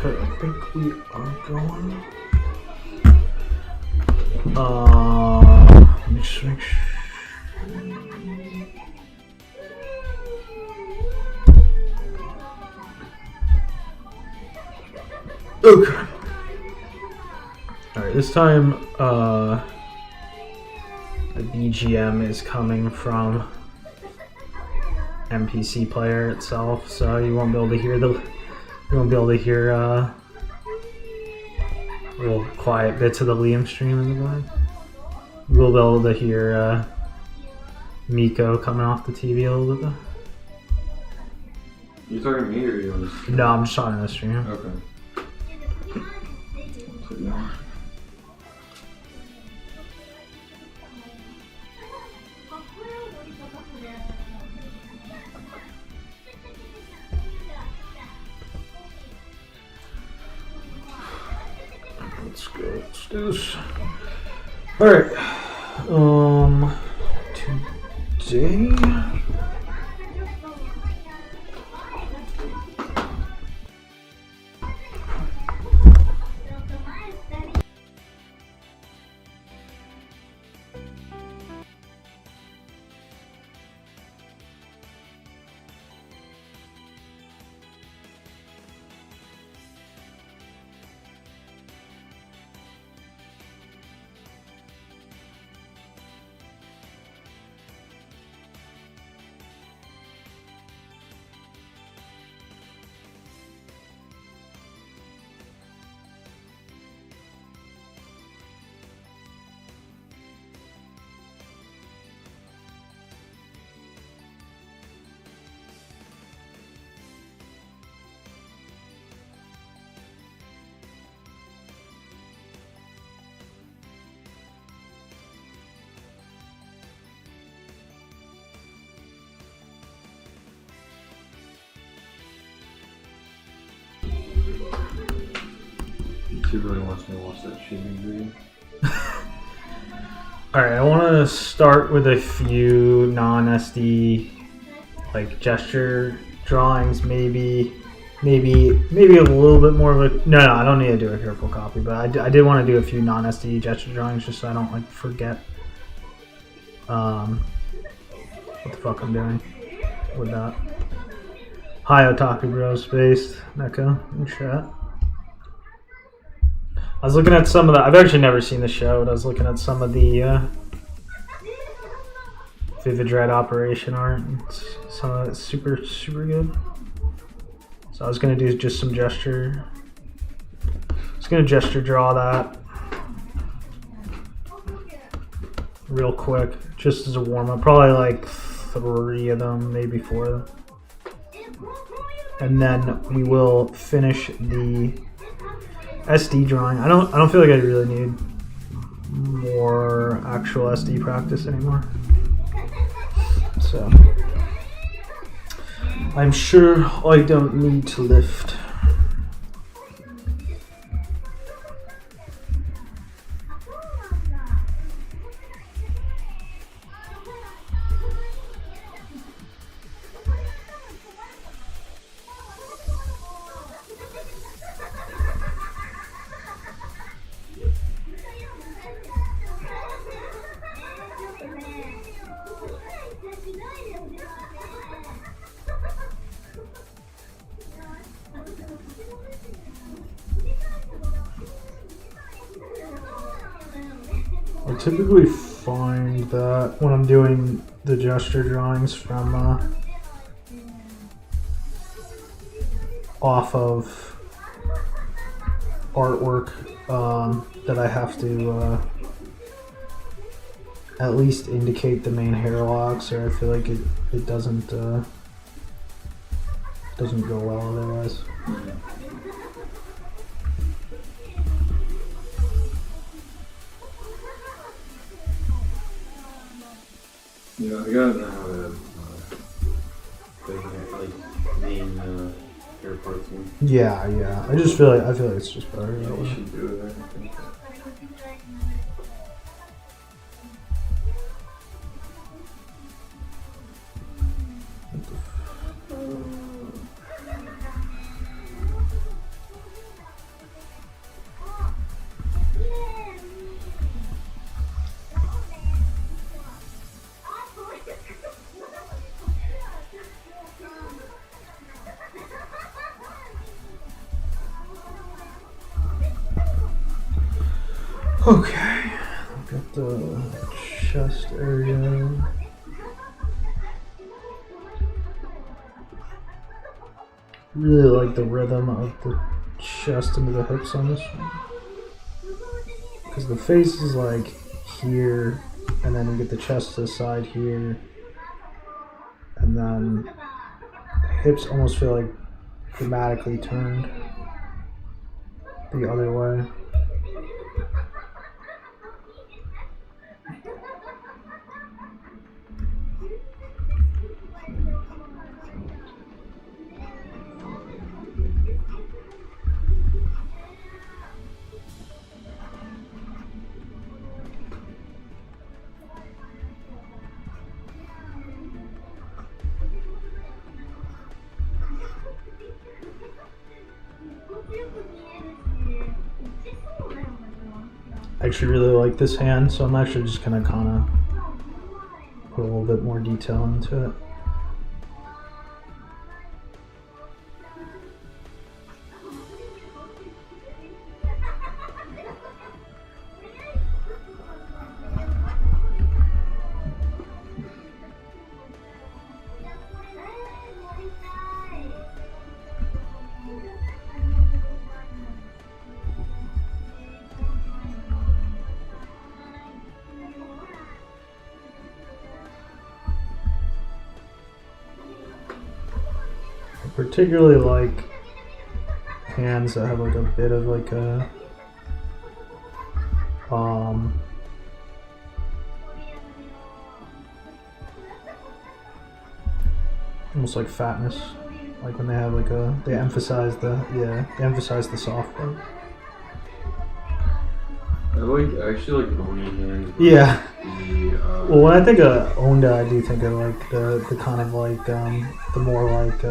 Okay, I think we are going. Let me just make sure. Okay. Alright, this time the BGM is coming from NPC player itself, so you won't be able to hear little quiet bits of the Liam stream in the back. You will be able to hear Miko coming off the TV a little bit. You talking to me or you on the stream? No, I'm just talking to the stream. Okay. Let's go. Let's do this. All right. Today. She really wants me to watch that shaving video. Alright, I want to start with a few non-SD like gesture drawings, maybe a little bit more of a... No, I don't need to do a careful copy, but I did want to do a few non-SD gesture drawings just so I don't like forget what the fuck I'm doing with that. Hi Otaku Bros, Spaced, Neko, in chat. I was looking at some of the... I've actually never seen the show, but I was looking at some of the Vivid Dread Operation art. Some of it's super, super good. So I was going to do just some gesture. I was going to gesture draw that real quick, just as a warm-up. Probably like 3 of them, maybe 4 of them. And then we will finish the SD drawing. I don't feel like I really need more actual SD practice anymore. So I'm sure I don't need to lift. I typically find that when I'm doing the gesture drawings from off of artwork that I have to at least indicate the main hair locks, or I feel like it doesn't go well otherwise. Yeah, I gotta know how to name hair parts. Yeah. I feel like it's just better. Yeah, you should do it. I think. Okay, got the chest area. Really like the rhythm of the chest into the hips on this one. Because the face is like here, and then you get the chest to the side here, and then the hips almost feel like dramatically turned the other way. I actually really like this hand, so I'm actually just gonna kind of put a little bit more detail into it. Particularly like hands that have like a bit of like a almost like fatness, like when they have like they emphasize the soft part. I actually like bony hands. Yeah. Well, when I think of Onda, I do think of like the kind of like the more like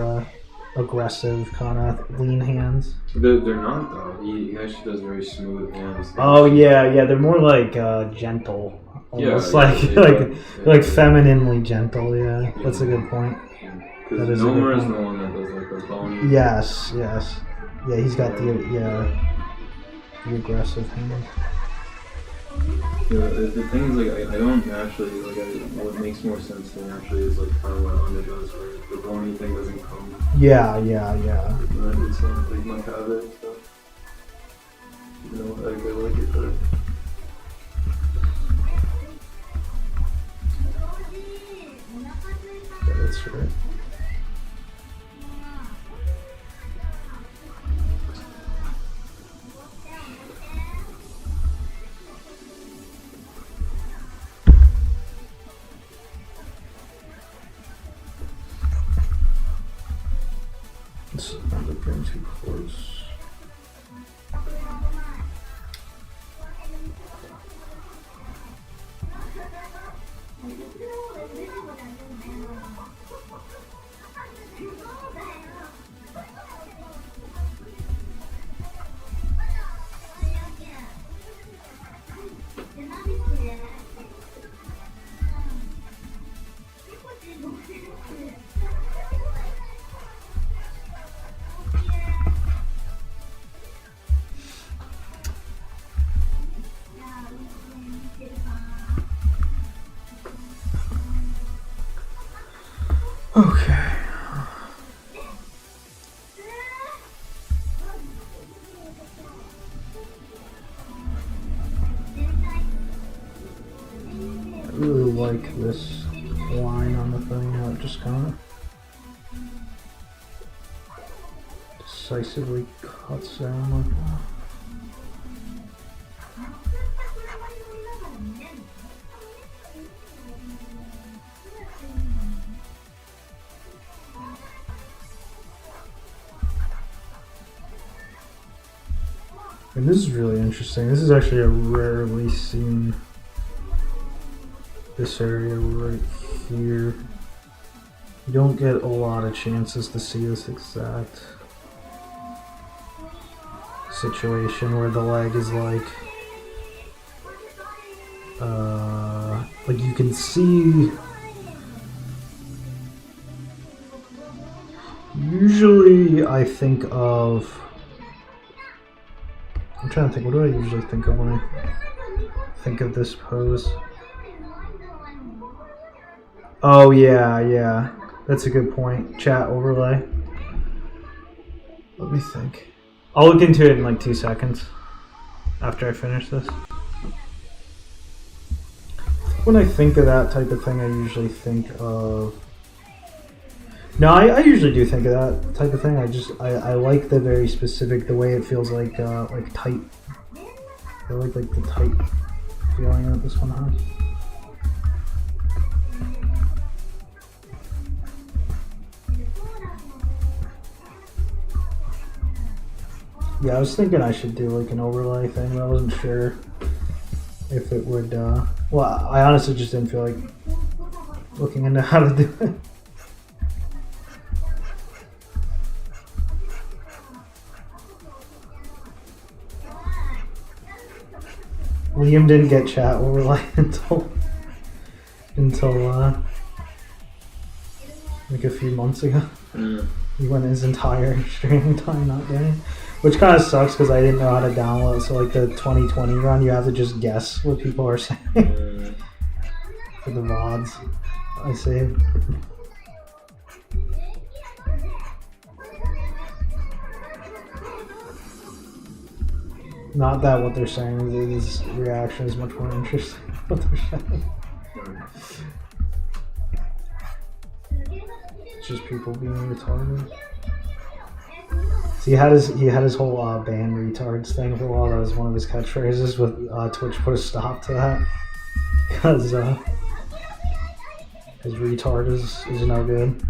aggressive kind of lean hands. They're not though. He actually does very smooth hands. Oh yeah, they're more like gentle, almost like femininely gentle. Yeah, that's a good point. Because Nomer is the one that does like the bony. Yes, yeah, he's got the aggressive hands. Yeah, the thing is, like, I don't naturally, what makes more sense to me actually is, like, kind of what Onda does, where the bony thing doesn't come. Yeah. It's like my habit and stuff. You know, I like it better. Yeah, that's right. This is not bring too close. Okay. I really like this line on the thing, how it just kind of decisively cuts down like that. And this is really interesting. This is actually a rarely seen, this area right here. You don't get a lot of chances to see this exact situation where the leg is like you can see. Usually I think of, I'm trying to think, what do I usually think of when I think of this pose. Oh yeah. That's a good point. Chat overlay. Let me think. I'll look into it in like 2 seconds after I finish this. When I think of that type of thing, I usually think of... No, I usually do think of that type of thing. I like the very specific, the way it feels like tight. I like the tight feeling that this one has. Yeah, I was thinking I should do like an overlay thing, but I wasn't sure if it would, well, I honestly just didn't feel like looking into how to do it. Liam didn't get chat overlay until like a few months ago. He went his entire streaming time not doing it. Which kind of sucks because I didn't know how to download. So like the 2020 run, you have to just guess what people are saying for the VODs I saved. Not that what they're saying, this reaction is much more interesting what they're saying. It's just people being retarded. So he had his whole ban retards thing for a while. That was one of his catchphrases. With Twitch put a stop to that because his retard is no good.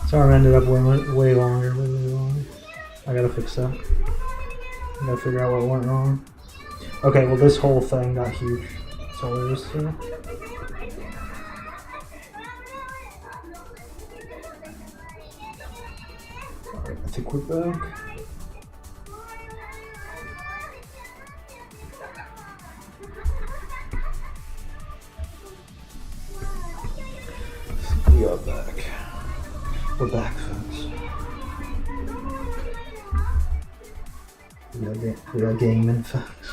This arm ended up way longer. I gotta fix that. I gotta figure out what went wrong. Okay, well this whole thing got huge. That's all there is to it. Alright, I think we're back. We are back. We're back, folks. We got gaming, folks.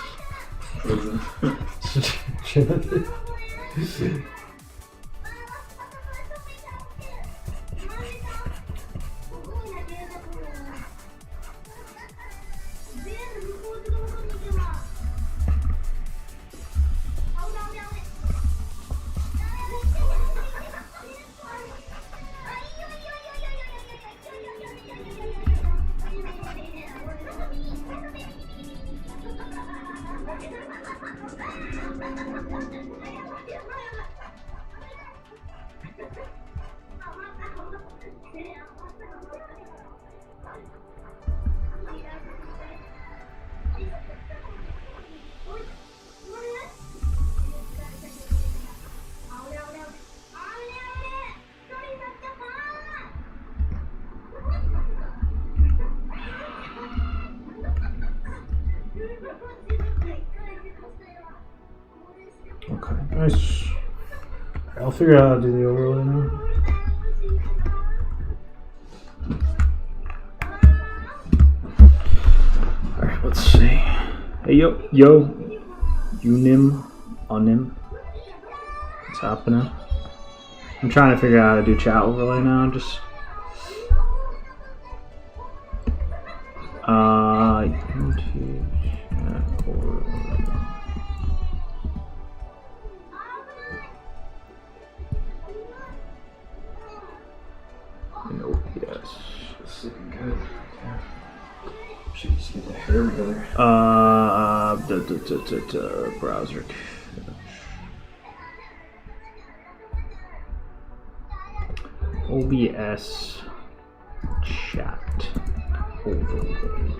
Okay, nice. I'll figure out how to do the overlay now. Alright, let's see. Hey, yo, unim, unim. What's happening? I'm trying to figure out how to do chat overlay now. Just YouTube chat overlay. Nope, yes. It's looking good. Yeah. There we go. Browser. OBS chat overlay.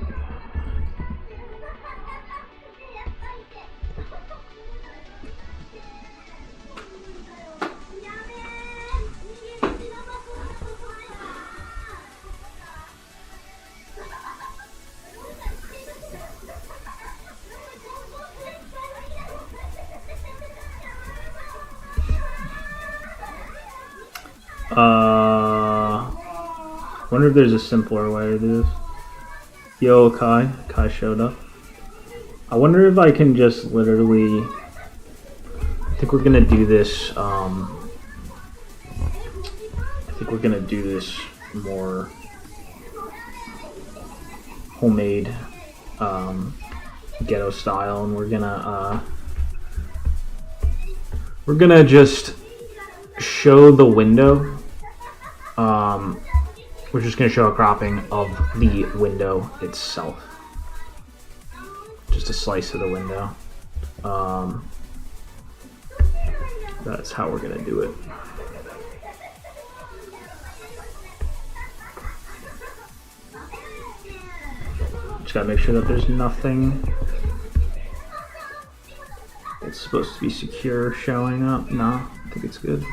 Wonder if there's a simpler way to do this. Yo, Kai. Kai showed up. I wonder if I can just literally... I think we're gonna do this, I think we're gonna do this more homemade, ghetto style, and we're gonna just show the window. We're just going to show a cropping of the window itself. Just a slice of the window. That's how we're going to do it. Just got to make sure that there's nothing that's supposed to be secure showing up. No, I think it's good.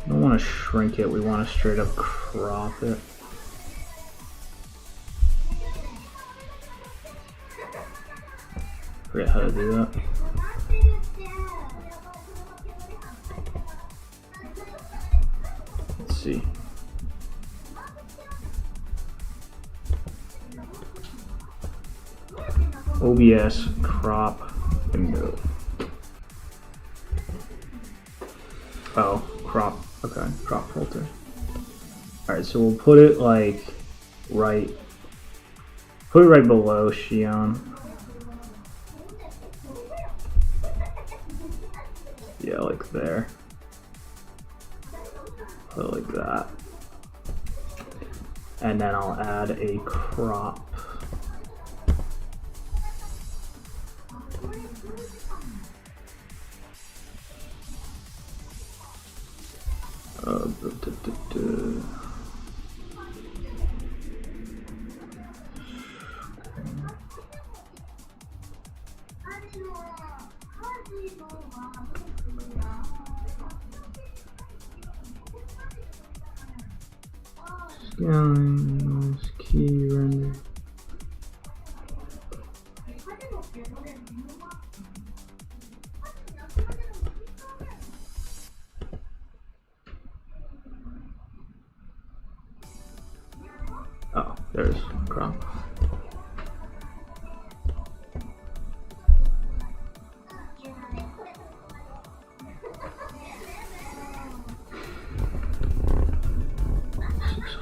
Don't want to shrink it, we want to straight up crop it. Forget how to do that. Let's see. OBS crop window. Oh, crop. Okay, crop filter. Alright, so we'll put it like right below Xion. Yeah, like there. Put it like that. And then I'll add a crop. Key render. Oh, there's crop.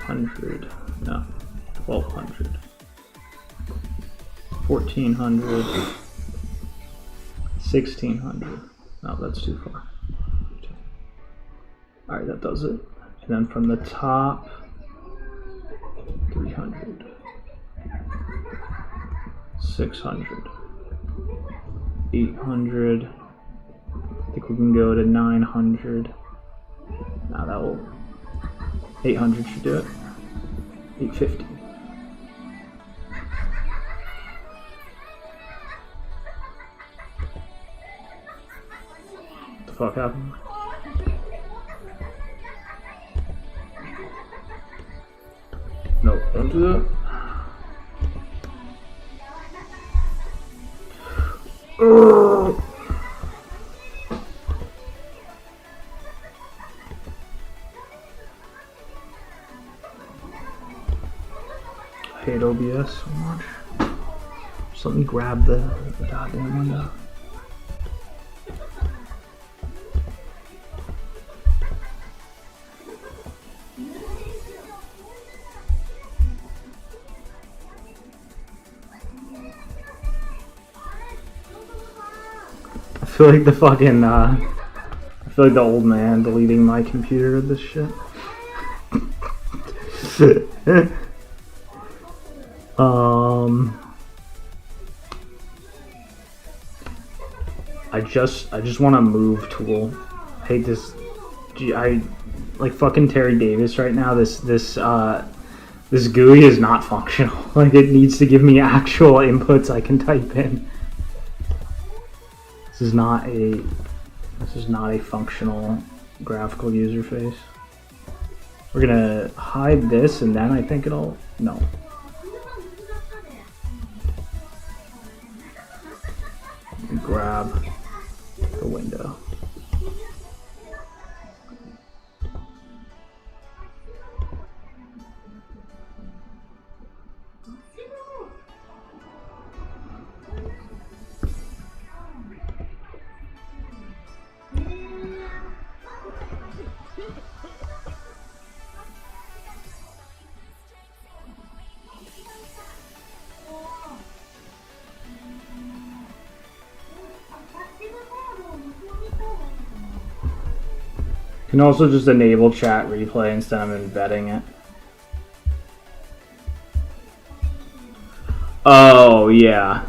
$600, no, 1200, 1400, 1600. No, that's too far. All right, that does it. And then from the top, 300, 600, 800. I think we can go to 900. Now that will, 800 should do it. 850. What the fuck happened? No, don't do that. OBS so much. Just let me grab the goddamn window. I feel like the fucking, I feel like the old man deleting my computer with this shit. I just want a move tool. I hate this. I like fucking Terry Davis right now. This GUI is not functional. Like, it needs to give me actual inputs I can type in. This is not a functional graphical user face. We're gonna hide this and then I think it'll, no. Grab the window. You can also just enable chat replay instead of embedding it. Oh, yeah.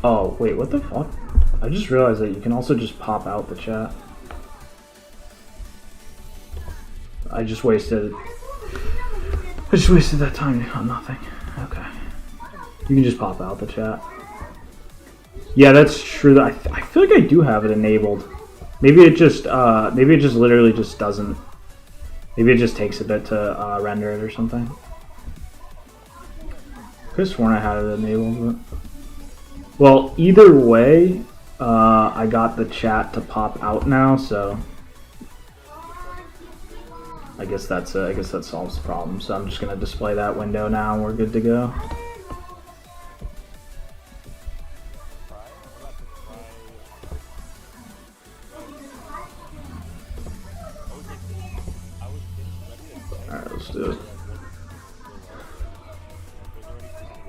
Oh, wait, what the fuck? I just realized that you can also just pop out the chat. I just wasted that time on nothing. Okay. You can just pop out the chat. Yeah, that's true. I feel like I do have it enabled. Maybe it just literally just doesn't. Maybe it just takes a bit to render it or something. Could have sworn I had it enabled, but well, either way, I got the chat to pop out now, so I guess that solves the problem. So I'm just gonna display that window now, and we're good to go.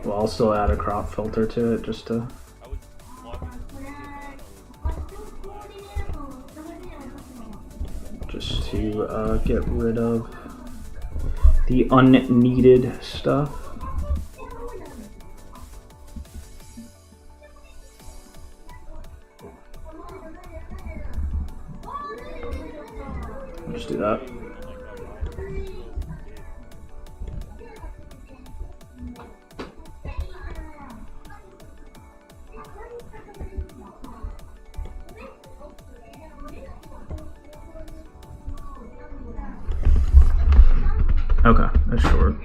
Well, I'll still add a crop filter to it just to get rid of the unneeded stuff. Just do that. Okay, that's short.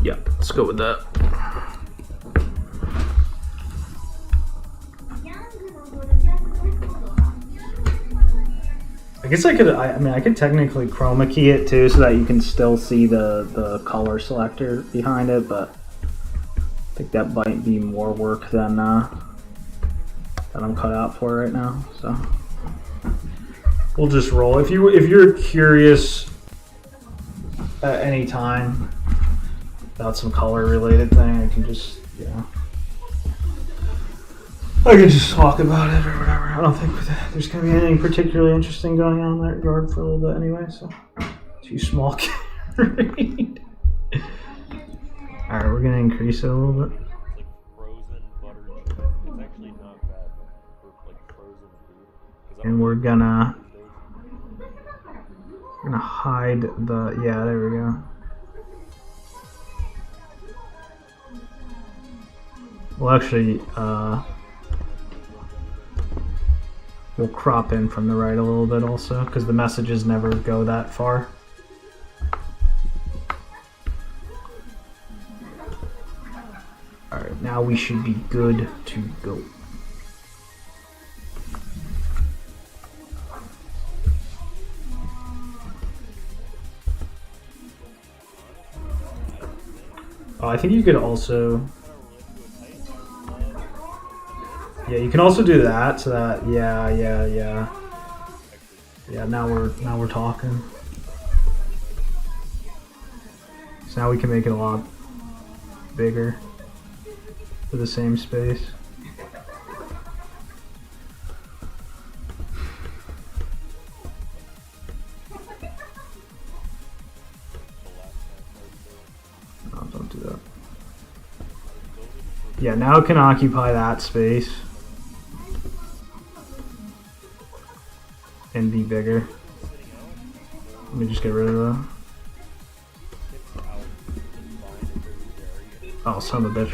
Yeah, let's go with that. I guess I could technically chroma key it too so that you can still see the color selector behind it, but I think that might be more work than I'm cut out for right now. So we'll just roll. If you're curious at any time about some color related thing, I can just I can just talk about it or whatever. I don't think there's gonna be anything particularly interesting going on in that regard for a little bit anyway. So too small to read. Alright, we're gonna increase it a little bit. Like frozen buttered cheese. It's actually not bad for like frozen food. And we're gonna hide the, yeah, there we go. We'll actually we'll crop in from the right a little bit also, because the messages never go that far. now we should be good to go. I think you could also, yeah, you can also do that. So that, yeah. Now we're talking. So now we can make it a lot bigger for the same space. No, don't do that. Yeah, now it can occupy that space and be bigger. Let me just get rid of that. Oh, son of a bitch.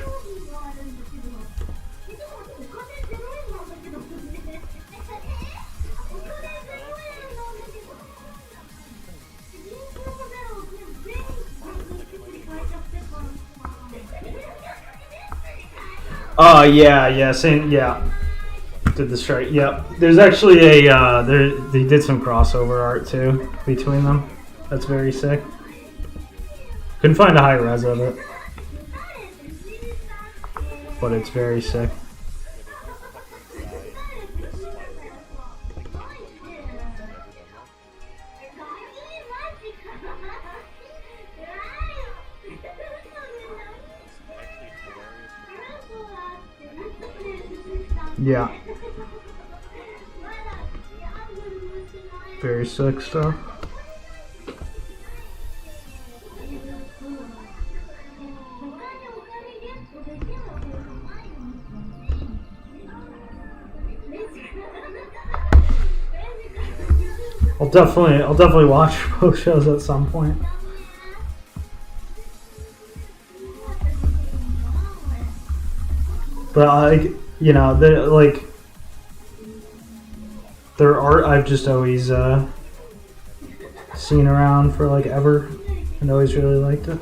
Oh, yeah, same, yeah. Did the strike, yep. There's actually a, they did some crossover art too between them. That's very sick. Couldn't find a high res of it, but it's very sick. Yeah. Very sick stuff. I'll definitely watch both shows at some point. But you know, their art I've just always seen around for like ever, and always really liked it.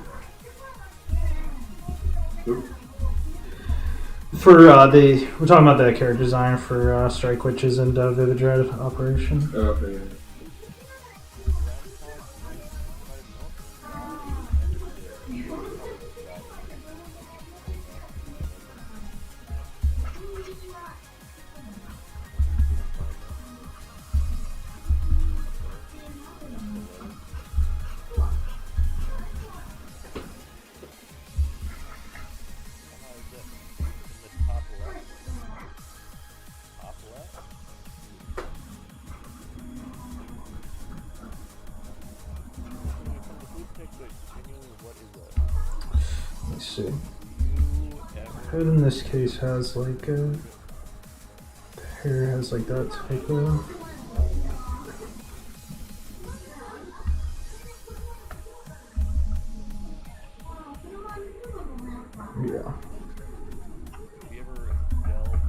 For we're talking about the character design for Strike Witches and Vivid Dread Operation. Oh, okay. Let's see. Head in this case has like the hair has like that type of. Yeah. Have you ever delved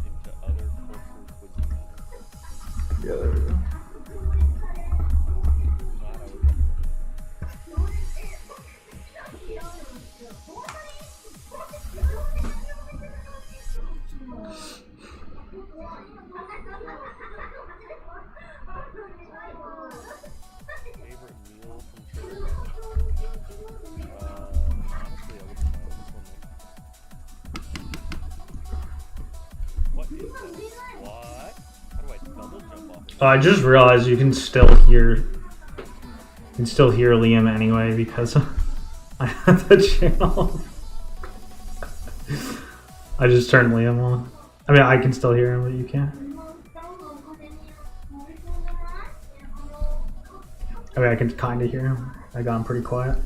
deep into other cultures' cuisine? Yeah, there we go. Favorite meal from church? Honestly, I wouldn't know this one. What is this? What? How do I double jump off? I just realized you can still hear Liam anyway because I have the channel. I just turned Liam on. I mean, I can still hear him, but you can't. I mean, I can kind of hear him. I got him pretty quiet.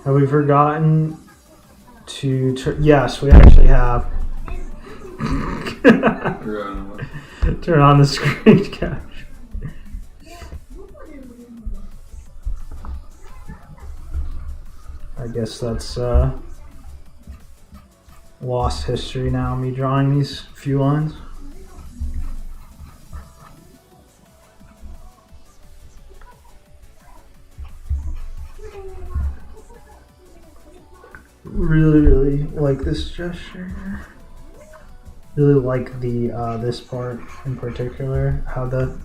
Have we forgotten to yes, we actually have. Turn on the screen capture. I guess that's lost history now, me drawing these few lines. really like this gesture. Really like the this part in particular, how the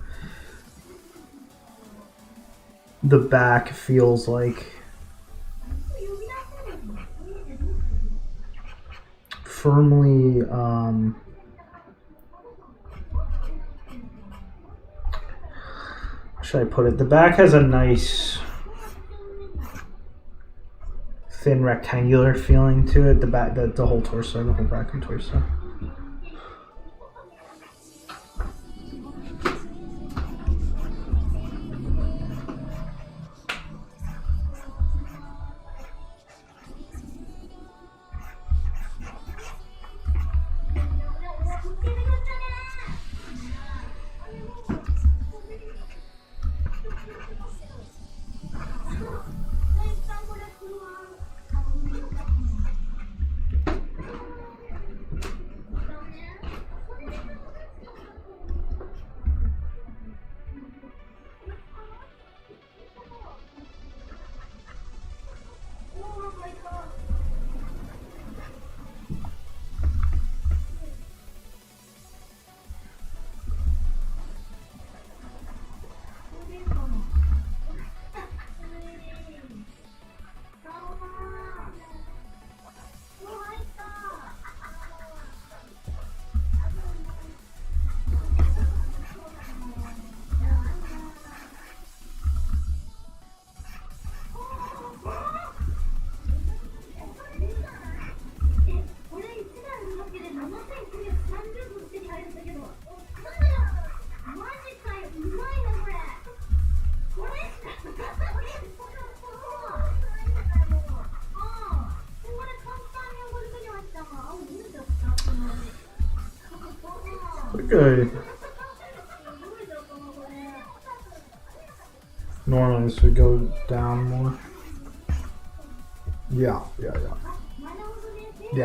back feels like firmly how should I put it? The back has a nice thin rectangular feeling to it. The back, the whole torso, the whole back and torso. Okay. Normally this would go down more. Yeah,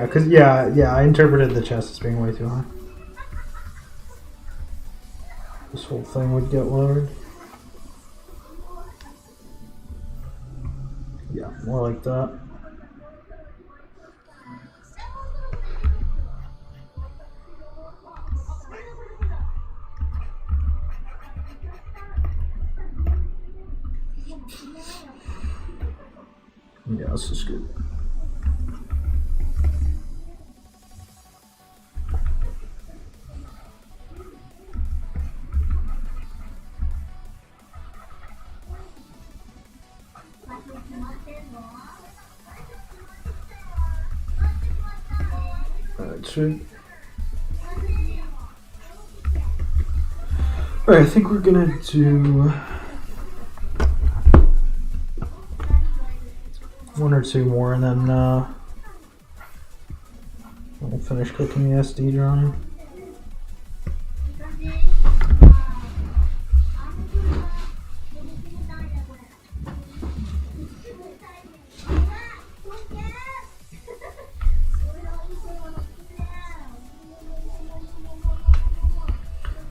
cause I interpreted the chest as being way too high. This whole thing would get lowered. Yeah, more like that. Yeah, this is good. That's it. Alright, I think we're gonna do one or two more, and then we'll finish cooking the SD drawing.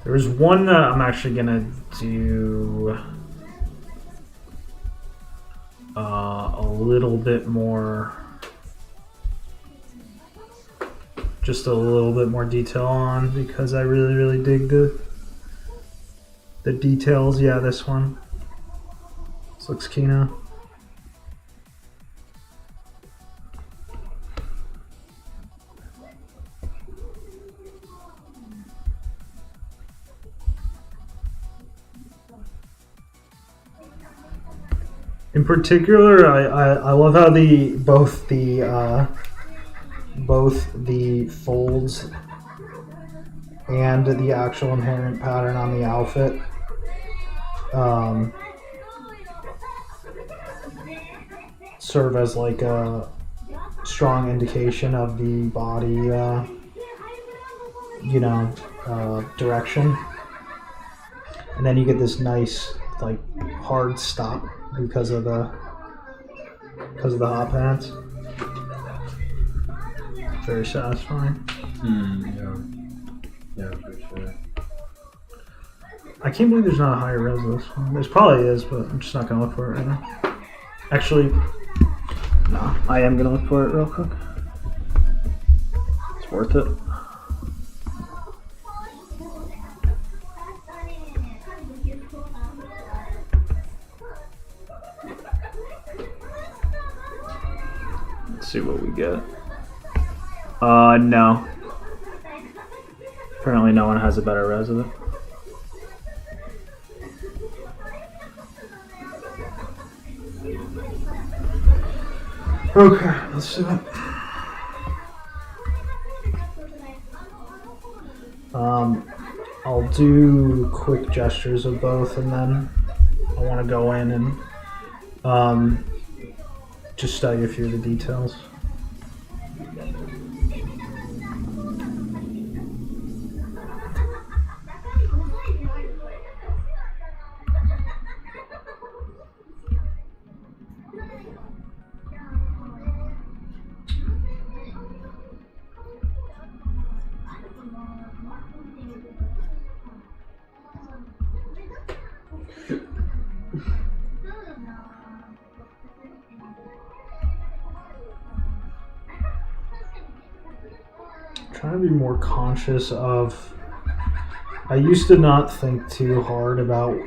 There's one that I'm actually gonna do a little bit more, just a little bit more detail on, because I really dig the details. Yeah, this one. This looks Kino. In particular, I love how both the folds and the actual inherent pattern on the outfit serve as like a strong indication of the body, direction, and then you get this nice like hard stop because of the hot pants. Very satisfying. Yeah, for sure. I can't believe there's not a higher res of this one. There's probably is, but I'm just not gonna look for it right now. Actually, No, I am gonna look for it real quick. It's worth it. Let's see what we get. No. Apparently no one has a better res of it. Okay, let's do it. I'll do quick gestures of both, and then I want to go in and just study a few of the details. Trying to be more conscious of. I used to not think too hard about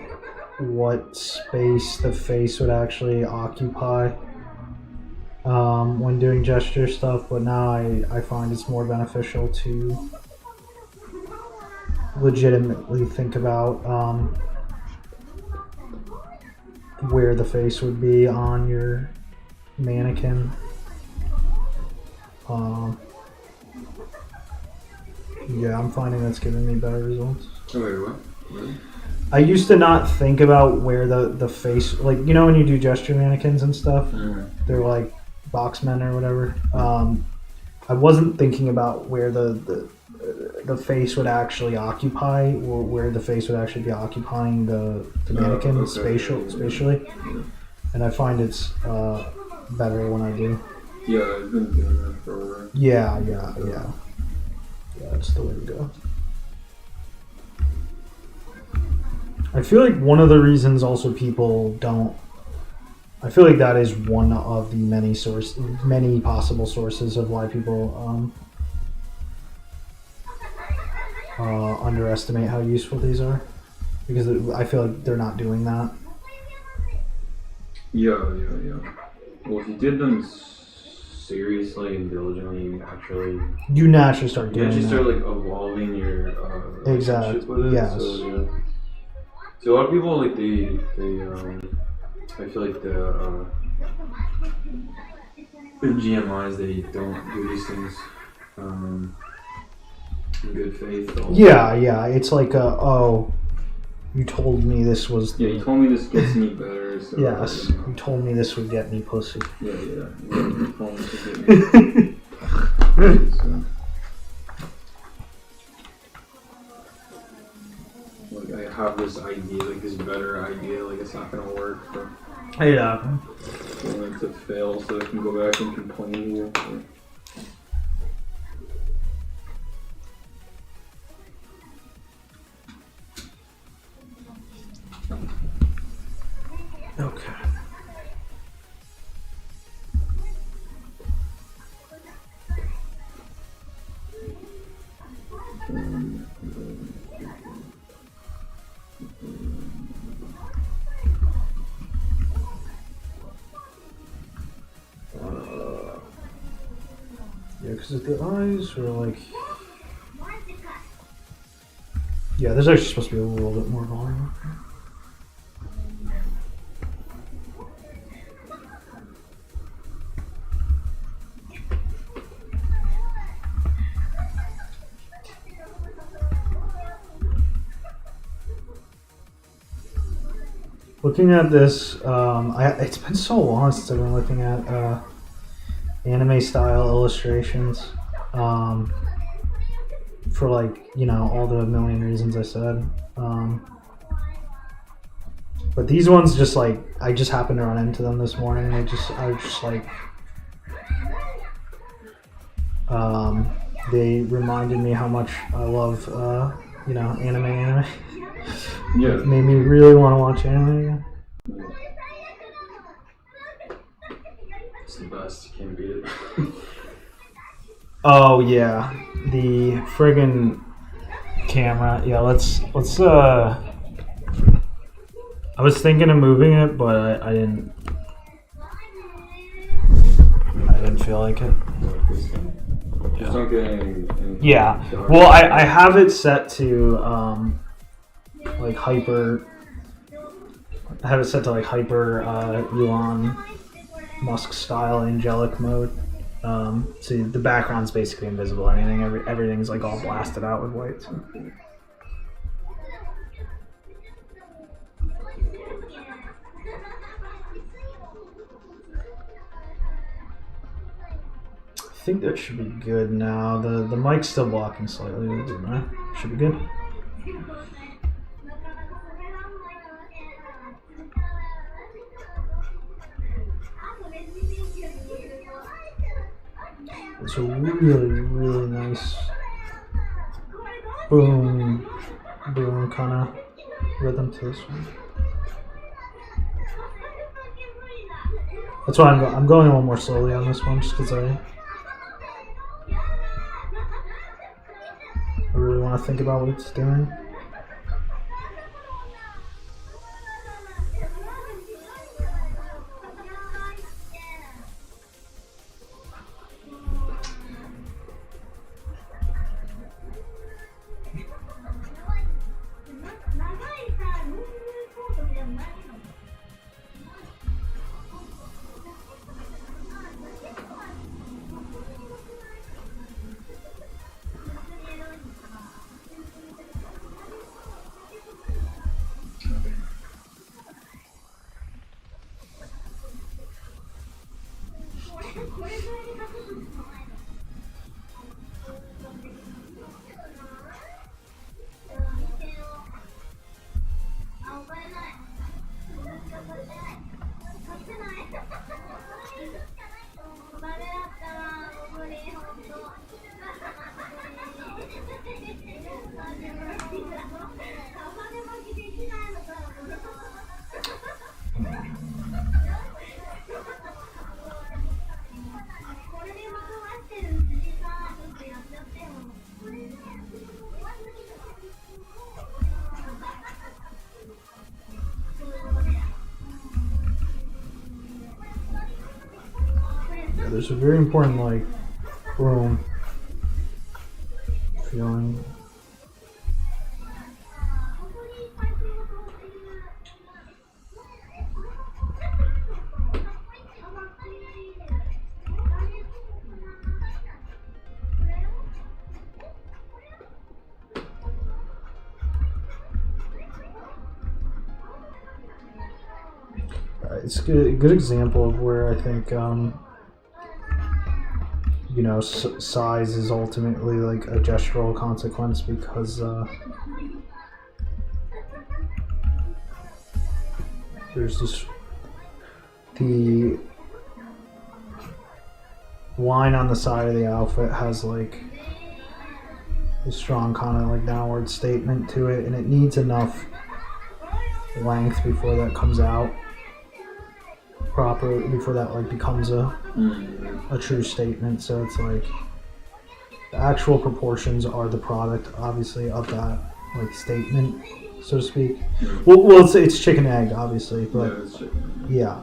what space the face would actually occupy when doing gesture stuff, but now I find it's more beneficial to legitimately think about where the face would be on your mannequin. Yeah, I'm finding that's giving me better results. Oh, wait, what? Really? I used to not think about where the face, like, you know when you do gesture mannequins and stuff, they're like boxmen or whatever. I wasn't thinking about where the face would actually occupy, or where the face would actually be occupying the mannequin spatially. Yeah. And I find it's better when I do. Yeah, I've been doing that for a while. Yeah, that's the way to go. I feel like one of the reasons also people don't. I feel like that is one of the many possible sources of why people underestimate how useful these are, because I feel like they're not doing that. Yeah. Well, if you did them seriously and diligently, You naturally start doing actually that. start like evolving your Exactly. relationship with it. Yes. So, yeah. So a lot of people like they I feel like the GMIs, they don't do these things in good faith. Yeah. It's like you told me this was. Yeah, you told me this gets me better. So, Yes, you told me this would get me pussy. Yeah. You told me this would get me. So. Like I have this idea, like this better idea, like it's not gonna work. So Yeah. I want it to fail so I can go back and complain to you. Okay. Yeah, because if the eyes are like. Yeah, there's actually supposed to be a little bit more volume. Looking at this, it's been so long since I've been looking at anime style illustrations for, like, you know, all the million reasons I said. But these ones, just like, I just happened to run into them this morning, and I was just like, they reminded me how much I love, you know, anime. Yeah. It made me really want to watch anime again. It's the best. Can't beat it. Oh yeah, the friggin' camera. Yeah, let's. I was thinking of moving it, but I didn't. I didn't feel like it. Just don't get any Yeah. dark. Well, I have it set to like hyper. I have it set to like hyper Elon Musk style angelic mode. So the background's basically invisible. Everything's like all blasted out with white. So. I think that should be good now. The mic's still blocking slightly. Should be good. It's a really, really nice boom kind of rhythm to this one. That's why I'm going a little more slowly on this one, just because I really want to think about what it's doing. There's a very important like boom feeling. It's a good example of where I think you know, size is ultimately like a gestural consequence, because there's this, the line on the side of the outfit has like a strong kind of like downward statement to it, and it needs enough length before that comes out properly, before that like becomes a true statement. So it's like the actual proportions are the product, obviously, of that like statement, so to speak. Well, it's chicken egg, obviously, but yeah.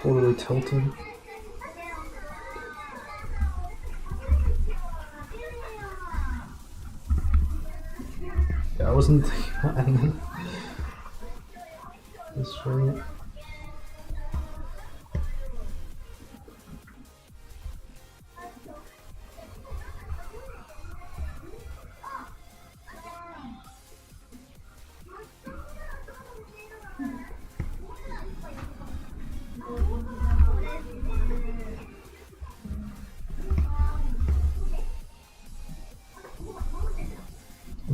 Totally tilted. Yeah, I wasn't thinking this right.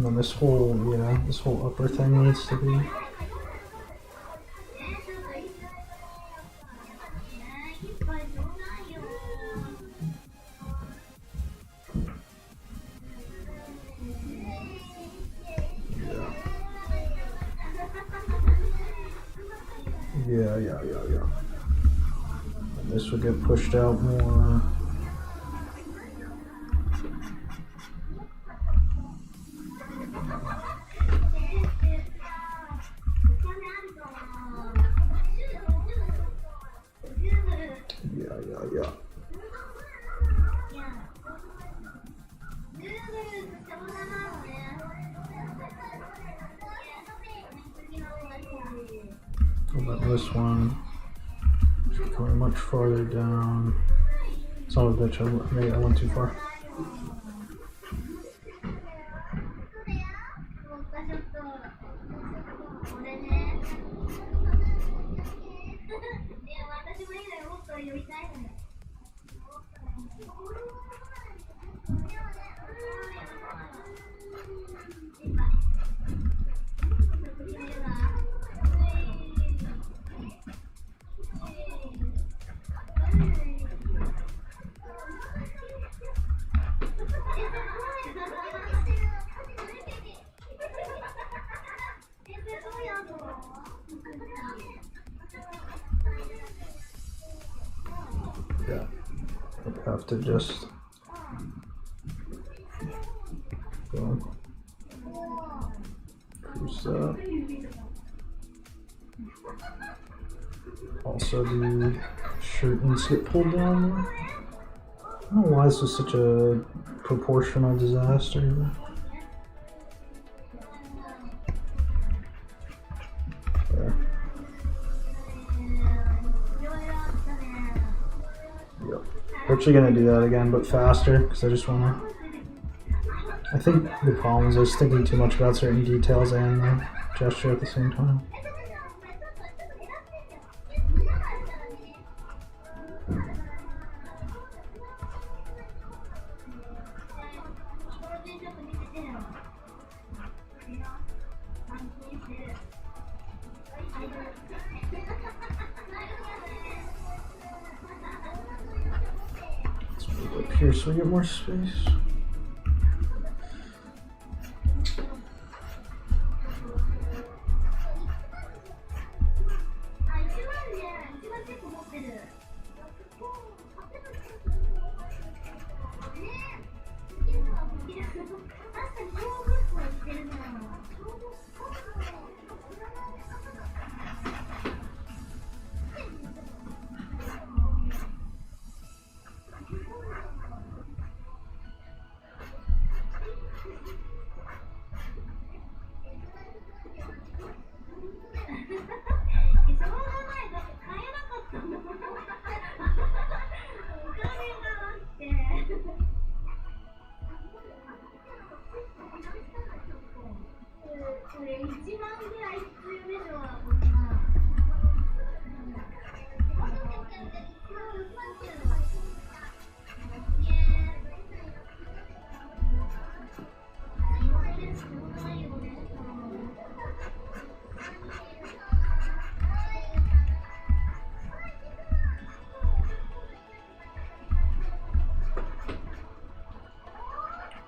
then this whole upper thing needs to be. Yeah. And this would get pushed out more. Yeah. About this one, should go much farther down. Son of a bitch, I went too far. Yeah, I have to just go increase that. Also, the shirt needs to get pulled down more. I don't know why this is such a proportional disaster. There. Yep. We're actually gonna do that again, but faster, because I just wanna. I think the problem is I was thinking too much about certain details and the gesture at the same time. Let's move up here so we get more space.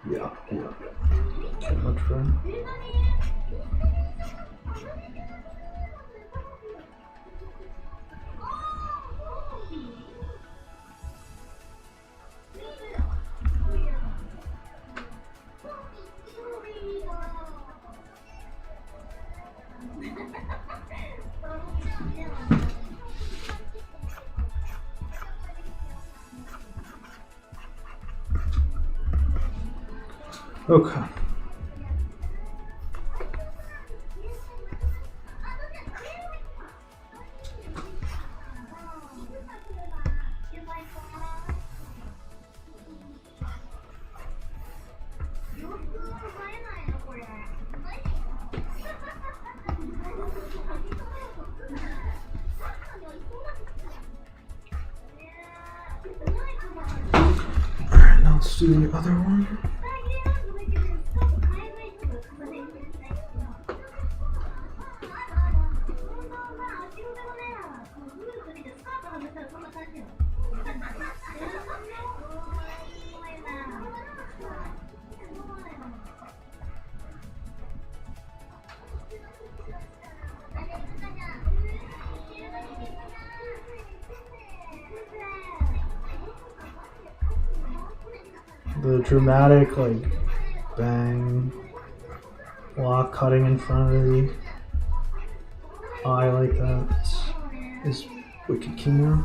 Yeah. Too much fun. Okay. Alright, now let's do the other one. The dramatic like bang block cutting in front of the eye like that is wicked keen.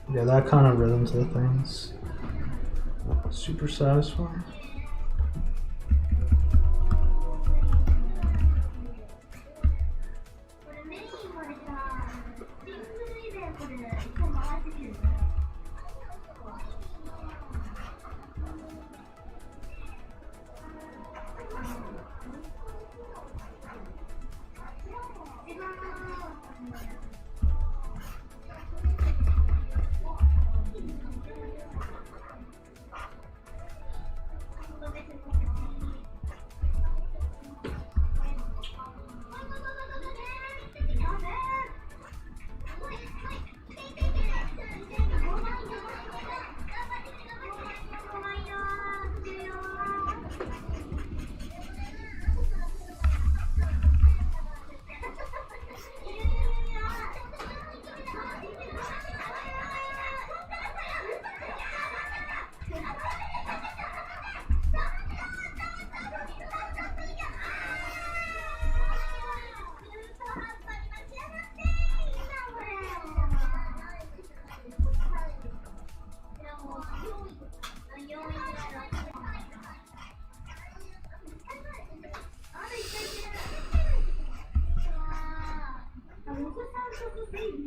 Yeah, that kind of rhythm to the things. Super satisfying.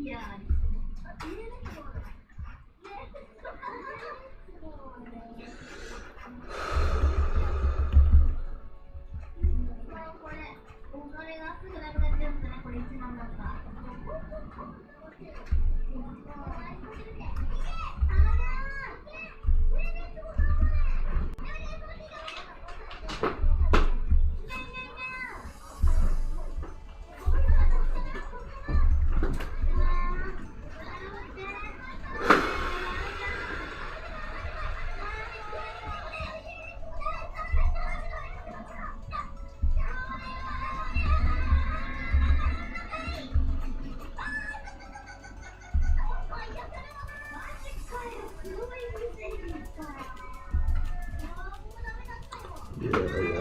Yeah,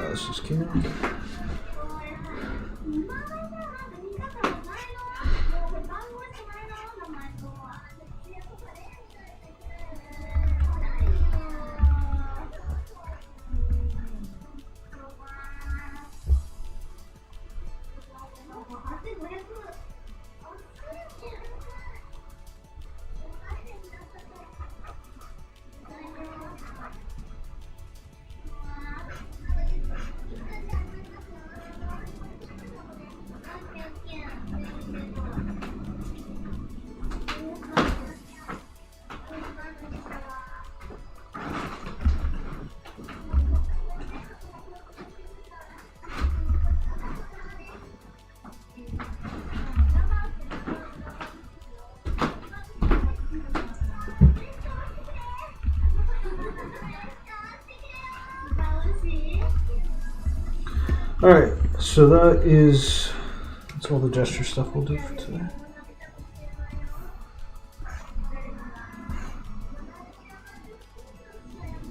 this is cute. Alright, so that's all the gesture stuff we'll do for today.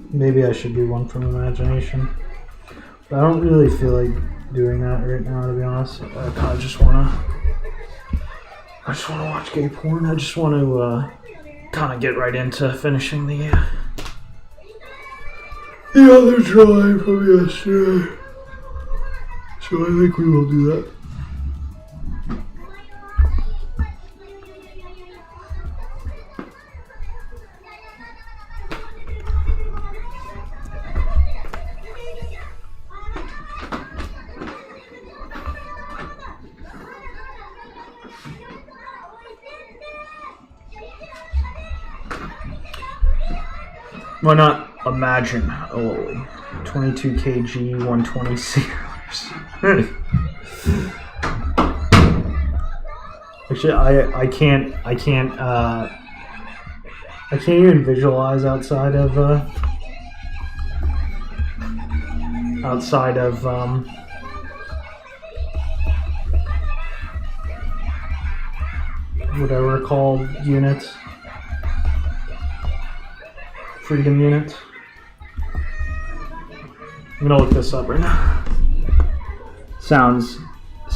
Maybe I should do one from imagination. But I don't really feel like doing that right now, to be honest. I kind of just want to watch gay porn. I just want to kind of get right into finishing the other drawing from yesterday. So I think we will do that. Why not imagine a little 22 kg 120 series? Actually, I can't even visualize outside of whatever are called units. Freedom units. I'm gonna look this up right now. Sounds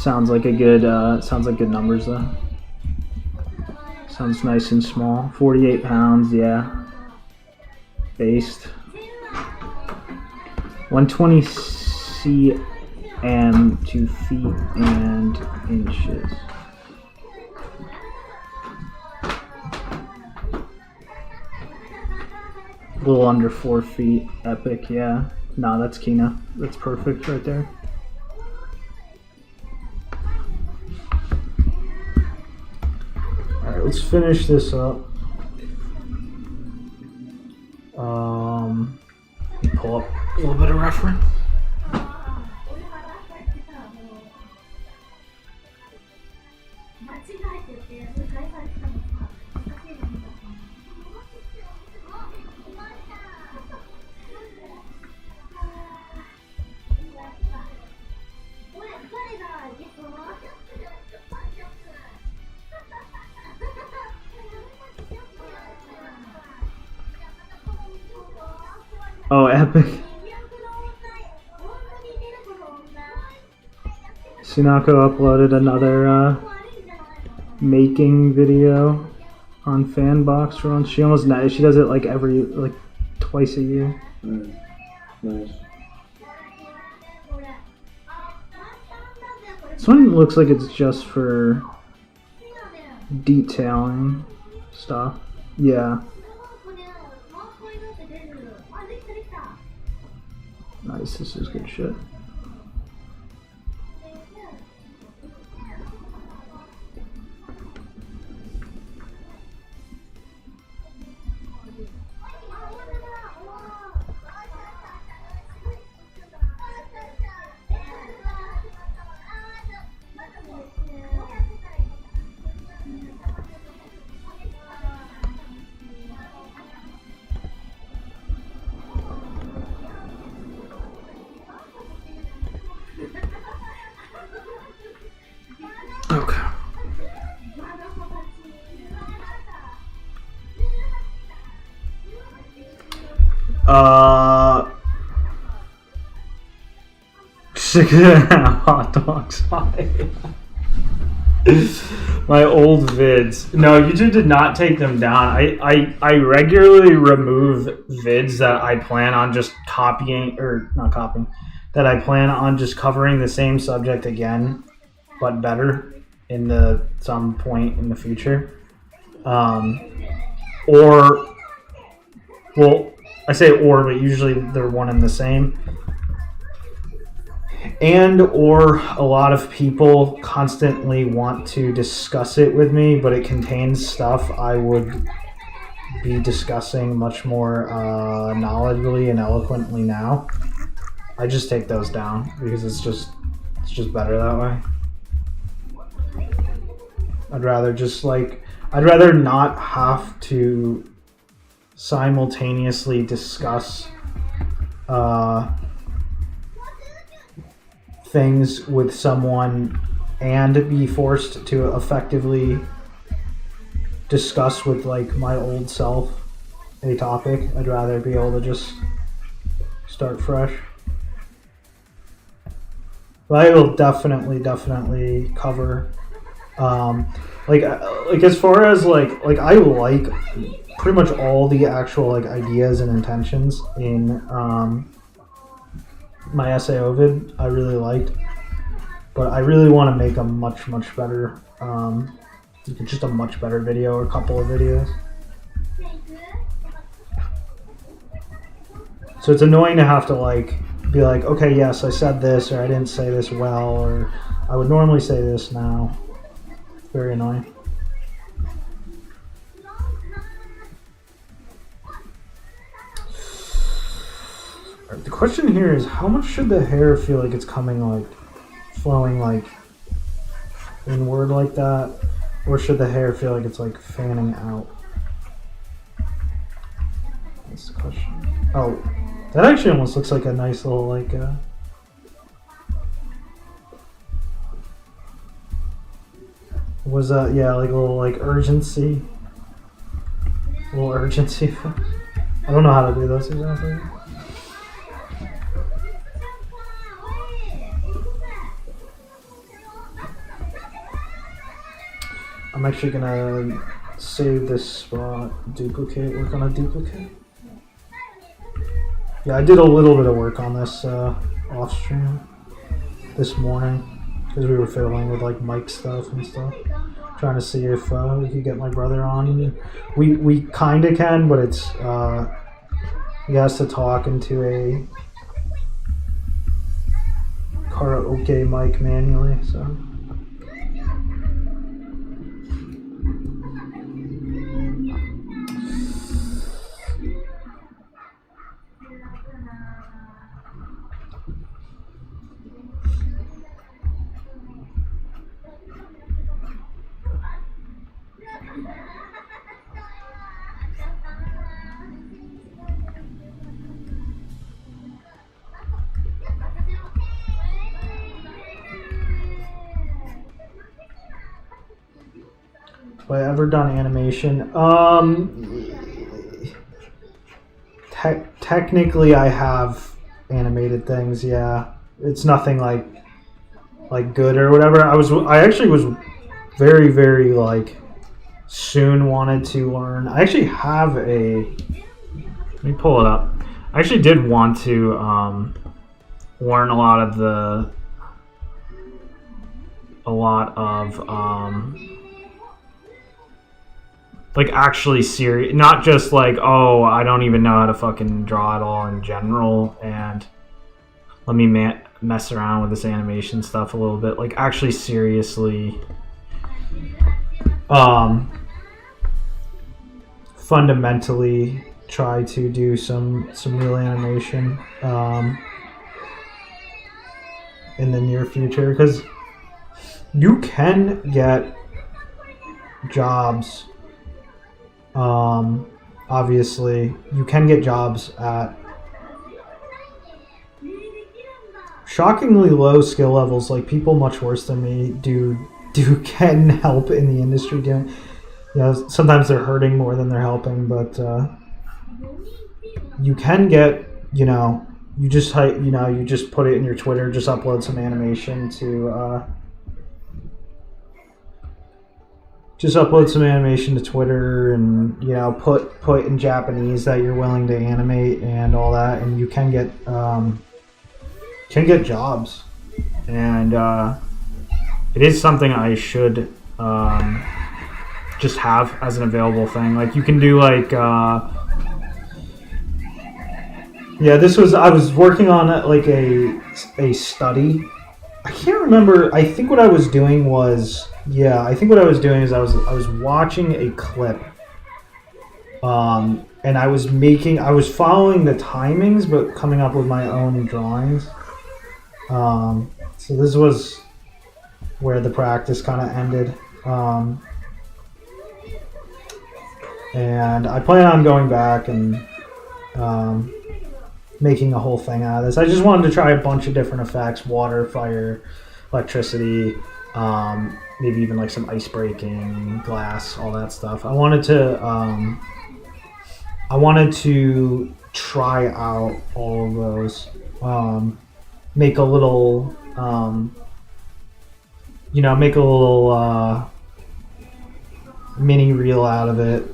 like good numbers though. Sounds nice and small. 48 pounds, yeah. Based. 120 cm to feet and inches. A little under 4 feet. Epic, yeah. Nah, that's Kina. That's perfect right there. Alright, let's finish this up. Pull up a little bit of reference. Oh, epic. Sunako uploaded another making video on Fanbox run. She does it like twice a year. Nice. This one looks like it's just for detailing stuff. Yeah. Nice, this is good shit. Okay. Hot dogs. My old vids. No, YouTube did not take them down. I regularly remove vids that I plan on just copying, or not copying, that I plan on just covering the same subject again, but better in some point in the future. Or, well, I say or, but usually they're one and the same. And or a lot of people constantly want to discuss it with me, but it contains stuff I would be discussing much more knowledgeably and eloquently now. I just take those down because it's just better that way. I'd rather not have to simultaneously discuss things with someone and be forced to effectively discuss with like my old self a topic. I'd rather be able to just start fresh. But I will definitely cover like as far as like I like pretty much all the actual like ideas and intentions in my SAO vid. I really liked, but I really want to make a much better just a much better video or a couple of videos. So it's annoying to have to like be like, okay, yes, I said this, or I didn't say this well, or I would normally say this now. Very annoying. The question here is, how much should the hair feel like it's coming like, flowing like inward like that, or should the hair feel like it's like fanning out? That's the question. Oh, that actually almost looks like a nice little like was that, yeah, like a little like urgency. A little urgency. I don't know how to do those exactly. I'm actually gonna save this spot, duplicate, work on a duplicate. Yeah, I did a little bit of work on this off stream this morning because we were fiddling with like mic stuff and stuff, trying to see if we could get my brother on. We kind of can, but it's he has to talk into a karaoke mic manually, so. Have I ever done animation? Technically, I have animated things. Yeah, it's nothing like good or whatever. I actually was very like soon wanted to learn. I actually have a. Let me pull it up. I actually did want to learn a lot of like actually serious, not just like, oh, I don't even know how to fucking draw at all in general, and let me mess around with this animation stuff a little bit. Like actually seriously, fundamentally try to do some real animation in the near future, because you can get jobs. Obviously, you can get jobs at shockingly low skill levels. Like people much worse than me can help in the industry doing. You know, sometimes they're hurting more than they're helping, but you can get. You know, you just put it in your Twitter, just upload some animation to. Just upload some animation to Twitter, and you know, put in Japanese that you're willing to animate and all that, and you can get jobs, and it is something I should just have as an available thing. Like you can do like yeah, I was working on like a study. I can't remember. I think what I was doing was. Yeah, I think what I was doing is I was watching a clip, and I was following the timings, but coming up with my own drawings. So this was where the practice kind of ended, and I plan on going back and making a whole thing out of this. I just wanted to try a bunch of different effects: water, fire, electricity, maybe even like some ice breaking, glass, all that stuff. I wanted to try out all of those. Make a little, make a little mini reel out of it.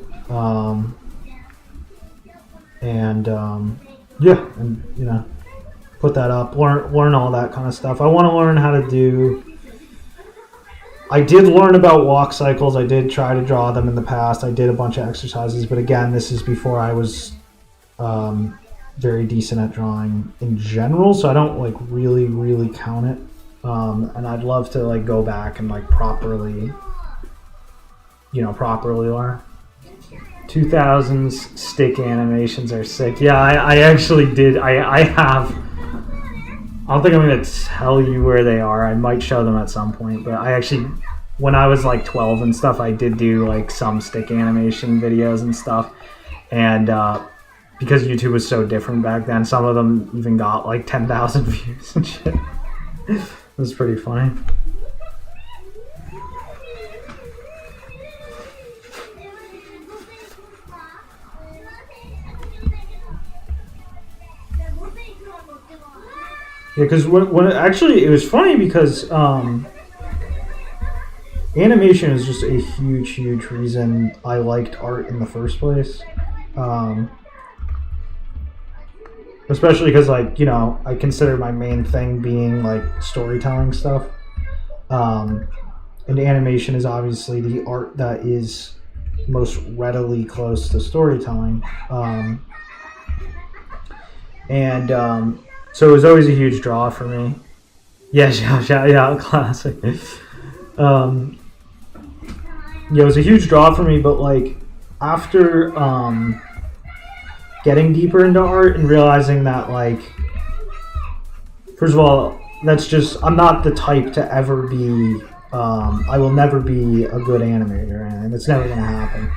And put that up, learn all that kind of stuff. I want to learn how to do. I did learn about walk cycles. I did try to draw them in the past. I did a bunch of exercises, but again, this is before I was very decent at drawing in general, so I don't like really count it. And I'd love to like go back and like properly learn. 2000s stick animations are sick. Yeah, I actually did. I have. I don't think I'm going to tell you where they are. I might show them at some point. But I actually, when I was like 12 and stuff, I did do like some stick animation videos and stuff. And because YouTube was so different back then, some of them even got like 10,000 views and shit. It was pretty funny. Yeah, because when actually it was funny because animation is just a huge reason I liked art in the first place. Especially because I consider my main thing being like storytelling stuff. And animation is obviously the art that is most readily close to storytelling. So it was always a huge draw for me. Yeah, classic. It was a huge draw for me, but like after getting deeper into art and realizing that like, first of all, I'm not the type to ever be, I will never be a good animator, and it's never gonna happen.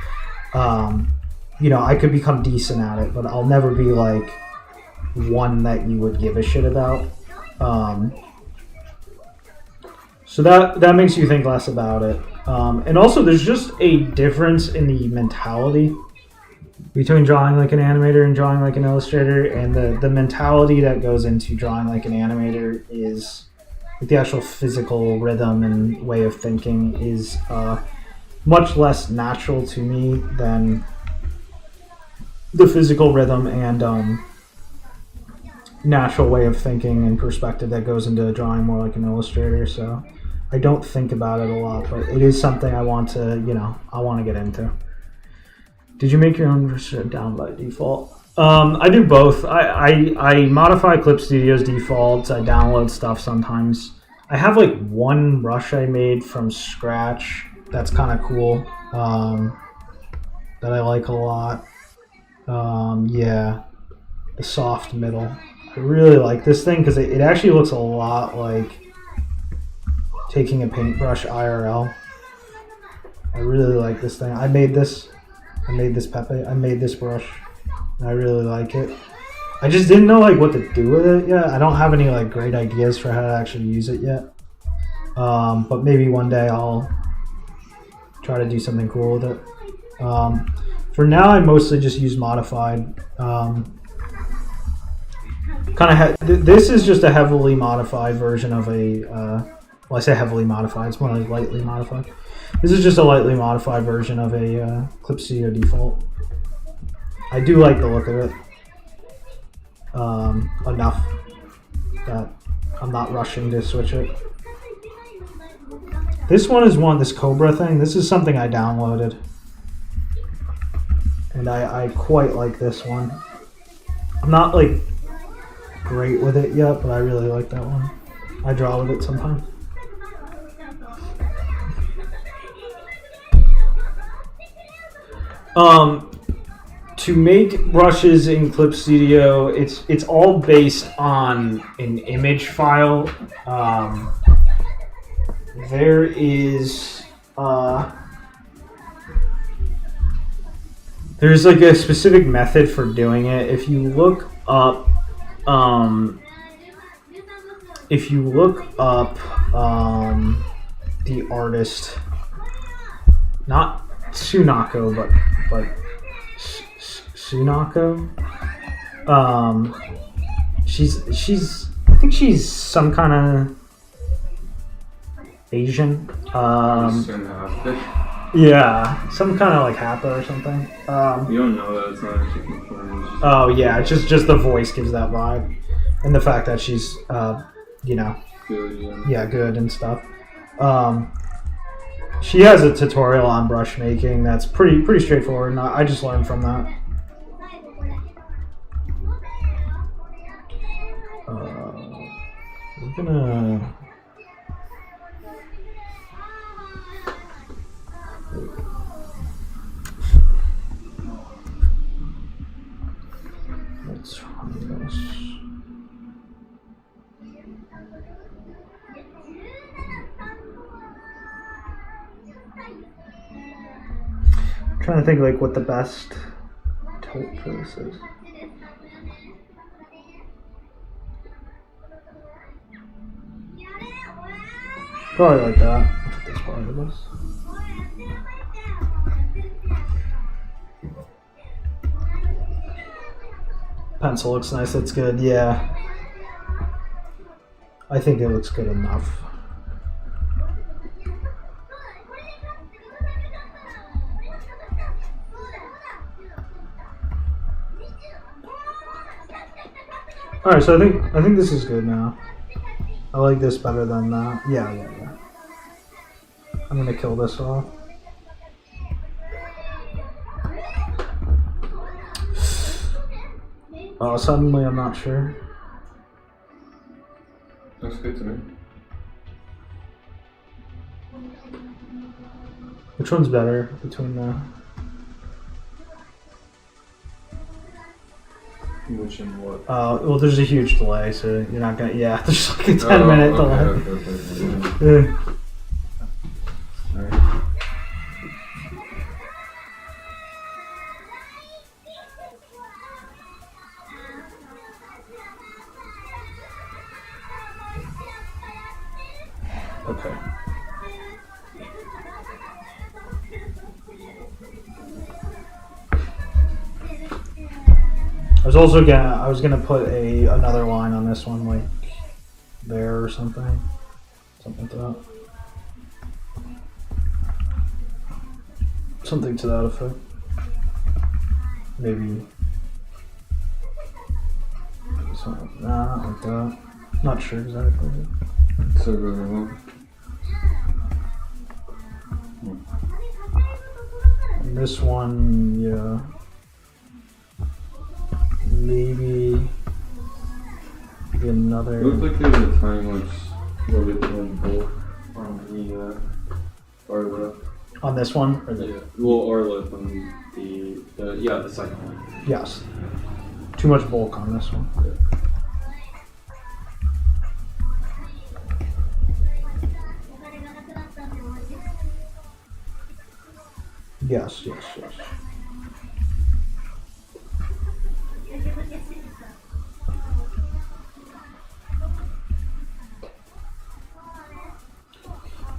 I could become decent at it, but I'll never be like one that you would give a shit about. So that makes you think less about it. And also there's just a difference in the mentality between drawing like an animator and drawing like an illustrator, and the mentality that goes into drawing like an animator is like the actual physical rhythm and way of thinking is much less natural to me than the physical rhythm and natural way of thinking and perspective that goes into drawing more like an illustrator. So I don't think about it a lot, but it is something I want to get into. Did you make your own version down by default? I do both. I modify Clip Studio's defaults. I download stuff sometimes. I have like one brush I made from scratch that's kind of cool, that I like a lot. The soft middle. I really like this thing because it actually looks a lot like taking a paintbrush IRL. I really like this thing. I made this Pepe. I made this brush. And I really like it. I just didn't know like what to do with it yet. I don't have any like great ideas for how to actually use it yet. But maybe one day I'll try to do something cool with it. For now, I mostly just use modified. This is just a heavily modified version of a. I say heavily modified. It's more like lightly modified. This is just a lightly modified version of a Clip Studio default. I do like the look of it enough that I'm not rushing to switch it. This one is this Cobra thing. This is something I downloaded, and I quite like this one. I'm not like great with it yet, but I really like that one. I draw with it sometimes. To make brushes in Clip Studio, it's all based on an image file. There is there's like a specific method for doing it. If you look up If you look up the artist, not Sunako, but Sunako, she's I think she's some kind of Asian. Yeah, some kind of like Happa or something. You don't know that, it's not actually confirmed. Oh yeah, just the voice gives that vibe, and the fact that she's Good, good and stuff. She has a tutorial on brush making that's pretty straightforward, and I just learned from that. We're gonna. Let's try this. I'm trying to think like what the best tilt for this is. Probably like that. That's probably the best. Pencil looks nice. That's good. Yeah. I think it looks good enough. All right, so I think this is good now. I like this better than that. Yeah. I'm gonna kill this off. Oh, suddenly I'm not sure. Looks good to me. Which one's better between the? Which and what? Well, there's a huge delay, so you're not gonna. Yeah, there's like a 10-minute delay. Okay. Yeah. Alright. Okay. I was gonna put another line on this one, like there or something like that. Something to that effect. Maybe something like that, not like that. Not sure exactly. So really well. And this one, yeah. Maybe another. It looks like there's a time lapse where we can both on the R left. On this one? Or the, Yeah. Well, R left on the second one. yes. Too much bulk on this one. Yeah. Yes.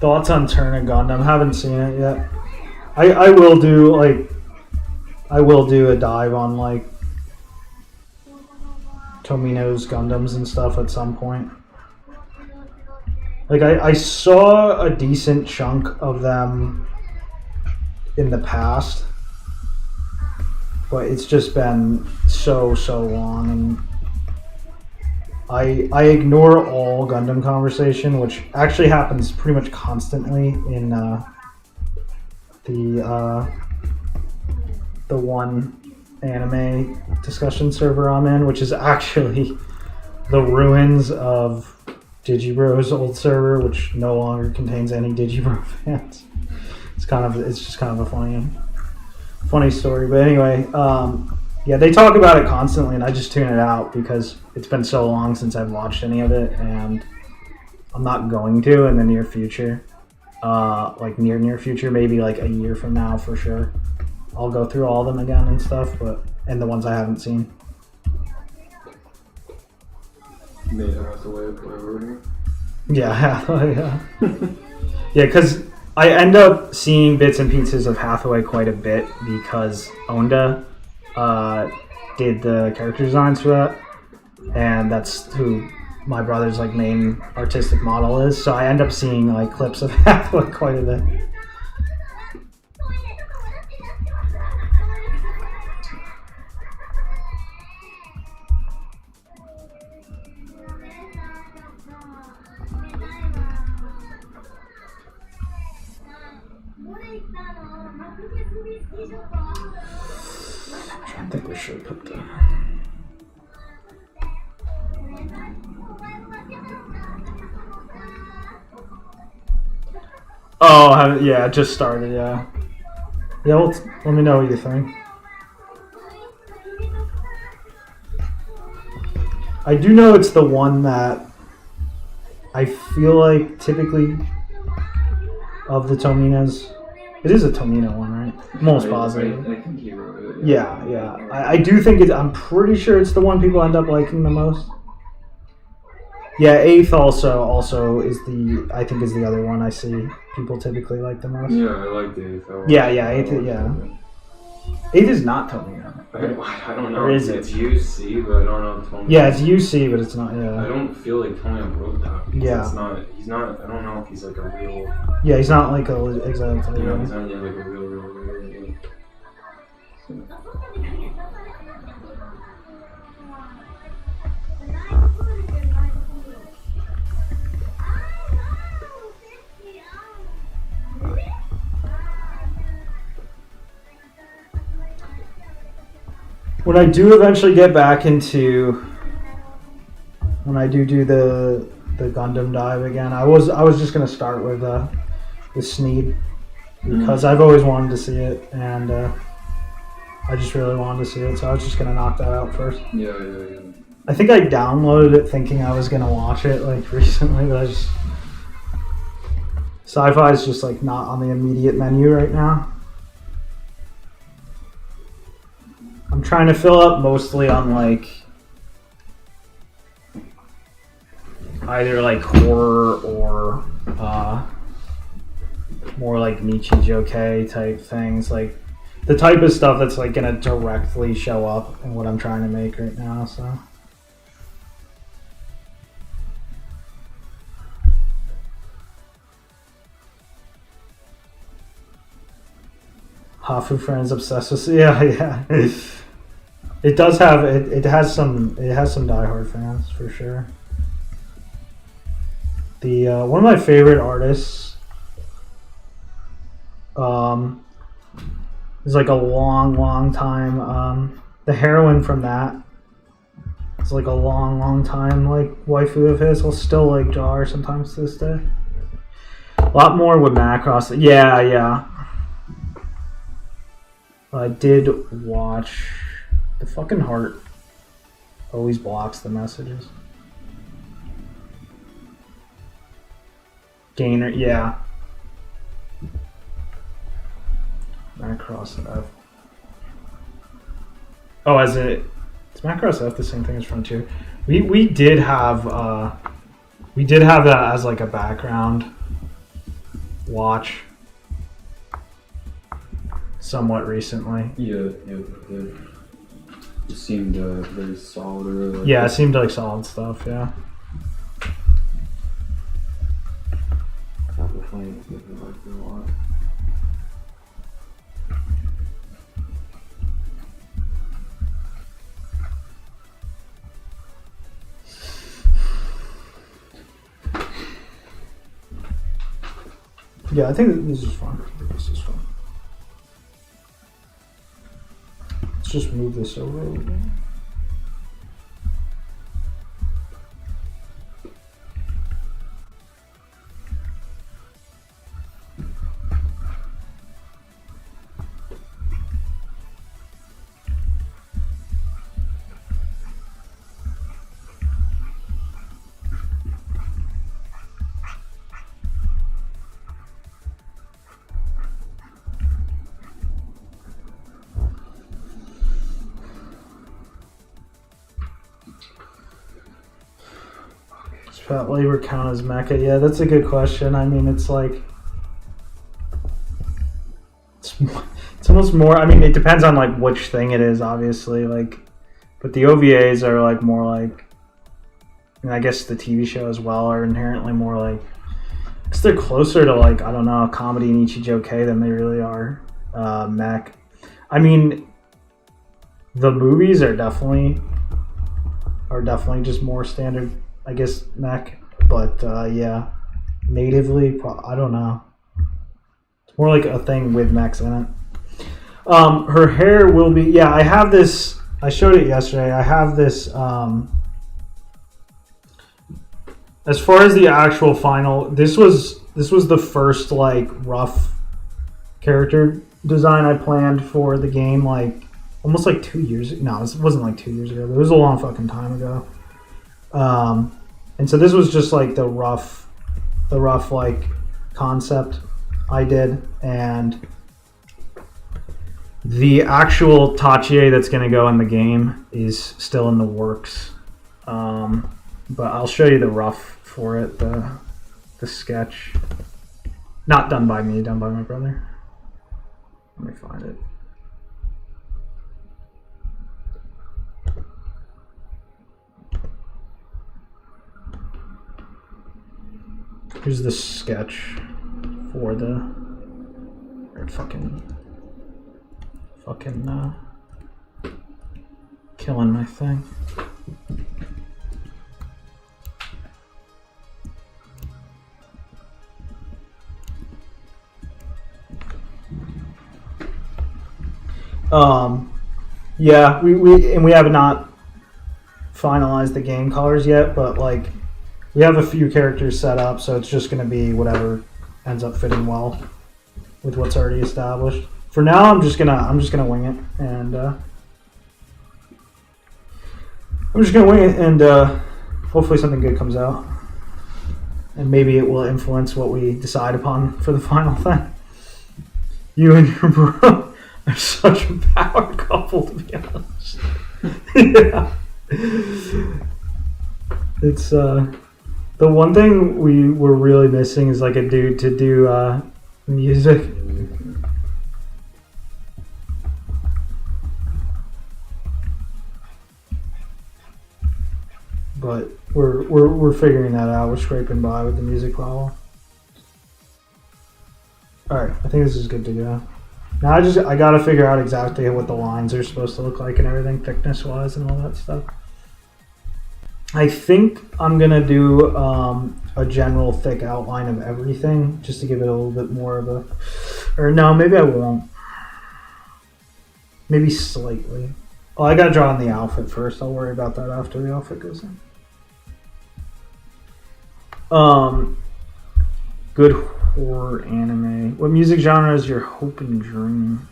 Thoughts on Turn of Gundam? Haven't seen it yet. I will do a dive on like Tomino's Gundams and stuff at some point. Like I saw a decent chunk of them in the past, but it's just been so long, and I ignore all Gundam conversation, which actually happens pretty much constantly in the one anime discussion server I'm in, which is actually the ruins of Digibro's old server, which no longer contains any Digibro fans. It's just kind of a funny story. But anyway, yeah, they talk about it constantly, and I just tune it out because it's been so long since I've watched any of it, and I'm not going to in the near future. Like near future, maybe like a year from now for sure. I'll go through all of them again and stuff, and the ones I haven't seen. Made Hathaway play over Yeah, yeah. Yeah, because I end up seeing bits and pieces of Hathaway quite a bit because Onda did the character designs for that, and that's who my brother's like main artistic model is. So I end up seeing like clips of Hathaway quite a bit. I think we should put the. Oh, yeah, it just started, yeah. Yeah, well, let me know what you think. I do know it's the one that I feel like typically of the Tominas. It is a Tomino one, right? I'm almost positive. I think he wrote it. Yeah. I do think it's. I'm pretty sure it's the one people end up liking the most. Yeah, Eighth also is the. I think is the other one I see people typically like the most. Yeah, I like the Eighth. Yeah, Eighth. Yeah. Eighth is not Tomino. I don't know. Or is it's UC, but I don't know if Tomino. Yeah, it's UC, but it's not. Yeah. I don't feel like Tomino wrote that. Yeah. It's not. He's not. I don't know if he's like a real. Yeah, he's not like a exactly. You know, he's not like a real. When I do eventually get back into, when I do the Gundam dive again, I was just gonna start with Sneed because I've always wanted to see it, and I just really wanted to see it, so I was just gonna knock that out first. Yeah. I think I downloaded it thinking I was gonna watch it like recently, but I just sci-fi is just like not on the immediate menu right now. I'm trying to fill up mostly on like either like horror or more like Nichijou type things, like the type of stuff that's like gonna directly show up in what I'm trying to make right now. So Hafu Friends obsessed with yeah. It does have it has some diehard fans for sure. The one of my favorite artists is like a long time the heroine from that. It's like a long time like waifu of his. I'll still like draw her sometimes to this day. A lot more with Macross. Yeah. I did watch the fucking heart always blocks the messages. Gainer, yeah. Macross F. Oh, is Macross F the same thing as Frontier? We did have that as like a background watch somewhat recently. Yeah. It just seemed very solid. Like yeah, it seemed like solid stuff. Yeah. I definitely liked it a lot. Yeah, I think this is fun. Let's just move this over a little bit. Child labor count as mecha? Yeah, that's a good question. I mean, it's like it's almost more. I mean, it depends on like which thing it is, obviously. Like, but the OVAs are like more like, and I guess the TV show as well are inherently more like, because they're closer to like, I don't know, comedy and Ichijoke than they really are mech. I mean, the movies are definitely just more standard, I guess, mech. But yeah, natively, I don't know. It's more like a thing with mechs in it. Her hair will be, yeah. I have this. I showed it yesterday. I have this. As far as the actual final, this was the first like rough character design I planned for the game, like almost like 2 years. No, it wasn't like 2 years ago. It was a long fucking time ago. And so this was just like the rough like concept I did, and the actual Tachie that's going to go in the game is still in the works. But I'll show you the rough for it, the sketch. Not done by me, done by my brother. Let me find it. Here's the sketch for the fucking killing my thing. Yeah, we have not finalized the game colors yet, but like we have a few characters set up, so it's just going to be whatever ends up fitting well with what's already established. For now, I'm just gonna wing it, and hopefully something good comes out, and maybe it will influence what we decide upon for the final thing. You and your bro are such a power couple, to be honest. Yeah, it's the one thing we were really missing is like a dude to do music. But we're figuring that out. We're scraping by with the music problem. All right, I think this is good to go. Now I gotta figure out exactly what the lines are supposed to look like and everything, thickness wise and all that stuff. I think I'm gonna do a general thick outline of everything just to give it a little bit more of a, or no, maybe I won't. Maybe slightly. Oh, I gotta draw on the outfit first. I'll worry about that after the outfit goes in. Good horror anime. What music genre is your hope and dream?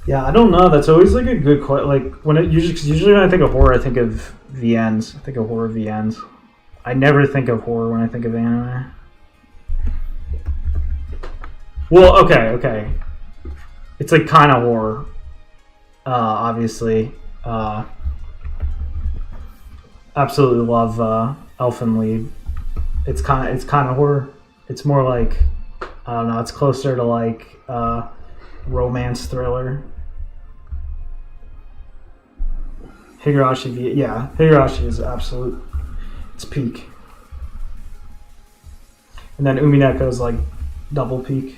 Yeah, I don't know. That's always like a good question. Like when it usually when I think of horror, I think of VNs. I think of horror VNs. I never think of horror when I think of anime. Well, okay. It's like kind of horror, obviously. Absolutely love Elfen Lied. It's kind of horror. It's more like, I don't know. It's closer to like romance thriller. Higurashi, yeah, Higurashi is absolute. It's peak. And then Umineko is like double peak.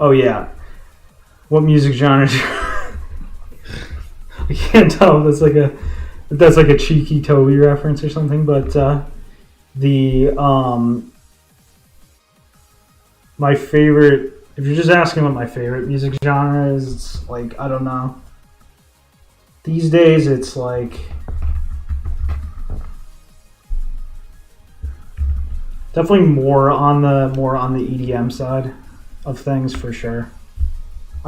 Oh yeah. What music genre? I can't tell if that's like a cheeky Toby reference or something, but my favorite, if you're just asking what my favorite music genre is, it's like, I don't know. These days it's like definitely more on the EDM side of things for sure.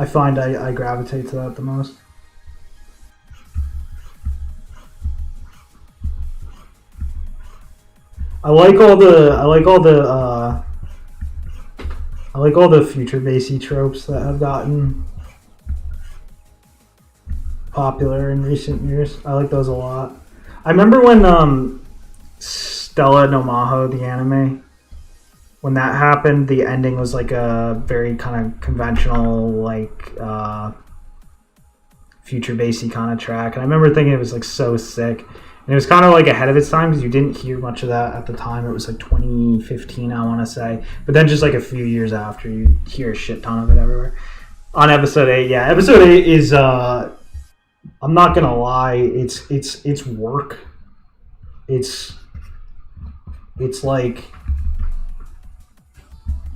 I find I gravitate to that the most. I like all the future basey tropes that have gotten popular in recent years. I like those a lot. I remember when Stella no Maho, the anime, when that happened, the ending was like a very kind of conventional, like future basey kind of track, and I remember thinking it was like so sick. And it was kind of like ahead of its time because you didn't hear much of that at the time. It was like 2015, I want to say. But then just like a few years after, you hear a shit ton of it everywhere. On episode 8, yeah. Episode 8 is, I'm not going to lie, it's work. It's like,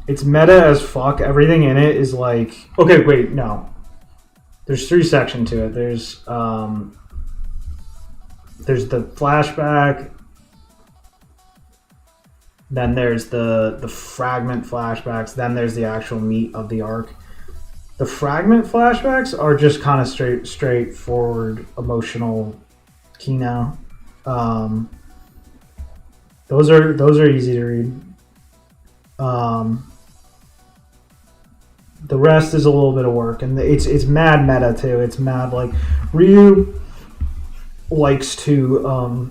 it's meta as fuck. Everything in it is like, okay, wait, no. There's 3 sections to it. There's the flashback, then there's the fragment flashbacks, then there's the actual meat of the arc. The fragment flashbacks are just kind of straightforward emotional kino. Those are easy to read. The rest is a little bit of work, and it's mad meta too. It's mad like Ryu likes to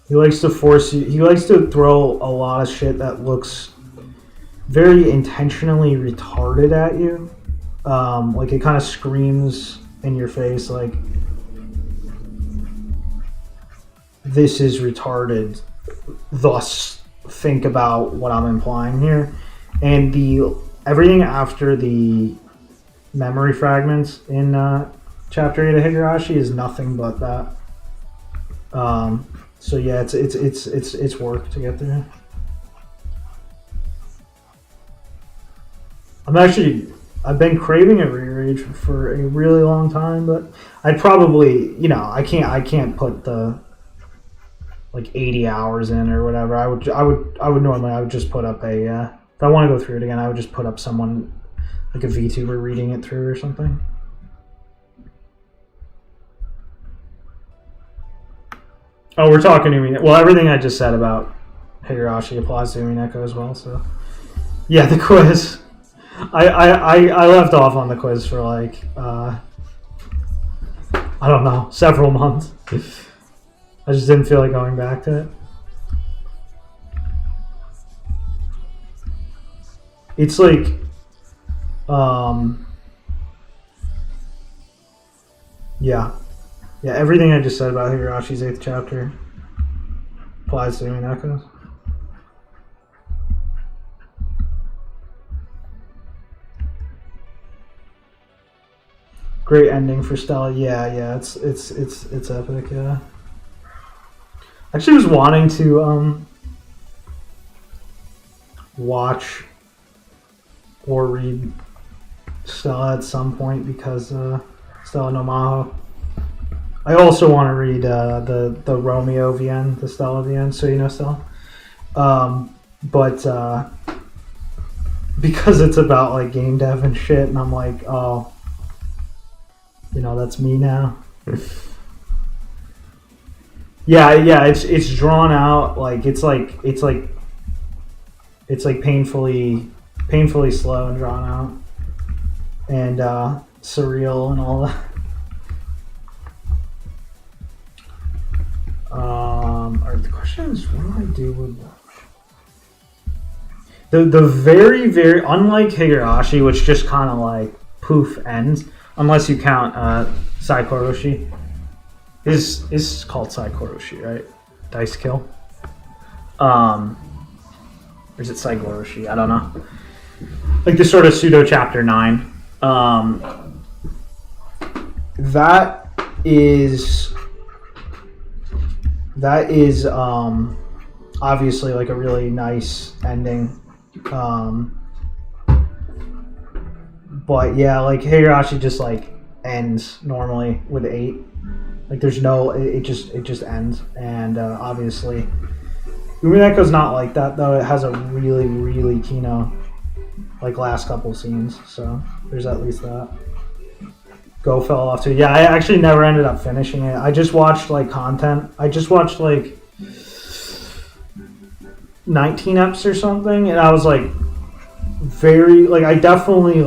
he likes to force you, he likes to throw a lot of shit that looks very intentionally retarded at you. Like it kind of screams in your face like, this is retarded, thus think about what I'm implying here. And everything after the memory fragments in Chapter 8 of Higurashi is nothing but that. So yeah, it's work to get there. I've been craving a reread for a really long time, but I'd probably, I can't put the like 80 hours in or whatever. I would normally just put up a if I want to go through it again, I would just put up someone like a VTuber reading it through or something. Oh, we're talking Umineko. Well, everything I just said about Higurashi applies to Umineko as well. So, yeah, the quiz. I left off on the quiz for like I don't know, several months. I just didn't feel like going back to it. It's like yeah, everything I just said about Higurashi's 8th chapter applies to Umineko. Great ending for Stella. Yeah, it's epic. Yeah, I actually was wanting to watch or read Stella at some point because Stella no Maho. I also want to read the Romeo VN, the Stella VN, so you know Stella. But because it's about like game dev and shit, and I'm like, oh, that's me now. yeah, it's drawn out, like it's like painfully slow and drawn out, and surreal and all that. The question is, what do I do with the very, very, unlike Higurashi, which just kind of like poof ends, unless you count Saikoroshi. Is called Saikoroshi, right? Dice Kill. Or is it Saigoroshi? I don't know. Like the sort of pseudo chapter 9. That is obviously like a really nice ending. But yeah, like Higurashi just like ends normally with 8. Like there's no, it just ends, and obviously Umineko's not like that though. It has a really, really kino like last couple scenes. So there's at least that. Go fell off too. Yeah, I actually never ended up finishing it. I just watched like content. I just watched like 19 eps or something, and I was like very like I definitely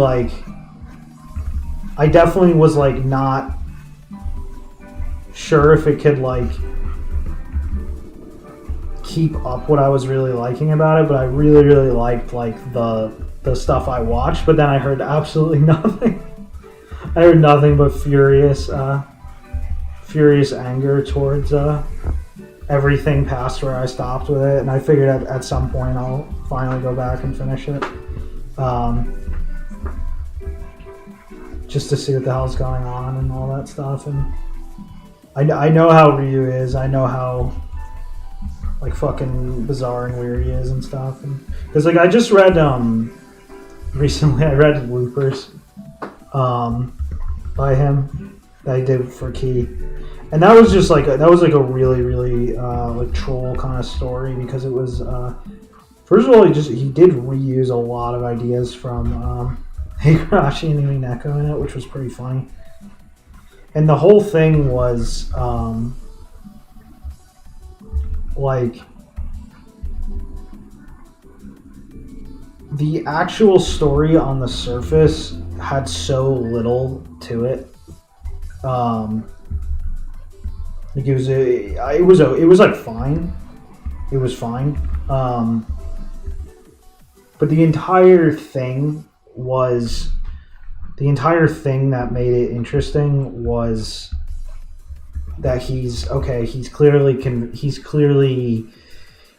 was like not sure if it could like keep up what I was really liking about it, but I really liked like the stuff I watched. But then I heard absolutely nothing. I heard nothing but furious anger towards everything past where I stopped with it, and I figured at some point I'll finally go back and finish it, just to see what the hell's going on and all that stuff. And I know how Ryu is. I know how like fucking bizarre and weird he is and stuff. And because like I just read recently I read Loopers by him that I did for Key, and that was just like a really like troll kind of story, because it was first of all he did reuse a lot of ideas from Higurashi and Umineko in it, which was pretty funny. And the whole thing was like the actual story on the surface had so little to it. Like it was like fine. It was fine. But the entire thing that made it interesting was that he's clearly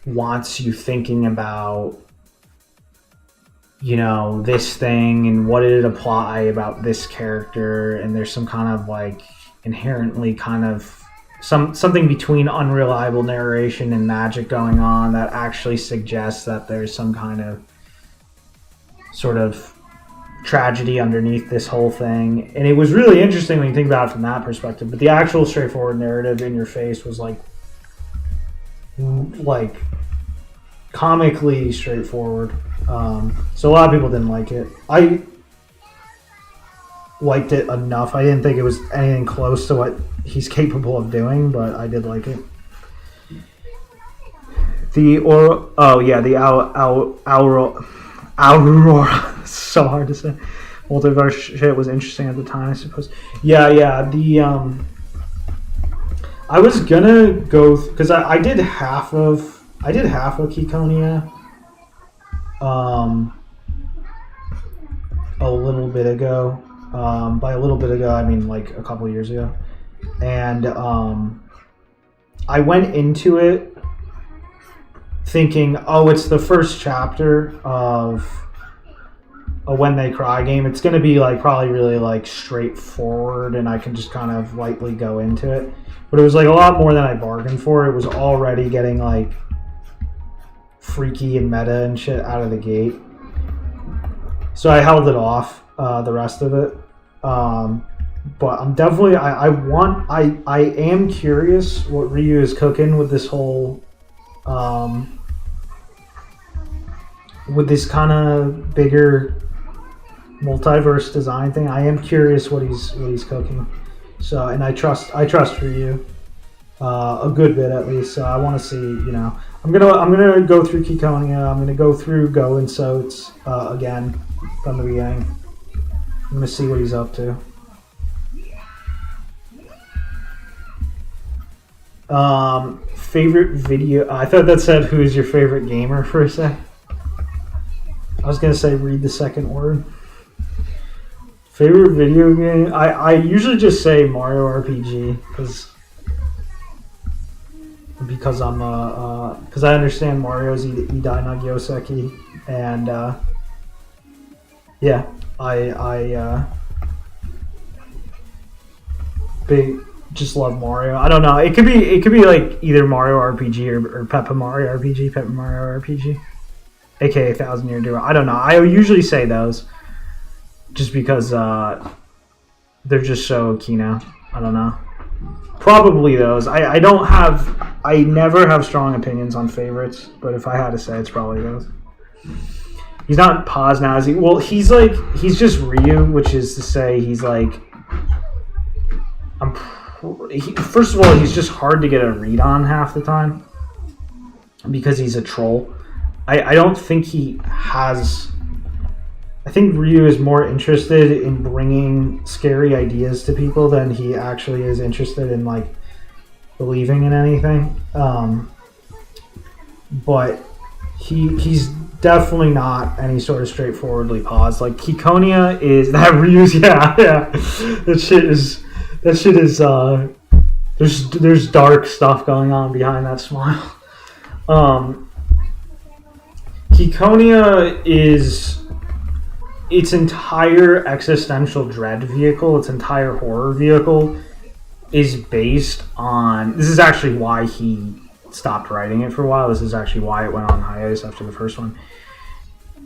wants you thinking about, you know, this thing and what did it apply about this character, and there's some kind of like inherently kind of something between unreliable narration and magic going on that actually suggests that there's some kind of sort of tragedy underneath this whole thing. And it was really interesting when you think about it from that perspective, but the actual straightforward narrative in your face was like comically straightforward. So a lot of people didn't like it. I liked it enough. I didn't think it was anything close to what he's capable of doing, but I did like it. The Aurora, so hard to say. Multiverse shit was interesting at the time, I suppose. Yeah. The I was gonna go because I did half of Kikonia a little bit ago. By a little bit ago, I mean like a couple years ago, and I went into it thinking, oh, it's the first chapter of a When They Cry game. It's going to be like probably really like straightforward, and I can just kind of lightly go into it. But it was like a lot more than I bargained for. It was already getting like freaky and meta and shit out of the gate. So I held it off the rest of it. But I'm definitely I am curious what Ryu is cooking with this whole with this kind of bigger multiverse design thing. I am curious what he's cooking. So, and I trust Ryu a good bit at least. So I want to see, you know, I'm gonna go through Kikonia. I'm gonna go through Go and Soats again from the beginning. I'm gonna see what he's up to. Favorite video. I thought that said who is your favorite gamer for a sec. I was gonna say read the second word. Favorite video game. I usually just say Mario RPG because I'm because I understand Mario's Idai Nagyoseki, and yeah, I big just love Mario. I don't know. It could be like either Mario RPG or Peppa Mario RPG, aka 1,000 Year Duo. I don't know. I usually say those just because they're just so Kino. I don't know. Probably those. I never have strong opinions on favorites, but if I had to say, it's probably those. He's not Paz now. Well, he's just Ryu, which is to say he's like. First of all, he's just hard to get a read on half the time because he's a troll. I don't think he has. I think Ryu is more interested in bringing scary ideas to people than he actually is interested in like believing in anything. But he's definitely not any sort of straightforwardly Paz. Like Kikonia is that Ryu's. Yeah. That shit is. There's dark stuff going on behind that smile. Kikonia is its entire existential dread vehicle, its entire horror vehicle is based on. This is actually why he stopped writing it for a while. This is actually why it went on hiatus after the first one.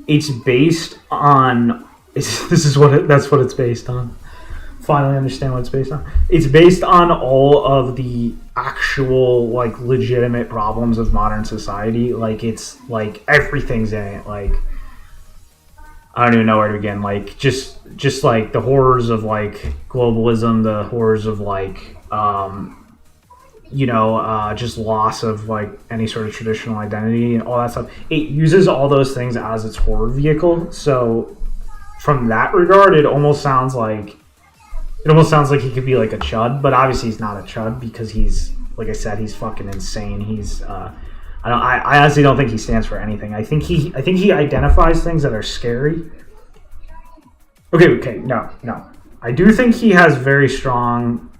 It's based on. That's what it's based on. Finally understand what it's based on. It's based on all of the actual like legitimate problems of modern society. Like it's like everything's in it. Like I don't even know where to begin. Like just like the horrors of like globalism, the horrors of like just loss of like any sort of traditional identity and all that stuff. It uses all those things as its horror vehicle. So from that regard, it almost sounds like he could be like a chud, but obviously he's not a chud because he's, like I said, he's fucking insane. He's I honestly don't think he stands for anything. I think he identifies things that are scary. Okay, no. I do think he has very strong.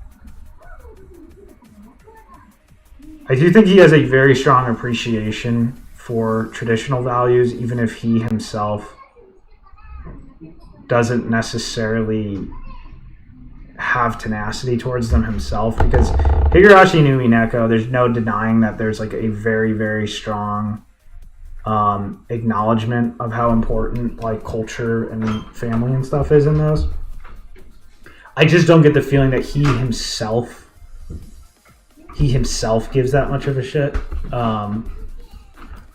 I do think he has a very strong appreciation for traditional values, even if he himself doesn't necessarily have tenacity towards them himself, because Higurashi no Mineko, there's no denying that there's like a very, very strong acknowledgement of how important like culture and family and stuff is in those. I just don't get the feeling that he himself gives that much of a shit. And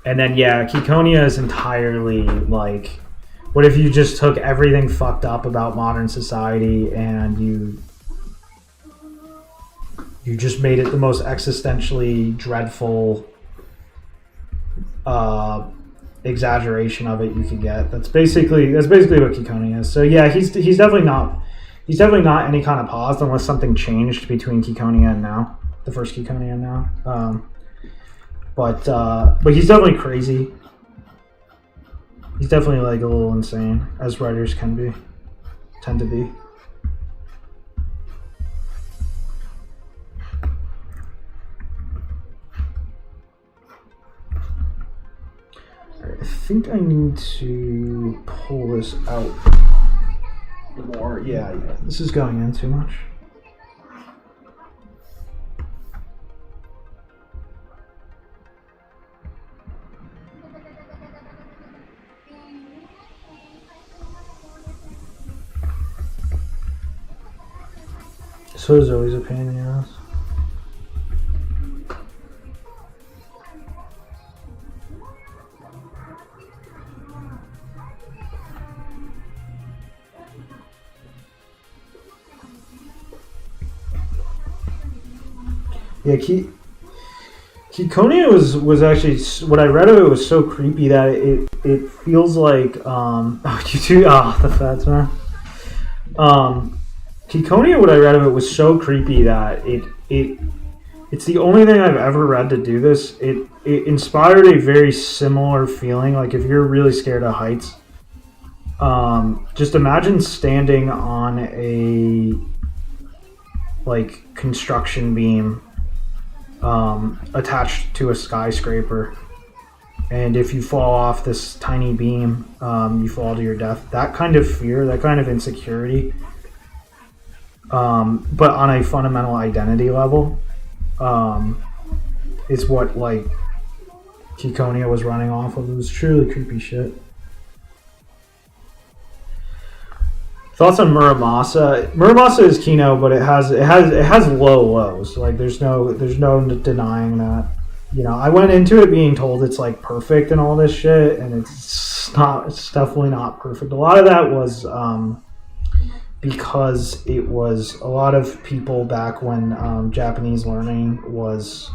then Kikonia is entirely like, what if you just took everything fucked up about modern society and you just made it the most existentially dreadful exaggeration of it you could get? That's basically what Kikonia is. So yeah, he's definitely not any kind of paused unless something changed between Kikonia and now, the first Kikonia and now. But he's definitely crazy. He's definitely like a little insane, as writers tend to be. Alright, I think I need to pull this out more. Yeah, this is going in too much. So is always a pain in the ass. Yeah, Kikonia was actually, what I read of it was so creepy that it feels like the fats, man. Kikonia, what I read of it was so creepy that it's the only thing I've ever read to do this. It inspired a very similar feeling. Like if you're really scared of heights, just imagine standing on a like construction beam attached to a skyscraper, and if you fall off this tiny beam, you fall to your death. That kind of fear, that kind of insecurity. But on a fundamental identity level, is what like Kikonia was running off of. It was truly creepy shit. Thoughts on Muramasa? Muramasa is Kino, but it has low lows. Like there's no denying that. You know, I went into it being told it's like perfect and all this shit, and it's It's definitely not perfect. A lot of that was because it was a lot of people back when Japanese learning was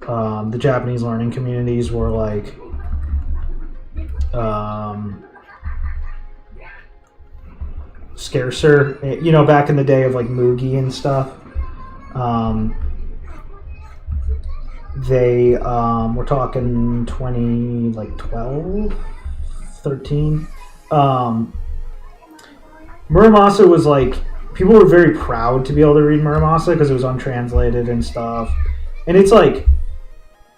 the Japanese learning communities were like scarcer, you know, back in the day of like Mugi and stuff. They we're talking 2012, 13. Muramasa was like, people were very proud to be able to read Muramasa because it was untranslated and stuff, and it's like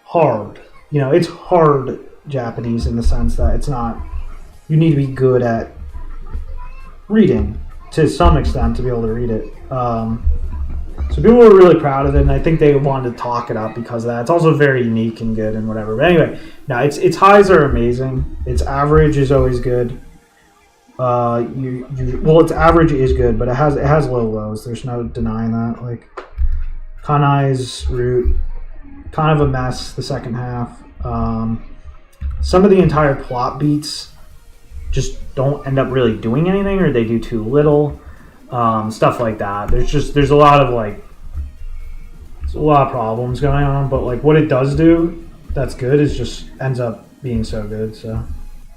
hard, you know, it's hard Japanese in the sense that it's not, you need to be good at reading to some extent to be able to read it. So people were really proud of it, and I think they wanted to talk it up because of that. It's also very unique and good and whatever. But anyway, no, its highs are amazing. Its average is always good. Its average is good, but it has low lows. There's no denying that. Like Kanai's route, kind of a mess the second half. Some of the entire plot beats just don't end up really doing anything, or they do too little. Stuff like that. There's a lot of problems going on, but like what it does do that's good is just ends up being so good. So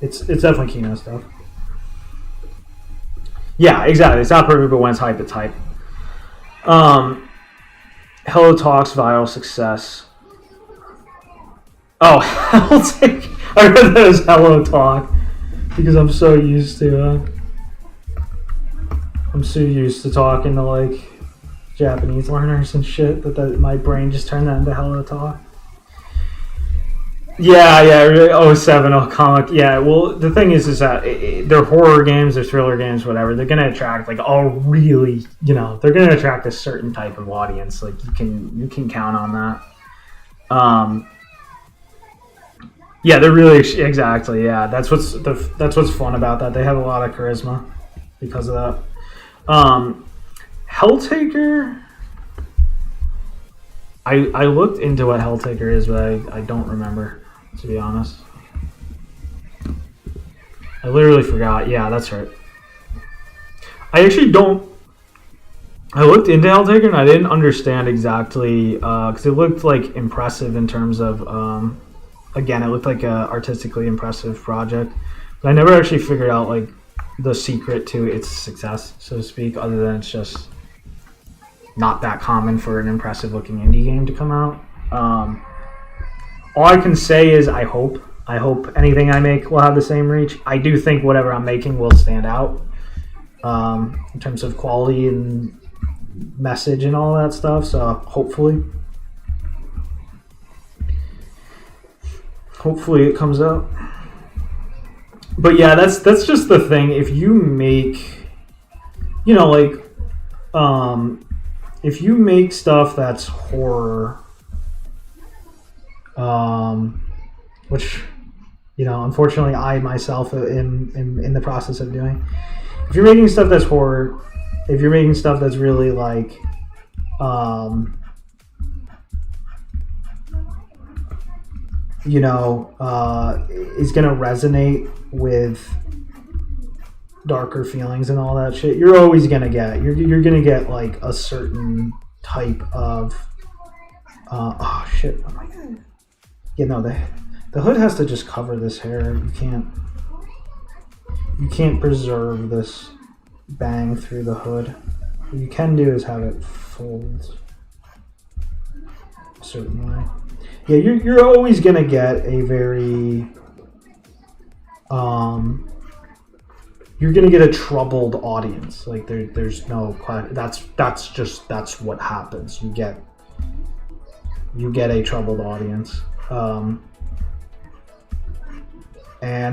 it's definitely Kino stuff. Yeah, exactly. It's not perfect, but when it's hype, it's hype. Hello Talk's viral success. Oh, I read that as Hello Talk because I'm so used to talking to like Japanese learners and shit that my brain just turned that into Hello Talk. Yeah, really, 07, comic. Yeah, well, the thing is that they're horror games, they're thriller games, whatever. They're gonna attract like all really, you know, they're gonna attract a certain type of audience. Like you can count on that. Yeah, they're really exactly. Yeah, that's what's fun about that. They have a lot of charisma because of that. Helltaker. I looked into what Helltaker is, but I don't remember, to be honest. I literally forgot. Yeah, that's right. I actually don't. I looked into Helltaker and I didn't understand exactly because it looked like impressive in terms of. Again, it looked like a artistically impressive project, but I never actually figured out like the secret to its success, so to speak, other than it's just not that common for an impressive looking indie game to come out. All I can say is I hope anything I make will have the same reach. I do think whatever I'm making will stand out in terms of quality and message and all that stuff, so hopefully it comes out. But yeah, that's just the thing. If you make, you know, like, if you make stuff that's horror, which, you know, unfortunately I myself am in the process of doing. If you're making stuff that's horror, if you're making stuff that's really like, you know, is going to resonate with darker feelings and all that shit, you're always going to get, you're going to get like a certain type of, oh shit, oh my God. You know, the hood has to just cover this hair. You can't preserve this bang through the hood. What you can do is have it fold a certain way. Yeah, you're always gonna get a very you're gonna get a troubled audience. Like there's no that's what happens. You get a troubled audience, and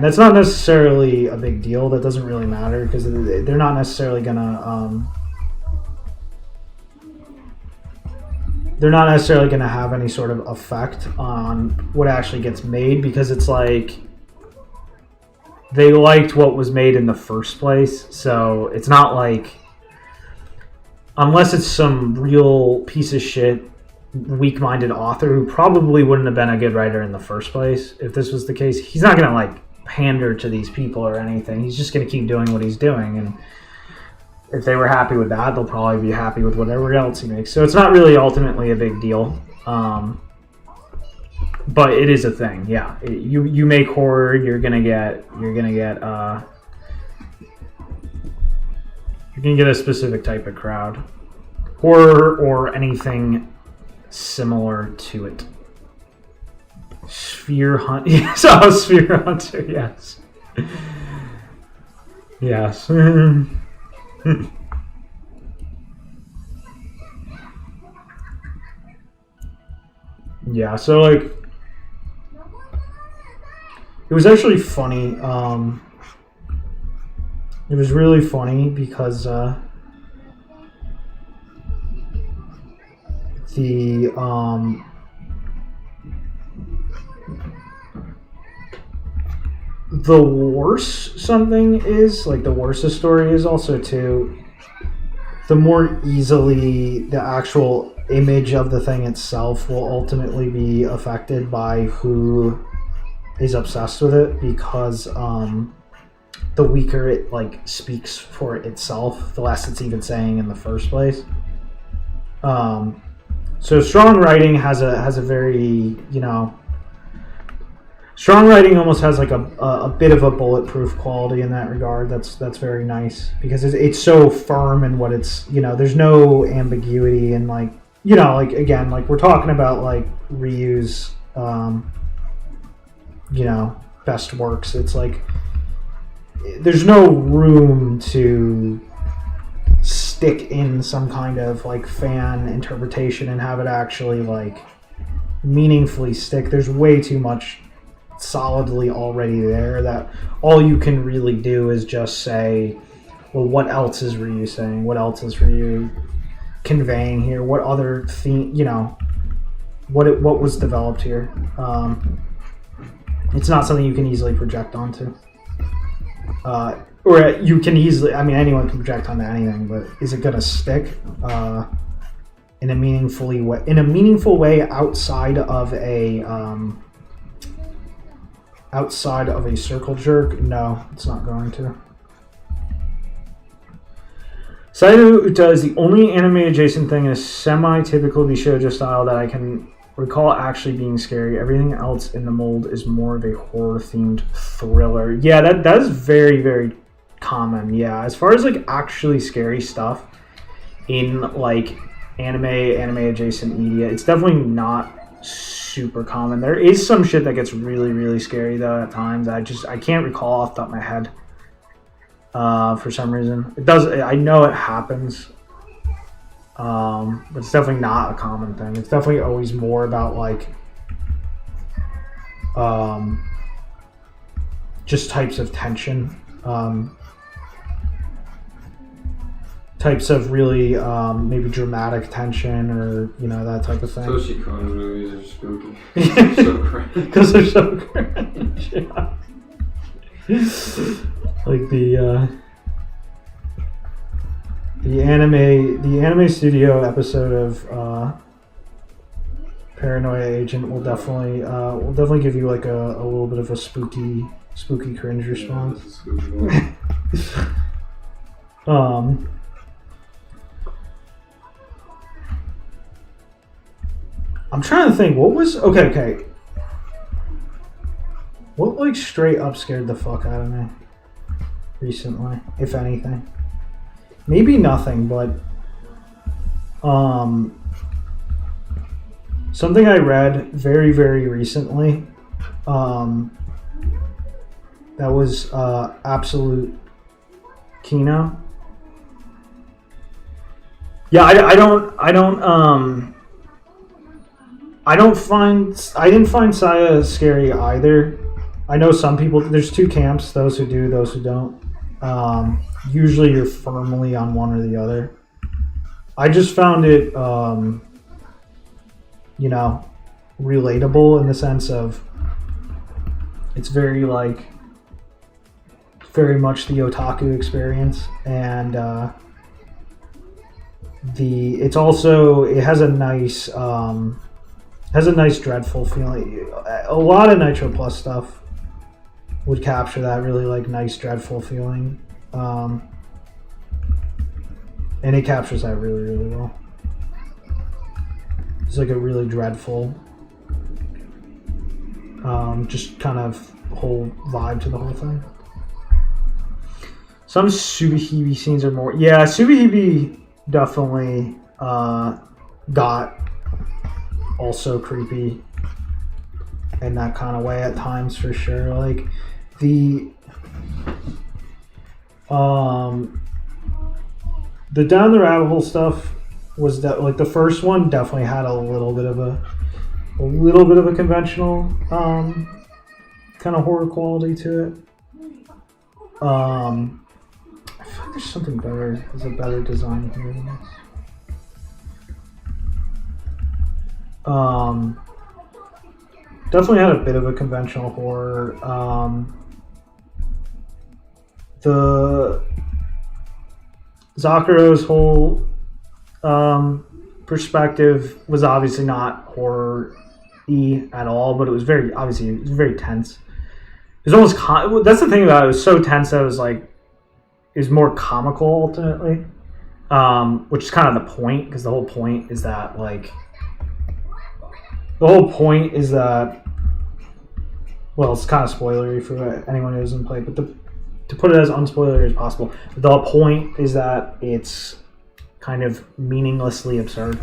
that's not necessarily a big deal. That doesn't really matter because they're not necessarily gonna have any sort of effect on what actually gets made, because it's like they liked what was made in the first place. So it's not like, unless it's some real piece of shit weak-minded author who probably wouldn't have been a good writer in the first place if this was the case. He's not going to like pander to these people or anything. He's just going to keep doing what he's doing, and if they were happy with that, they'll probably be happy with whatever else he makes. So it's not really ultimately a big deal. But it is a thing. Yeah. You make horror, you're gonna get a specific type of crowd. Horror or anything similar to it. Sphere Hunt. Yes, Sphere Hunter, yes. Yes. Yeah, so like it was actually funny. It was really funny because the worse something is, like the worse a story is also too, the more easily the actual image of the thing itself will ultimately be affected by who is obsessed with it, because the weaker it like speaks for itself, the less it's even saying in the first place. So strong writing has a very, strong writing almost has like a bit of a bulletproof quality in that regard. That's very nice because it's so firm in what it's, there's no ambiguity, and like, like again, like we're talking about like Ryu's best works. It's like there's no room to stick in some kind of like fan interpretation and have it actually like meaningfully stick. There's way too much solidly already there that all you can really do is just say, well, what else is Ryu saying? What else is Ryu conveying here? What other theme, what was developed here? It's not something you can easily project onto. Or you can easily, anyone can project onto anything, but is it going to stick in a meaningful way outside of a circle jerk? No, it's not going to. Western Ota is the only anime adjacent thing in a semi-typical Bishoujo style that I can recall actually being scary. Everything else in the mold is more of a horror-themed thriller. Yeah, that is very, very common. Yeah, as far as like actually scary stuff in like anime adjacent media, it's definitely not super common. There is some shit that gets really, really scary though at times. I can't recall off the top of my head. For some reason, it does. I know it happens. But it's definitely not a common thing. It's definitely always more about like just types of tension, types of really maybe dramatic tension, or that type of thing. Toshi Kon's movies are spooky. So cringe. Because they're so cringe. Yeah. Like the anime studio episode of Paranoia Agent will definitely give you like a little bit of a spooky cringe response. I'm trying to think what was okay. What like straight up scared the fuck out of me recently, if anything? Maybe nothing, but something I read very, very recently that was absolute Kino. Yeah, I didn't find Saya scary either. I know some people, there's two camps, those who do, those who don't. Usually you're firmly on one or the other. I just found it, relatable in the sense of it's very much the otaku experience, and it has a nice dreadful feeling. A lot of Nitro Plus stuff would capture that really like nice dreadful feeling, and it captures that really, really well. It's like a really dreadful, just kind of whole vibe to the whole thing. Some Subihebe scenes are more, yeah, Subihebe definitely got also creepy in that kind of way at times for sure. Like the down the rabbit hole stuff was that like the first one definitely had a little bit of a conventional kind of horror quality to it. I feel like there's something better. There's a better design here than this. Definitely had a bit of a conventional horror. The Zakuro's whole perspective was obviously not horror-y at all, but it was very tense. It was almost that's the thing about it. It was so tense that it was like it was more comical ultimately, which is kind of the point, because the whole point is that well, it's kind of spoilery for anyone who doesn't play, but to put it as unspoilery as possible, the point is that it's kind of meaninglessly absurd.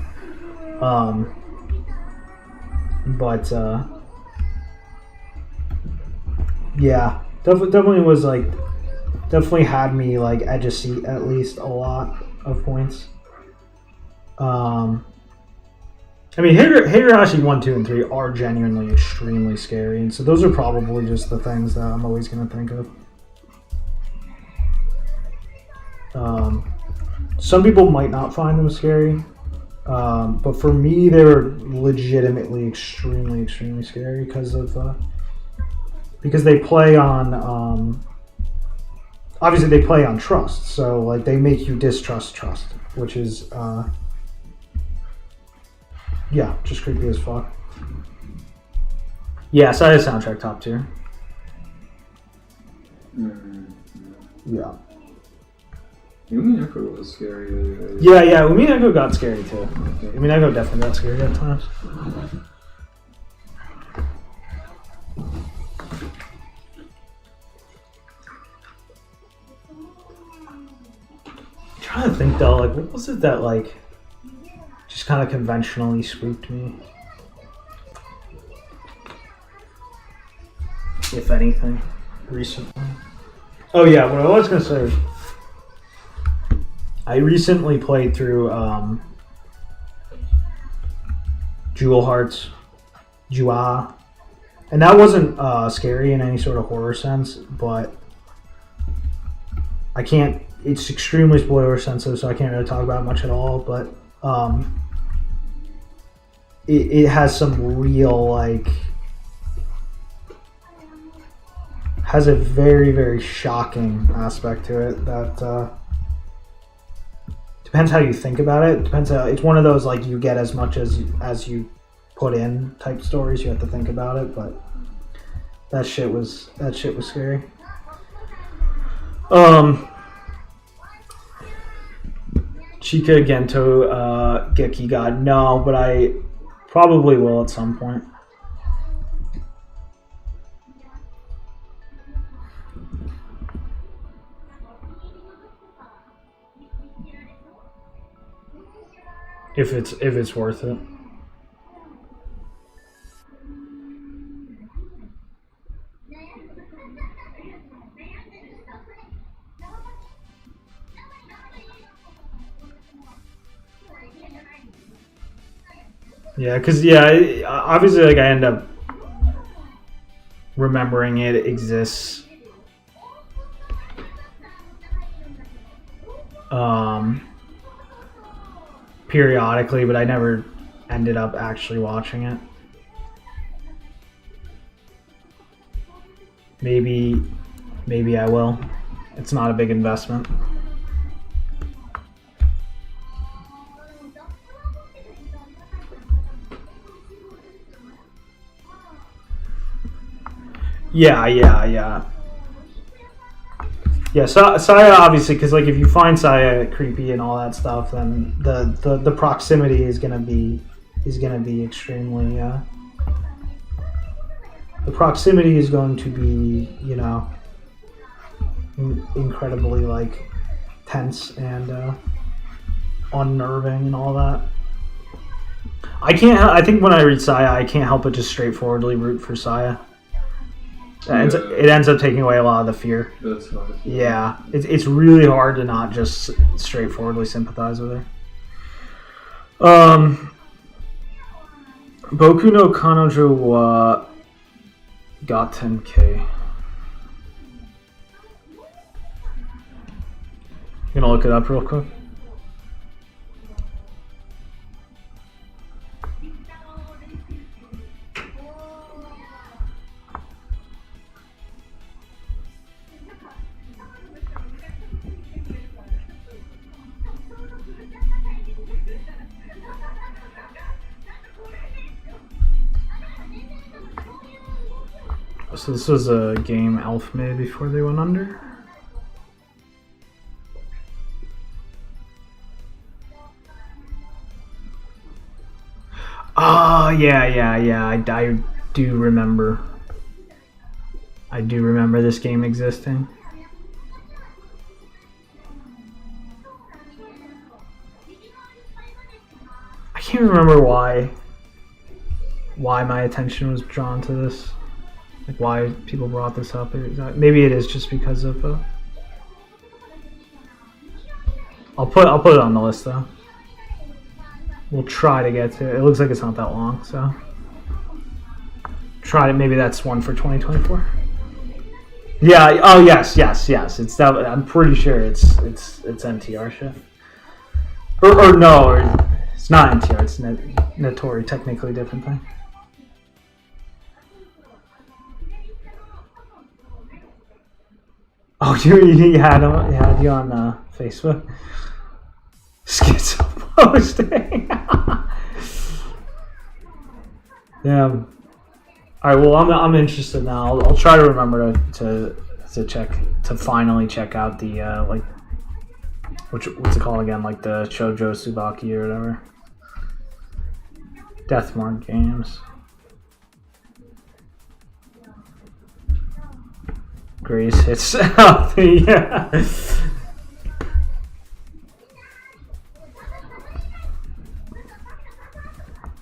Yeah, definitely was like, definitely had me like edge of seat at least a lot of points. I mean, Higurashi 1, 2, and 3 are genuinely extremely scary, and so those are probably just the things that I'm always going to think of. Some people might not find them scary, but for me, they were legitimately extremely, extremely scary because they play on obviously they play on trust, so like they make you distrust trust, which is yeah, just creepy as fuck. Yeah, Saya soundtrack top tier. Yeah. Umineko was scary. Yeah, Umineko got scary too. Umineko definitely got scary at times. I'm trying to think though, like what was it that like just kind of conventionally spooked me? If anything, recently. Oh yeah, what I was gonna say, I recently played through Jewel Hearts, Jua, and that wasn't scary in any sort of horror sense, but I can't. It's extremely spoiler sensitive, so I can't really talk about it much at all. But it has some real like. Has a very, very shocking aspect to it that depends how you think about it. Depends how, it's one of those like you get as much as you put in type stories. You have to think about it, but that shit was scary. Chika Gento Geki God, no, but I probably will at some point. If it's worth it. Yeah, because obviously like I end up remembering it exists. Periodically, but I never ended up actually watching it. Maybe I will. It's not a big investment. Yeah. Yeah, Saya obviously, because like if you find Saya creepy and all that stuff, then the proximity is gonna be extremely. The proximity is going to be, incredibly like tense and unnerving and all that. I think when I read Saya, I can't help but just straightforwardly root for Saya. It ends up taking away a lot of the fear. That's hard. Yeah, it's really hard to not just straightforwardly sympathize with her. Boku no Kanojo wa Gatenkei. You gonna look it up real quick? So this was a game Elf made before they went under. Oh, yeah. I do remember. I do remember this game existing. I can't remember why my attention was drawn to this. Like why people brought this up. Maybe it is just because of. I'll put it on the list though. We'll try to get to it. It looks like it's not that long, so try it. Maybe that's one for 2024. Yeah. Oh yes. It's that. I'm pretty sure it's NTR shit. Or no, it's not NTR. It's Notori. Technically different thing. Oh, he had you on Facebook. Schizo posting. Yeah. All right. Well, I'm interested now. I'll try to remember to finally check out the like what's it called again? Like the Shoujo Tsubaki or whatever. Deathmark games. Grace hits out the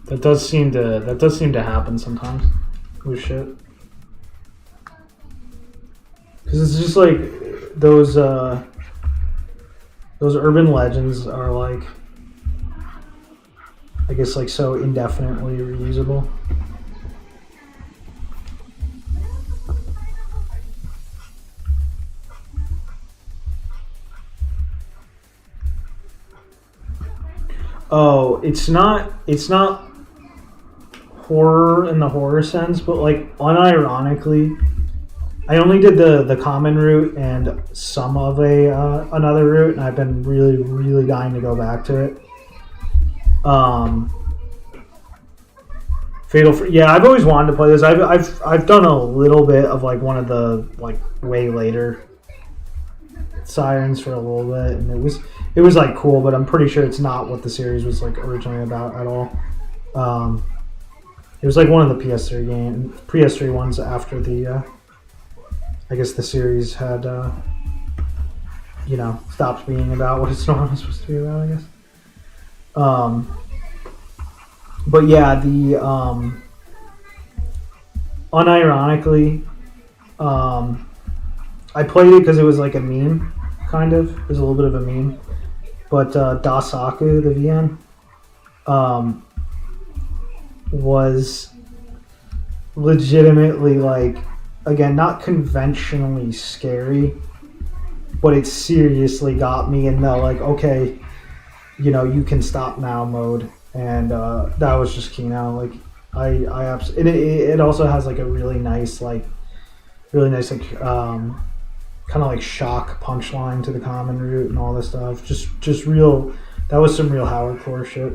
That does seem to happen sometimes with shit. Because it's just like those urban legends are like, I guess, like so indefinitely reusable. Oh, it's not horror in the horror sense, but like unironically, I only did the common route and some of another route, and I've been really dying to go back to it. Yeah, I've always wanted to play this. I've done a little bit of like one of the like way later Sirens for a little bit, and it was like cool, but I'm pretty sure it's not what the series was like originally about at all. It was like one of the PS3 ones after the I guess the series had stopped being about what it's normally supposed to be about, I guess. But yeah, the unironically, I played it because it was like a meme, kind of. It was a little bit of a meme. But Dasaku, the VN, was legitimately like, again, not conventionally scary, but it seriously got me in the like, okay, you can stop now mode, and that was just Kino. Like I absolutely. It also has like a really nice like kind of like shock punchline to the common route and all this stuff. Just real. That was some real Howard Core shit.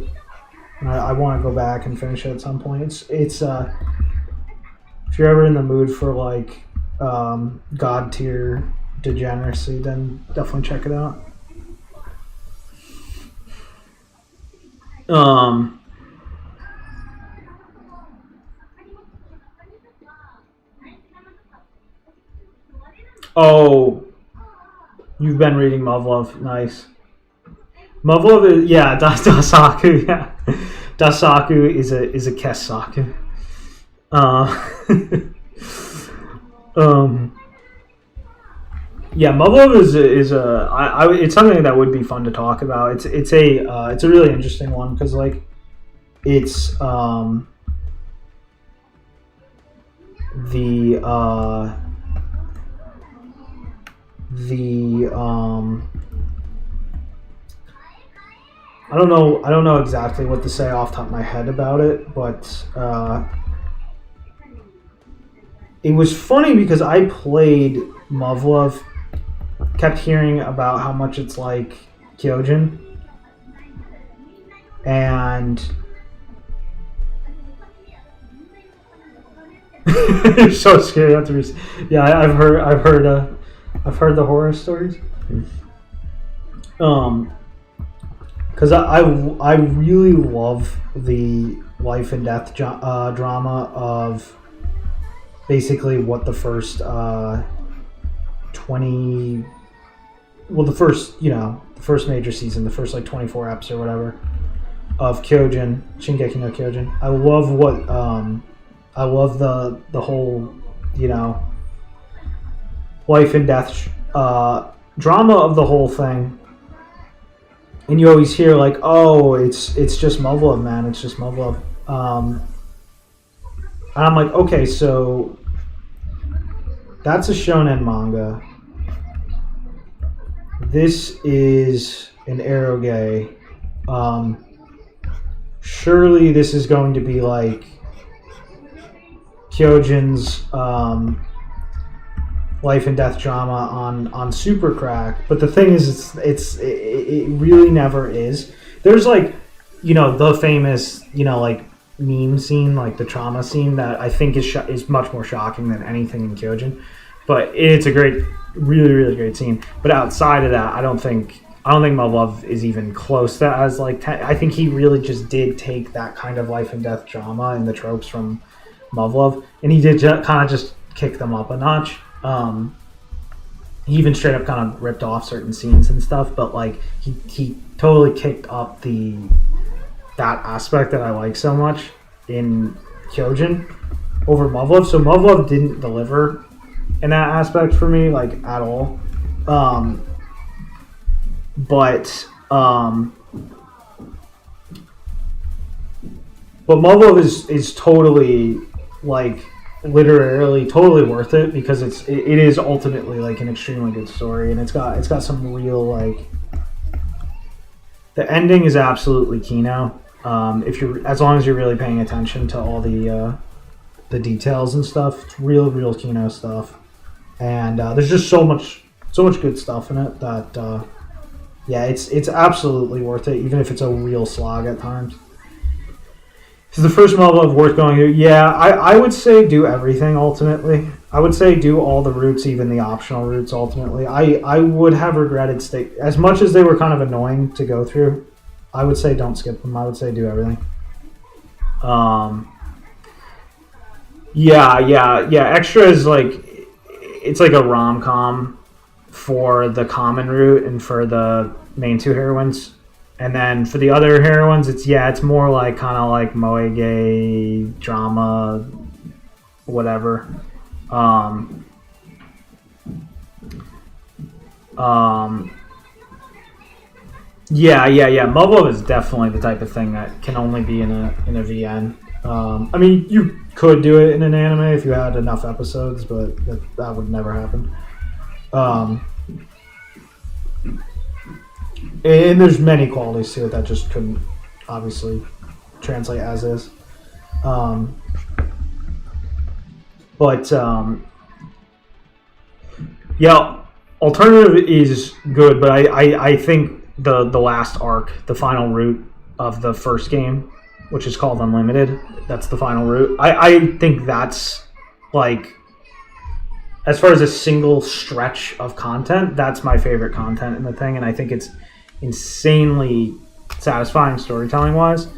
And I want to go back and finish it at some point. It's if you're ever in the mood for like god tier degeneracy, then definitely check it out. Oh, you've been reading Muv-Luv. Nice. Muv-Luv is, yeah, Dasaku, yeah. Dasaku is a Kesaku. Yeah, Muv-Luv is it's something that would be fun to talk about. It's a really interesting one because like it's I don't know exactly what to say off the top of my head about it, but it was funny because I played Muv-Luv, kept hearing about how much it's like Kyojin, and you're so scary. Yeah, I've heard the horror stories. Because I really love the life and death drama of basically what the first the first major season, the first like 24 eps or whatever of Kyojin, Shingeki no Kyojin. I love the whole, life and death drama of the whole thing. And you always hear like, oh, it's just Muv-Luv, man. It's just Muv-Luv. And I'm like, okay, so that's a shonen manga. This is an eroge. Surely this is going to be like Kyojin's life and death drama on Super Crack, but the thing is, it really never is. There's like, the famous, like meme scene, like the trauma scene that I think is much more shocking than anything in Kyojin, but it's a great, really, really great scene. But outside of that, I don't think Muv-Luv is even close to as like. I think he really just did take that kind of life and death drama and the tropes from Muv-Luv, and he did kind of just kick them up a notch. He even straight up kind of ripped off certain scenes and stuff, but like he totally kicked up that aspect that I like so much in Kyojin over Muv-Luv. So Muv-Luv didn't deliver in that aspect for me, like at all. But Muv-Luv is totally like literally totally worth it because it is ultimately like an extremely good story, and it's got some real like, the ending is absolutely Kino. As long as you're really paying attention to all the details and stuff, it's real Kino stuff, and there's just so much good stuff in it that it's absolutely worth it, even if it's a real slog at times. So the first Muv-Luv worth going through. Yeah, I would say do everything ultimately. I would say do all the routes, even the optional routes ultimately. I would have regretted as much as they were kind of annoying to go through. I would say don't skip them. I would say do everything. Yeah. Extra is like, it's like a rom-com for the common route and for the main two heroines. And then for the other heroines, it's more like kind of like moe-gay drama, whatever. Yeah. Muv-Luv is definitely the type of thing that can only be in a VN. I mean, you could do it in an anime if you had enough episodes, but that would never happen. And there's many qualities to it that just couldn't obviously translate as is. Alternative is good, but I think the last arc, the final route of the first game, which is called Unlimited, that's the final route. I think that's like as far as a single stretch of content, that's my favorite content in the thing, and I think it's insanely satisfying storytelling wise.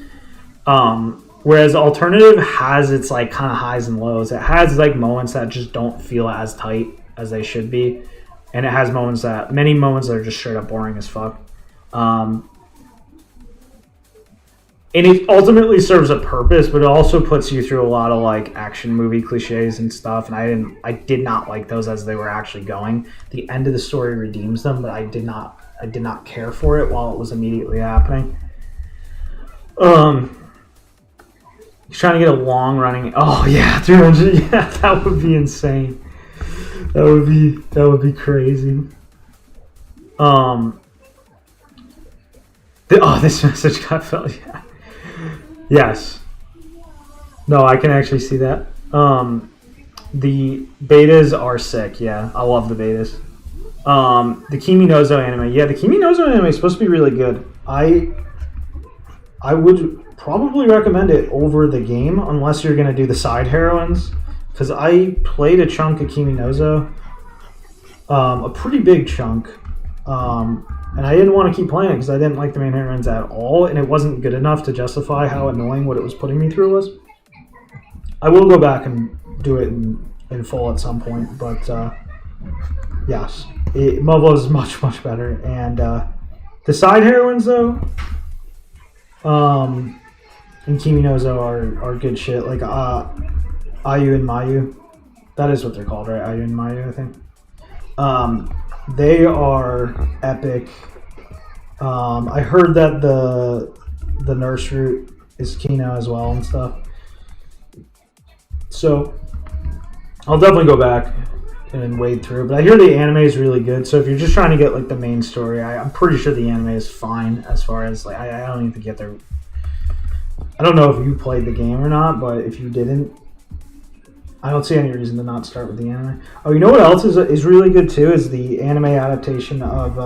Whereas alternative has its like kind of highs and lows. It has like moments that just don't feel as tight as they should be, and it has many moments that are just straight up boring as fuck. And it ultimately serves a purpose, but it also puts you through a lot of like action movie cliches and stuff. And I did not like those as they were actually going. The end of the story redeems them, but I did not care for it while it was immediately happening. He's trying to get a long running. Oh yeah, 300. Yeah, that would be insane. That would be crazy. This message got felt. Yeah. Yes. No, I can actually see that. The betas are sick. Yeah, I love the betas. The Kimi Nozo anime. Yeah, the Kimi Nozo anime is supposed to be really good. I would probably recommend it over the game unless you're going to do the side heroines. Because I played a chunk of Kimi Nozo. A pretty big chunk. And I didn't want to keep playing it because I didn't like the main heroines at all, and it wasn't good enough to justify how annoying what it was putting me through was. I will go back and do it in full at some point, but yes, MOBA is much, much better. And the side heroines, though, in Kimi Nozo are good shit, like Ayu and Mayu. That is what they're called, right? Ayu and Mayu, I think. They are epic. I heard that the nurse route is Kino as well and stuff. So I'll definitely go back and wade through. But I hear the anime is really good. So if you're just trying to get like the main story, I'm pretty sure the anime is fine as far as like I don't even think you have to. I don't know if you played the game or not, but if you didn't, I don't see any reason to not start with the anime. Oh, you know what else is really good too? Is the anime adaptation of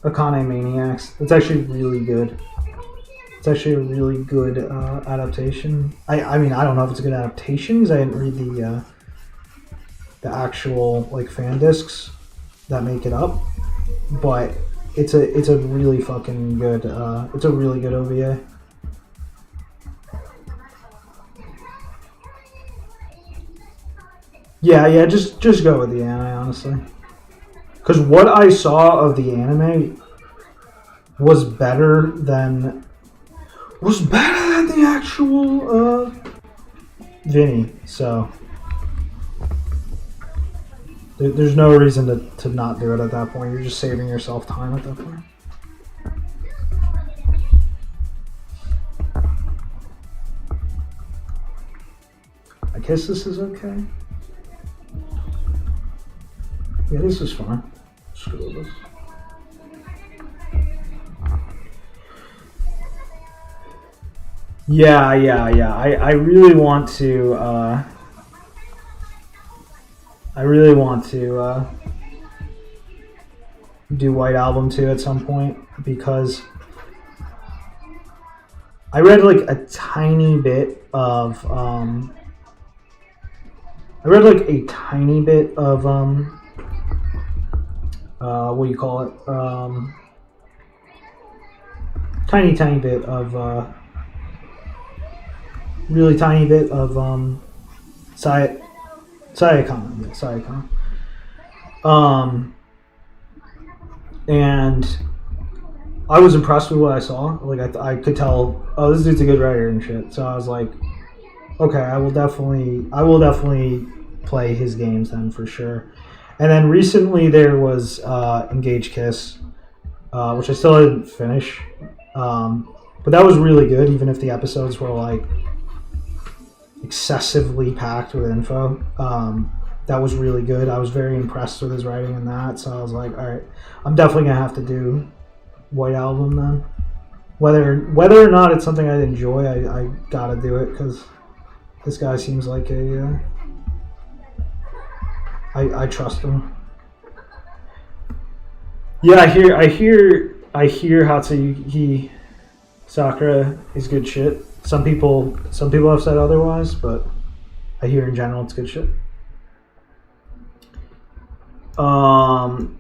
Akane Maniacs. It's actually really good. It's actually a really good adaptation. I mean, I don't know if it's a good adaptation because I didn't read the actual like fan discs that make it up, but it's a really fucking good. It's a really good OVA. Yeah, just go with the anime, honestly. Because what I saw of the anime was better than the actual Vinny. So there's no reason to not do it at that point. You're just saving yourself time at that point. I guess this is okay. Yeah, this is fine. Screw this. Yeah. I really want to. Do White Album 2 at some point because I read like a tiny bit of. What do you call it? Tiny bit of really tiny bit of Sayakon. Yeah, Sayakon. And I was impressed with what I saw. Like I could tell, oh, this dude's a good writer and shit. So I was like, okay, I will definitely play his games then for sure. And then recently there was Engage Kiss, which I still didn't finish. But that was really good, even if the episodes were like excessively packed with info. That was really good. I was very impressed with his writing in that. So I was like, all right, I'm definitely going to have to do White Album then. Whether or not it's something I'd enjoy, I got to do it because this guy seems like a... I trust him. Yeah, I hear Hatsuyuki Sakura is good shit. Some people have said otherwise, but I hear in general it's good shit. Um,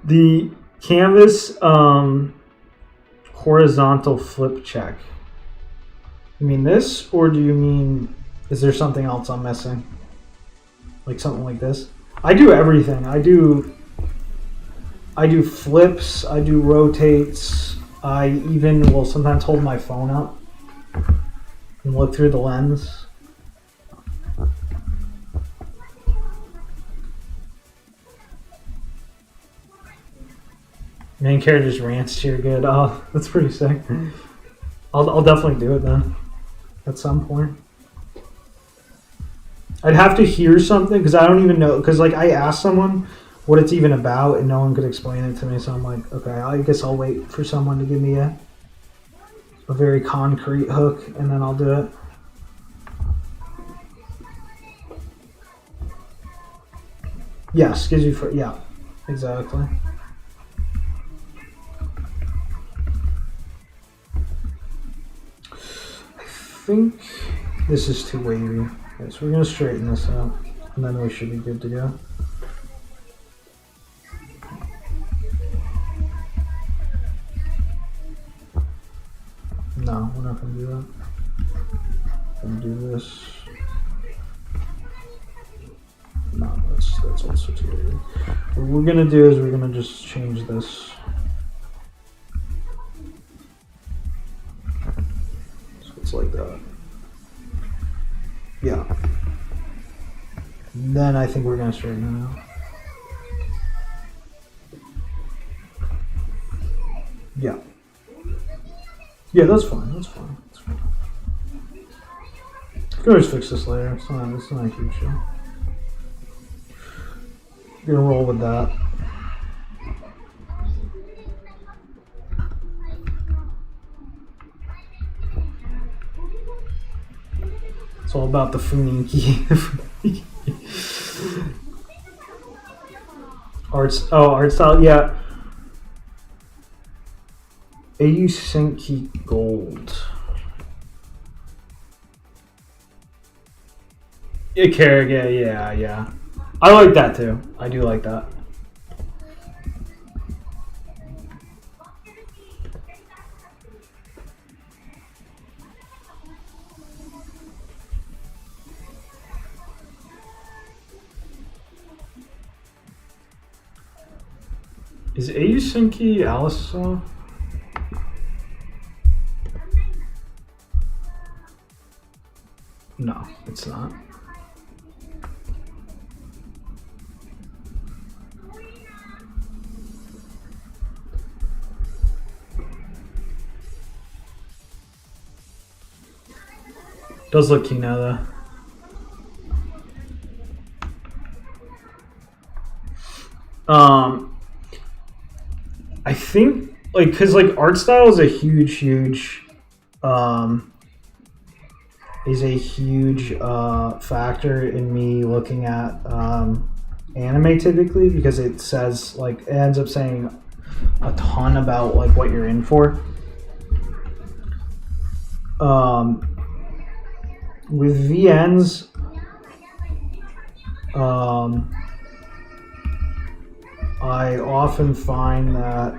the canvas horizontal flip check. You mean this, or do you mean, is there something else I'm missing? Like something like this? I do everything. I do flips, I do rotates, I even will sometimes hold my phone up and look through the lens. Main character just rants cheer good. Oh, that's pretty sick. I'll definitely do it then at some point. I'd have to hear something because I don't even know. Because like I asked someone what it's even about and no one could explain it to me. So I'm like, okay, I guess I'll wait for someone to give me a very concrete hook and then I'll do it. Yes, gives you for yeah, exactly. I think this is too wavy. Okay, so we're gonna straighten this out, and then we should be good to go. No, we're not gonna do that. We're gonna do this. No, that's also too wavy. What we're gonna do is we're gonna just change this. So it's like that. Yeah. Then I think we're gonna straighten it out. Yeah. Yeah, that's fine. That's fine. That's fine. I can always fix this later. It's not a huge deal. I'm gonna roll with that. It's all about the Funiki. art style, yeah. AU Senki Gold. Yeah, Carrigan, yeah. I like that too. I do like that. Is AU Senki Alice? No, it's not. Does look Kino though. I think like because like art style is a huge factor in me looking at anime typically because it says like it ends up saying a ton about like what you're in for. With VNs, I often find that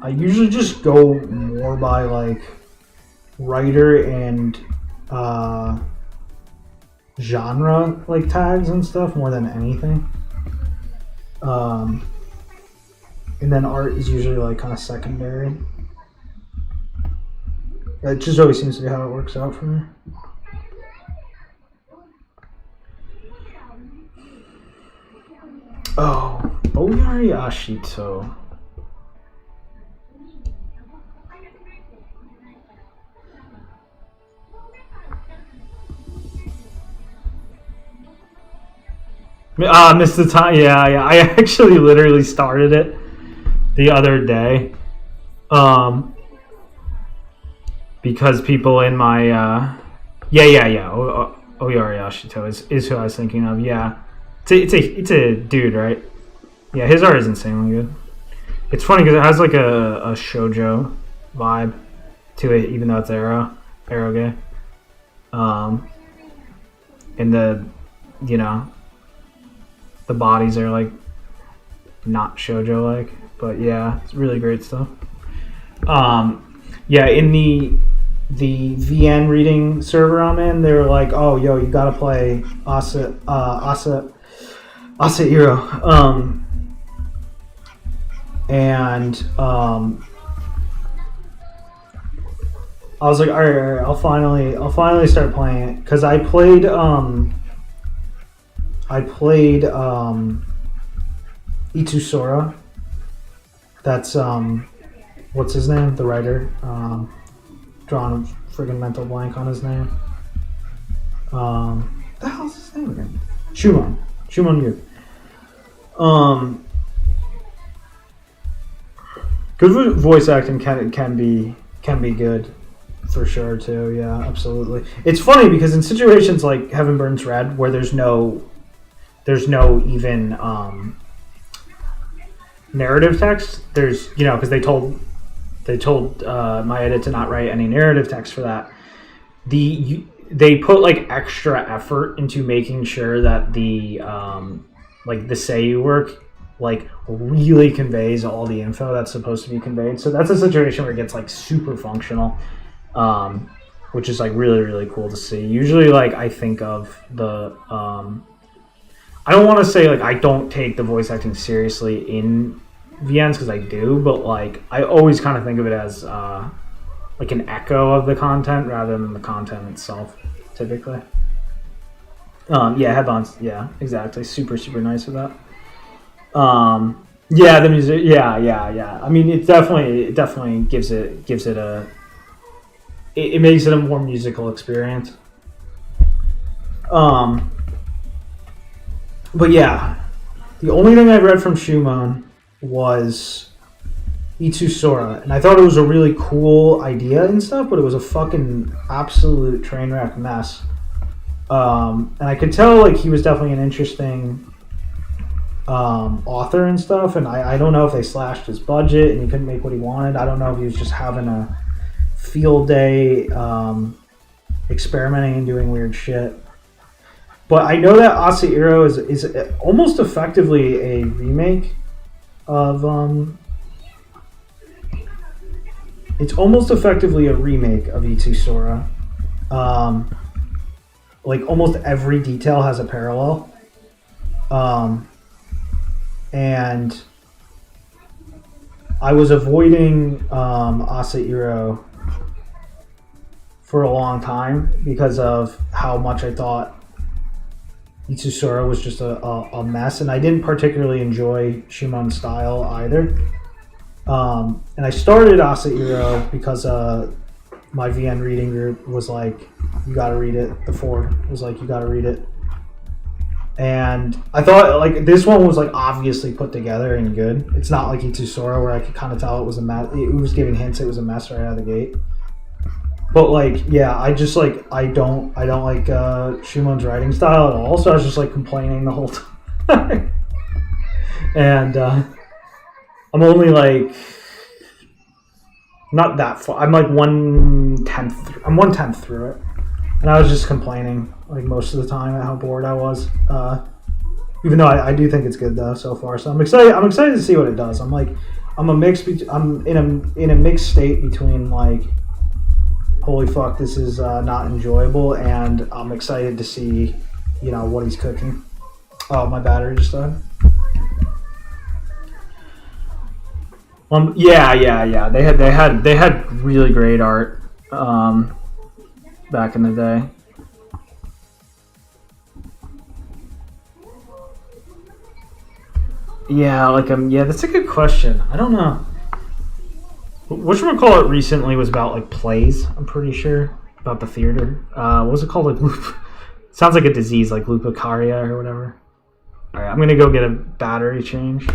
I usually just go more by like writer and genre like tags and stuff more than anything. And then art is usually like kind of secondary. It just always seems to be how it works out for me. Oh, Oyari Ashito. Missed the time. Yeah. I actually literally started it the other day. Because people in my Oyari Ashito is who I was thinking of. Yeah, it's a dude, right? Yeah, his art is insanely good. It's funny because it has like a shoujo vibe to it, even though it's ero gay. And the the bodies are like not shoujo like, but yeah, it's really great stuff. Yeah, in the VN reading server I'm in, they were like, "Oh, yo, you gotta play Asa Hero," and I was like, all right, I'll finally start playing it because I played Itusora. That's what's his name? The writer. Drawing a friggin' mental blank on his name. The hell's his name again? Shumon Yu. Good voice acting can be good, for sure too. Yeah, absolutely. It's funny because in situations like Heaven Burns Red, where there's no even narrative text. There's because they told Maeda to not write any narrative text for that. They put like extra effort into making sure that the seiyuu work like really conveys all the info that's supposed to be conveyed. So that's a situation where it gets like super functional, which is like really, really cool to see. Usually like I think of the I don't want to say like I don't take the voice acting seriously in VNs because I do, but like I always kind of think of it as like an echo of the content rather than the content itself, typically. Yeah, headlines. Yeah, exactly. Super, super nice with that. Yeah, the music. Yeah. I mean, it definitely gives it a. It makes it a more musical experience. But yeah, the only thing I read from Shumon was Itusora, and I thought it was a really cool idea and stuff, but it was a fucking absolute train wreck mess. And I could tell like he was definitely an interesting author and stuff, and I don't know if they slashed his budget and he couldn't make what he wanted. I don't know if he was just having a field day experimenting and doing weird shit. But I know that Asahiro is almost effectively a remake of it's almost effectively a remake of Itusora. Like almost every detail has a parallel. And I was avoiding Asahiro for a long time because of how much I thought Itusora was just a mess, and I didn't particularly enjoy Shumon's style either. And I started Asahiro because my VN reading group was like, you gotta read it. The Ford was like, you gotta read it. And I thought like this one was like obviously put together and good. It's not like Itusora where I could kind of tell it was a mess. It was giving hints it was a mess right out of the gate. But like, yeah, I just like I don't like Shumon's writing style at all. So I was just like complaining the whole time. And I'm only like not that far. I'm like 1/10. I'm 1/10 through it, and I was just complaining like most of the time at how bored I was. Even though I do think it's good though so far. So I'm excited. I'm excited to see what it does. I'm in a mixed state between like, holy fuck, this is not enjoyable, and I'm excited to see, what he's cooking. Oh, my battery just died. Yeah. They had really great art back in the day. Yeah, that's a good question. I don't know. Whatchamacallit recently was about like plays, I'm pretty sure. About the theater. What was it called? Like sounds like a disease, like lupercalia or whatever. Alright, I'm gonna go get a battery change.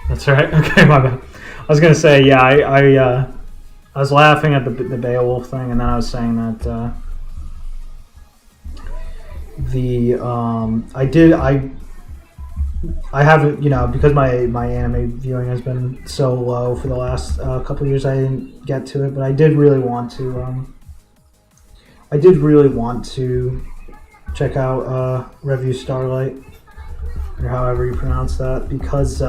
That's all right. Okay, my bad. I was gonna say, yeah, I was laughing at the Beowulf thing, and then I was saying that I haven't, because my anime viewing has been so low for the last couple of years, I didn't get to it, but I did really want to. I did really want to check out Revue Starlight, or however you pronounce that, because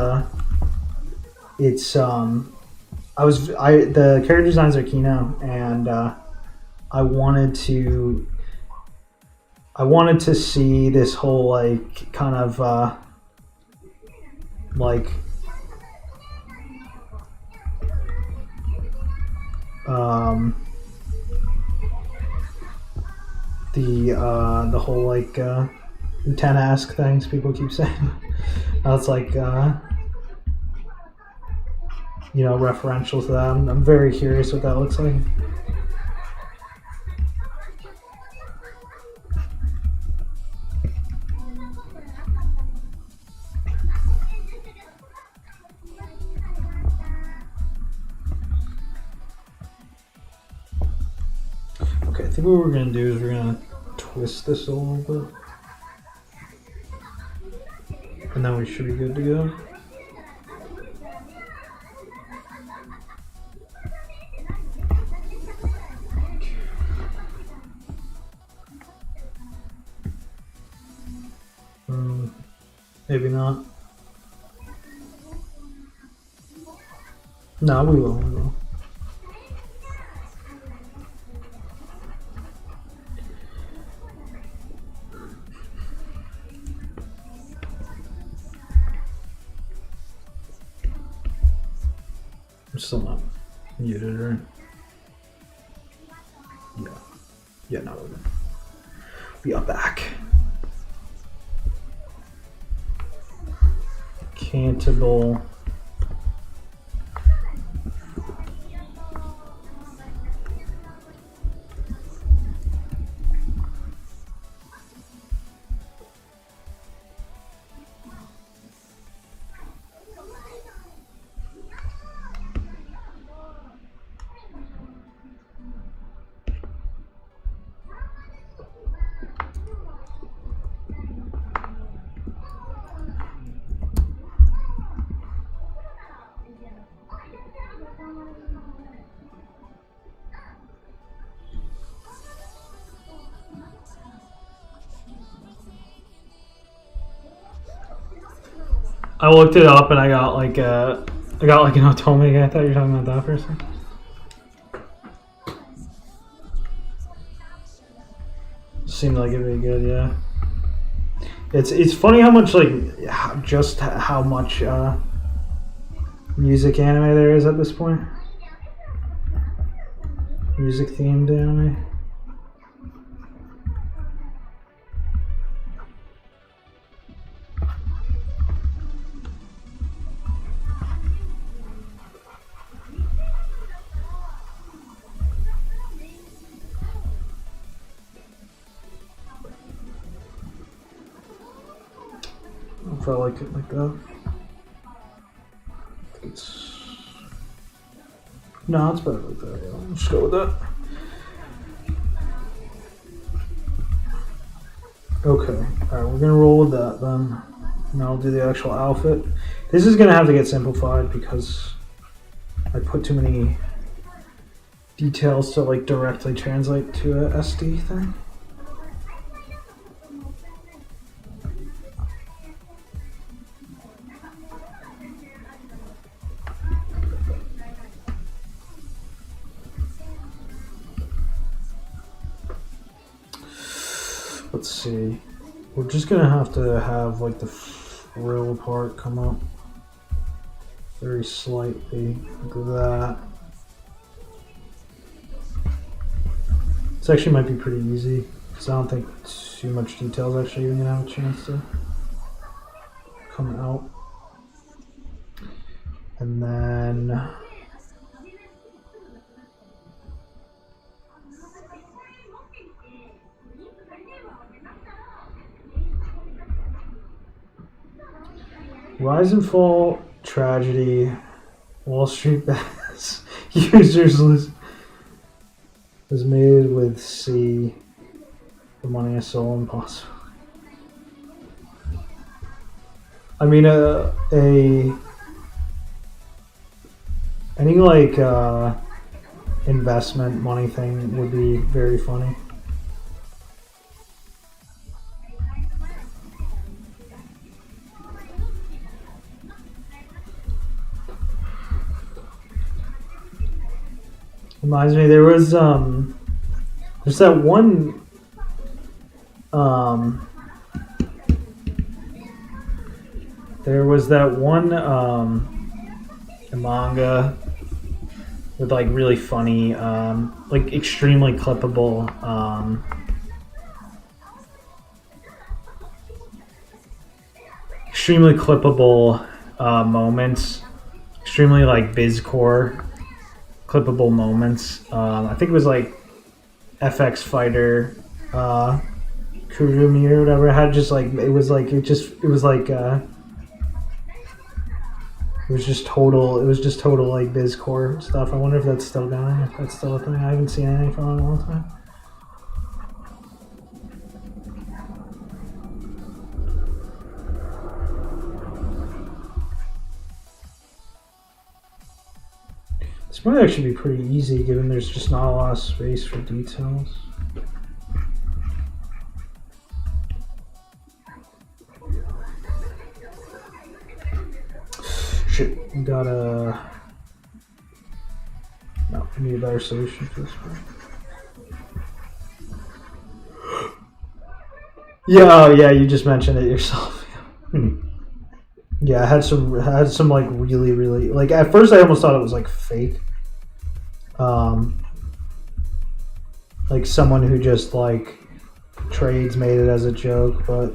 it's the character designs are Kino, and I wanted to see this whole like kind of like the whole like antenna-esque things people keep saying. That's like referential to that. I'm very curious what that looks like. Okay, I think what we're gonna do is we're gonna twist this a little bit, and then we should be good to go. Maybe not. No, we will. We will. I'm still not muted, right? Yeah. Yeah, no, we're good. We are back. Cantable. I looked it up and I got like an Otome. I thought you were talking about that person. Seemed like it'd be good, yeah. It's funny how much how much music anime there is at this point. Music themed anime. If I like it like that. No, it's better like that. Yeah, let's just go with that. Okay, alright, we're gonna roll with that then. And I'll do the actual outfit. This is gonna have to get simplified because I put too many details to like directly translate to a SD thing. Let's see. We're just gonna have to have like the frill part come up very slightly, like that. This actually might be pretty easy because I don't think too much detail is actually even gonna have a chance to come out. And then Rise and Fall tragedy. Wall Street bets. Users lose. Was made with C. The money is so impossible. I mean, any like investment money thing would be very funny. Reminds me, there's that one there was that one manga with like really funny like extremely clippable moments, extremely like bizcore clippable moments. I think it was like FX Fighter Kurumi or whatever. It had just like it was just total like bizcore stuff. I wonder if that's still going, if that's still a thing. I haven't seen anything from it in a long time. This might actually be pretty easy given there's just not a lot of space for details. Shit, we gotta... No, we need a better solution for this one. Yeah, you just mentioned it yourself. Yeah, I had some like really like at first I almost thought it was like fake. Like someone who just like trades made it as a joke, but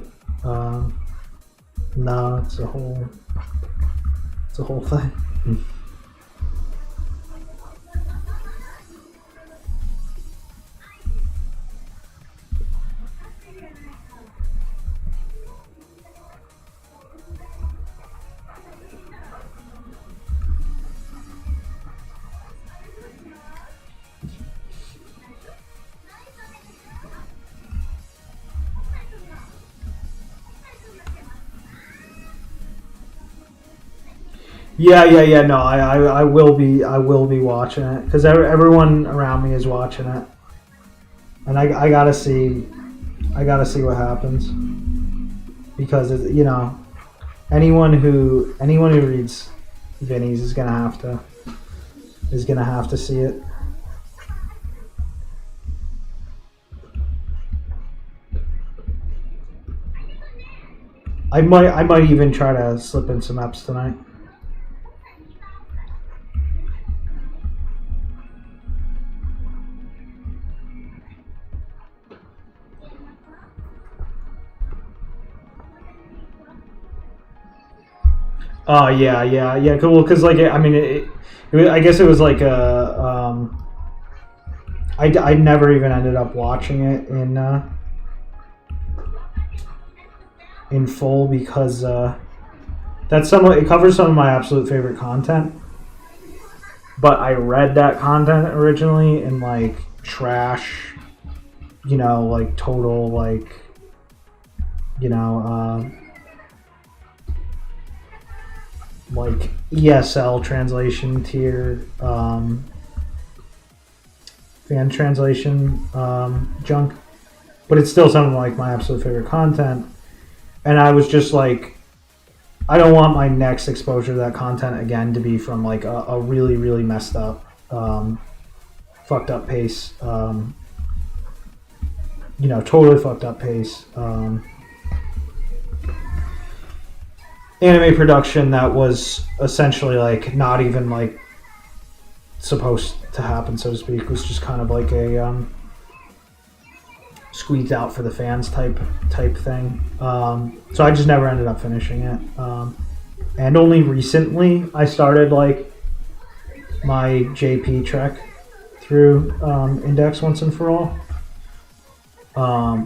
no, it's a whole thing. Yeah. No, I will be watching it because everyone around me is watching it, and I gotta see what happens because anyone who reads Vinny's is gonna have to see it. I might even try to slip in some eps tonight. Oh yeah. Cool, because like I mean, I guess it was like a. I never even ended up watching it in full because it covers some of my absolute favorite content. But I read that content originally in like trash, like total like, like ESL translation tier, fan translation junk, but it's still some of like my absolute favorite content. And I was just like, I don't want my next exposure to that content again to be from like a really, really messed up, fucked up pace, totally fucked up pace. Anime production that was essentially like not even like supposed to happen, so to speak. It was just kind of like a squeezed out for the fans type thing. So I just never ended up finishing it. And only recently I started like my JP trek through Index once and for all.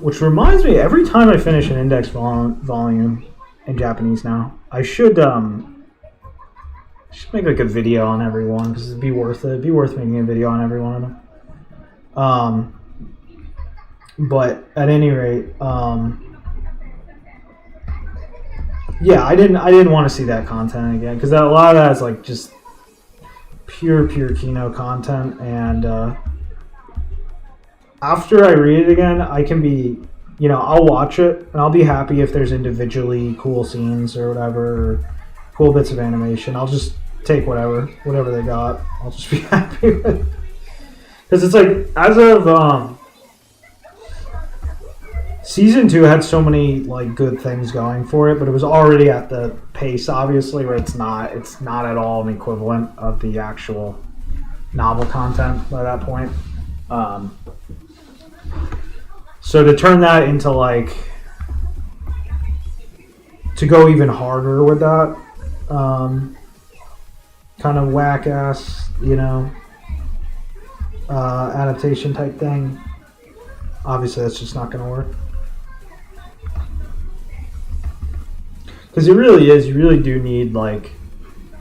Which reminds me, every time I finish an Index volume in Japanese now, I should Just make like a video on every one because it'd be worth it. It'd be worth making a video on every one of them. But at any rate, yeah, I didn't want to see that content again because a lot of that is like just pure Kino content, and after I read it again, I can be, I'll watch it and I'll be happy if there's individually cool scenes or whatever, or cool bits of animation. I'll just take whatever they got. I'll just be happy with. Because it's like, as of season 2 had so many like good things going for it, but it was already at the pace, obviously, where it's not at all an equivalent of the actual novel content by that point. So to turn that into like, to go even harder with that kind of whack ass, adaptation type thing, obviously that's just not going to work. Because it really is, you really do need like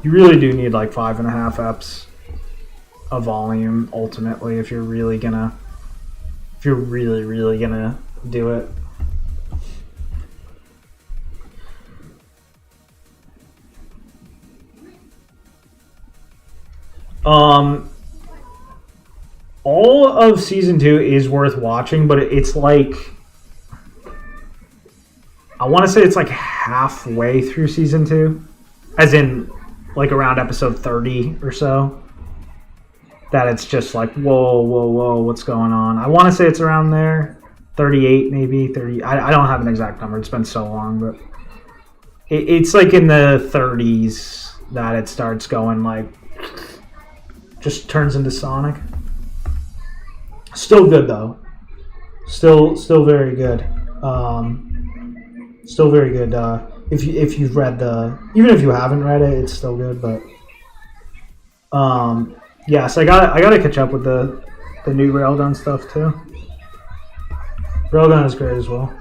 5.5 eps of volume ultimately if you're really gonna do it. All of season 2 is worth watching, but it's like, I want to say it's like halfway through season 2, as in like around episode 30 or so, that it's just like, whoa, what's going on? I want to say it's around there, 38 maybe, 30. I don't have an exact number. It's been so long, but it's like in the 30s that it starts going like, just turns into Sonic. Still good though. Still very good. Still very good. If you've read even if you haven't read it, it's still good. But yeah, so I gotta catch up with the new Railgun stuff too. Railgun is great as well.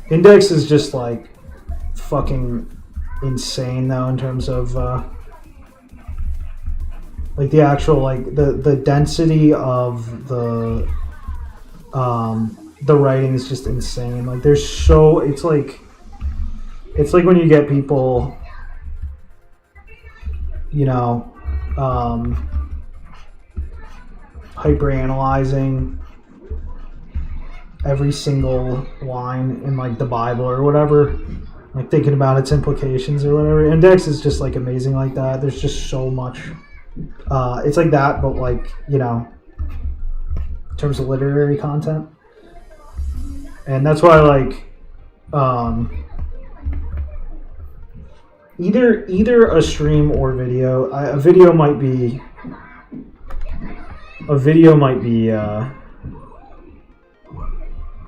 Index is just like fucking insane though in terms of like the actual like the density of the writing is just insane. Like there's so it's like when you get people hyper analyzing every single line in like the Bible or whatever, like thinking about its implications or whatever. Index is just like amazing like that. There's just so much. It's like that, but like, in terms of literary content. And that's why like either a stream or video. A video might be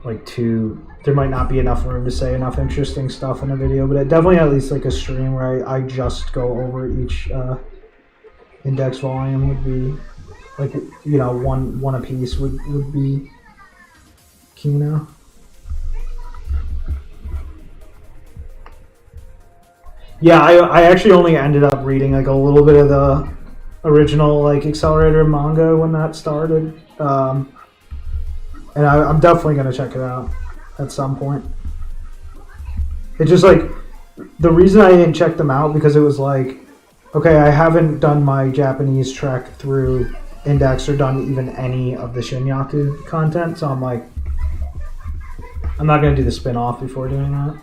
like there might not be enough room to say enough interesting stuff in a video, but it definitely at least like a stream where I just go over each index volume would be like, one a piece would be Kino. Yeah, I actually only ended up reading like a little bit of the original like Accelerator manga when that started, and I'm definitely gonna check it out at some point. It's just like the reason I didn't check them out because it was like, okay, I haven't done my Japanese trek through Index or done even any of the Shinyaku content, so I'm like, I'm not gonna do the spin-off before doing that.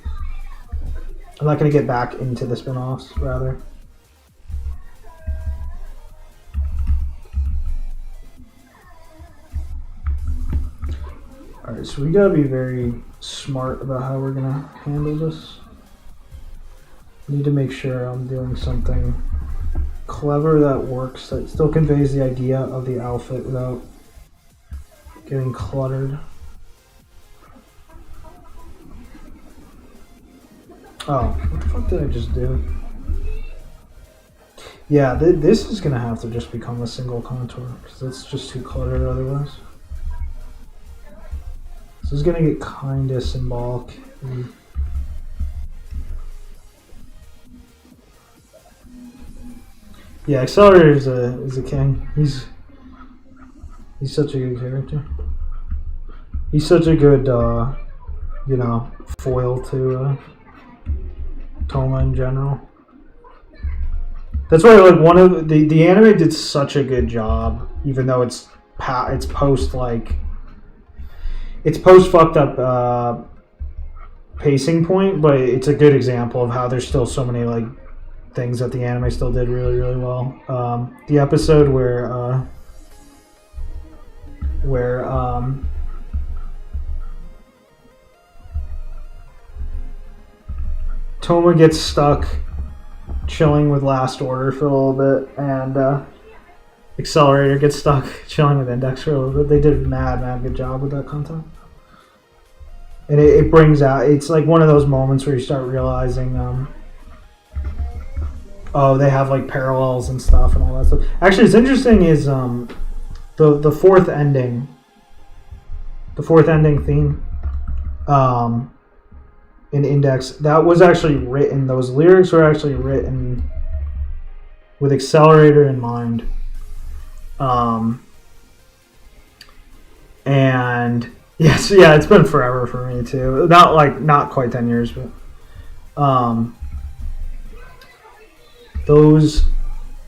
I'm not going to get back into the spin-offs, rather. Alright, so we got to be very smart about how we're going to handle this. I need to make sure I'm doing something clever that works, that still conveys the idea of the outfit without getting cluttered. Oh, what the fuck did I just do? Yeah, this is going to have to just become a single contour, because it's just too cluttered otherwise. This is going to get kind of symbolic. Yeah, Accelerator is a king. He's such a good character. He's such a good foil to Toma in general. That's why like one of the anime did such a good job, even though it's post fucked up pacing point, but it's a good example of how there's still so many like things that the anime still did really, really well. The episode where Toma gets stuck chilling with Last Order for a little bit, and Accelerator gets stuck chilling with Index for a little bit. They did a mad good job with that content. And it brings out, it's like one of those moments where you start realizing, they have like parallels and stuff and all that stuff. Actually, what's interesting is the fourth ending theme in Index, that was actually written, those lyrics were actually written with Accelerator in mind. And yes, yeah, it's been forever for me too. Not quite 10 years, but those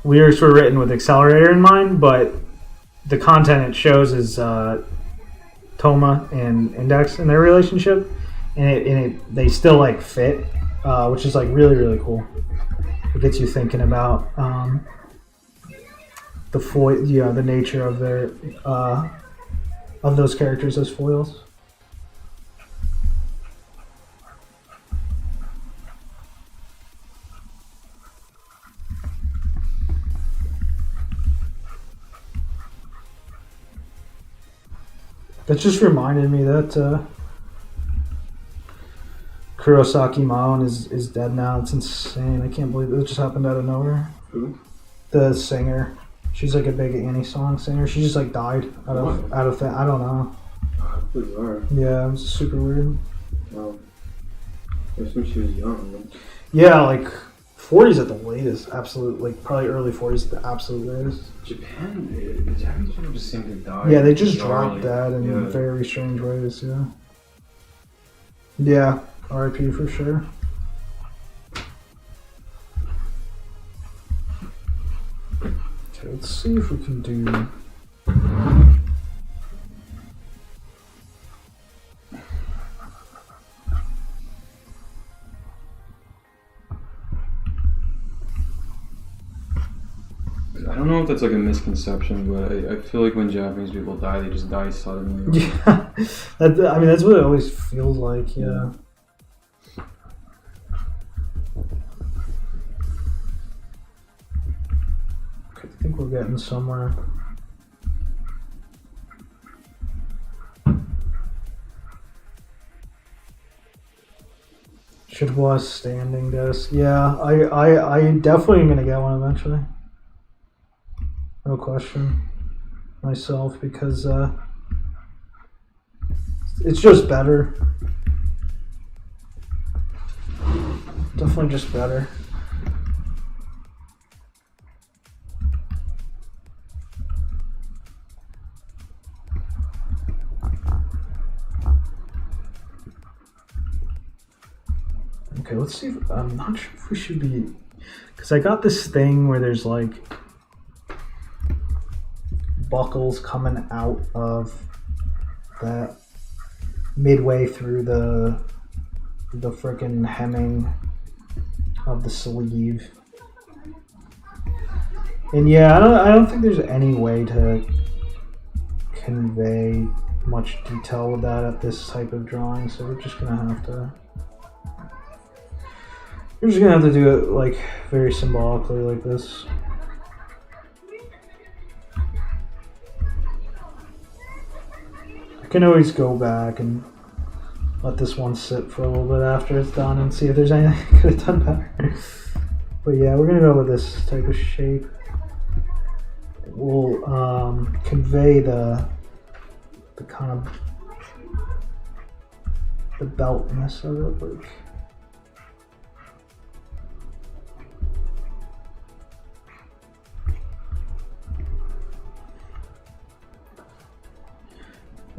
lyrics were written with Accelerator in mind, but the content it shows is Toma and Index and their relationship, and they still like fit, which is like really, really cool. It gets you thinking about the nature of their of those characters as foils. That just reminded me that Kurosaki Maon is dead now. It's insane. I can't believe it just happened out of nowhere. Who? The singer. She's like a big Annie song singer. She just like died out of that. I don't know. Bizarre. Yeah, it was super weird. Wow. I assume she was young. Right? Yeah, like 40s at the latest. Absolute, like probably early 40s at the absolute latest. Japan, the Japanese people just seem to die. Yeah, they just bizarrely. dropped that in very strange ways. Yeah. Yeah, R.I.P. for sure. Okay, let's see if we can do. I don't know if that's like a misconception, but I feel like when Japanese people die, they just die suddenly. Yeah, that's what it always feels like. Yeah. Okay, I think we're getting somewhere. Should was standing desk. Yeah, I definitely am gonna get one eventually. No question. Myself, because it's just better. Definitely just better. Okay, let's see if, I'm not sure if we should be, because I got this thing where there's like buckles coming out of that midway through the frickin' hemming of the sleeve. And yeah, I don't think there's any way to convey much detail with that at this type of drawing, so we're just gonna have to do it like very symbolically like this. I can always go back and let this one sit for a little bit after it's done and see if there's anything I could have done better. But yeah, we're gonna go with this type of shape. We'll convey the kind of the beltness of it, like.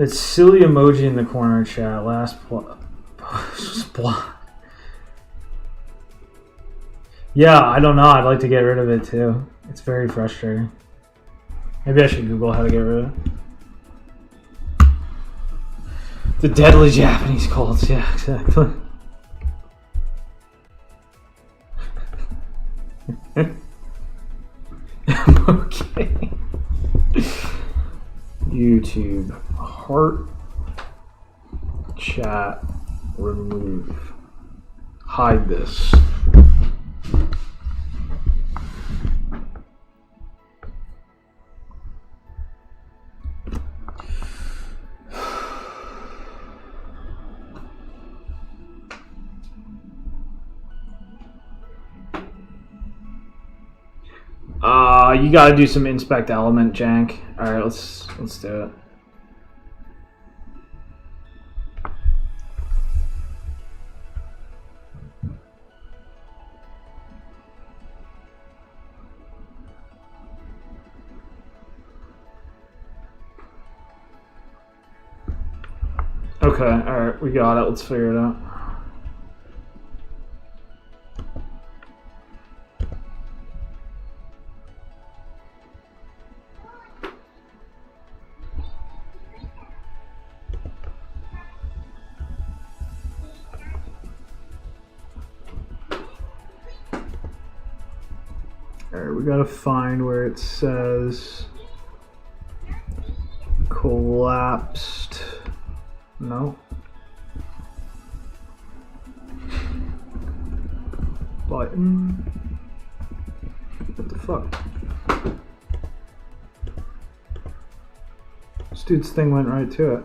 That silly emoji in the corner chat. Last Yeah, I don't know. I'd like to get rid of it too. It's very frustrating. Maybe I should Google how to get rid of it. The deadly Japanese colds. Yeah, exactly. Okay. YouTube heart chat remove. Hide this. You gotta do some inspect element jank. Alright, let's do it. Okay, alright, we got it. Let's figure it out. Alright, we gotta find where it says collapsed. No. Button. What the fuck? This dude's thing went right to it.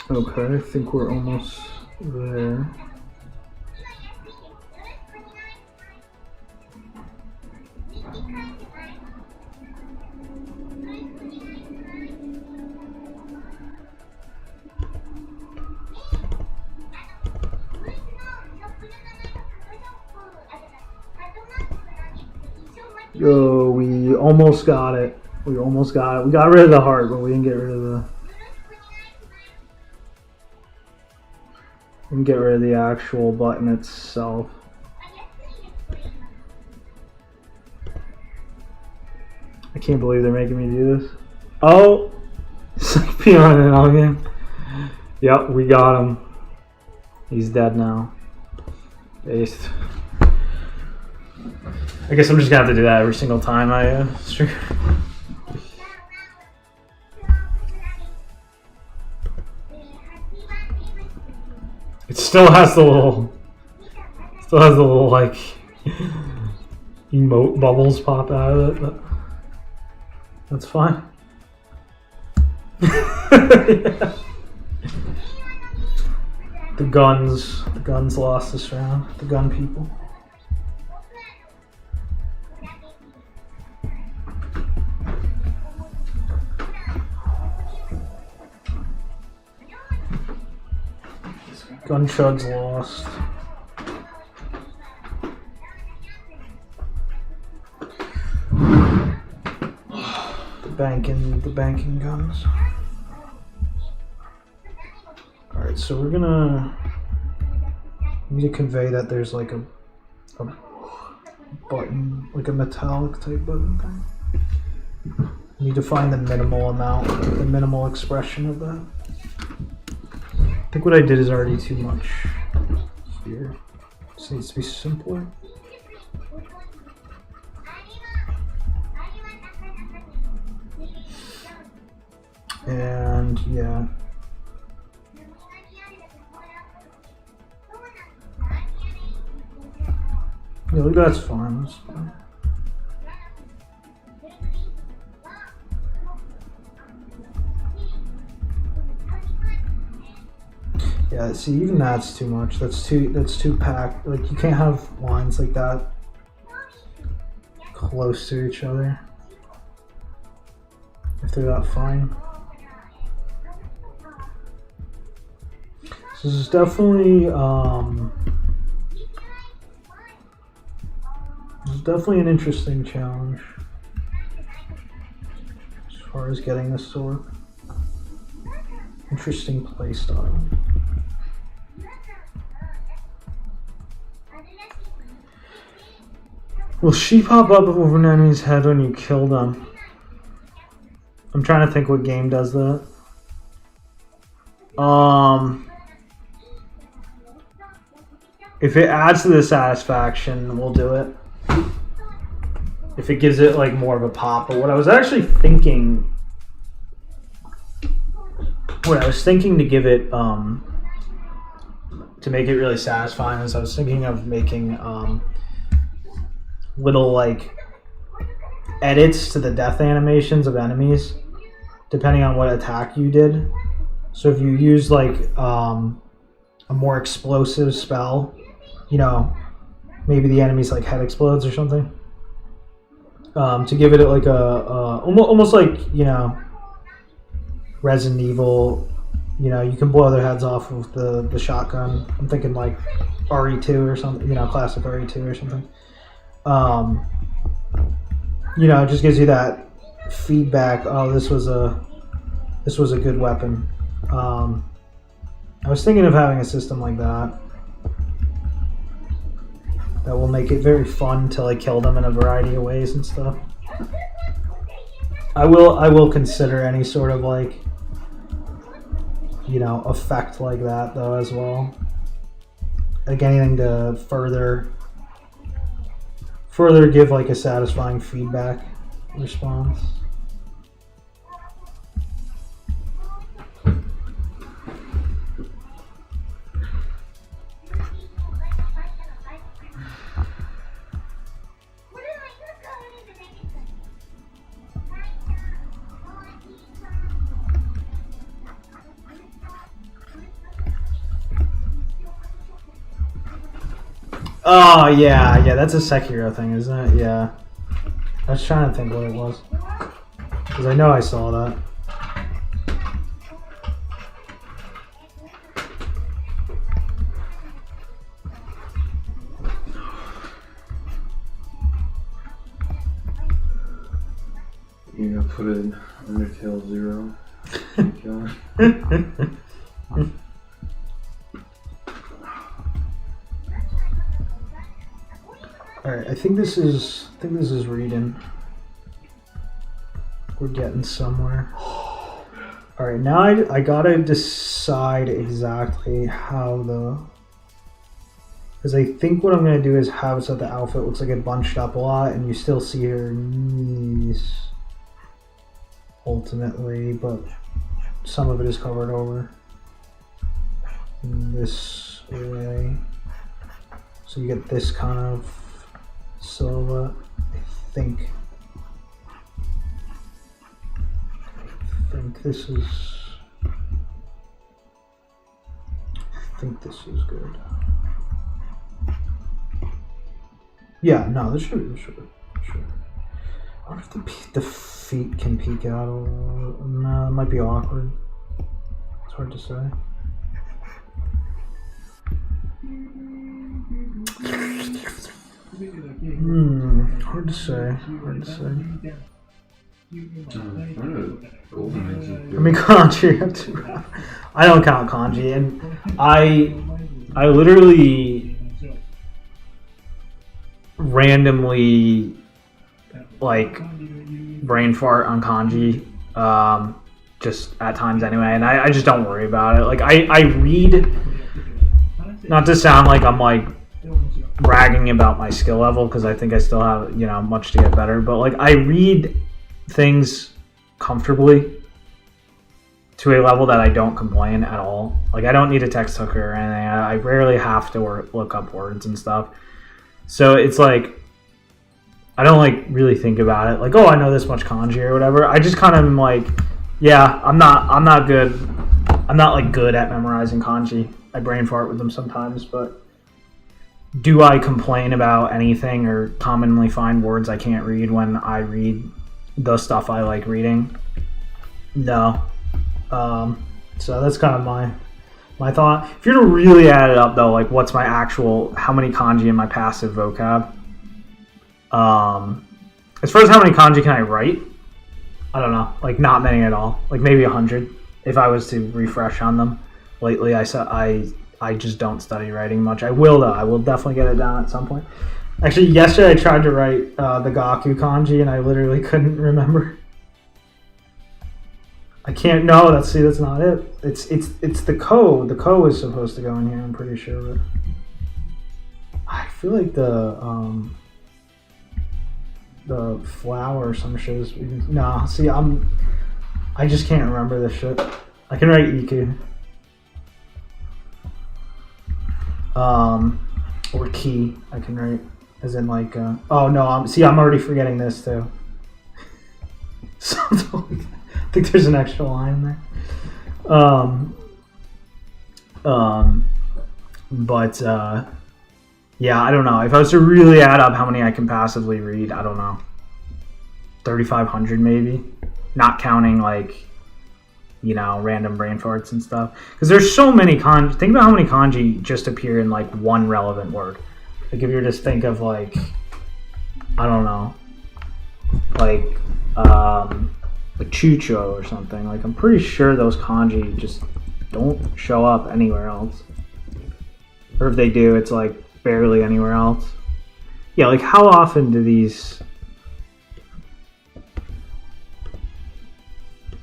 Okay, I think we're almost there. Yo, we almost got it. We almost got it. We got rid of the heart, but we didn't get rid of the... We didn't get rid of the actual button itself. I can't believe they're making me do this. Oh! It's like peeling an onion. Yep, we got him. He's dead now. Based. I guess I'm just gonna have to do that every single time I stream. It still has the little like emote bubbles pop out of it, but that's fine. Yeah. The guns lost this round. The gun people. Gun chud's lost. The banking guns. Alright, so we're gonna need to convey that there's like a button, like a metallic type button thing. We need to find the minimal amount, the minimal expression of that. I think what I did is already too much here. This needs to be simpler. And yeah. Yeah, that's fine. That's fine. Yeah, see, even that's too much. That's too packed. Like, you can't have lines like that close to each other if they're that fine. So this is definitely an interesting challenge as far as getting this to work. Interesting play style. Will she pop up over an enemy's head when you kill them? I'm trying to think what game does that. If it adds to the satisfaction, we'll do it. If it gives it like more of a pop. But what I was actually thinking, to give it, to make it really satisfying, is I was thinking of making little like edits to the death animations of enemies, depending on what attack you did. So if you use like a more explosive spell, you know, maybe the enemy's like head explodes or something, to give it like a almost like, you know, Resident Evil, you know, you can blow their heads off with the shotgun. I'm thinking like RE2 or something, you know, classic RE2 or something. You know, it just gives you that feedback. Oh, this was a good weapon. I was thinking of having a system like that will make it very fun to like kill them in a variety of ways and stuff. I will consider any sort of like, you know, effect like that though as well. Like anything to further give like a satisfying feedback response. Oh, yeah, that's a Sekiro thing, isn't it? Yeah. I was trying to think what it was. Because I know I saw that. You're gonna put in Undertale 0. Alright, I think this is reading. We're getting somewhere. Alright, now I gotta decide exactly how because I think what I'm gonna do is have it so the outfit looks like it bunched up a lot and you still see her knees ultimately, but some of it is covered over in this way. So you get this kind of silhouette, I think this is good. Yeah, no, this should be. I wonder if the feet can peek out a little. No, it might be awkward. It's hard to say. Hard to say. I mean, kanji. I don't count kanji, and I literally randomly like brain fart on kanji, just at times anyway, and I just don't worry about it. Like I read, not to sound like I'm like bragging about my skill level, because I think I still have, you know, much to get better, but like I read things comfortably to a level that I don't complain at all. Like I don't need a text hooker or anything. I rarely have to look up words and stuff. So it's like I don't like really think about it like, oh, I know this much kanji or whatever. I just kind of am like, yeah, I'm not good. I'm not like good at memorizing kanji. I brain fart with them sometimes, but do I complain about anything or commonly find words I can't read when I read the stuff I like reading? No. So that's kind of my thought. If you're to really add it up, though, like what's my actual, how many kanji in my passive vocab? As far as how many kanji can I write, I don't know. Like not many at all. Like maybe 100 if I was to refresh on them. Lately, I just don't study writing much. I will though. I will definitely get it down at some point. Actually, yesterday I tried to write the Gaku kanji and I literally couldn't remember. I can't. No, that's not it. It's the ko. The ko is supposed to go in here. I'm pretty sure. But I feel like the flower or some shit is. No, see, I just can't remember this shit. I can write iku. Or ki. I can write as in like. Oh no! I'm already forgetting this too. Something like that. I think there's an extra line in there. But yeah, I don't know. If I was to really add up how many I can passively read, I don't know. 3,500 maybe. Not counting like, random brain farts and stuff. Because there's so many kanji. Think about how many kanji just appear in like one relevant word. Like if you were to think of like, I don't know, like chucho or something. Like I'm pretty sure those kanji just don't show up anywhere else. Or if they do, it's like barely anywhere else. Yeah, like how often do these...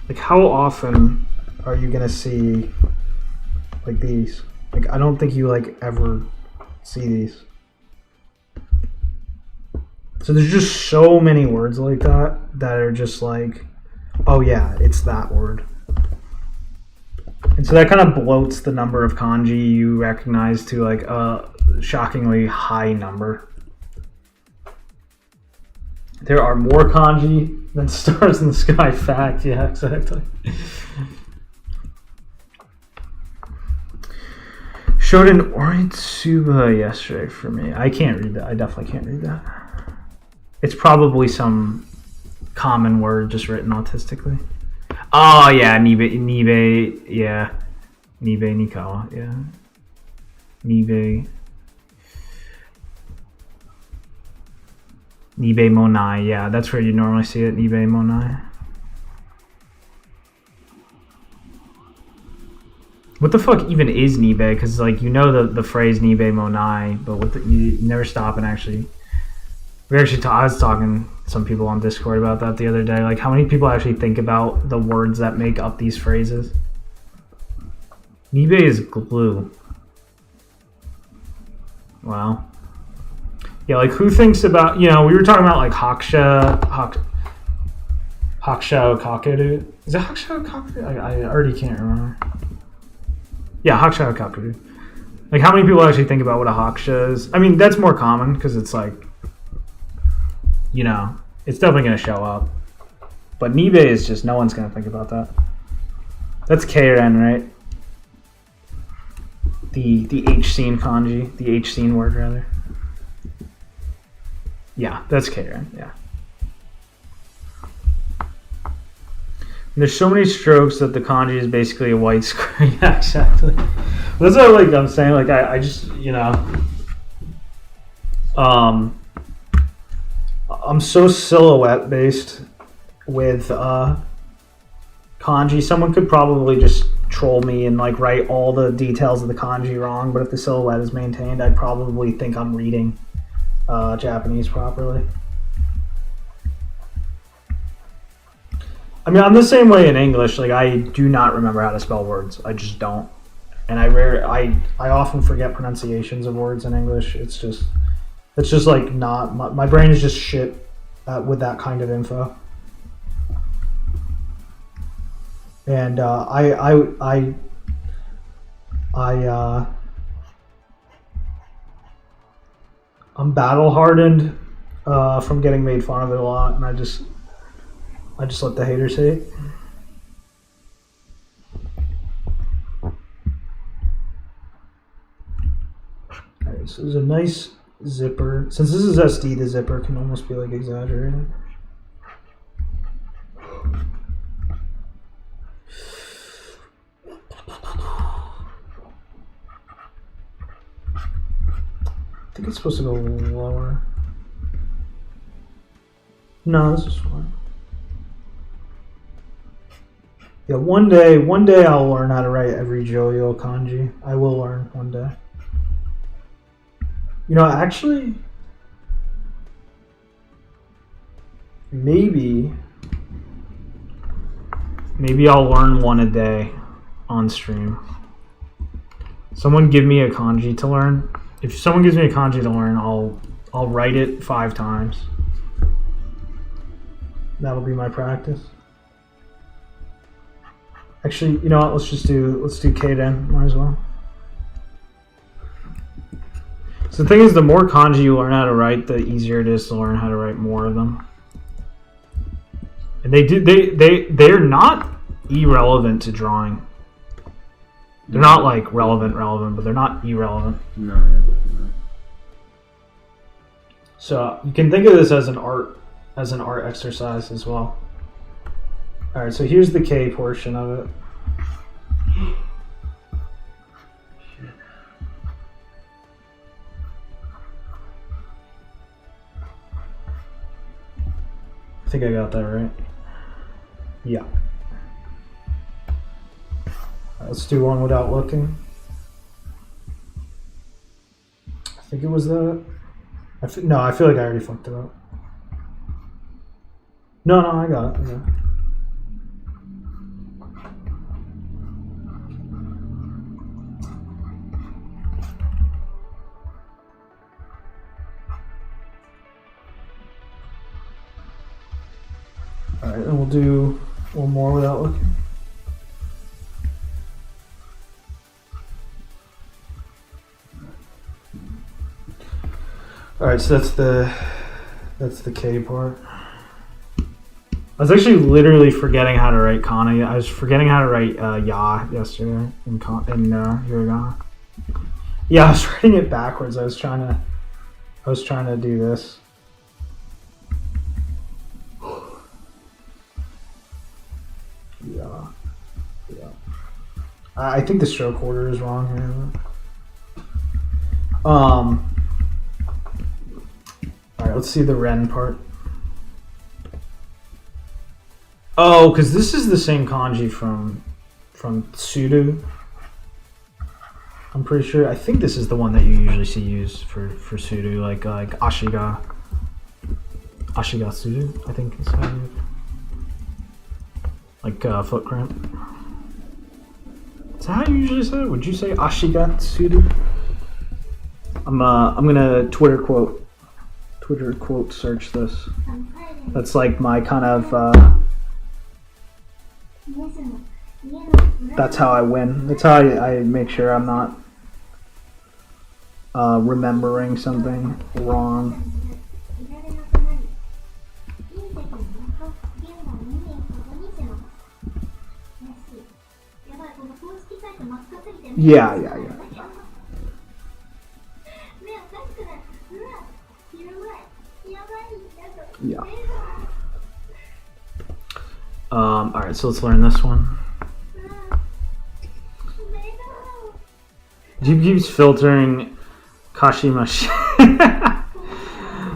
Like how often are you gonna see like these? Like I don't think you like ever see these. So there's just so many words like that are just like, oh yeah, it's that word. And so that kind of bloats the number of kanji you recognize to like a shockingly high number. There are more kanji than stars in the sky. Fact, yeah, exactly. Showed an Oritsuba yesterday for me. I can't read that. I definitely can't read that. It's probably some common word just written autistically. Oh yeah, Nibe, yeah. Nibe Nikawa, yeah. Nibe Monai, yeah, that's where you normally see it, Nibe Monai. What the fuck even is Nibe? Because like the phrase Nibe Monai, but you never stop and actually. I was talking to some people on Discord about that the other day. Like, how many people actually think about the words that make up these phrases? Nibe is glue. Wow. Yeah, like, who thinks about... we were talking about, like, Hakusha Okakeru. Is it Hakusha Okakeru? I already can't remember. Yeah, Hakusha Okakeru. Like, how many people actually think about what a Hakusha is? I mean, that's more common, because it's, like... it's definitely going to show up. But Nibe is just, no one's going to think about that. That's Keiren, right? The H-scene kanji. The H-scene word, rather. Yeah, that's Keiren, yeah. And there's so many strokes that the kanji is basically a white screen. Yeah, exactly. That's what I'm saying. Like, I just, I'm so silhouette based with kanji. Someone could probably just troll me and like write all the details of the kanji wrong, but if the silhouette is maintained, I'd probably think I'm reading Japanese properly. I mean, I'm the same way in English. Like, I do not remember how to spell words. I just don't. And I often forget pronunciations of words in English. It's just like not my brain is just shit with that kind of info. And I'm battle hardened from getting made fun of it a lot, and I just let the haters hate. This is a nice zipper. Since this is SD, the zipper can almost be like exaggerated. I think it's supposed to go lower. No, this is fine. Yeah, one day I'll learn how to write every Joyo kanji. I will learn one day. You know, actually, maybe I'll learn one a day on stream. Someone give me a kanji to learn. If someone gives me a kanji to learn, I'll write it 5 times. That'll be my practice. Actually, you know what? Let's do Kaden. Might as well. So the thing is, the more kanji you learn how to write, the easier it is to learn how to write more of them. And they're not irrelevant to drawing. They're not like relevant, but they're not irrelevant. No, yeah, definitely not. So you can think of this as an art exercise as well. All right, so here's the K portion of it. I think I got that right. Yeah. All right, let's do one without looking. I think it was that. No, I feel like I already fucked it up. No, I got it. Yeah. Alright, and we'll do one more without looking. Alright, so that's the K part. I was actually literally forgetting how to write kana. I was forgetting how to write ya yesterday in hiragana. Yeah, I was writing it backwards. I was trying to do this. Yeah. I think the stroke order is wrong here. All right, let's see the ren part. Oh, because this is the same kanji from Sudo. I'm pretty sure. I think this is the one that you usually see used for Sudo, like Ashiga Sudo, I think is how you like foot cramp. Is that how you usually say it? Would you say Ashiga Sudo? I'm gonna Twitter quote search this. That's like my kind of that's how I win. That's how I make sure I'm not remembering something wrong. Yeah. Yeah. Alright, so let's learn this one. Jeep keeps filtering Kashimashi.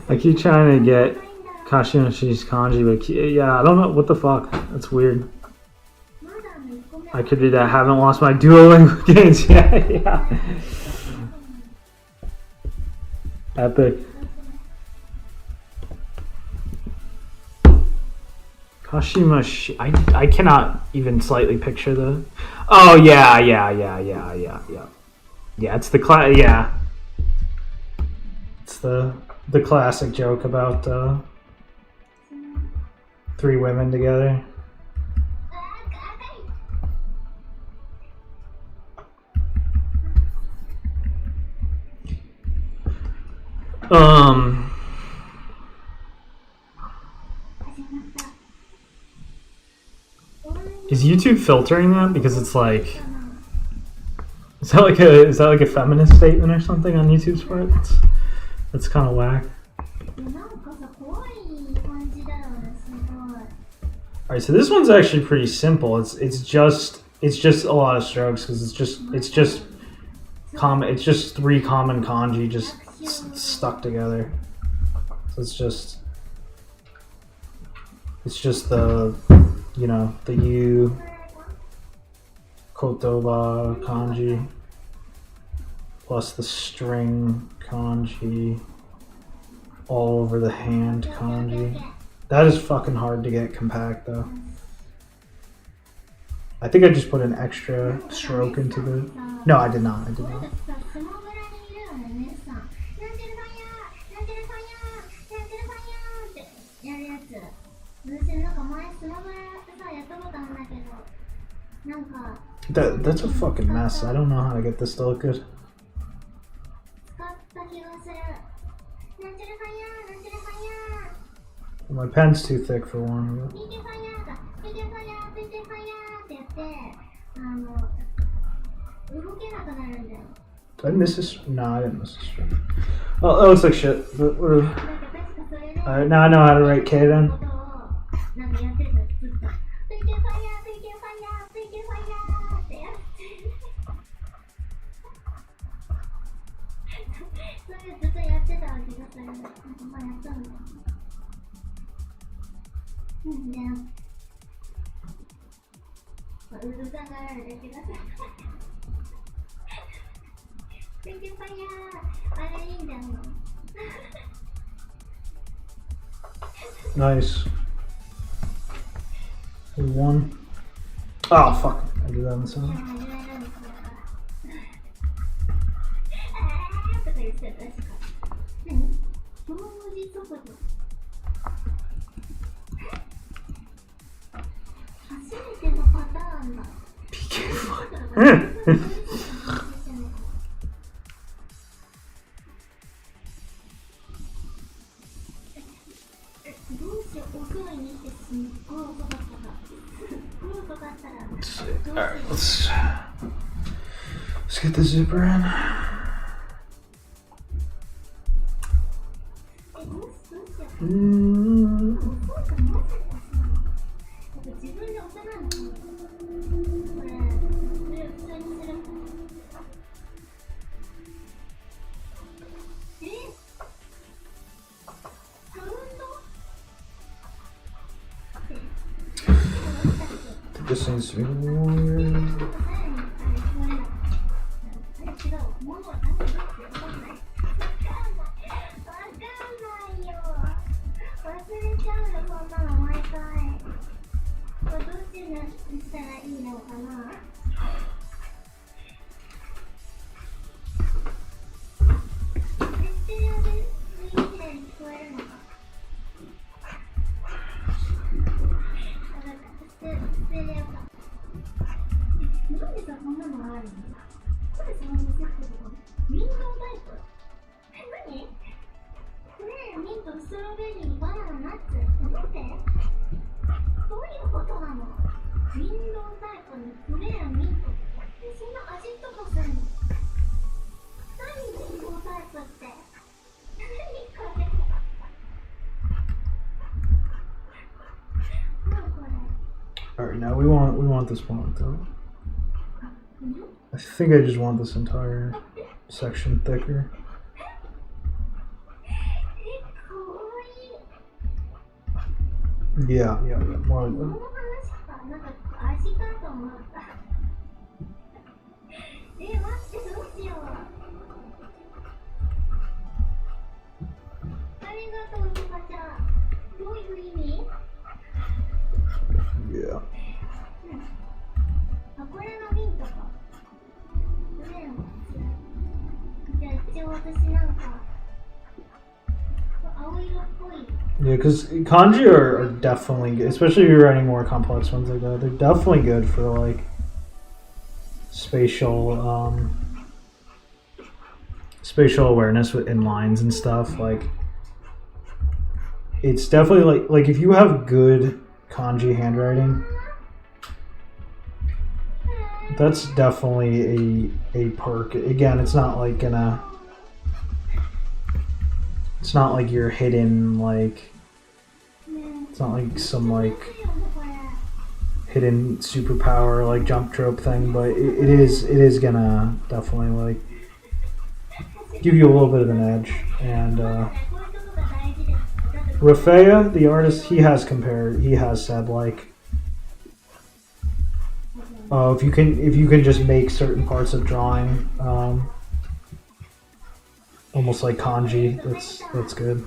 I keep trying to get Kashimashi's kanji, but yeah, I don't know. What the fuck? That's weird. I could do that. I haven't lost my Duolingo games yet. Yeah. Epic. Kashimashi. I cannot even slightly picture the. Oh yeah. Yeah, it's the yeah. It's the classic joke about 3 women together. Is YouTube filtering that? Because it's like Is that like a feminist statement or something on YouTube's part? That's kind of whack. All right, so this one's actually pretty simple. It's just a lot of strokes because it's just common. It's just 3 common kanji just stuck together. So it's just the the yu kotoba kanji plus the string kanji all over the hand kanji. That is fucking hard to get compact though. I think I just put an extra stroke into the... No, I did not. I did not. That's a fucking mess. I don't know how to get this to look good. My pen's too thick for one. Did I miss this? No, I didn't miss this. Oh, that looks like shit. But whatever. Alright, now I know how to write K then. Nice. One. Oh fuck! I did that on the side. Alright, let's get the zipper in. This seems to be longer. Alright, now we want this one though. I think I just want this entire section thicker. Yeah, more like that. Yeah. Yeah, because kanji are definitely good, especially if you're writing more complex ones like that. They're definitely good for like spatial awareness in lines and stuff. Like, it's definitely like if you have good kanji handwriting, That's definitely a perk. Again, it's not like it's not like you're hidden like. It's not like some like hidden superpower like jump trope thing, but it is gonna definitely like give you a little bit of an edge. And Rafea, the artist, he has said like if you can just make certain parts of drawing almost like kanji, that's good.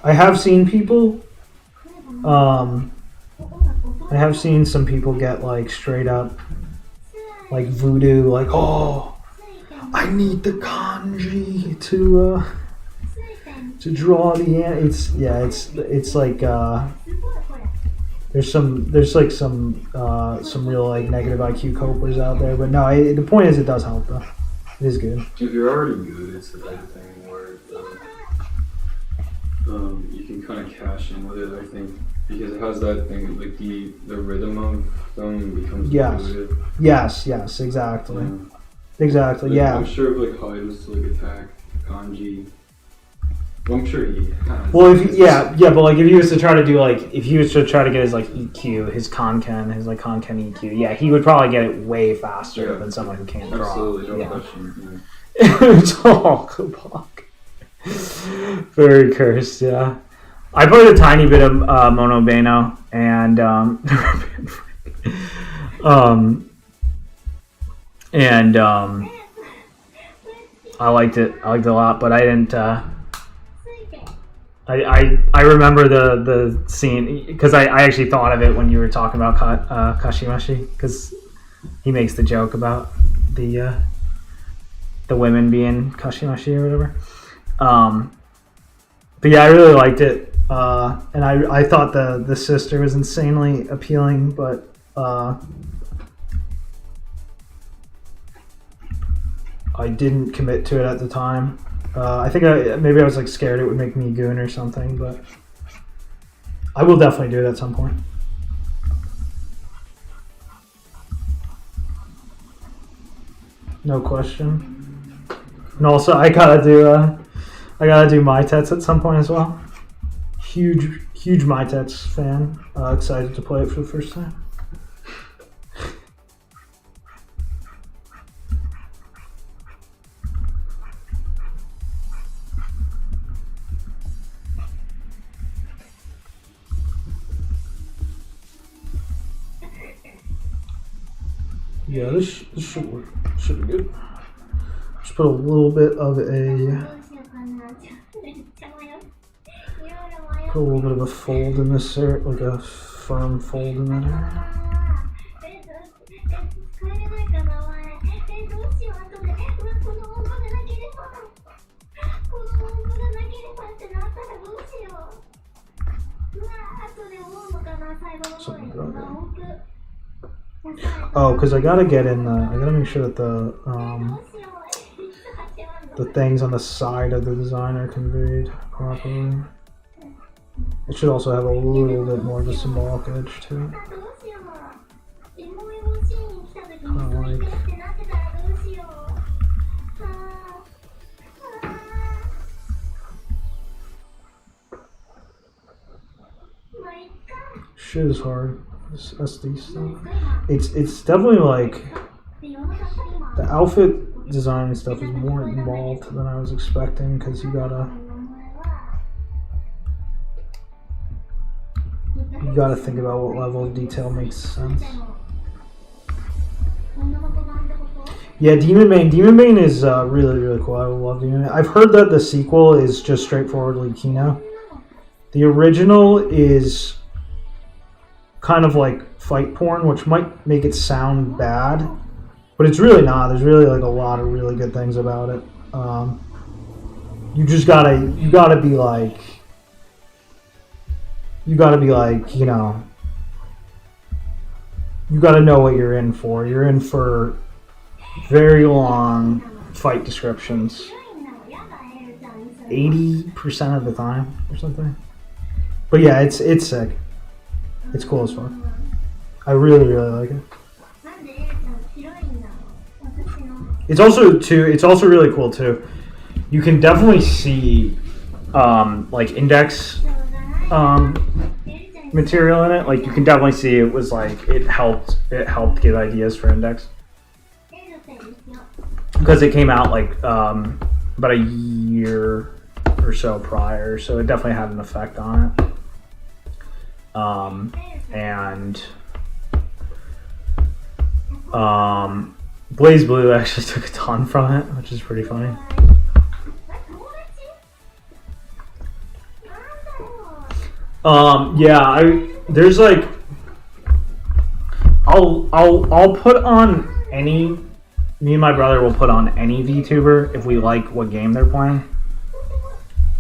I have seen people I have seen some people get like straight up like voodoo, like, oh, I need the kanji to draw the it's like there's some real like negative IQ copers out there, but no, the point is it does help though. It is good. If you're already good, it's the type of thing where you can kind of cash in with it, I think, because it has that thing, like the rhythm of them becomes intuitive. Yes, exactly. Exactly, like, yeah. I'm sure if like Hyde was to like attack kanji, well, I'm sure he has. Well, but like if he was to try to do like, if he was to try to get his like EQ, his Kanken EQ, yeah, he would probably get it way faster than someone who can't draw. Absolutely, no question. It's all Kabak. Very cursed, yeah. I played a tiny bit of Monobano and I liked it. I liked it a lot, but I didn't. I remember the scene because I actually thought of it when you were talking about Kashimashi, because he makes the joke about the women being Kashimashi or whatever. But yeah, I really liked it, and I thought the sister was insanely appealing, but I didn't commit to it at the time. I think maybe I was like scared it would make me goon or something, but I will definitely do it at some point. No question. And also, I gotta do My Tets at some point as well. Huge My Tets fan. Excited to play it for the first time. Yeah, this should work. Should be good. Just put a little bit of a fold in this area, like a firm fold in that area. Something like that. Oh, because I gotta make sure that the things on the side of the design are conveyed properly. It should also have a little bit more of a symbolic edge to it. Shit is hard. This SD stuff. It's definitely like the outfit design and stuff is more involved than I was expecting, because you gotta think about what level of detail makes sense. Yeah, Demon Bane is really, really cool. I love Demon Bane. I've heard that the sequel is just straightforwardly Kino. The original is kind of like fight porn, which might make it sound bad, but it's really not. There's really like a lot of really good things about it. You gotta be like, you gotta know what you're in for. You're in for very long fight descriptions, 80% of the time or something. But yeah, it's sick. It's cool as fuck. I really like it. It's also really cool too. You can definitely see like index material in it. Like you can definitely see it was like it helped give ideas for index. Because it came out like about a year or so prior, so it definitely had an effect on it. Blaze Blue actually took a ton from it, which is pretty funny. There's like I'll put on any. Me and my brother will put on any VTuber if we like what game they're playing.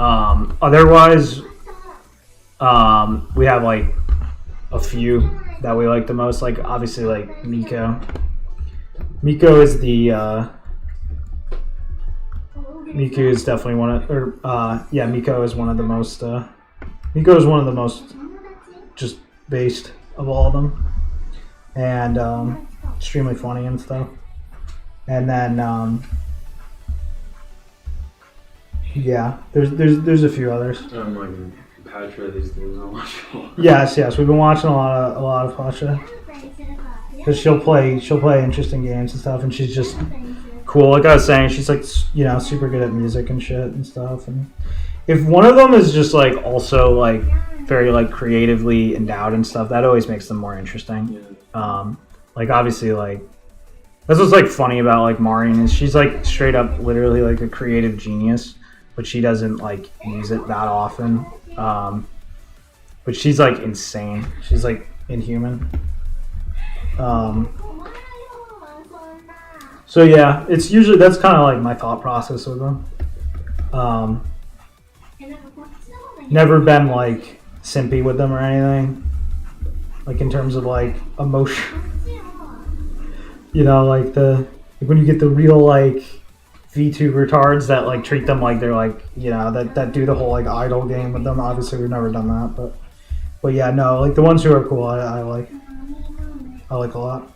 Otherwise, we have like a few that we like the most. Like obviously, like Miko. Miko is Miko is definitely one of, Miko is one of the most. Miko is one of the most just based of all of them, and extremely funny and stuff. And then, there's a few others. I'm like Patra these days. I watch a lot. Yes, we've been watching a lot of Patra because she'll play interesting games and stuff, and she's just cool. Like I was saying, she's like super good at music and shit and stuff. And if one of them is just like also like very like creatively endowed and stuff, that always makes them more interesting. Like obviously like. That's what's like funny about like Maureen is she's like straight up literally like a creative genius, but she doesn't like use it that often. But she's like insane. She's like inhuman. So yeah, it's usually that's kind of like my thought process with them. Never been like simpy with them or anything. Like in terms of like emotion. Like when you get the real like V2 retards that like treat them like they're like that do the whole like idol game with them. Obviously we've never done that, but yeah, no, like the ones who are cool I like a lot.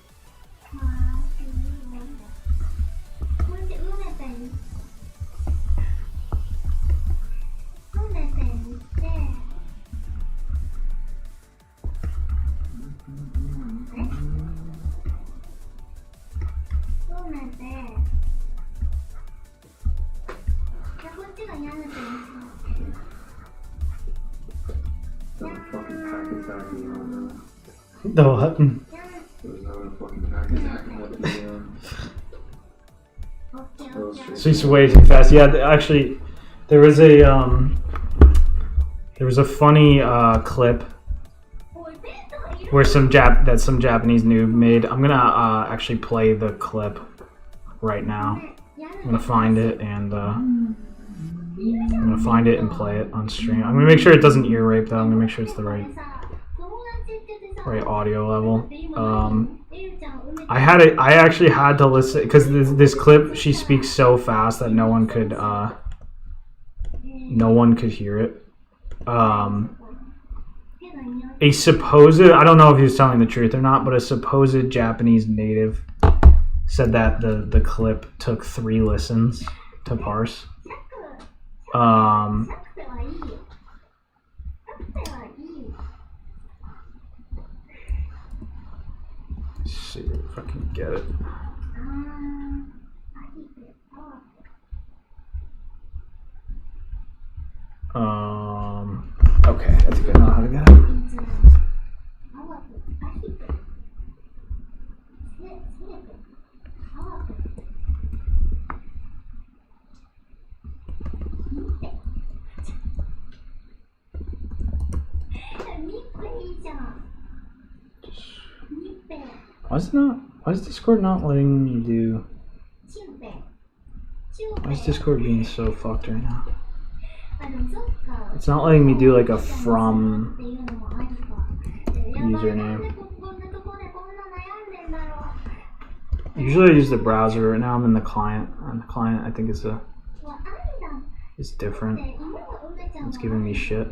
The what? She's way too fast. Yeah, actually, there was a funny clip where some Japanese noob made. I'm gonna actually play the clip right now. I'm gonna find it and play it on stream. I'm gonna make sure it doesn't ear rape though. I'm gonna make sure it's the right audio level. I actually had to listen because this clip she speaks so fast that no one could hear it. A supposed, I don't know if he was telling the truth or not, but a supposed Japanese native said that the clip took 3 listens to parse. Let's see if I can get it. Okay, I think I know how to get it. Why is Discord not letting me do? Why is Discord being so fucked right now? It's not letting me do like a from username. Usually I use the browser. Right now I'm in the client. And the client I think is different. It's giving me shit.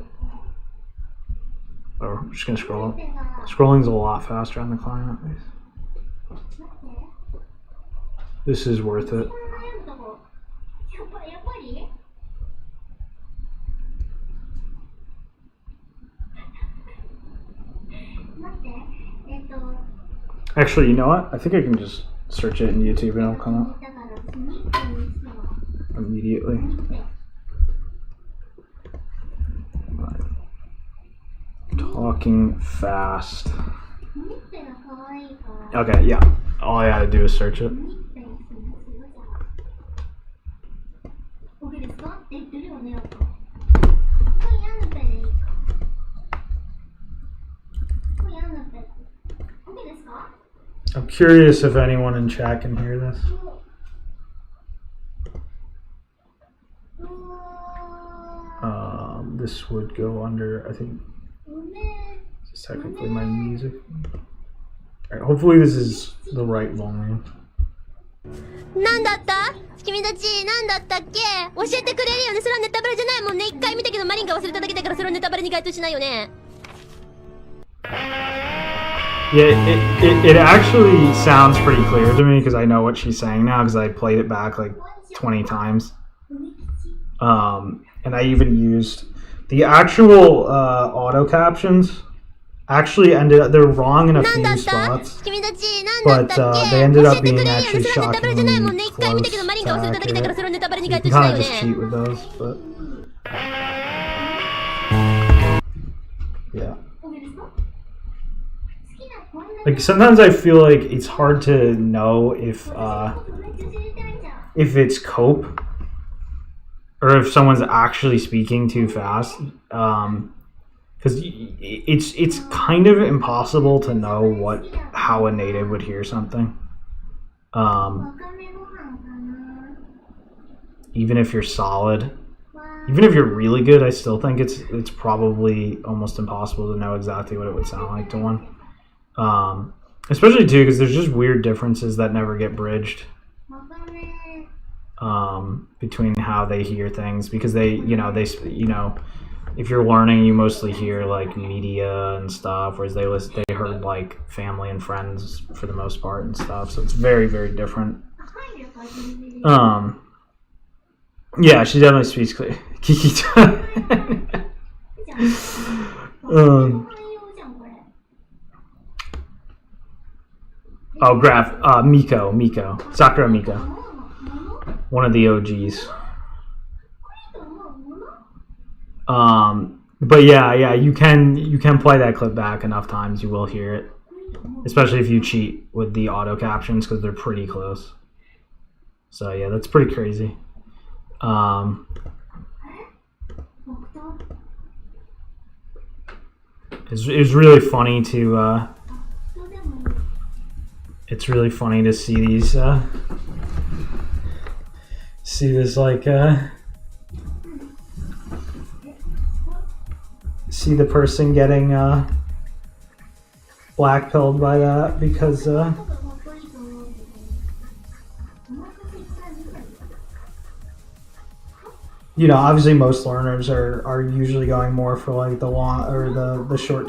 Or I'm just gonna scroll up. Scrolling's a lot faster on the client. This is worth it. Actually, you know what? I think I can just search it in YouTube and it'll come up immediately. Talking fast. Okay, yeah. All I gotta do is search it. I'm curious if anyone in chat can hear this. This would go under, I think, this is technically my music. Alright, hopefully this is the right volume. なんだった君たちなんだったっけ教えてくれるよねそれはネタバレじゃないもんね一回見たけどマリンが忘れただけだからそれはネタバレに該当しないよね Yeah, it actually sounds pretty clear to me because I know what she's saying now because I played it back like 20 times. And I even used the actual auto captions. Actually ended up, they're wrong in a few spots, but they ended up being actually shockingly close to accurate. You can kind of just cheat with those, but yeah. Like sometimes I feel like it's hard to know if it's cope or if someone's actually speaking too fast. Because it's kind of impossible to know how a native would hear something. Even if you're solid, even if you're really good, I still think it's probably almost impossible to know exactly what it would sound like to one. Especially too, because there's just weird differences that never get bridged between how they hear things. Because they if you're learning, you mostly hear like media and stuff, whereas they heard like family and friends for the most part and stuff. So it's very, very different. Yeah, she definitely speaks clear. Kiki. Miko, Sakura Miko, one of the OGs. But yeah, you can play that clip back enough times, you will hear it, especially if you cheat with the auto captions because they're pretty close. So yeah, that's pretty crazy. It's really funny to it's really funny to see these see this like see the person getting blackpilled by that because obviously most learners are usually going more for like the long or the short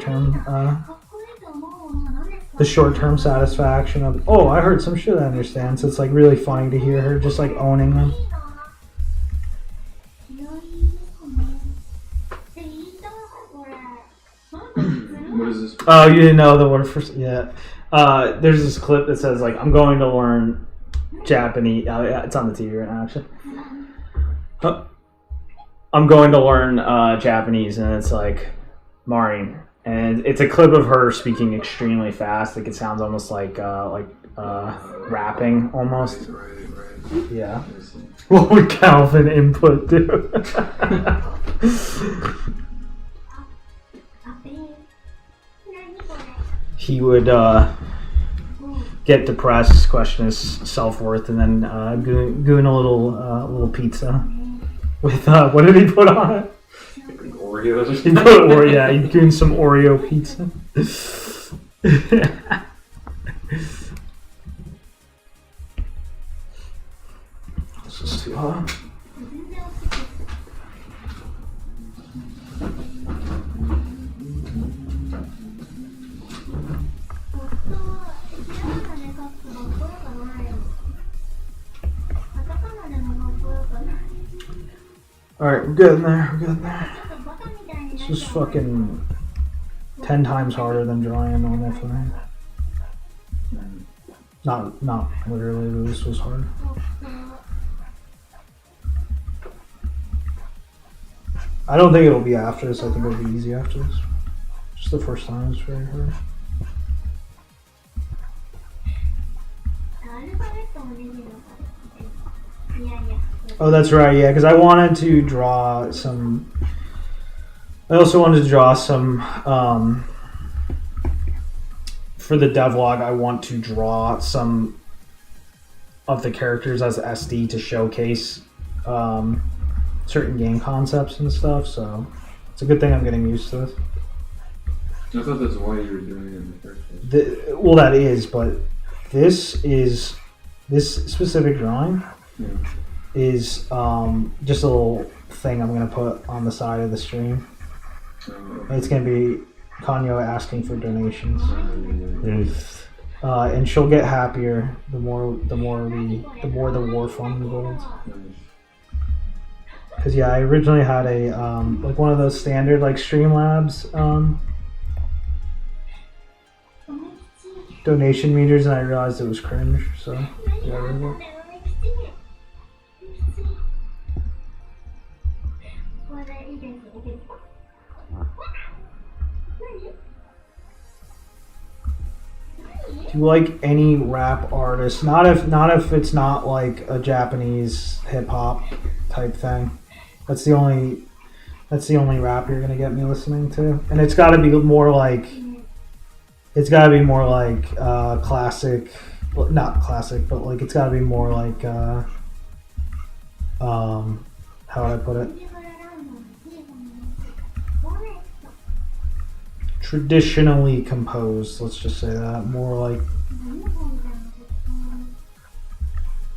term satisfaction of, oh, I heard some shit I understand. So it's like really funny to hear her just like owning them. What is this? Oh, you didn't know the word for yeah. There's this clip that says like, I'm going to learn Japanese. Yeah, it's on the TV right now actually. I'm going to learn Japanese, and it's like Marin, and it's a clip of her speaking extremely fast. Like it sounds almost like rapping almost. Right. Yeah. What would Calvin input do? He would get depressed, question his self-worth, and then goon a little pizza with what did he put on it? Like Oreos or He put he gooned some Oreo pizza. This is too hot. Alright, we're getting there. We're getting there. It's just fucking 10 times harder than drawing a normal thing. Not literally, but this was hard. I don't think it'll be after this. I think it'll be easy after this. Just the first time is very hard. Oh, that's right. Yeah, because I wanted to draw some. I also wanted to draw some. For the devlog, I want to draw some of the characters as SD to showcase certain game concepts and stuff. So it's a good thing I'm getting used to this. I thought that's why you were doing it in the first place. Well, that is, but this specific drawing is just a little thing I'm gonna put on the side of the stream. It's gonna be Kanyo asking for donations, and she'll get happier the more the war fund builds. Because yeah, I originally had a like one of those standard like Streamlabs donation meters, and I realized it was cringe, so yeah, rid of it. Do you like any rap artist? Not if it's not like a Japanese hip hop type thing. That's the only rap you're gonna get me listening to, and it's got to be more like. It's got to be more like classic, well, not classic, but like it's got to be more like how would I put it? Traditionally composed. Let's just say that more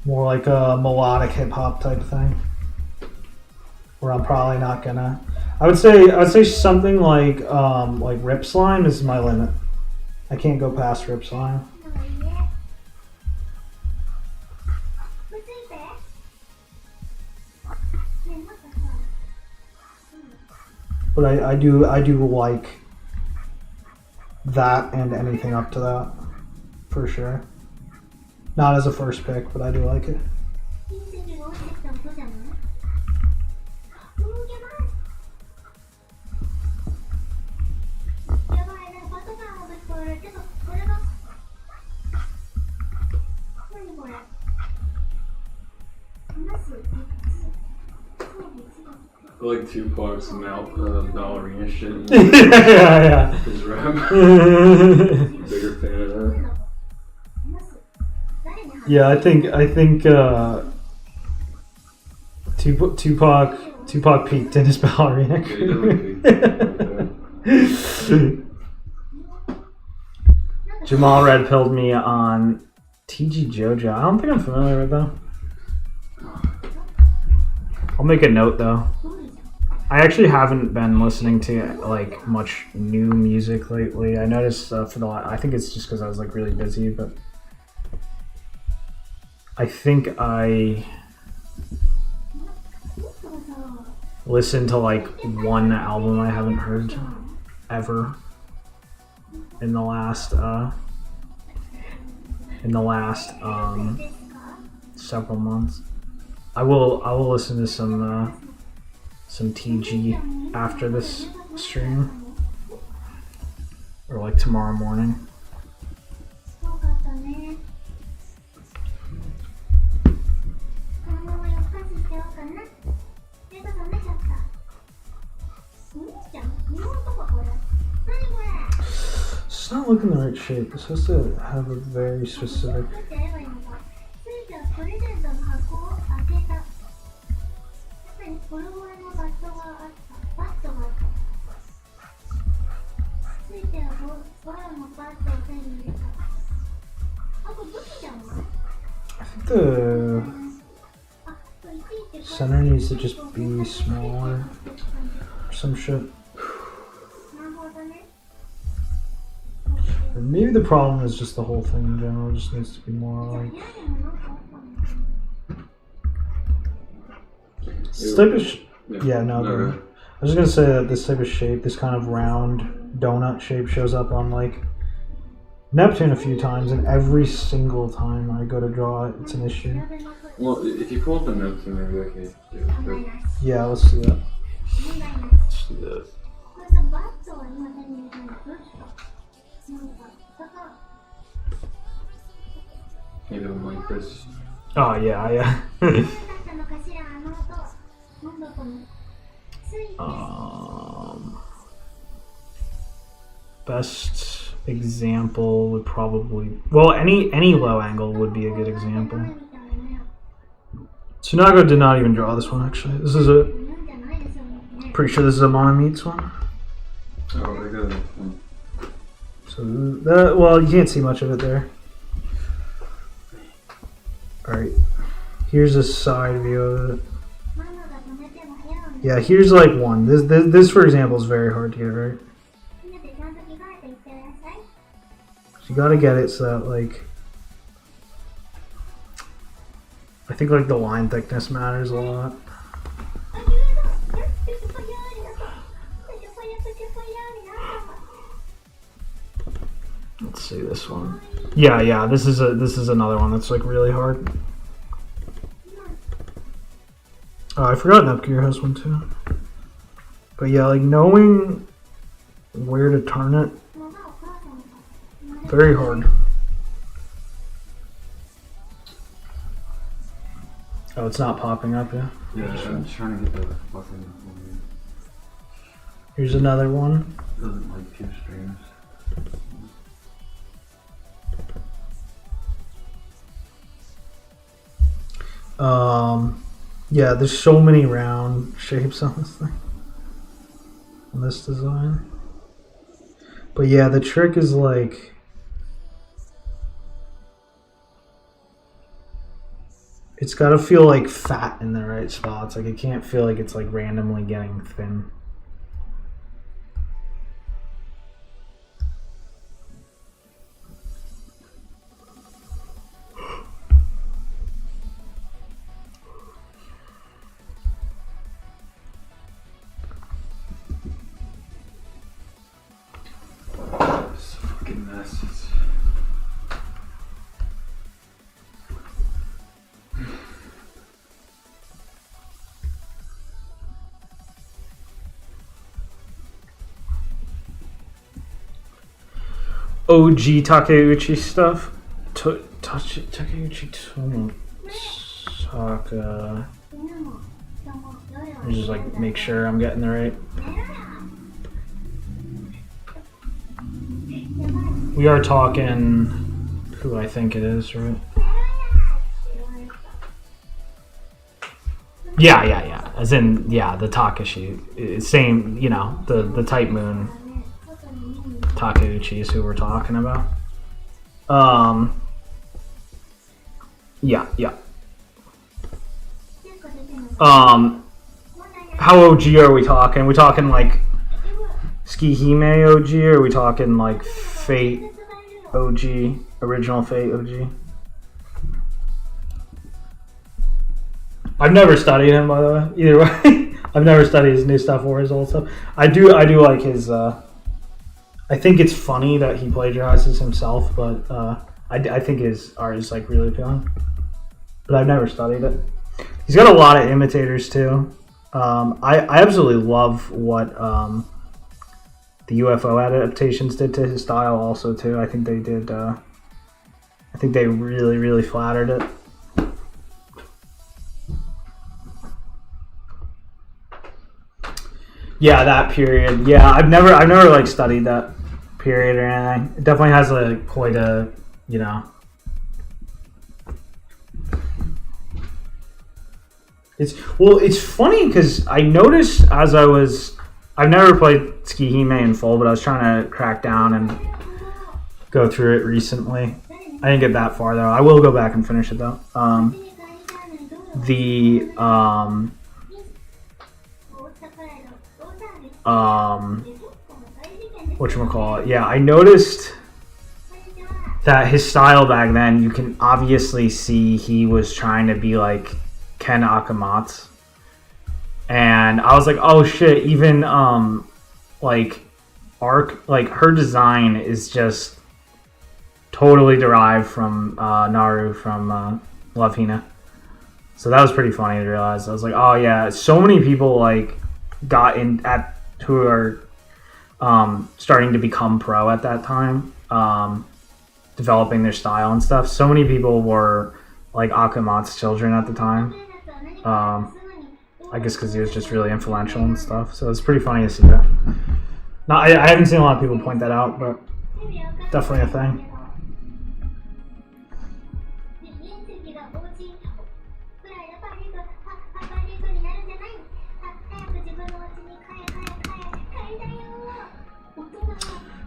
like a melodic hip hop type thing. Where I'm probably not gonna. I would say something like Rip Slime is my limit. I can't go past Rip Slime. But I do like that and anything up to that, for sure. Not as a first pick, but I do like it. I like Tupac's ballerina shit. Yeah. His rap. Bigger fan of that. Yeah, I think Tupac peaked in his ballerina career. Jamal red pilled me on TG Jojo. I don't think I'm familiar with them. I'll make a note though. I actually haven't been listening to like much new music lately. I noticed I think it's just because I was like really busy, but I think I listened to like one album I haven't heard ever in the last several months. I will listen to some TG after this stream, or like tomorrow morning. It's not looking the right shape. It's supposed to have a very specific. I think the center needs to just be smaller or some shit. Or maybe the problem is just the whole thing in general just needs to be more like. Yeah, no, go ahead. I was just gonna say that this type of shape, this kind of round donut shape, shows up on like Neptune a few times, and every single time I go to draw it, it's an issue. Well, if you pull up the Neptune, maybe I can do it. Yeah, let's do that. Let's do that. Maybe I'm like this. Oh yeah. Best example would probably, well, any low angle would be a good example. Tsunago did not even draw this one actually. This is a, pretty sure this is a Monomeats one. Oh, I got it. So that, well, you can't see much of it there. All right, here's a side view of it. Yeah, here's like one. This for example is very hard to get right. So you gotta get it so that like, I think like the line thickness matters a lot. Let's see this one. Yeah. This is another one that's like really hard. Oh, I forgot Nepgear has one too. But yeah, like knowing where to turn it, very hard. Oh, it's not popping up, yeah? Yeah, I'm trying to get the button. Here's another one. Doesn't like two streams. Yeah, there's so many round shapes on this thing, on this design. But yeah, the trick is like, it's got to feel like fat in the right spots. Like it can't feel like it's like randomly getting thin. OG Takeuchi stuff. Takeuchi Tomotaka. Just like make sure I'm getting the right. We are talking who I think it is, right? Yeah. As in, yeah, the Takashi. Same, you know, the Type Moon. Takeuchi is who we're talking about. Yeah. How OG are we talking? Are we talking like Skihime OG, or are we talking like Fate OG, original Fate OG? I've never studied him, by the way. Either way, I've never studied his new stuff or his old stuff. I do like his. I think it's funny that he plagiarizes himself, but I think his art is like really appealing. But I've never studied it. He's got a lot of imitators too. I absolutely love what the UFO adaptations did to his style also too. I think they did. I think they really flattered it. Yeah, that period. Yeah, I've never like studied that period or anything. It definitely has quite a, you know. It's funny because I noticed as I've never played Skihime in full, but I was trying to crack down and go through it recently. I didn't get that far though. I will go back and finish it though. Whatchamacallit? Yeah, I noticed that his style back then, you can obviously see he was trying to be like Ken Akamatsu. and I was like, oh shit, even like Arc, like her design is just totally derived from Naru from Love Hina. So that was pretty funny to realize. I was like, oh yeah, so many people like got in at who are starting to become pro at that time, developing their style and stuff. So many people were like Akamat's children at the time. I guess because he was just really influential and stuff. So it's pretty funny to see that. Now, I haven't seen a lot of people point that out, but definitely a thing.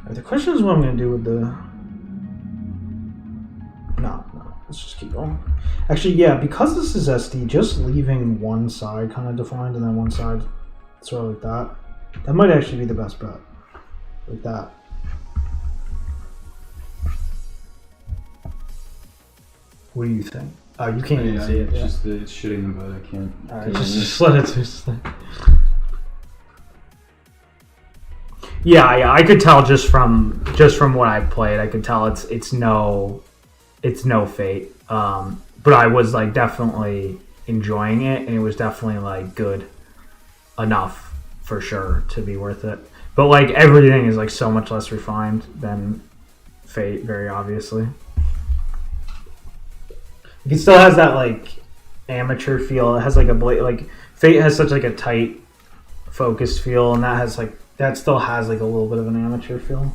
The question is what I'm going to do with the... No, let's just keep going. Actually, yeah, because this is SD, just leaving one side kind of defined and then one side sort of like that. That might actually be the best bet. Like that. What do you think? Oh, you can't even see it. It's just it's shitting the bed. I can't. Alright, just let it do. Yeah, I could tell just from what I played. I could tell it's no Fate. But I was like definitely enjoying it, and it was definitely like good enough for sure to be worth it. But like everything is like so much less refined than Fate, very obviously. It still has that like amateur feel. It has like like Fate has such like a tight, focused feel, and that still has like a little bit of an amateur feel.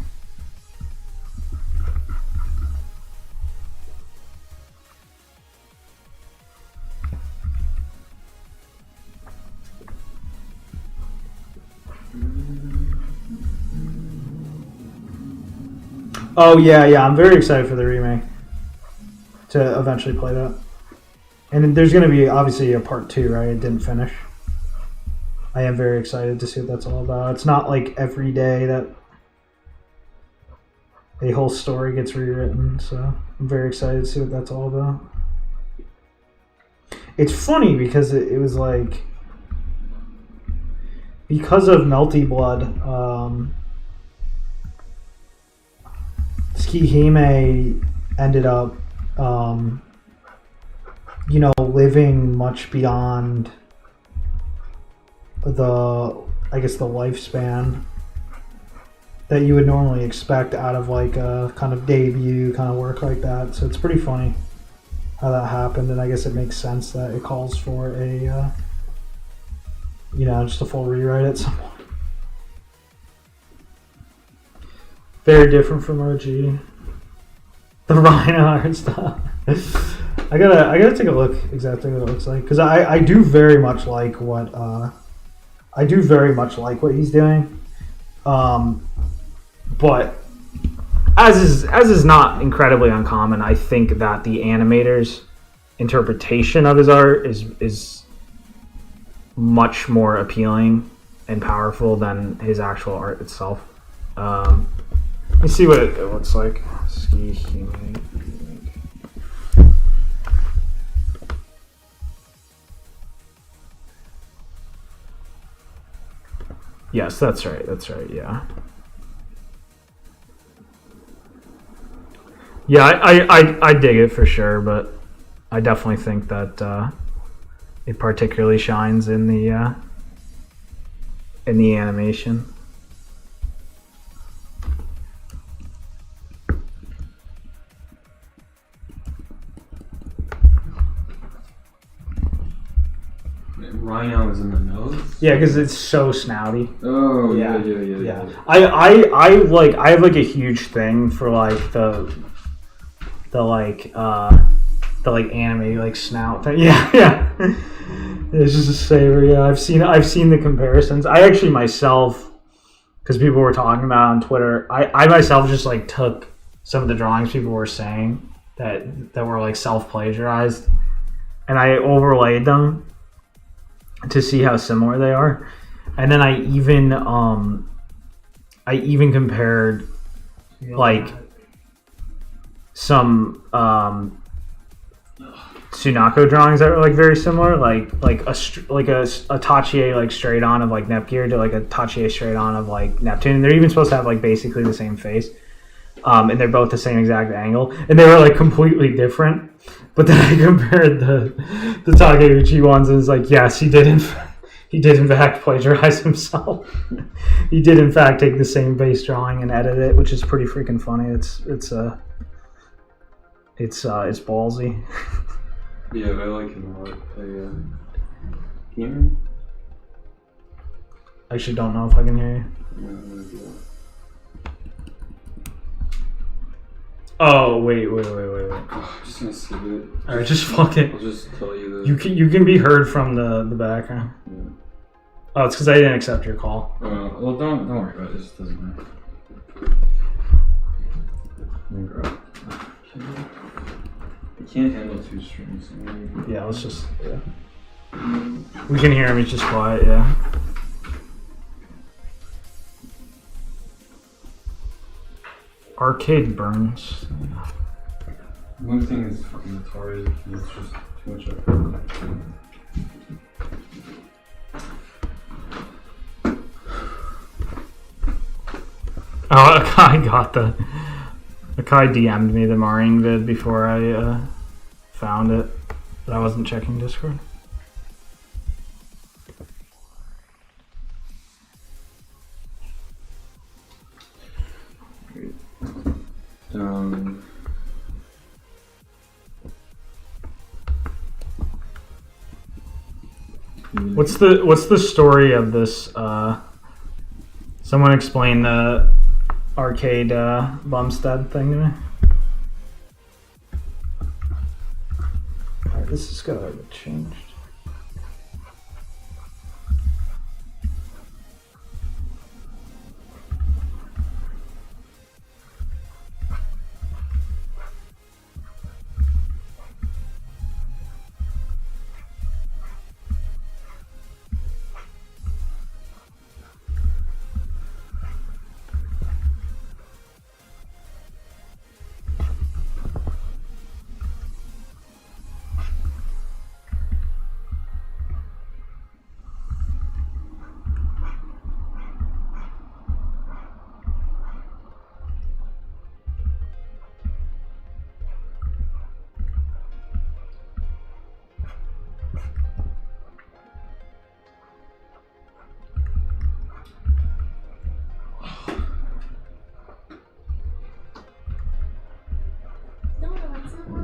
Oh yeah, I'm very excited for the remake to eventually play that. And there's going to be obviously a part 2, right? It didn't finish. I am very excited to see what that's all about. It's not like every day that a whole story gets rewritten, so I'm very excited to see what that's all about. It's funny because it was like, because of Melty Blood, Tsukihime ended up living much beyond the lifespan that you would normally expect out of like a kind of debut kind of work like that. So it's pretty funny how that happened, and I guess it makes sense that it calls for a just a full rewrite at some point. Very different from OG. The Rhino art style. I gotta take a look exactly what it looks like, because I do very much like what he's doing, but as is not incredibly uncommon, I think that the animator's interpretation of his art is much more appealing and powerful than his actual art itself. Let me see what it looks like. Yes, that's right, yeah. Yeah, I dig it for sure, but I definitely think that it particularly shines in the animation. Rhino is in the nose? Yeah, because it's so snouty. Oh, yeah. I have like a huge thing for like the anime like snout thing. Yeah. It's just a savor. Yeah, I've seen the comparisons. I actually myself, because people were talking about it on Twitter, I myself just like took some of the drawings people were saying that were like self-plagiarized, and I overlaid them to see how similar they are. And then I even compared like some Sunako drawings that are like very similar, like a Tachier like straight on of like Nepgear to like a Tachier straight on of like Neptune. And they're even supposed to have like basically the same face, and they're both the same exact angle, and they were like completely different. But then I compared the Takeuchi ones, and it's like, yes, he did in fact plagiarize himself. He did in fact take the same base drawing and edit it, which is pretty freaking funny. It's ballsy. Yeah, I like him a lot. Can you hear me? I actually don't know if I can hear you. Yeah, I'm gonna do that. Oh, wait. Oh, I'm just gonna skip it. Alright, just fuck it. I'll just tell you You can be heard from the background. Yeah. Oh, it's because I didn't accept your call. Well, don't worry about it. It just doesn't matter. Let me grab. I can't handle 2 strings. Yeah, let's just. Yeah. We can hear him. He's just quiet. Yeah. Arcade burns. One thing is fucking retarded. It's just too much effort. Oh, a guy DM'd me the Marine vid before I found it, but I wasn't checking Discord. What's the story of this? Someone explain the arcade Bumstead thing to me. Alright, this has got to get changed.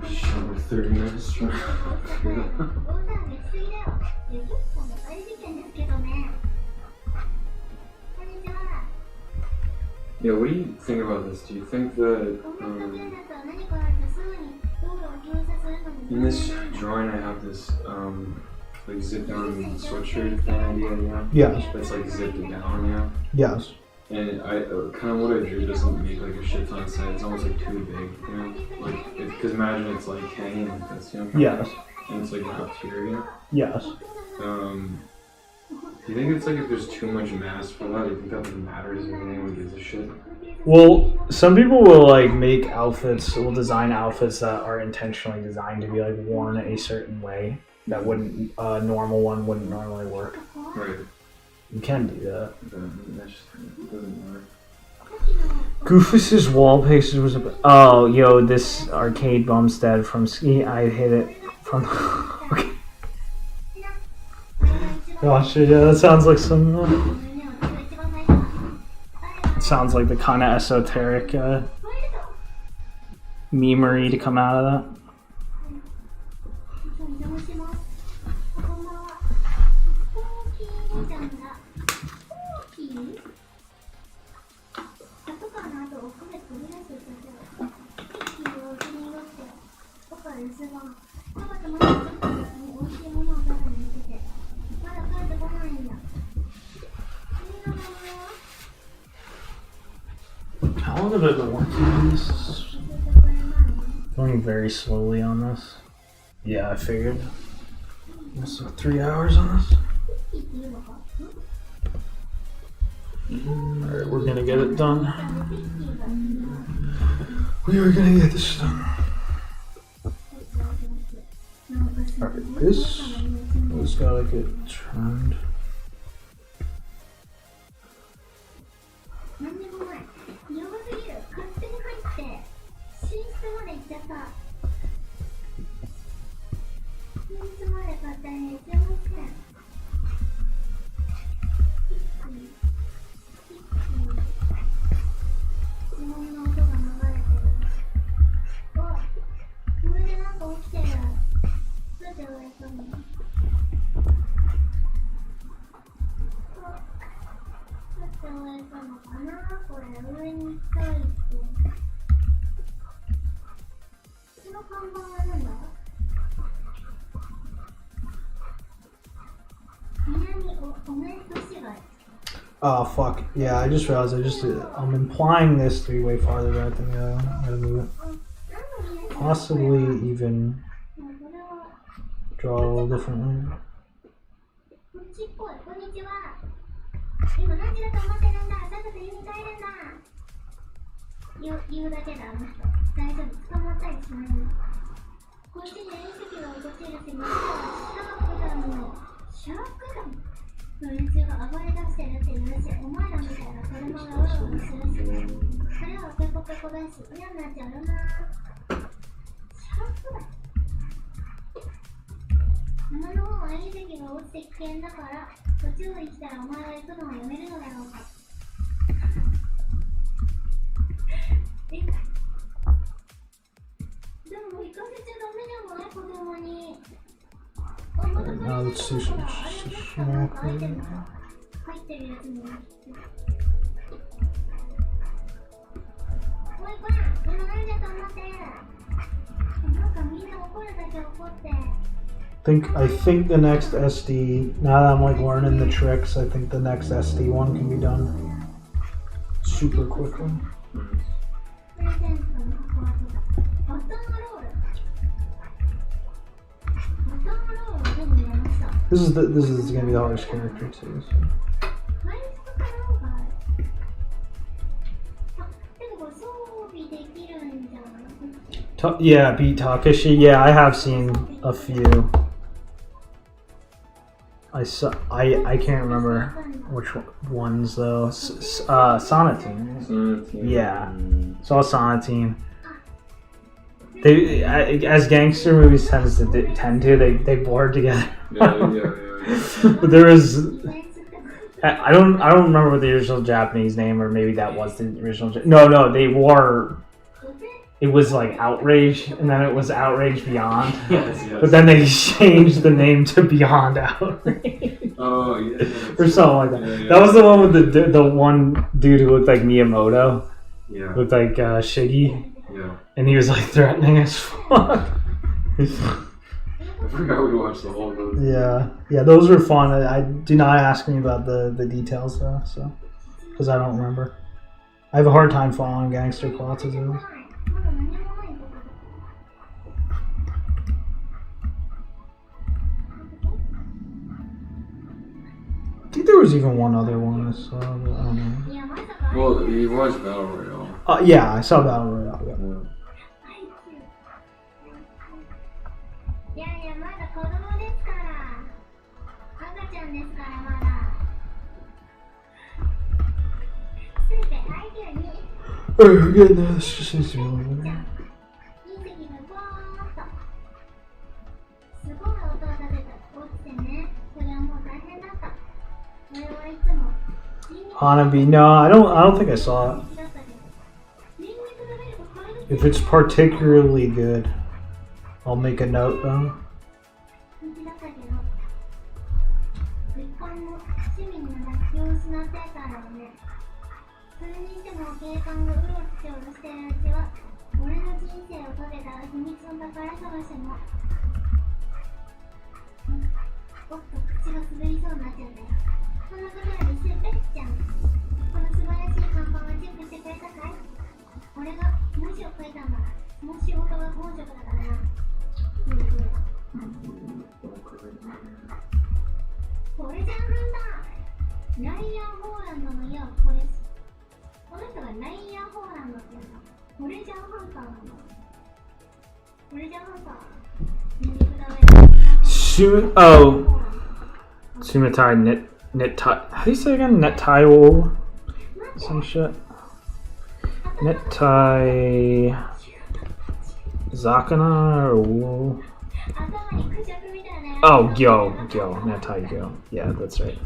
Shower 30 minutes from Yeah, what do you think about this? Do you think that in this drawing I have this like zip down sweatshirt thing idea, you know? Yes. That's like zipped down, you know? Yes. And I kind of what I drew doesn't make like a shit ton of sense. It's almost like too big, you know? Like, because imagine it's like hanging like this, you know? Yes. And it's like wrapped here, you know? Yes. Do you think it's like if there's too much mass for that, do you think that like matters if anyone gives a shit? Well, some people will like make outfits, will design outfits that are intentionally designed to be like worn a certain way that wouldn't a normal one wouldn't normally work. Right. You can do that. That just doesn't matter. Goofus's wallpaper was a. Oh, yo, this arcade Bumstead from Ski. I hit it from. Okay. Gosh, yeah, that sounds like some. It sounds like the kind of esoteric memery to come out of that. How long have I been working on this? Going very slowly on this. Yeah, I figured. So 3 hours on this. Alright, we're gonna get it done. We are gonna get this done. Alright, this just gotta get turned. なんでもない。やばすぎる。勝手に入って、寝室まで行っちゃった。寝室まで勝手に行っちゃいました。日本の音が流れてる。あ、これでなんか起きてる。どうやって上行くの？上行くのかな？これ上に行きたいって。この看板は何だ？南お面都市街。 Oh fuck. Yeah, I just realized I'm implying this to be way farther back than the other one. I gotta move it. Possibly even draw a little differently. こっちっぽい。こんにちは。今何時だと思ってるんだ。さっさと家に帰るんだ。言うだけだ、あの人。大丈夫。捕まったりしないの。こっちに隕石が落ちるし、またはシャークダムの。シャークダムの連中が暴れ出してるって言うし、お前らみたいな車がうろうろするし、それはペコペコだし、嫌になっちゃうな。シャークダム。山の方は隕石が落ちて危険だから、途中に来たらお前は行くのをやめるのだろうか。でも行かせちゃダメじゃない子供に。Alright, now let's do some small cleaning. 入ってるやつに。おいこら、今何じゃと思ってる。なんかみんな怒るだけ怒って。I think the next SD, now that I'm like learning the tricks, I think the next SD one can be done super quickly. This is gonna be the hardest character too. So. Yeah, beat Takashi. Yeah, I have seen a few. I can't remember which ones though. Sonatine. Yeah, saw Sonatine. They as gangster movies tend to they blur together. But there was I don't remember what the original Japanese name, or maybe that was the original. No, they wore. It was like Outrage, and then it was Outrage Beyond. Yes. But then they changed the name to Beyond Outrage. Oh, yeah. Or something like that. Yeah. That was the one with the one dude who looked like Miyamoto. Yeah. Looked like Shiggy. Yeah. And he was like threatening as fuck. I forgot we watched the whole movie. Yeah, those were fun. I do not ask me about the details though, so because I don't remember. I have a hard time following gangster plots as it is. I think there was even one other one I saw, but I don't know. Well, you watched Battle Royale. Yeah, I saw Battle Royale. Yeah. Oh, goodness, just needs to be a little bit more. Hanabi, no, I don't think I saw it. If it's particularly good, I'll make a note though. Sumatai Nettai. How do you say it again? Nettai some shit. Nettai Zakana or oh Gyo Nettai Gyo. Yeah, that's right.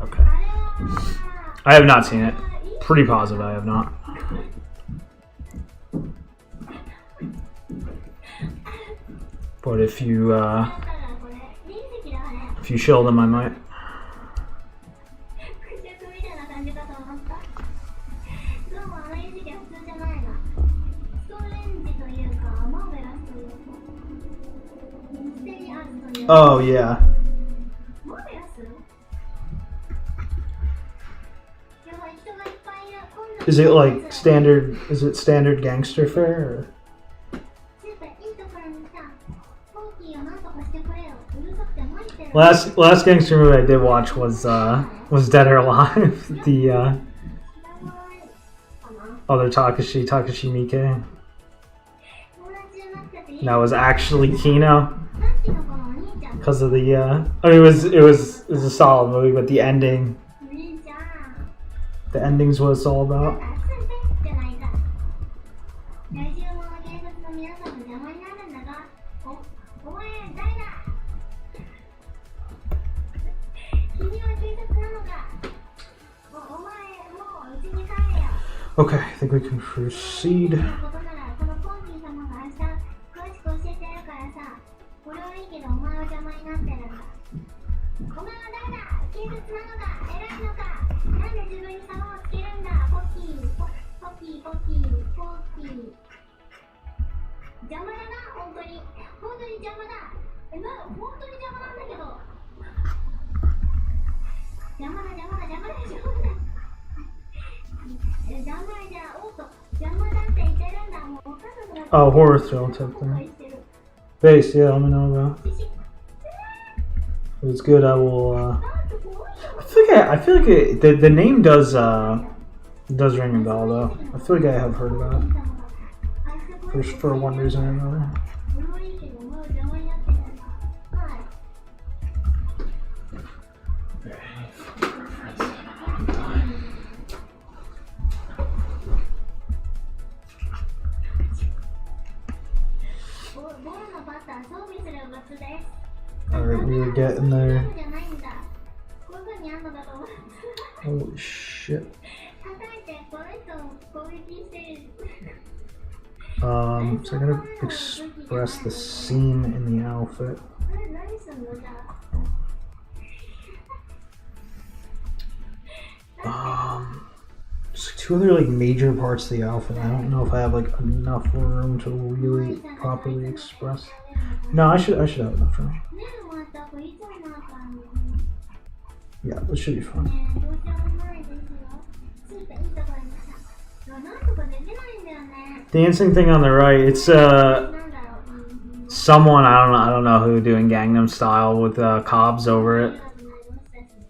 Okay. I have not seen it. Pretty positive I have not. But if you show them, I might. Oh yeah. Is it like standard? Is it standard gangster fare? Or? Last gangster movie I did watch was Dead or Alive. The other Takashi Miike. And that was actually Kino because of the. I mean, it was a solid movie, but the ending's what it's all about. Okay, I think we can proceed. Oh, horror thrill type thing. Base, yeah, let me know about. If it's good, I will. I feel like the name does ring a bell though. I feel like I have heard about it for one reason or another. Alright, we were getting there. Holy shit. So I gotta express the scene in the outfit. There's two other like major parts of the outfit. I don't know if I have like enough room to really properly express. No, I should have enough room. Yeah, this should be fun. Dancing thing on the right, it's someone I don't know who doing Gangnam Style with cobs over it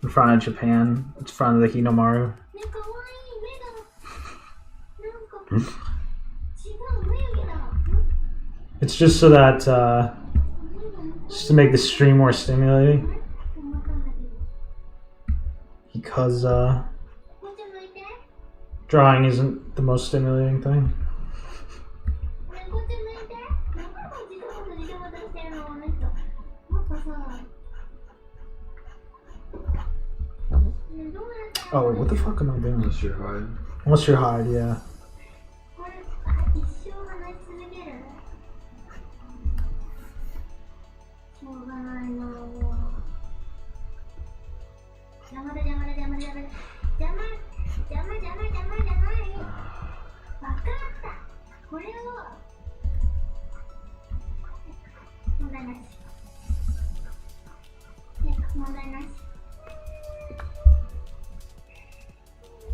in front of Japan. It's in front of the Hinomaru. It's just so that just to make the stream more stimulating. Because drawing isn't the most stimulating thing. Oh, wait, what the fuck am I doing? Unless you're high. Unless you're high, yeah.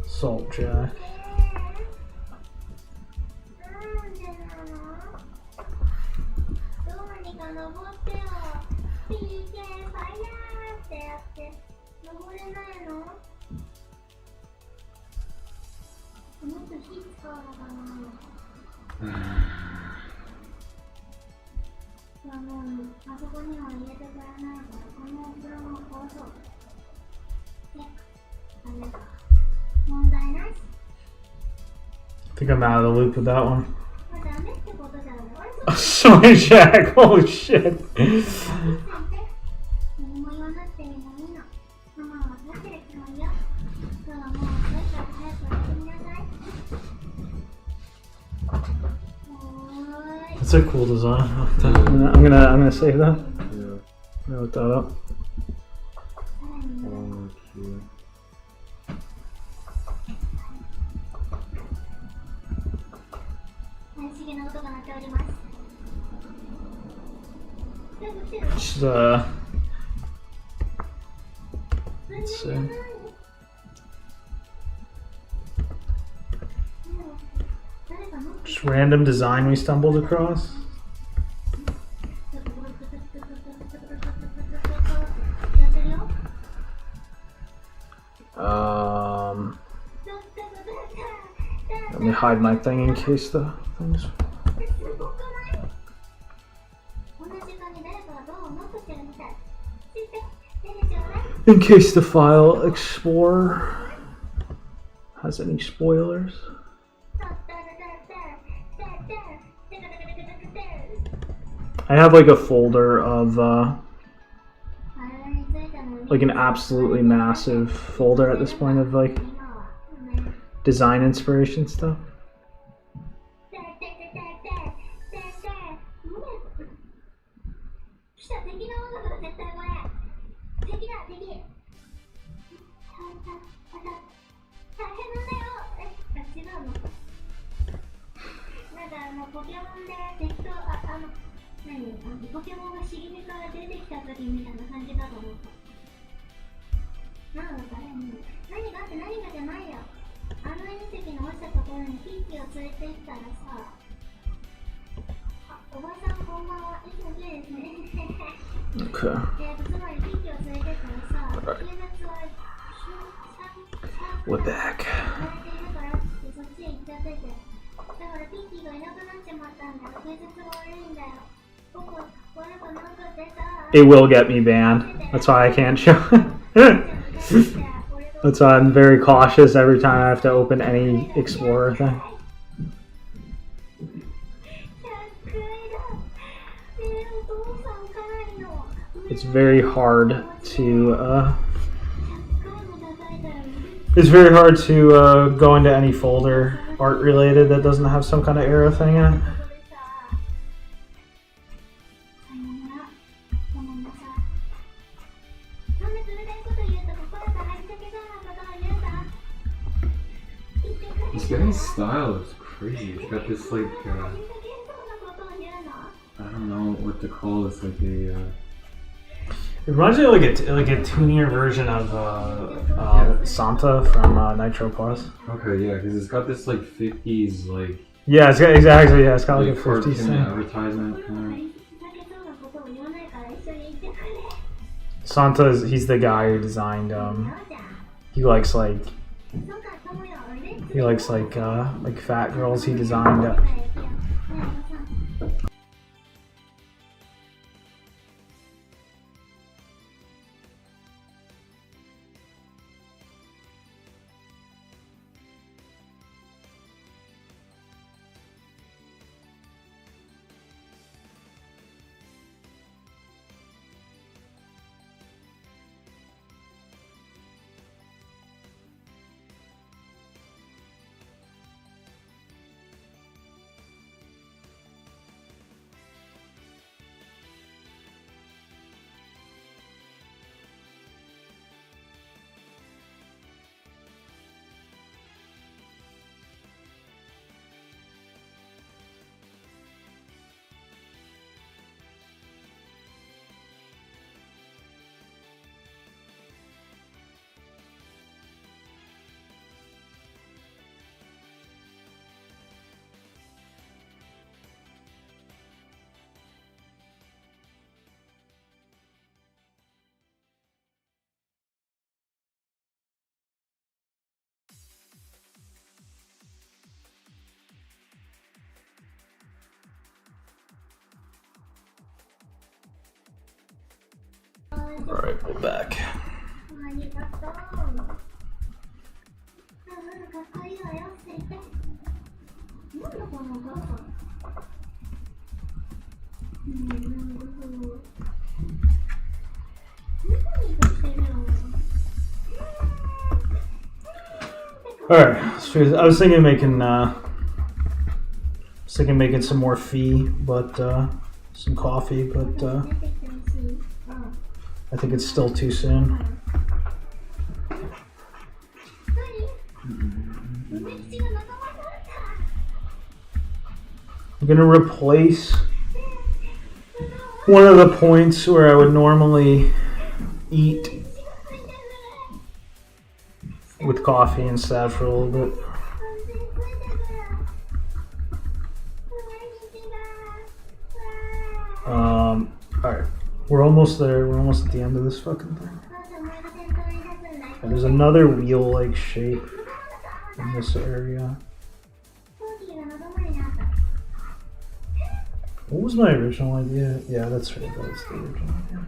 Salt Jack. はもうあそこには入れてくれないからこのお風呂の構造でダメか問題なし I think I'm out of the loop with that one. まあダメってことじゃないあれ Sorry, Jack. Holy shit. 何も言わなくてもいいのママは分かってるつもりよ今日はもう遅いから早くやってみなさい That's a cool design. I'm gonna save that. Yeah. I'm gonna look that up. Okay. 怪しげな音が鳴っております。 Just let's see. Just random design we stumbled across. Let me hide my thing in case the things. In case the file explorer has any spoilers. I have like a folder of like an absolutely massive folder at this point of like design inspiration stuff. Okay. Alright. We're back. It will get me banned. That's why I can't show it. That's why I'm very cautious every time I have to open any Explorer thing. It's very hard to go into any folder art related that doesn't have some kind of arrow thing in it. This guy's style is crazy. It's got this like I don't know what to call this, like a It reminds me of like a tunier version of Santa from Nitro Plus. okay, yeah, because it's got this like 50s like Yeah, it's got exactly. Yeah, it's got like a 50s cartoon thing. advertisement kind of. He's the guy who designed. He likes like fat girls. He designed. Alright, we're back. ありがとう。かっこいいわよ、先生。なんだこのお母さん。なるほど。何かしてるの？ Alright, I was thinking of making some more fee, but some coffee, but I think it's still too soon. I'm gonna replace one of the points where I would normally eat with coffee instead for a little bit. Alright. We're almost there. We're almost at the end of this fucking thing. And there's another wheel-like shape in this area. What was my original idea? Yeah, that's right. That's the original idea.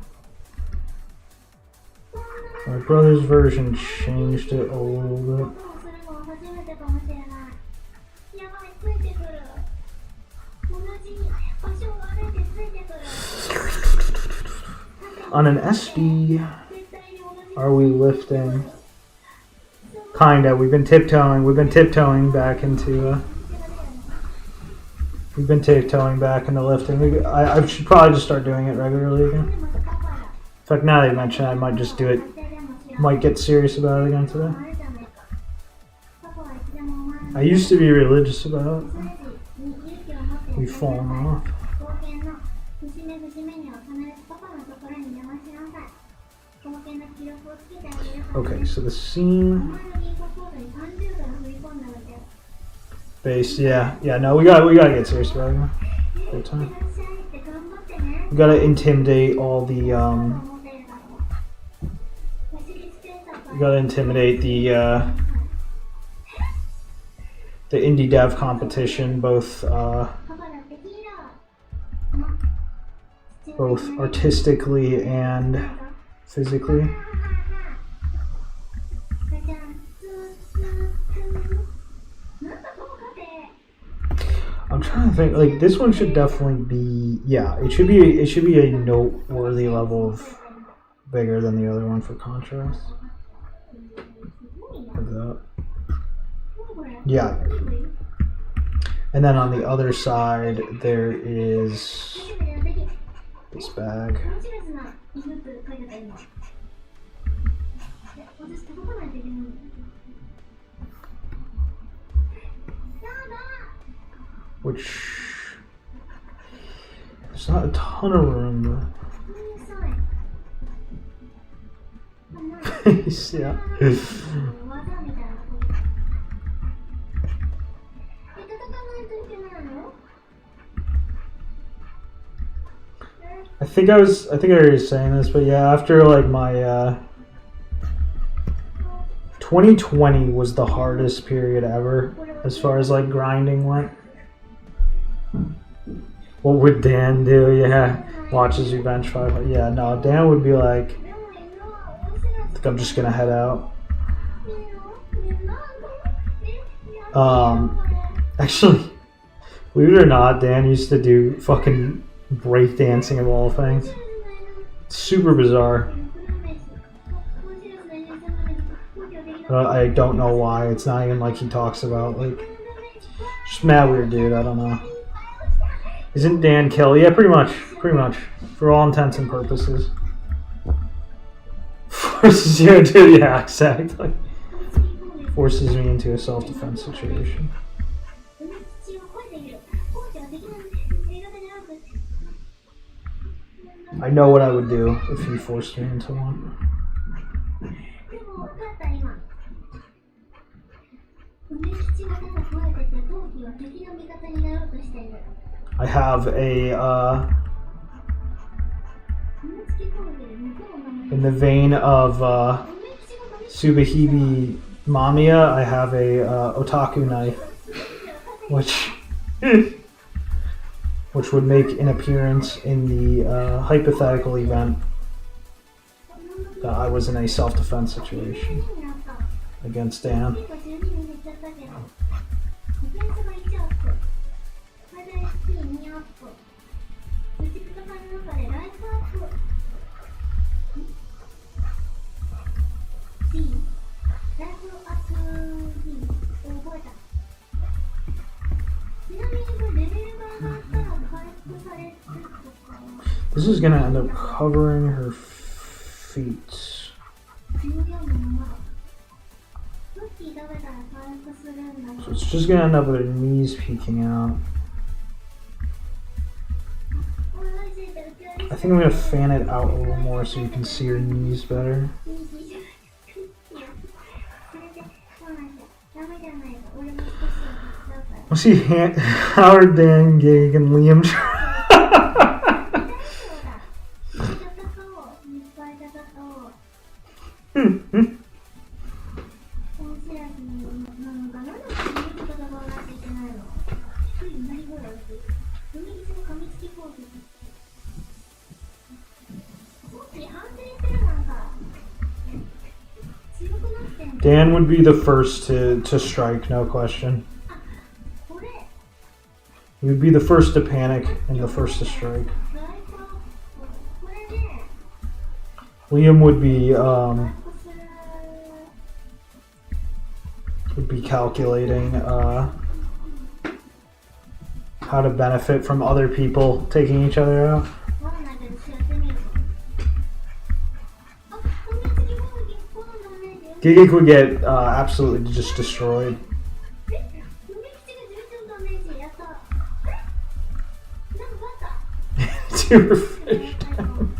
My brother's version changed it a little bit. On an SD, are we lifting? Kinda. We've been tiptoeing. Back into. We've been tiptoeing back into lifting. I should probably just start doing it regularly again. In fact, now that you mention it, I might just do it. Might get serious about it again today. I used to be religious about it. We've fallen off. Okay, so the scene based, yeah, no, we gotta get serious about it. Full time. We gotta intimidate all the we gotta intimidate the indie dev competition, both artistically and physically. I'm trying to think. Like, this one should definitely be. Yeah, it should be a noteworthy level of bigger than the other one for contrast. Like that. Yeah. And then on the other side, there is this bag. Which there's not a ton of room. Yeah. I think I was already saying this, but yeah, after like my 2020 was the hardest period ever as far as like grinding went. What would Dan do? Yeah, watches you bench 500. Yeah, no, Dan would be like, I think I'm just gonna head out. Actually, believe it or not, Dan used to do fucking breakdancing of all things. Super bizarre. I don't know why. It's not even like he talks about, like, just mad weird dude. I don't know. Isn't Dan Kelly? Yeah, pretty much. For all intents and purposes. Forces you into, yeah, exactly. Forces me into a self-defense situation. I know what I would do if he forced me into one. I have a, in the vein of Tsubahime Mamiya, I have a otaku knife, which would make an appearance in the hypothetical event I was in a self-defense situation になった against Dan. 結構12に減っちゃったけどディフェンスが1アップまだ SP2 アップ打ち方の中でライフアップ D ライフアップ D を覚えたちなみにこれレベルが上がったら回復されるとか This is gonna end up covering her feet. 14のままクッキー食べたら回復するんだ So it's just gonna end up with her knees peeking out. I think I'm gonna fan it out a little more so you can see her knees better. We'll see Howard, Dan, Gig, and Liam. Dan would be the first to strike, no question. He would be the first to panic and the first to strike. Liam would be calculating how to benefit from other people taking each other out. Gigik would get absolutely just destroyed. To her fish down.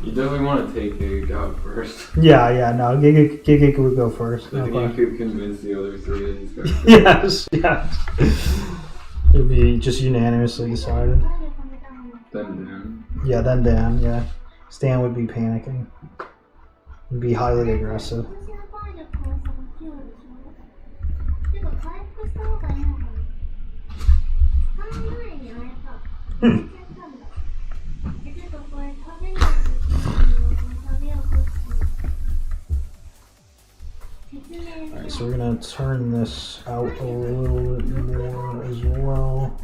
You definitely want to take Gig out first. Yeah, no, Gigik would go first. So No then question. you could convince the other three that he's got. Yes. It'd be just unanimously decided. Then Dan. Yeah, then Dan, yeah. Stan would be panicking. He'd be highly aggressive. Alright, so we're gonna turn this out a little bit more as well.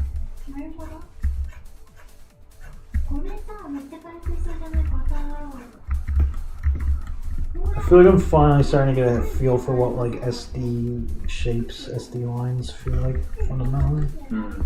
I feel like I'm finally starting to get a feel for what like SD shapes, SD lines feel like fundamentally. Hmm.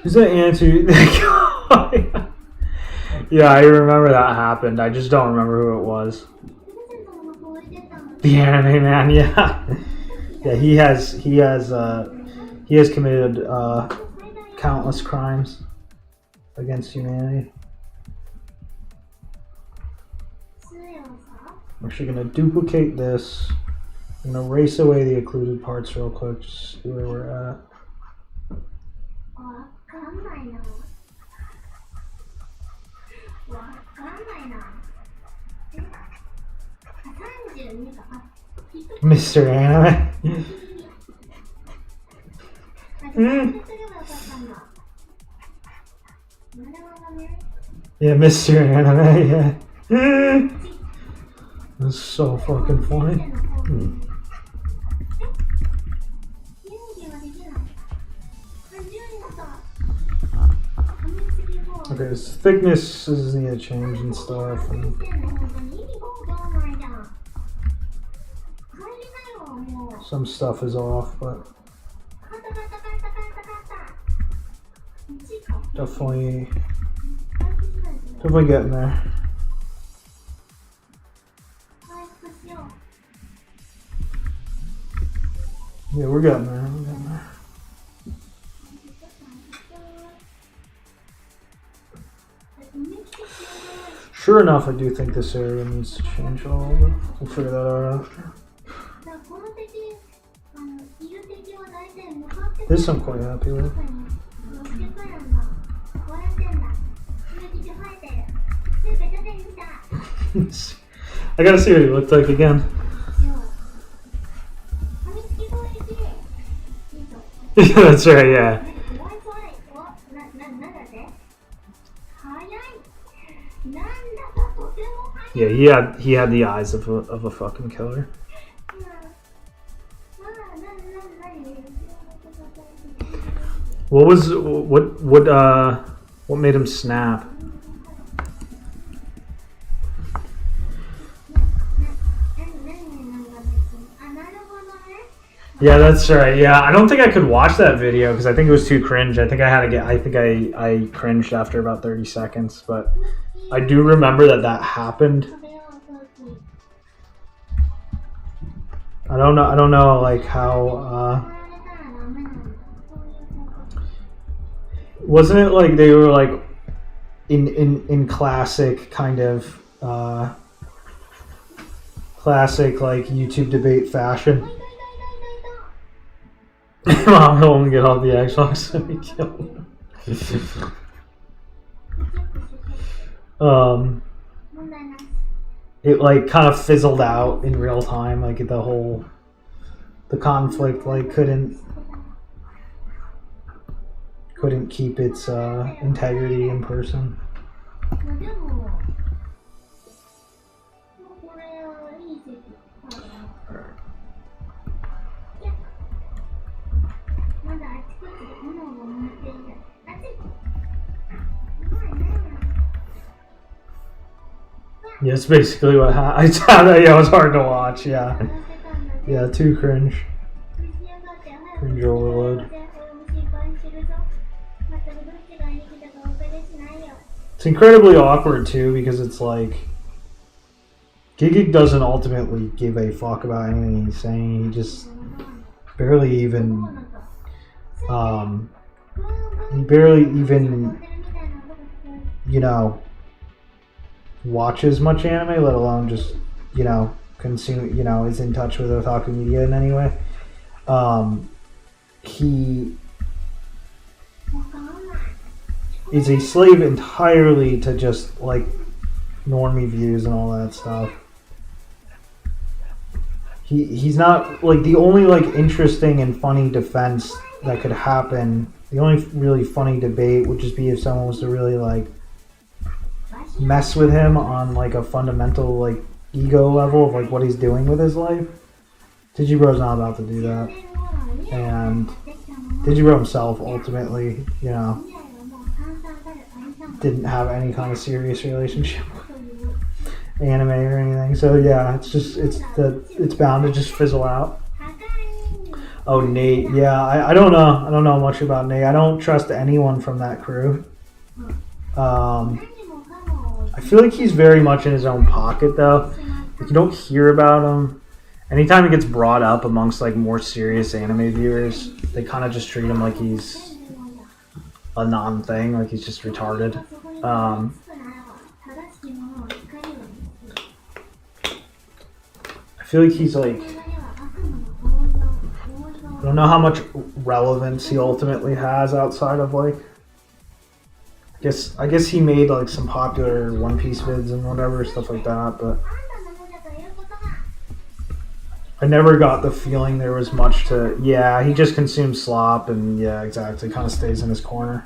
Who's that attitude? Yeah, I remember that happened. I just don't remember who it was. The anime man, yeah. Yeah, he has committed countless crimes against humanity. We're actually gonna duplicate this. I'm gonna erase away the occluded parts real quick, just see where we're at. Mr. Anime. Yeah, Mr. Anime, yeah. That's so fucking funny. Okay, this thickness is need to change and stuff. And some stuff is off, but definitely getting there. Yeah, we're getting there. Sure enough, I do think this area needs to change a little bit. We'll figure that out after. This I'm quite happy with. I gotta see what he looked like again. That's right, yeah. Yeah, he had the eyes of a fucking killer. What made him snap? Yeah, that's right. Yeah, I don't think I could watch that video because I think it was too cringe. I think I cringed after about 30 seconds, but I do remember that happened. I don't know like how wasn't it like they were like in classic kind of classic like YouTube debate fashion. I'm gonna get all the Xbox and be killed. It like kind of fizzled out in real time, like the conflict like couldn't keep its integrity in person. Yeah, it's basically what happened. Yeah, it was hard to watch. Yeah, too cringe. Cringe overload. It's incredibly awkward too because it's like Gigig doesn't ultimately give a fuck about anything he's saying. He just barely even watches much anime, let alone just consume, is in touch with otaku media in any way. He is a slave entirely to just like normie views and all that stuff. He's not like the only like interesting and funny defense that could happen. The only really funny debate would just be if someone was to really like mess with him on like a fundamental like ego level of like what he's doing with his life. Digibro's not about to do that, and Digibro himself ultimately, didn't have any kind of serious relationship with anime or anything. So yeah, it's bound to just fizzle out. Oh, Nate. Yeah, I don't know. I don't know much about Nate. I don't trust anyone from that crew. I feel like he's very much in his own pocket, though. Like, you don't hear about him. Anytime he gets brought up amongst like more serious anime viewers, they kind of just treat him like he's a non-thing, like he's just retarded. I feel like he's like, I don't know how much relevance he ultimately has outside of like, I guess he made like some popular One Piece vids and whatever, stuff like that, but I never got the feeling there was much to, he just consumes slop and exactly, kind of stays in his corner.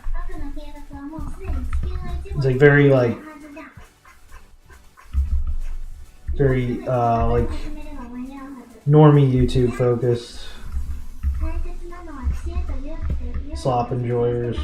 It's like very like normie YouTube focused. Slop enjoyers.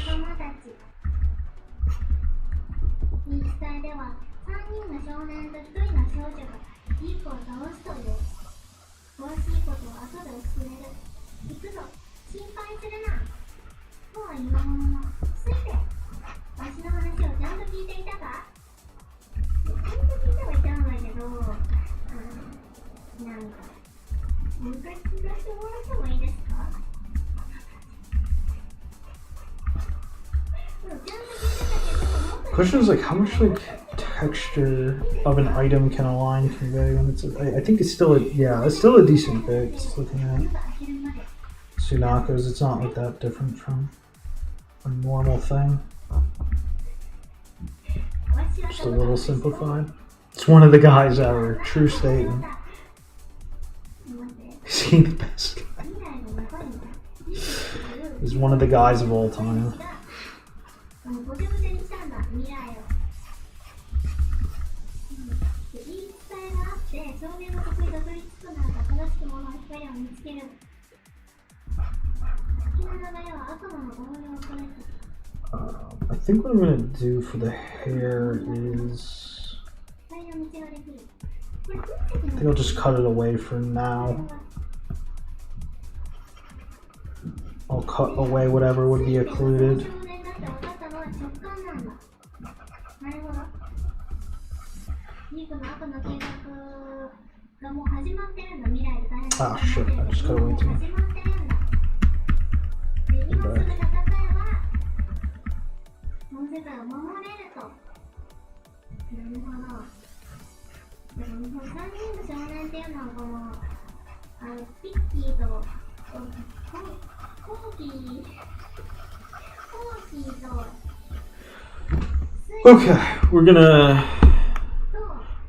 question is like how much like texture of an item can a line convey when it's I think it's still it's still a decent pick. Just looking at Sunako's, it's not like that different from a normal thing. Just a little simplified. It's one of the guys that are true statement. Is he the best guy? He's one of the guys of all time. I think what I'm gonna do for the hair is I think I'll just cut it away for now. I'll cut away whatever would be occluded. Ah shit, I just cut away too much. Okay, we're gonna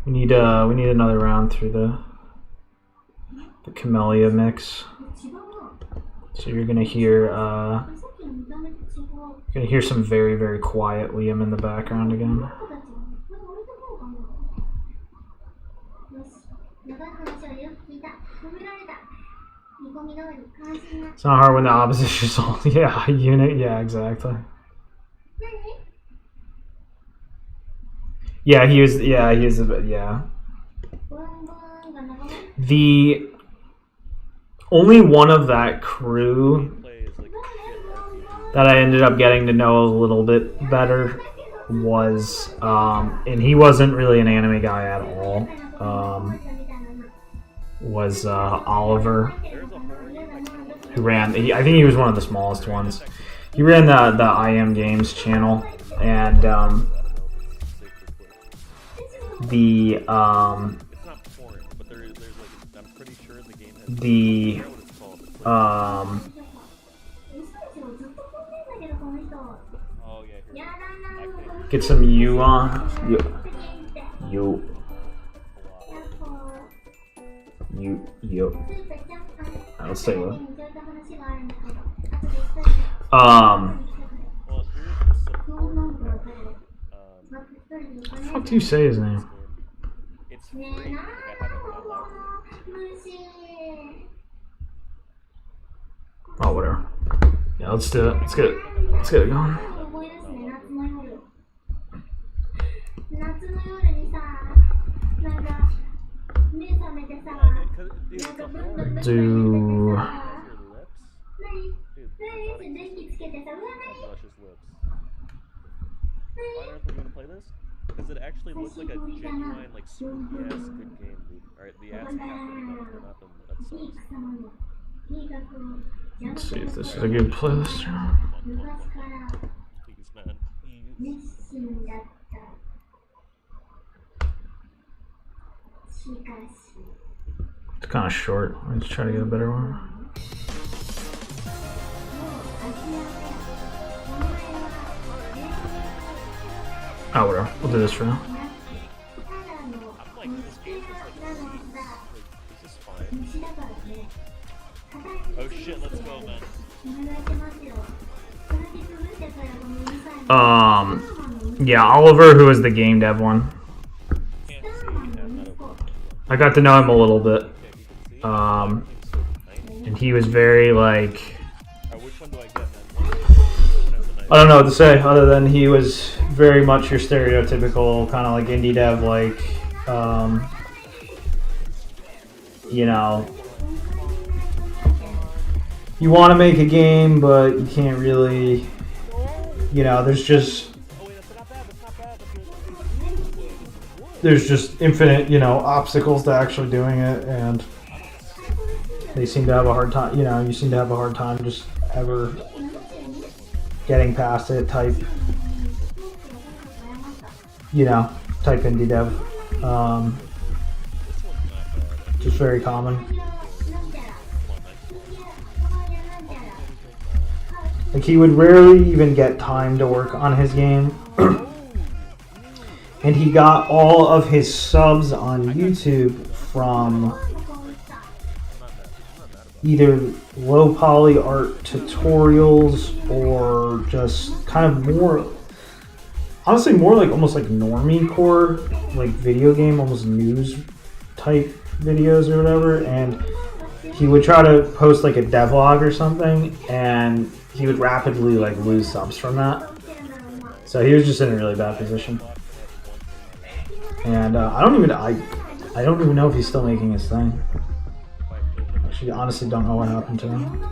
we need another round through the camellia mix. So you're gonna hear some very, very quiet Liam in the background again. It's not hard when the opposition's all unit, exactly. He was the only one of that crew that I ended up getting to know a little bit better was and he wasn't really an anime guy at all, was Oliver, who ran I think he was one of the smallest ones. He ran the I Am Games channel, and get some U on. Yo. Let's say what. What the fuck do you say his name? It's free. Like, I haven't downloaded Oh, whatever. Yeah, let's do it. Let's get it going. Do because it actually looks like a genuine, like, spooky ass good game, dude. Alright, the ass have to turn up and that sucks. Let's see if this is a good playlist or not. Please, man. It's kind of short. Let's try to get a better one. Oh, whatever. We'll do this for now. Oh shit, let's go, man. Yeah, Oliver, who was the game dev one. I got to know him a little bit. And he was very, like, I don't know what to say other than he was very much your stereotypical kind of like indie dev, like, you know, you want to make a game, but you can't really, you know, there's just infinite, you know, obstacles to actually doing it, and they seem to have a hard time, you know, you seem to have a hard time just ever getting past it type you know, type indie dev. This one's not bad. Just very common. Come on, next one. Like he would rarely even get time to work on his game. And he got all of his subs on YouTube from either low poly art tutorials or just kind of more, honestly, more like almost like normie core, like video game, almost news type videos or whatever. And he would try to post like a devlog or something, and he would rapidly like lose subs from that. So he was just in a really bad position. And I don't even know if he's still making his thing. Actually, honestly, don't know what happened to him.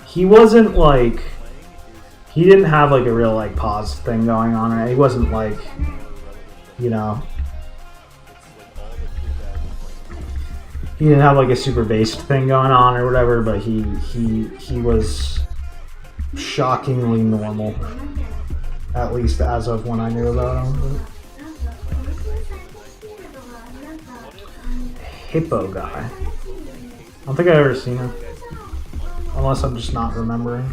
He wasn't like, he didn't have like a real like pause thing going on, right? He wasn't like, you know, he didn't have like a super based thing going on or whatever, but he was shockingly normal, at least as of when I knew about him. Hippo guy. I don't think I've ever seen him, unless I'm just not remembering.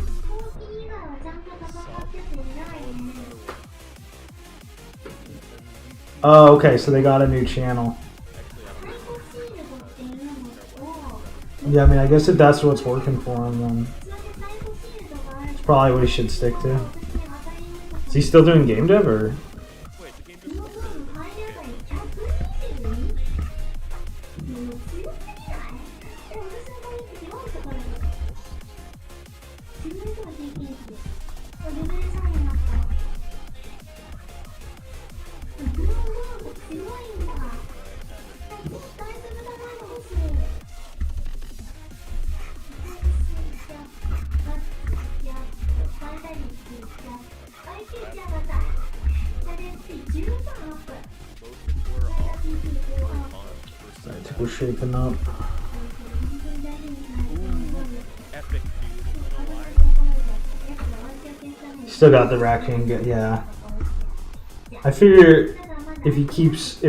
Oh, okay, so they got a new channel. Yeah, I mean, I guess if that's what's working for him, then it's probably what he should stick to. Is he still doing game dev, or? We're shaping up. Still got the raccoon. Yeah. I figure if he keeps,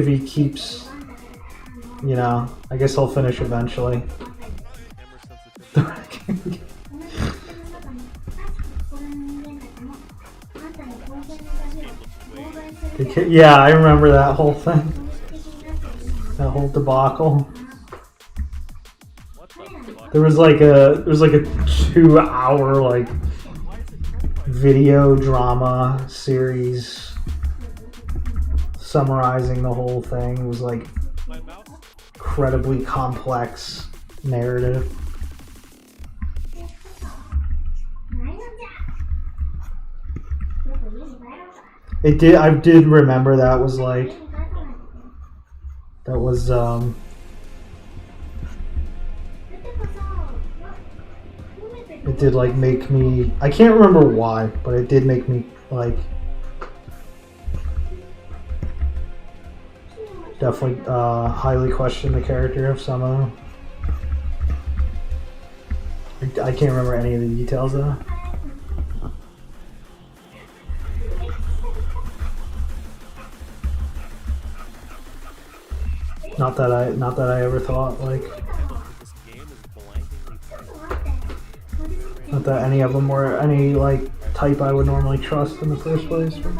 you know, I guess he'll finish eventually. The raccoon. Yeah, I remember that whole thing. That whole debacle. There was like a 2-hour like video drama series summarizing the whole thing. It was like incredibly complex narrative. I did remember that was like, that was it did like make me, I can't remember why, but it did make me like definitely highly question the character of some of them. I can't remember any of the details though. Not that I ever thought like, not that any of them were any like type I would normally trust in the first place. But...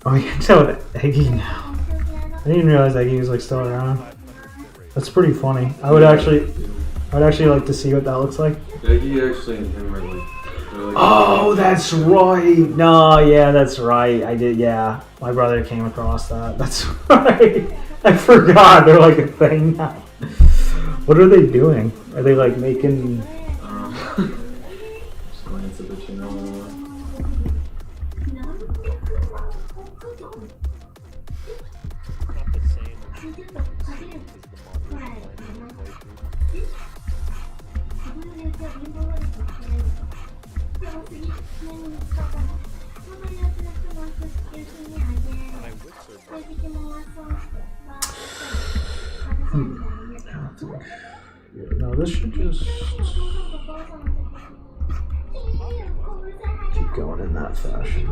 oh, you can tell with Eggy now. I didn't even realize Eggy was like still around. That's pretty funny. I would actually like to see what that looks like. Eggy actually and him are like, oh, that's right. No, yeah, that's right. I did. Yeah, my brother came across that. That's right. I forgot. They're like a thing now. What are they doing? Are they like making? Just glance at the channel. Not the same as the Yeah, no, this should just keep going in that fashion.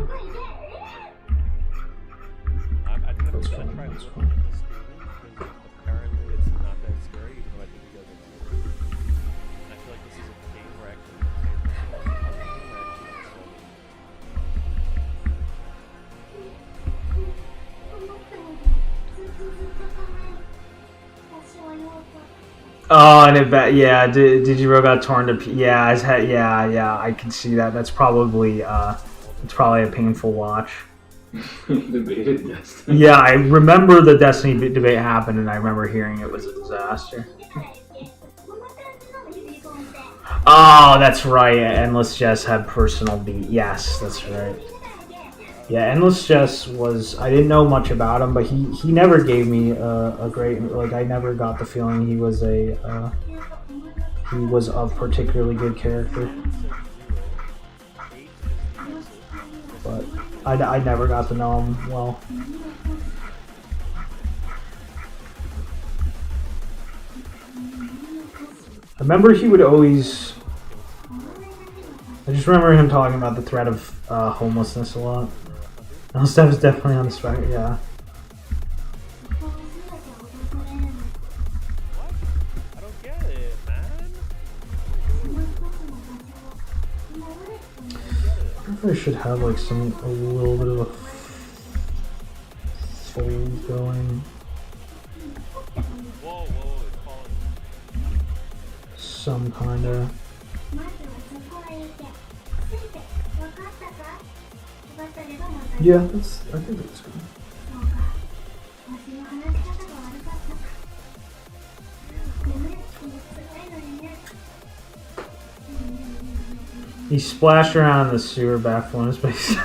I think I'm That's gonna fine, try that's looking fine. at this game because apparently it's not that scary, even though I think you guys are not. And I feel like this is a game where Oh, and yeah, Digiro got torn to yeah, his head, yeah, I can see that. That's probably it's probably a painful watch. Debated Destiny. Yeah, I remember the Destiny debate happened, and I remember hearing it was a disaster. Oh, that's right. Endless Jess had personal beat. Yes, that's right. Yeah, Endless Jess was. I didn't know much about him, but he never gave me a great. Like, I never got the feeling he was a particularly good character. But I never got to know him well. I remember he would always. I just remember him talking about the threat of homelessness a lot. That stuff is definitely on the spectrum, yeah. I don't get it, man. I wonder if I should have like a little bit of a fold going. Whoa, it's falling. Some kind of. Yeah, I think that's good. He splashed around in the sewer back from his base.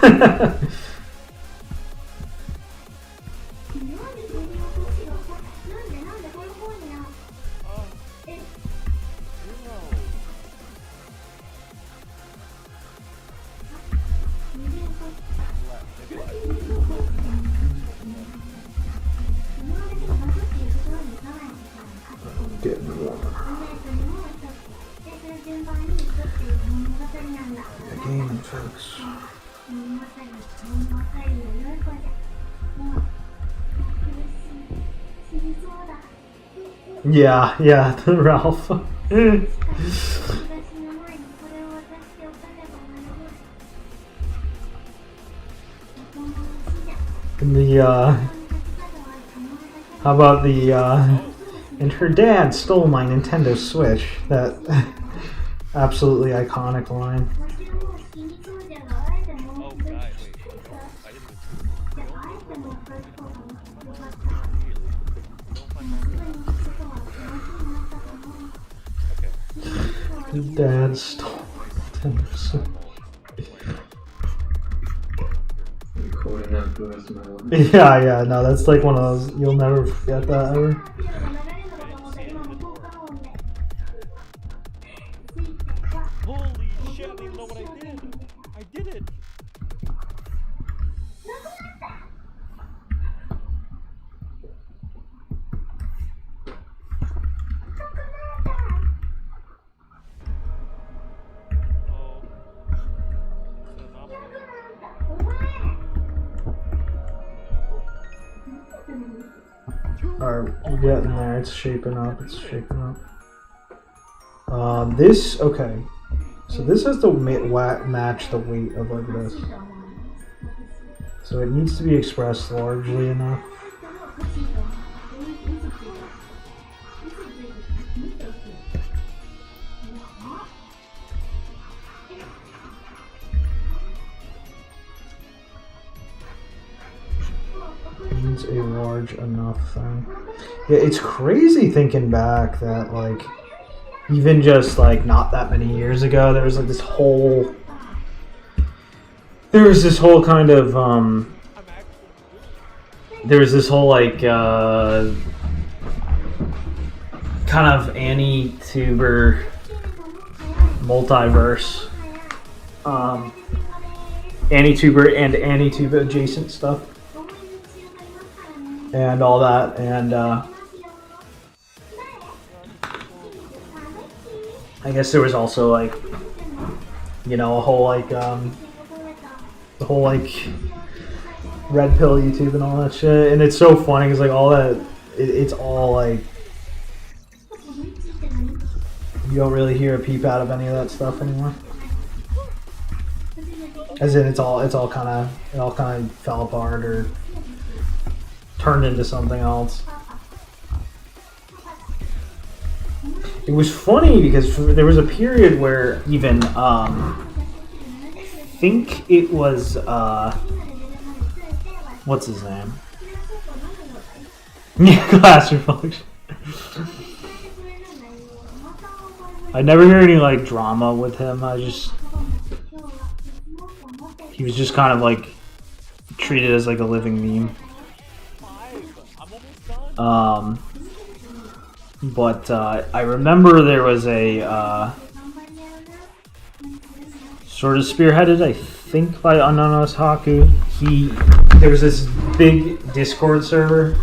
Getting warmer. Yeah, gaming, folks. Yeah, the Ralph. And how about the, and her dad stole my Nintendo Switch. That absolutely iconic line. Oh, God, wait. I didn't His dad stole my Nintendo Switch. Quoting that for the rest of my life. Yeah, no, that's like one of those, you'll never forget that ever. Holy shit, I don't even know what I did. I did it. Alright, we're getting there. It's shaping up. This, okay. So this has to match the weight of like this. So it needs to be expressed largely enough. Needs a large enough thing. Yeah, it's crazy thinking back that like even just like not that many years ago there was like this whole kind of there was this whole like kind of anti-tuber multiverse, anti-tuber and anti-tuber adjacent stuff and all that, and I guess there was also like, you know, a whole like the whole like red pill YouTube and all that shit, and it's so funny because like all that, it's all like you don't really hear a peep out of any of that stuff anymore. As in, it all kind of fell apart or turned into something else. It was funny because there was a period where even I think it was what's his name? Yeah, glass reflection. I never hear any like drama with him. He was just kind of like treated as like a living meme. But I remember there was a sort of spearheaded, I think, by Ananas Haku. There was this big Discord server,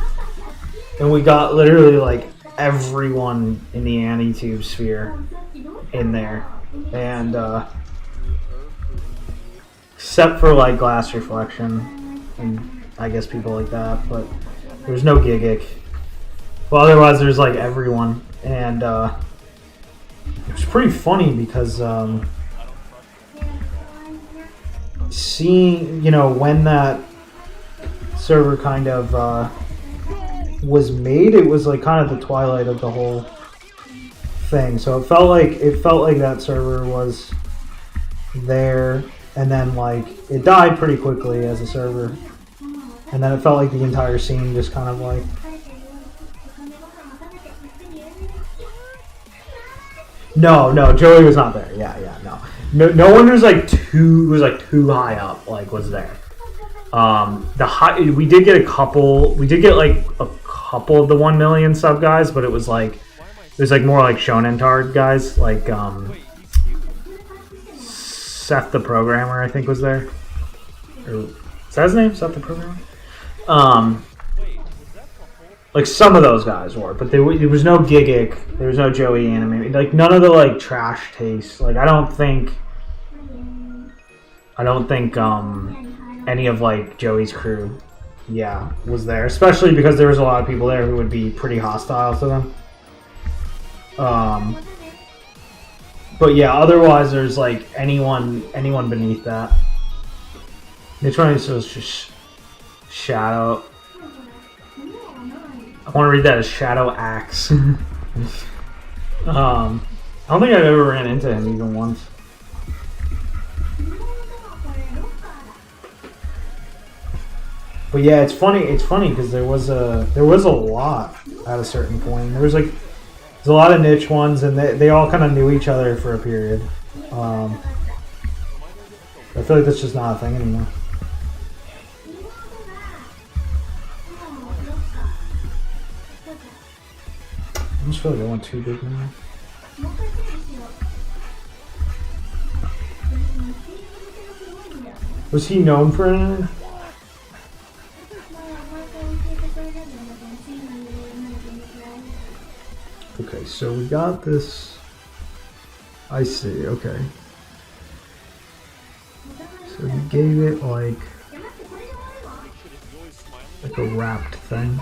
and we got literally like everyone in the AniTube sphere in there, and except for like Glass Reflection and I guess people like that, but there was no Gigic. Well, otherwise there's like everyone, and it was pretty funny because seeing, you know, when that server kind of was made, it was like kind of the twilight of the whole thing. So it felt like that server was there, and then like it died pretty quickly as a server, and then it felt like the entire scene just kind of like. No, Joey was not there. Yeah, no one who's like too high up was there. We did get like a couple of the 1 million sub guys, but it was like more like Shonen Tard guys, like Seth the Programmer, I think, was there. Or, is that his name? Seth the Programmer? Like some of those guys were, but there was no Gigic, there was no Joey Anime, like none of the like trash taste. Like I don't think any of like Joey's crew, was there. Especially because there was a lot of people there who would be pretty hostile to them. But yeah, otherwise there's like anyone beneath that. They're trying to just Shadow. I want to read that as Shadow Axe. I don't think I've ever ran into him even once. But yeah, it's funny because there was a lot at a certain point. There's a lot of niche ones, and they all kind of knew each other for a period. I feel like that's just not a thing anymore. I just feel like I went too big now. Was he known for anything? Okay, so we got this. I see, okay. So he gave it like a wrapped thing.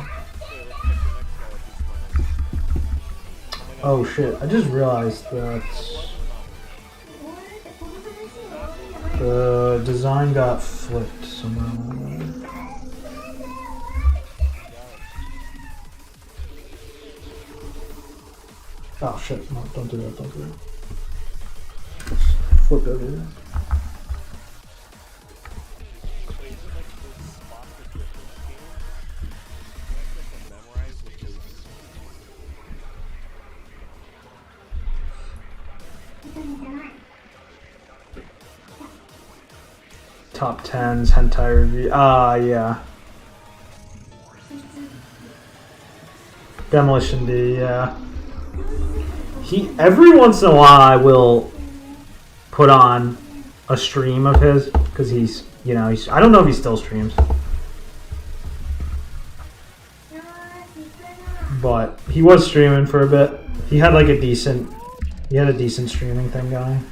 Oh shit, I just realized that the design got flipped somehow. Oh shit, no, don't do that. Flip everything. Top 10s, hentai review. Yeah. Demolition D, yeah. Every once in a while I will put on a stream of his, because he's, I don't know if he still streams. But he was streaming for a bit. He had like a decent He had a decent streaming thing going.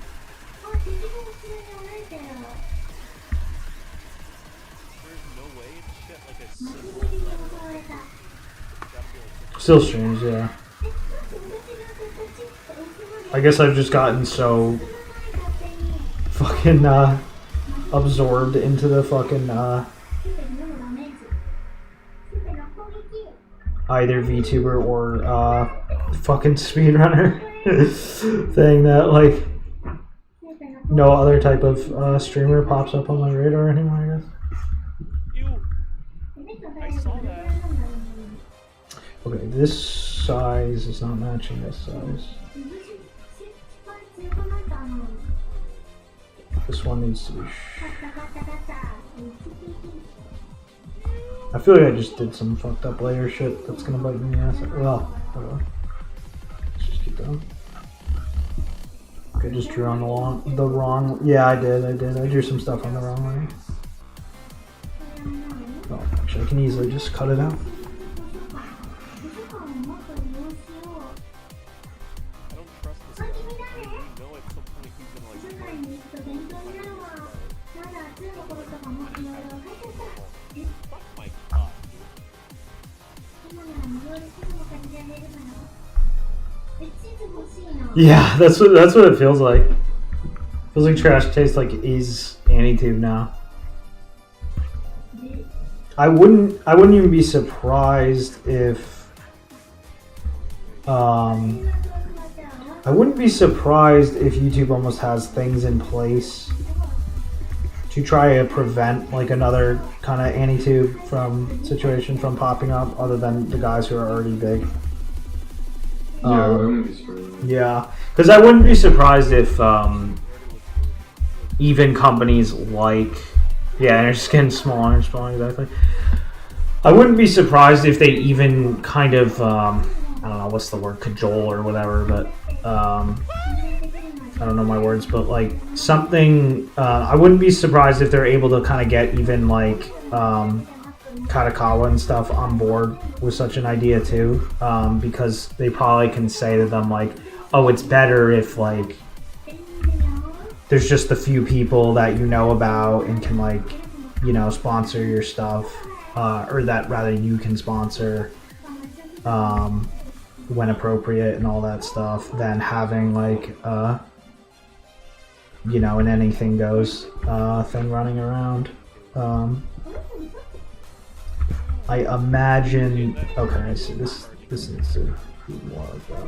Still streams, yeah. I guess I've just gotten so fucking absorbed into the fucking either VTuber or fucking speedrunner thing that like no other type of streamer pops up on my radar anymore, I guess. Ew. I saw that. Okay, this size is not matching this size. This one needs to be. I feel like I just did some fucked up layer shit that's gonna bite me in the ass. Well, whatever. Let's just keep going. Okay, just drew on the wrong. Yeah, I did. I drew some stuff on the wrong way. Oh, actually, I can easily just cut it out. Yeah, that's what it feels like. Feels like trash tastes like is AnyTube now. I wouldn't even be surprised if YouTube almost has things in place to try to prevent like another kind of AnyTube situation from popping up, other than the guys who are already big. Yeah, I wouldn't be surprised. Yeah, because I wouldn't be surprised if even companies like and they're just getting smaller and smaller, exactly. I wouldn't be surprised if they even kind of I don't know what's the word, cajole or whatever, but I don't know my words, but like something. I wouldn't be surprised if they're able to kind of get even like Katakawa and stuff on board with such an idea too, because they probably can say to them like, oh, it's better if like there's just a few people that you know about and can like, you know, sponsor your stuff, or that rather you can sponsor when appropriate and all that stuff, than having like you know, an anything goes thing running around. I imagine. Okay, I see. This needs to be more like that.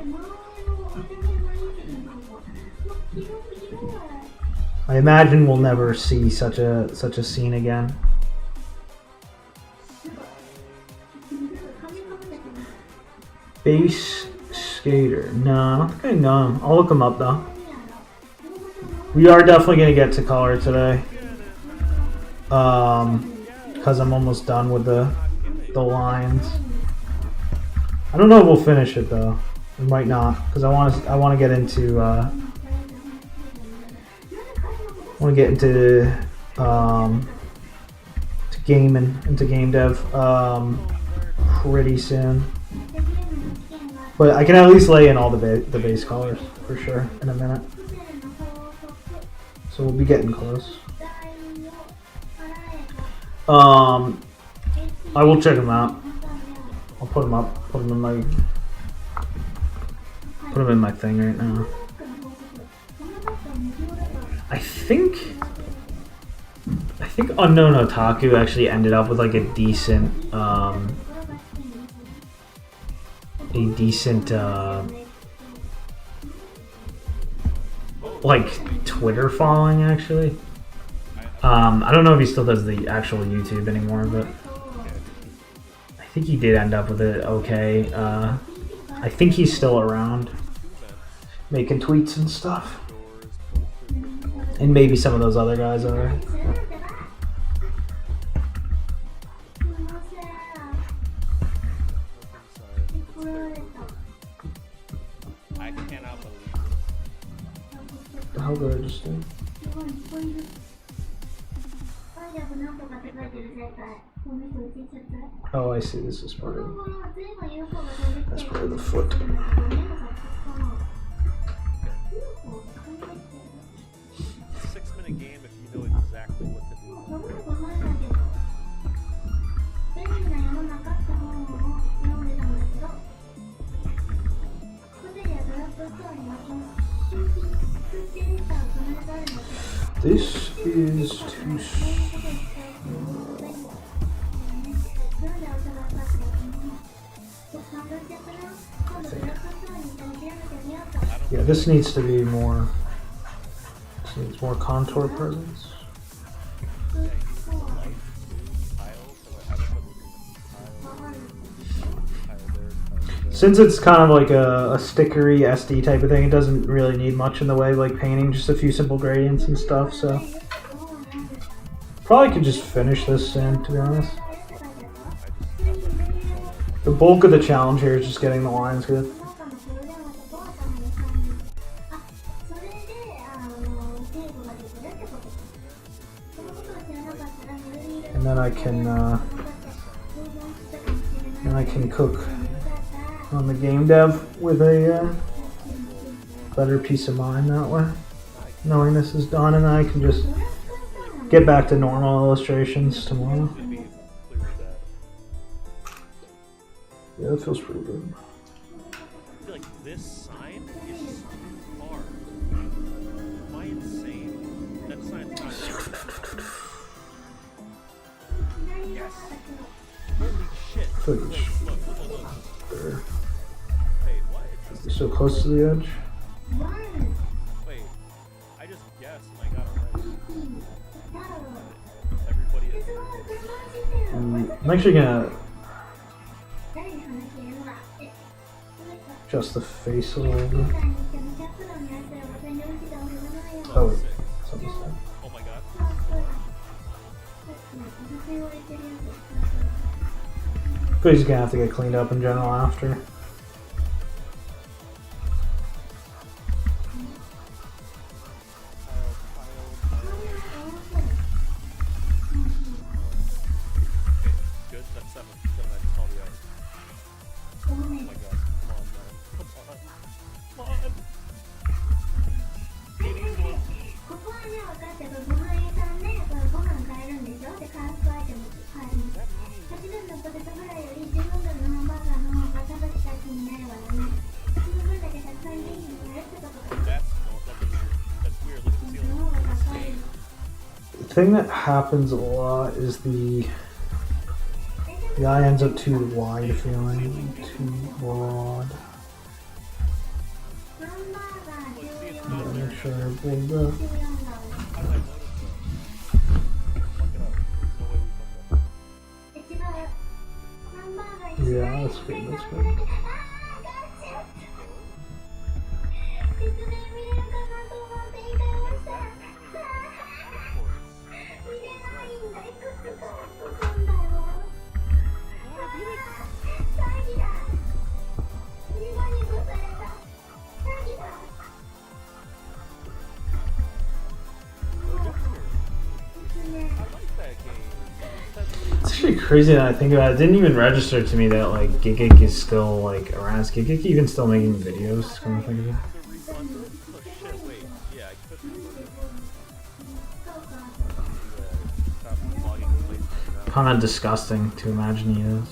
I imagine we'll never see such a scene again. Bass skater. No, I don't think I know him. I'll look him up though. We are definitely gonna get to color today. Because I'm almost done with the lines. I don't know if we'll finish it though. We might not, because I want to get into to gaming, into game dev pretty soon. But I can at least lay in all the base colors for sure in a minute. So we'll be getting close. I will check them out. I'll put them up. Put them in my thing right now. I think Unknown Otaku actually ended up with like a decent like Twitter following actually. I don't know if he still does the actual YouTube anymore, but I think he did end up with it okay. I think he's still around, making tweets and stuff. And maybe some of those other guys are. I cannot believe The hell did I just do? Oh, I see. This is part of. That's part of the foot. It's a 6-minute game if you know exactly what to do. 便利な世の中って本を読んでたんだけど、ホテルやドラッグストアには通知レターを必ずあるんだけど、 This is too. 読んだ音が分かって感動しちゃったな。今度ドラッグストアに行ったら調べてみようと。 Yeah, this needs to be more. This needs more contour presence. Since it's kind of like a stickery SD type of thing, it doesn't really need much in the way of like painting, just a few simple gradients and stuff, so. Probably could just finish this soon, to be honest. The bulk of the challenge here is just getting the lines good. And then I can cook on the game dev with a better peace of mind that way, knowing this is done, and then I can just get back to normal illustrations tomorrow. Yeah, that feels pretty good. I feel like this sign is too far. Am I insane? That sign's not Yes! Holy shit! Footage. Look, look, look, look. There. Wait, what? You're so close to the edge. Wait, I just guessed and I got it right. Everybody is. I'm actually gonna adjust the face a little bit. Oh wait, something's there. Oh my god. But he's gonna have to get cleaned up in general after. Okay, good. That's 7. 7, I just called you out. Oh my god. Come on, man. Come on. Come on. ここはね、分かってご飯屋さんでこれご飯買えるんでしょ。で、カーストアイテム買えるんです。8ドルのポテトフライより14ドルのハンバーガーの方が食べた気になるわよね。その分だけたくさん利益になるってことか。 That's weird. Look at the その ceiling. 方が高い。 The thing that happens a lot is the eye ends up too wide feeling, too broad. ハンバーガー Yeah, 14 make sure I avoid that. 14ドル。 How did I notice that? Fuck it up. There's no way we fucked up. 違う。ハンバーガーに Yeah, that's good, that's good. 説明見れるかなと思って言い換えました。見れないんだ。いくつかあるんだよ。詐欺だ。今にぶされた。詐欺だ。 I like that game. It's actually crazy that I think about it. It didn't even register to me that like Gigik is still like around. Is Gigik even still making videos? Come to think of it. The refund? Oh shit, wait. Yeah, I could refund it. Stop logging in place right now. Kind of disgusting to imagine he is.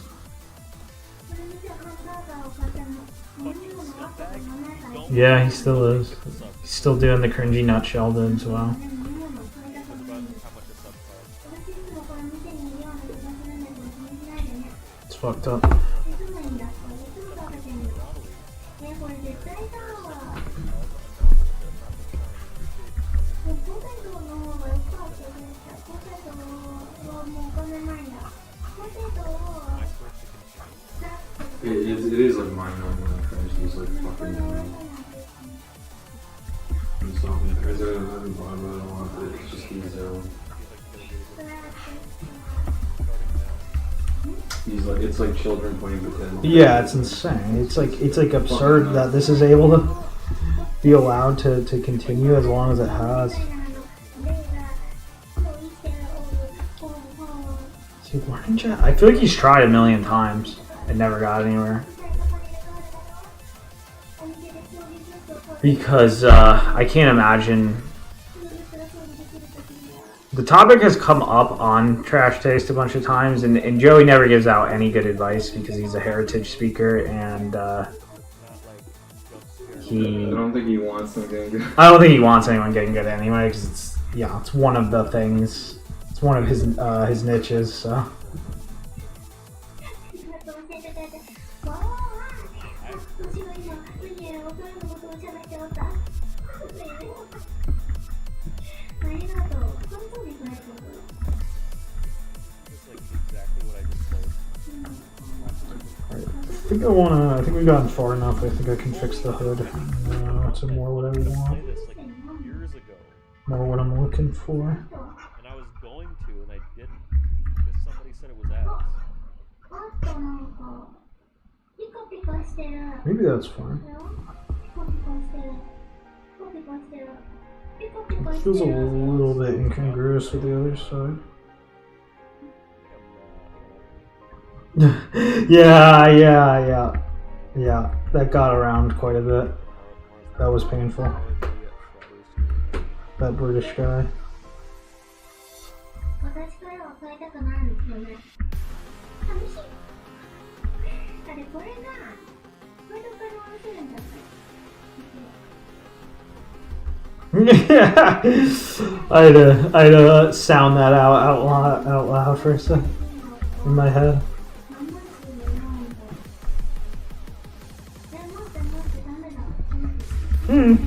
これ見てハンバーガーを買ったの。飲み物あったこともないから。 Yeah, he still is. He's still doing the cringy nutshell as well. 飲み物を買いたく What ない about んです。 how much a sub costs? 私いつもこの店にいるような気がするんだけど気にしないでね。 It's fucked up. いつもいいんだ。いつも食べてるよ。これ絶対だわ。ポテトの方が良かったです。ポテトはもうお金ないんだ。ポテトを It is like mind numbing when I finish these like fucking and stuff. Because I haven't bought it, I don't want it. It's just these He's like it's like children playing pretend. Yeah, it's insane. It's like absurd that this is able to be allowed to continue as long as it has. Is he learning chat? I feel like he's tried a million times and never got anywhere. because I can't imagine. The topic has come up on Trash Taste a bunch of times, and Joey never gives out any good advice because he's a heritage speaker, and I don't think he wants them getting good. I don't think he wants anyone getting good anyway, because it's one of the things. It's one of his niches. So. ありがとう。本当にありがとう。 It's like exactly what I just played. I think we've gotten far enough. I think I can fix the hood. Some more whatever you I want. played this like years ago, More what I'm looking for. and I was going to, and I didn't because somebody said it was ass. あったなんかピカピカしてる。 Maybe that's fine. ピカピカしてる。ピカピカしてる。ピカピカ It して feels a る。 little bit incongruous with the other side. Yeah. That got around quite a bit. That was painful. That British guy. 私からは変えたくないんですよね。寂しい。だってこれがフードから合わせるんだから。 Yeah, I had to sound that out loud for a second in my head. うん。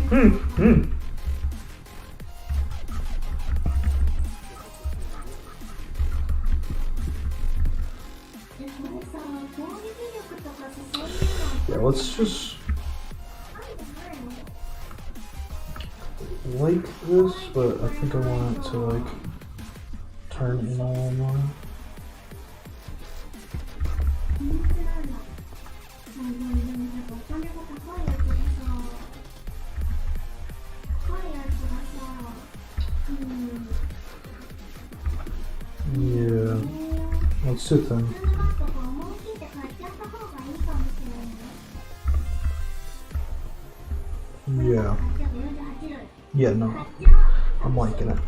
Yeah, let's just like this, but I think I want it to like turn in a little more. Yeah, let's do them. Yeah, no, I'm liking it.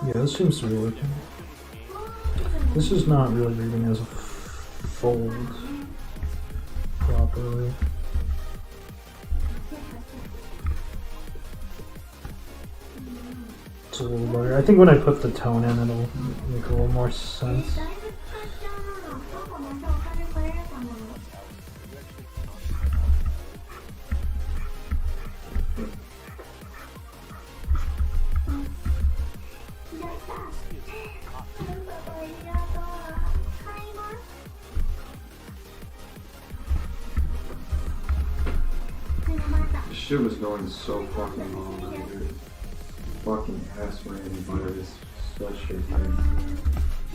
Yeah, this seems to be working. This is not really reading as a fold properly. It's a little better. I think when I put the tone in, it'll make a little more sense. This shit was going so fucking long, dude. Fucking ass ran by this sweatshirt, man.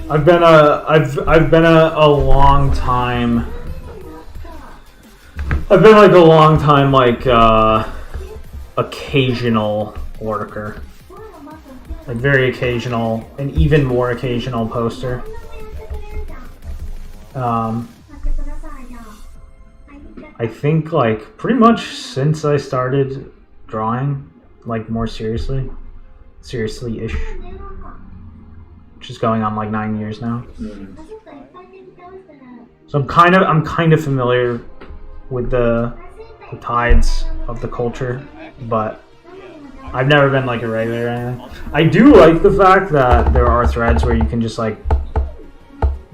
I've been a long time. I've been like a long time occasional lurker. Like very occasional, and even more occasional poster. I think like pretty much since I started drawing, like more seriously-ish, which is going on like 9 years now. So I'm kind of familiar with the tides of the culture, but I've never been like a regular or anything. I do like the fact that there are threads where you can just like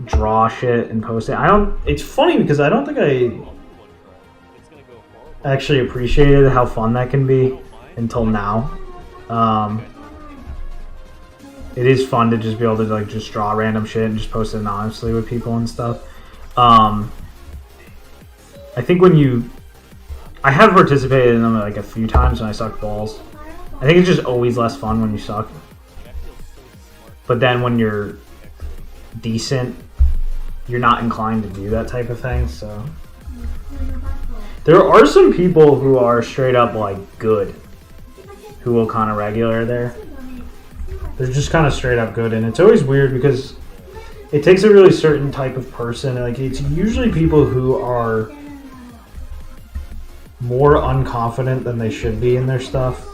draw shit and post it. It's funny because I don't think I actually appreciated how fun that can be until now. It is fun to just be able to like just draw random shit and just post it anonymously with people and stuff. I think I have participated in them like a few times when I sucked balls. I think it's just always less fun when you suck. But then when you're decent, you're not inclined to do that type of thing, so. There are some people who are straight up like good, who will kind of regular there. They're just kind of straight up good, and it's always weird because it takes a really certain type of person. Like it's usually people who are more unconfident than they should be in their stuff.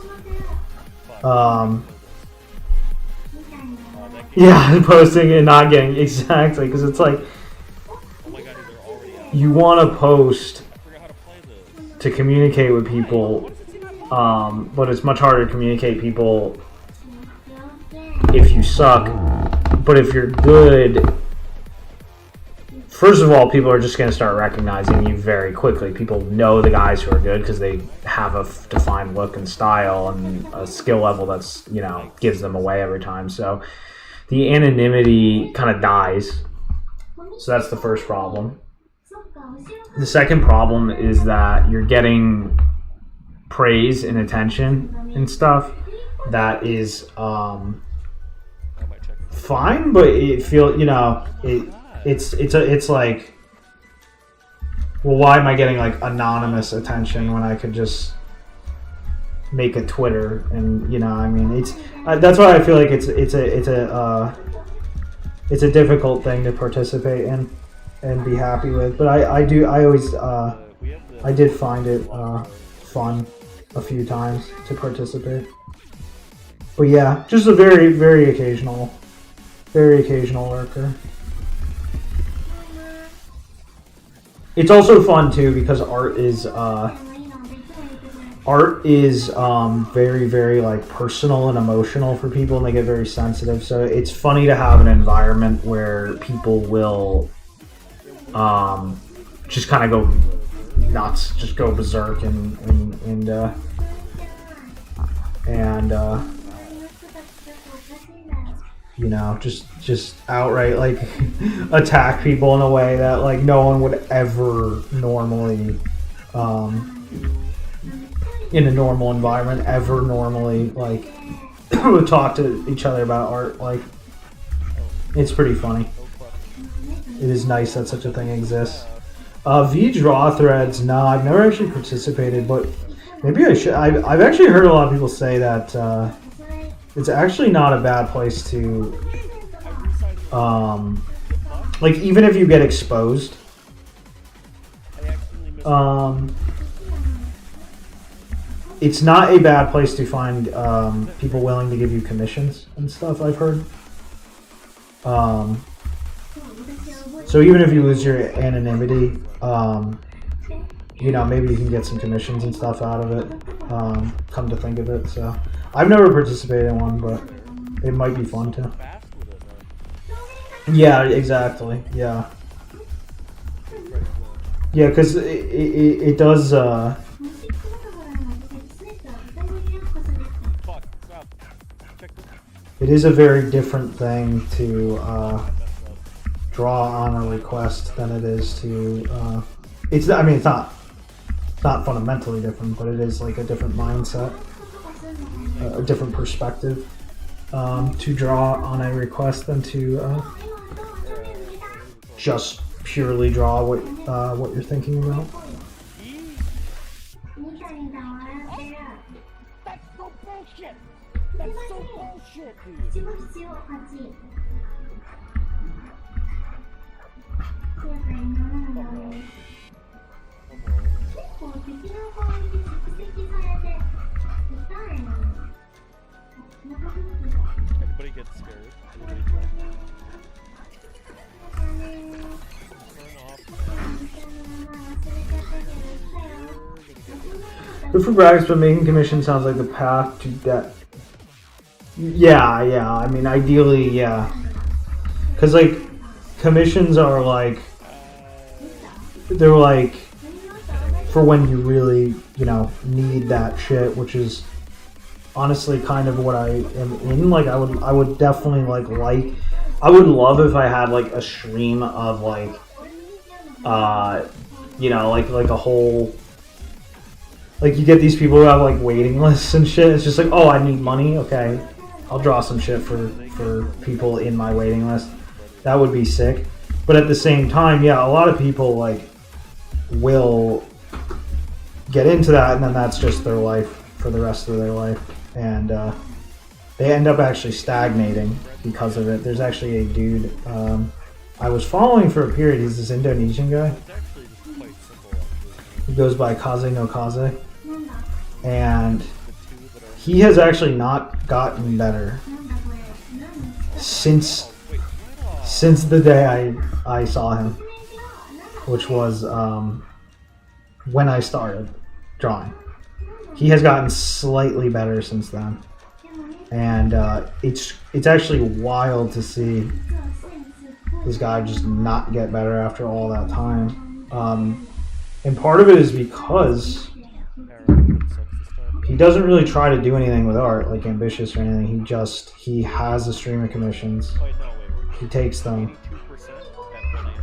Yeah, posting and not getting exactly because it's like you want to post to communicate with people, but it's much harder to communicate people if you suck. But if you're good, first of all, people are just going to start recognizing you very quickly. People know the guys who are good because they have a defined look and style and a skill level that's, you know, gives them away every time. So the anonymity kind of dies. So that's the first problem. The second problem is that you're getting praise and attention and stuff that is fine, but it feels, you know, it's like, well, why am I getting like anonymous attention when I could just make a Twitter? And you know, I mean, it's that's why I feel like it's a difficult thing to participate in and be happy with. But I did find it fun a few times to participate. But yeah, just a very occasional lurker. It's also fun too because art is very like personal and emotional for people, and they get very sensitive. So it's funny to have an environment where people will just kind of go nuts, just go berserk and you know, just outright like attack people in a way that like no one would ever normally in a normal environment ever normally like would talk to each other about art. Like it's pretty funny. It is nice that such a thing exists. V draw threads, no, I've never actually participated, but maybe I should. I've actually heard a lot of people say that it's actually not a bad place to, like, even if you get exposed, it's not a bad place to find people willing to give you commissions and stuff, I've heard. So even if you lose your anonymity, you know, maybe you can get some commissions and stuff out of it, come to think of it. So I've never participated in one, but it might be fun too. Yeah, exactly. Yeah. Yeah, because it does... it is a very different thing to draw on a request than it is to... it's not fundamentally different, but it is like a different mindset, a different perspective to draw on a request than to just purely draw what you're thinking about. That's so bullshit! That's so bullshit, dude! Everybody gets scared. Good for brags, but making commission sounds like the path to debt. Yeah, I mean, ideally, yeah. Because, like, commissions are, like, they're, like, for when you really, you know, need that shit, which is honestly kind of what I am in. Like, I would definitely, like, I would love if I had, like, a stream of, like, you know, like a whole... Like, you get these people who have, like, waiting lists and shit. It's just like, oh, I need money? Okay. I'll draw some shit for people in my waiting list. That would be sick. But at the same time, yeah, a lot of people, like, will get into that, and then that's just their life for the rest of their life, and they end up actually stagnating because of it. There's actually a dude I was following for a period. He's this Indonesian guy. It's actually just quite simple, actually. He goes by Kaze no Kaze, and The two that are... he has actually not gotten better since the day I saw him, which was when I started drawing. He has gotten slightly better since then, and it's actually wild to see this guy just not get better after all that time. And part of it is because he doesn't really try to do anything with art, like ambitious or anything. He has a stream of commissions. He takes them,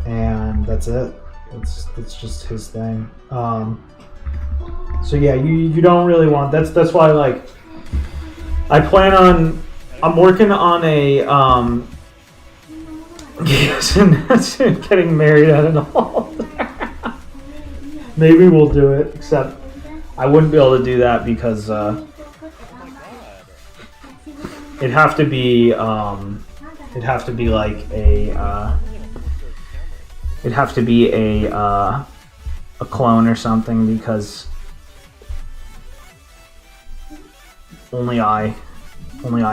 and that's it. It's just his thing. So yeah, you don't really want. That's why, like, I'm working on a getting married at an altar. Maybe we'll do it, except I wouldn't be able to do that because it'd have to be like it'd have to be a clone or something, because only I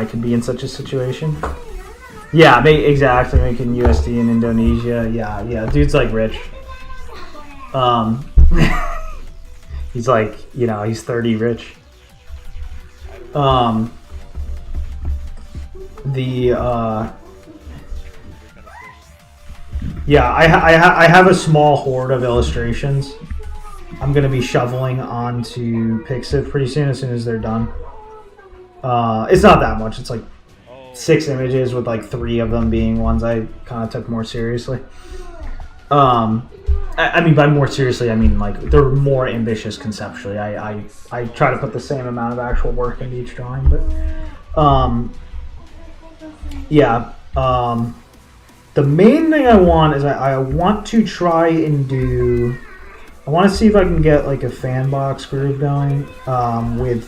could be in such a situation. Yeah, exactly. Making USD in Indonesia. Yeah. Dude's like rich. He's like, he's 30 rich. Yeah, I have a small hoard of illustrations. I'm gonna be shoveling onto Pixiv pretty soon, as they're done. It's not that much. It's like 6 images, with like 3 of them being ones I kind of took more seriously. I mean, by more seriously, I mean like they're more ambitious conceptually. I try to put the same amount of actual work into each drawing, but yeah. The main thing I want is I want to try and do. I want to see if I can get like a fan box groove going with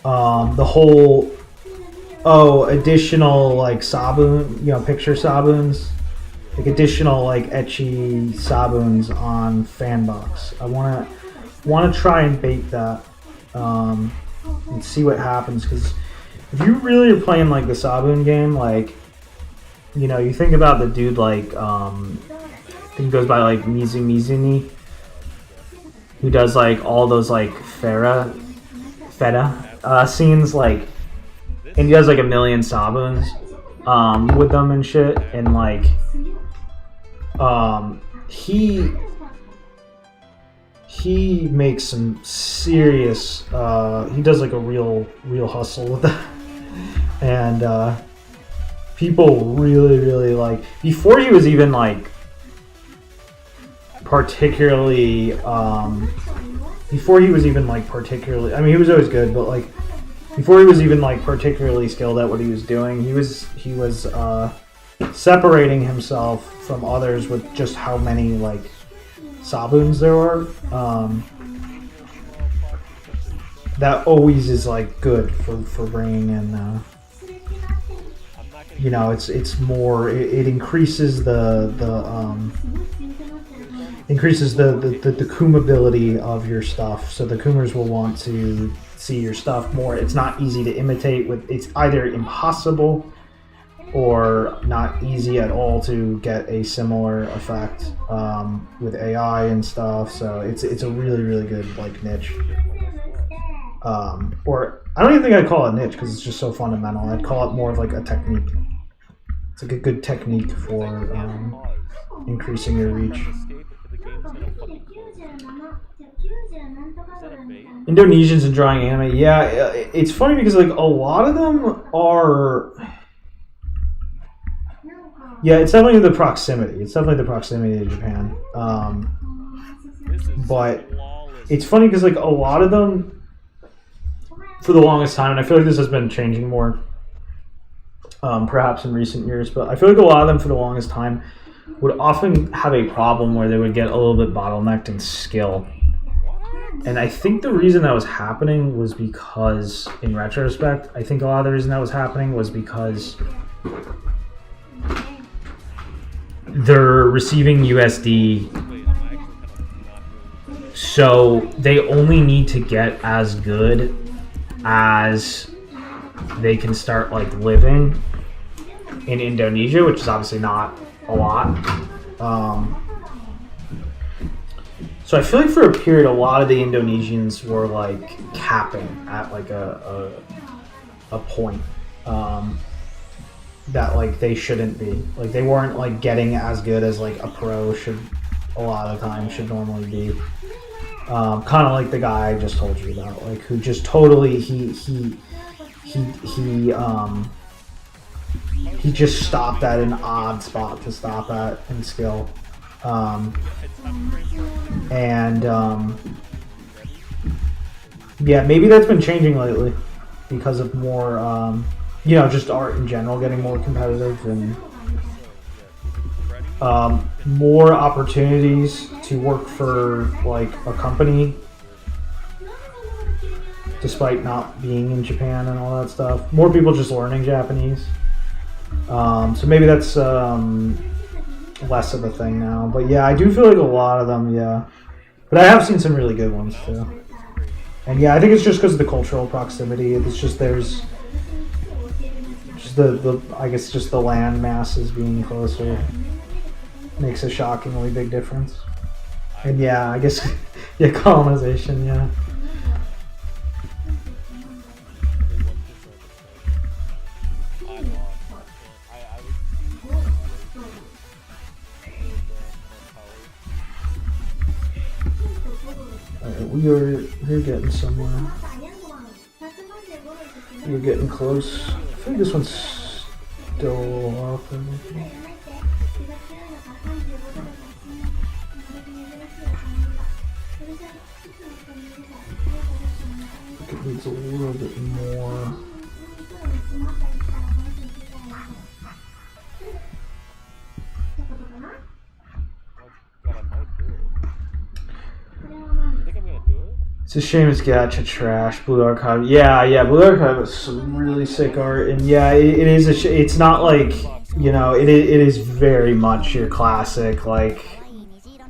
the whole additional like sabun, picture sabuns, like additional like etchy sabuns on fan box. I want to try and bake that and see what happens, because if you really are playing like the sabun game, like you think about the dude like I think he goes by like Mizuni, who does like all those like feta scenes, like, and he does like 1 million sabuns with them and shit, and like he makes some serious he does like a real hustle with that, and people really like, before he was even like particularly I mean, he was always good, but like before he was even like particularly skilled at what he was doing, he was separating himself from others with just how many like sabuns there were. That always is like good for bringing in it's more, it increases the kumability of your stuff, so the kumers will want to see your stuff more. It's not easy to imitate it's either impossible or not easy at all to get a similar effect with AI and stuff. So it's a really good like niche. Or I don't even think I'd call it a niche, because it's just so fundamental. I'd call it more of like a technique. It's like a good technique for increasing your reach. Indonesians and drawing anime, yeah, it's funny because like a lot of them are, it's definitely the proximity. It's definitely the proximity to Japan. But it's funny because like a lot of them, for the longest time, and I feel like this has been changing more, perhaps in recent years, but I feel like a lot of them for the longest time would often have a problem where they would get a little bit bottlenecked in skill. And I think the reason that was happening was because, in retrospect, I think a lot of the reason that was happening was because they're receiving USD, so they only need to get as good as they can start like living in Indonesia, which is obviously not a lot. So I feel like for a period, a lot of the Indonesians were like capping at like a point that like they shouldn't be. Like they weren't like getting as good as like a pro should a lot of the time should normally be. Kind of like the guy I just told you about, like who just totally he just stopped at an odd spot to stop at in skill. Yeah, maybe that's been changing lately because of more, just art in general getting more competitive and more opportunities to work for like a company despite not being in Japan and all that stuff. More people just learning Japanese. So maybe that's less of a thing now. But yeah, I do feel like a lot of them, yeah. But I have seen some really good ones too. And yeah, I think it's just because of the cultural proximity. It's just there's just I guess just the land masses being closer makes a shockingly big difference. And yeah, I guess yeah, colonization, yeah. We're getting somewhere. We're getting close. I think this one's still off. I think it needs a little bit more. It's a shame it's gacha trash. Blue Archive, yeah. Blue Archive is some really sick art, and yeah, it is. It's not like it is very much your classic, like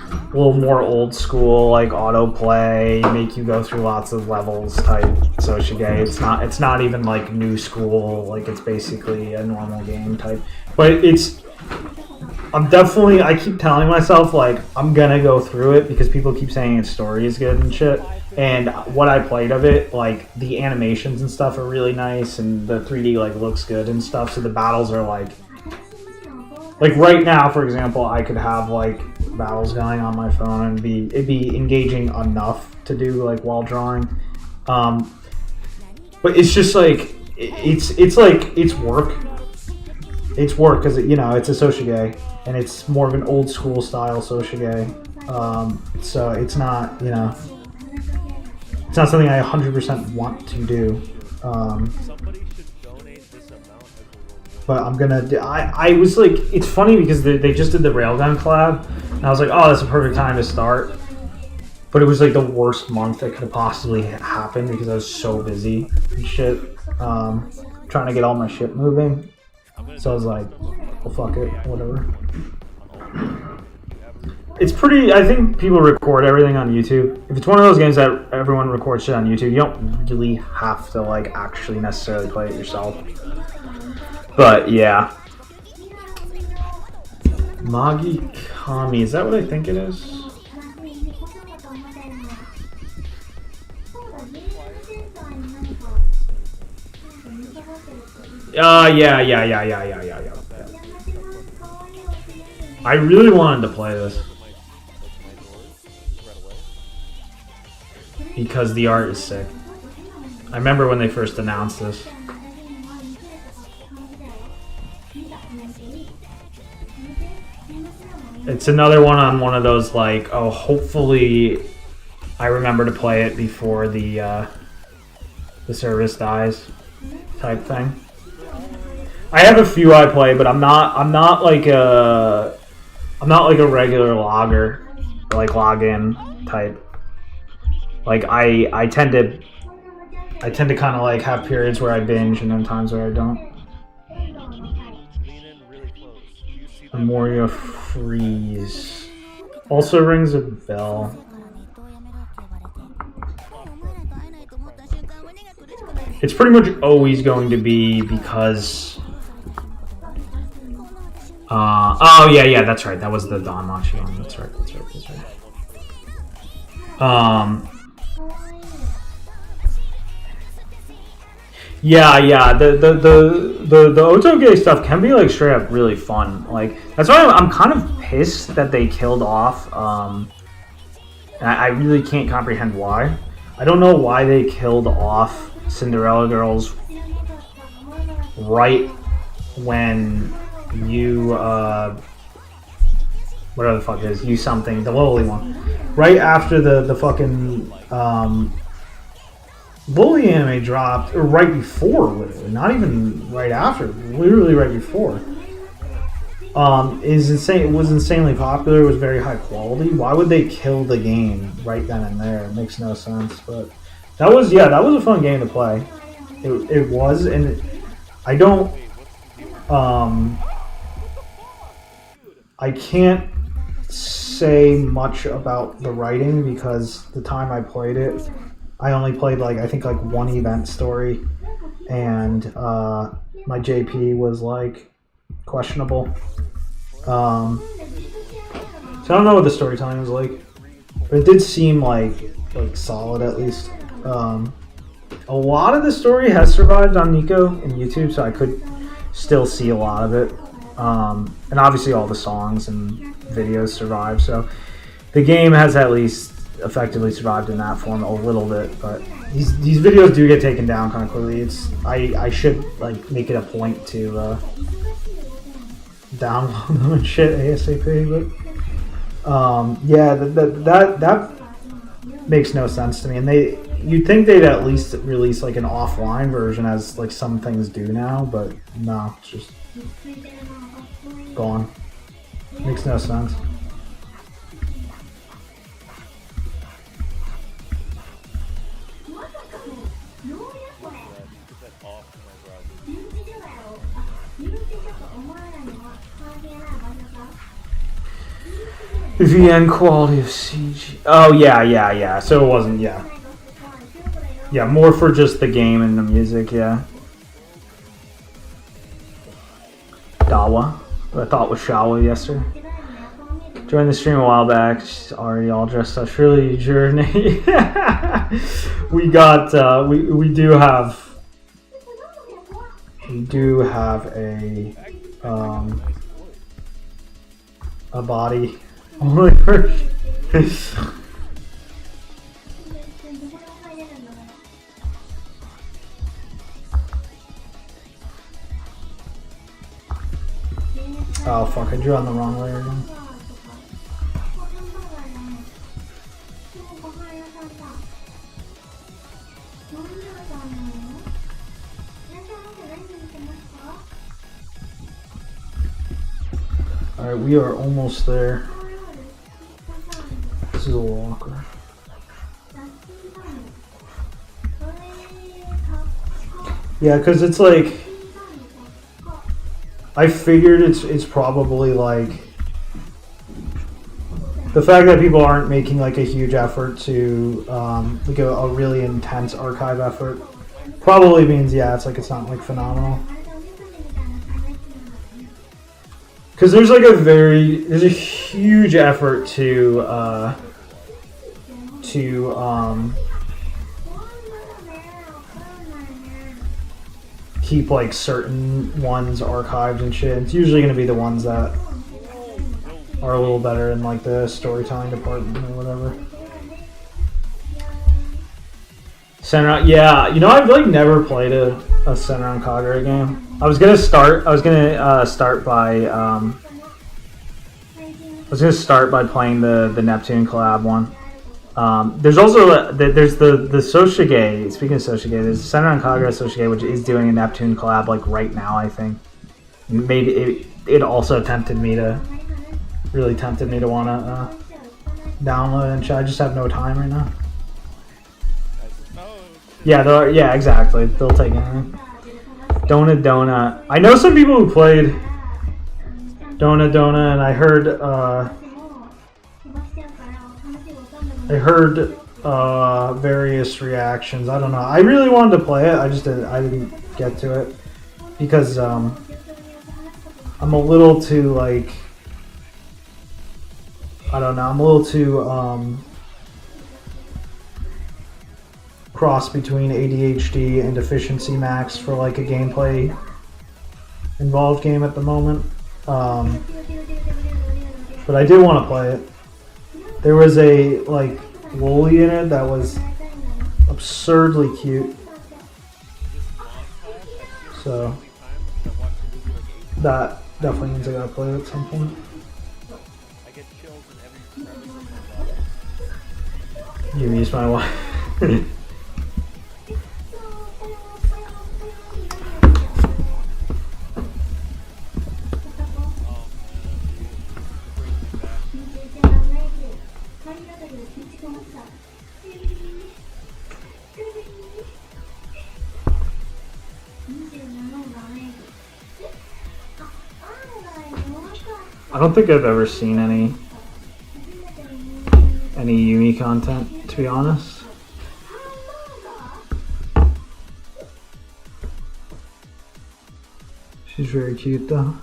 a little more old school, like autoplay, make you go through lots of levels type Soshige. It's not even like new school. Like it's basically a normal game type, but I keep telling myself like I'm gonna go through it because people keep saying its story is good and shit. And what I played of it, like the animations and stuff are really nice, and the 3D like looks good and stuff. So the battles are like right now, for example, I could have like battles going on my phone and it'd be engaging enough to do like while drawing. But it's just like it's work. It's work because it's a Soshige and it's more of an old school style Soshige. So it's not it's not something I 100% want to do. But I'm gonna do. I was like, it's funny because they just did the Railgun collab, and I was like, oh, that's a perfect time to start. But it was like the worst month that could have possibly happened because I was so busy and shit, trying to get all my shit moving. So I was like, well, fuck it, whatever. It's pretty. I think people record everything on YouTube. If it's one of those games that everyone records shit on YouTube, you don't really have to like actually necessarily play it yourself. But yeah, Magi Kami, is that what I think it is? Yeah. I really wanted to play this because the art is sick. I remember when they first announced this. It's another one on one of those like, oh, hopefully I remember to play it before the service dies type thing. I have a few I play, but I'm not like I'm not like a regular logger, like login type. Like I tend to kind of like have periods where I binge and then times where I don't. Lean in really close. Do you see that? Memoria freeze also rings a bell. It's pretty much always going to be because. Oh yeah, that's right. That was the Don Machi one. That's right. Yeah. The Otoge stuff can be like straight up really fun. Like that's why I'm kind of pissed that they killed off. I really can't comprehend why. I don't know why they killed off Cinderella Girls right when you whatever the fuck it is, you something, the lowly one. Right after the fucking Lowly anime dropped, or right before, literally, not even right after, literally right before. Is insane. It was insanely popular. It was very high quality. Why would they kill the game right then and there? It makes no sense. But that was a fun game to play. It was, and I don't. I can't say much about the writing because the time I played it, I only played like I think like one event story, and my JP was like questionable. So I don't know what the storytelling was like, but it did seem like solid at least. A lot of the story has survived on Nico and YouTube, so I could still see a lot of it. And obviously all the songs and videos survive, so the game has at least effectively survived in that form a little bit. But these videos do get taken down kind of quickly. I should like make it a point to download them and shit ASAP. But yeah, that makes no sense to me. And you'd think they'd at least release like an offline version, as like some things do now, but no, it's just gone. Makes no sense. VN quality of CG. Oh yeah. So it wasn't, yeah, more for just the game and the music, yeah. Dawa, who I thought was Shawa yesterday. Joined the stream a while back. She's already all dressed up. Surely Journey. We got. We do have. We do have a body only version. Oh fuck, I drew on the wrong layer again. Alright, we are almost there. This is a little awkward. Yeah, because it's like, I figured it's probably like the fact that people aren't making like a huge effort to like a really intense archive effort probably means it's not like phenomenal. Because there's a huge effort to keep like certain ones archived and shit. It's usually going to be the ones that are a little better in like the storytelling department or whatever. Senran, yeah, I've like never played a Senran Kagura game. I was gonna start by playing the Neptune collab one. There's also there's the Soshige. Speaking of Soshige, there's Senran Kagura Soshige, which is doing a Neptune collab like right now. I think it also tempted me to really tempted me to want to download and shit. I just have no time right now. Oh, Yeah, yeah, exactly. They'll take anything. Donut. I know some people who played Donut, and I heard various reactions. I don't know. I really wanted to play it. I didn't get to it because I'm a little too like, I don't know. I'm a little too cross between ADHD and deficiency max for like a gameplay involved game at the moment. But I did want to play it. There was a like loli in it that was absurdly cute. So that definitely means I gotta play it at some point. I get chills in every. Yumi's my wife. I don't think I've ever seen any Yumi content, to be honest. She's very cute though.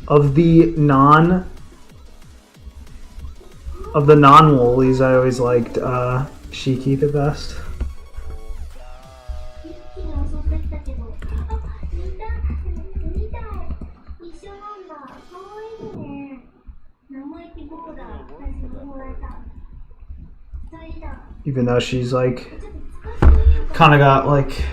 Of the non-lolies, I always liked Shiki the best. Even though she's like kind of got like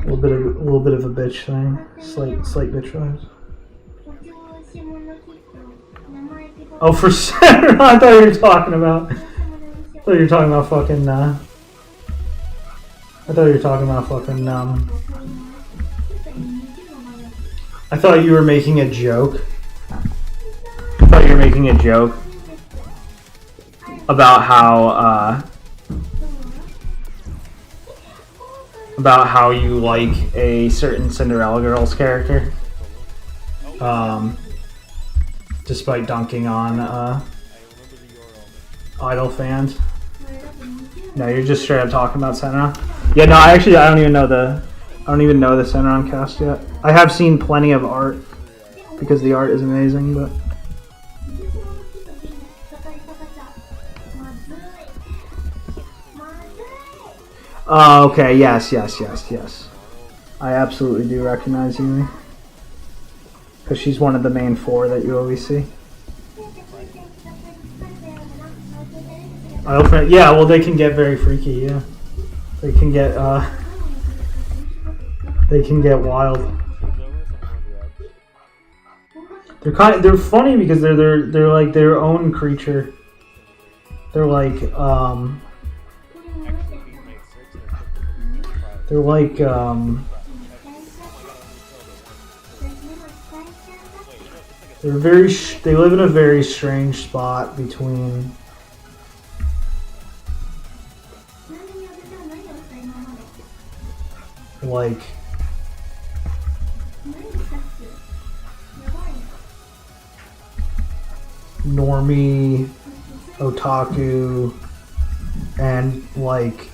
a little bit of a bitch thing, slight bitch vibes. Oh, for Sarah, I thought you were talking about. I thought you were talking about fucking. I thought you were making a joke. I thought you were making a joke about how you like a certain Cinderella Girls character, despite dunking on Idol fans. No, you're just straight up talking about Senna. Yeah, no, I don't even know the Senna cast yet. I have seen plenty of art because the art is amazing, but. Oh, okay, yes. I absolutely do recognize Yumi. Because she's one of the main four that you always see. Yeah, well, they can get very freaky, yeah. They can get wild. They're funny because they're like their own creature. They're like they live in a very strange spot between like normie, otaku, and like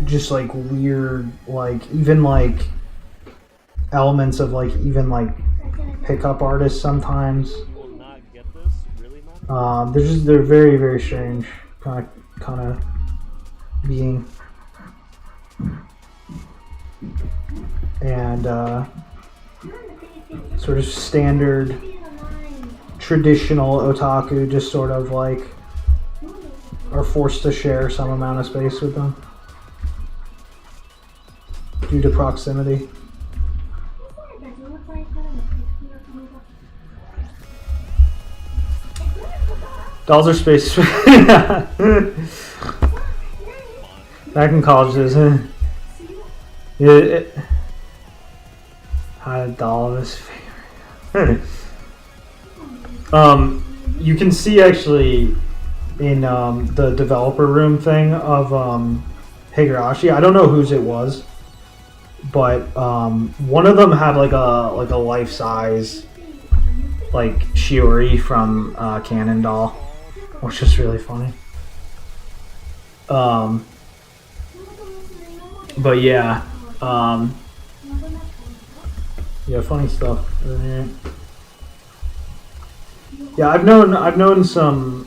just like weird, like even like elements of like even like pickup artists sometimes. They're very, very strange kind of being, and sort of standard traditional otaku just sort of like are forced to share some amount of space with them due to proximity. Dolls are space. Back in college, had a doll of his favorite. You can see actually in the developer room thing of Higurashi. I don't know whose it was, but one of them had like a life size like Shiori from Canon doll, which is really funny. But yeah, yeah, funny stuff. Yeah, I've known some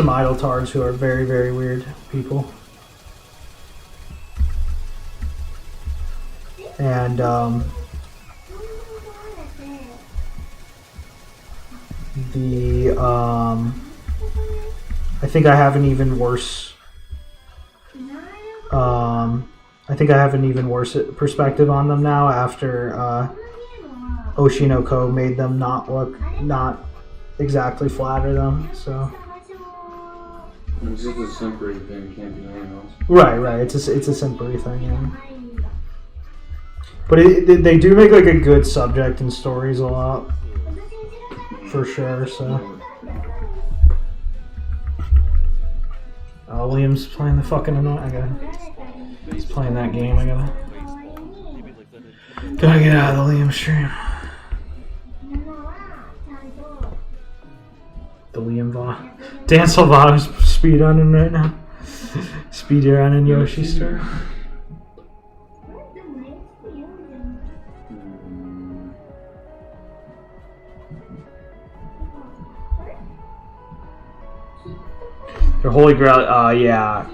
idol tards who are very, very weird people, and I think I have an even worse. I think I have an even worse perspective on them now after Oshinoko made them not exactly flatter them. So It's just a simpery thing, can't be anything else. right. It's a simpery thing, yeah. But they do make like a good subject in stories a lot, for sure. So. Liam's playing the fucking he's playing that game. I gotta get out of the Liam stream. The Liam Vaughn. Dan Salvato's speedrunning right now. Speedrunning Yoshi's stream. The Holy Grail, yeah,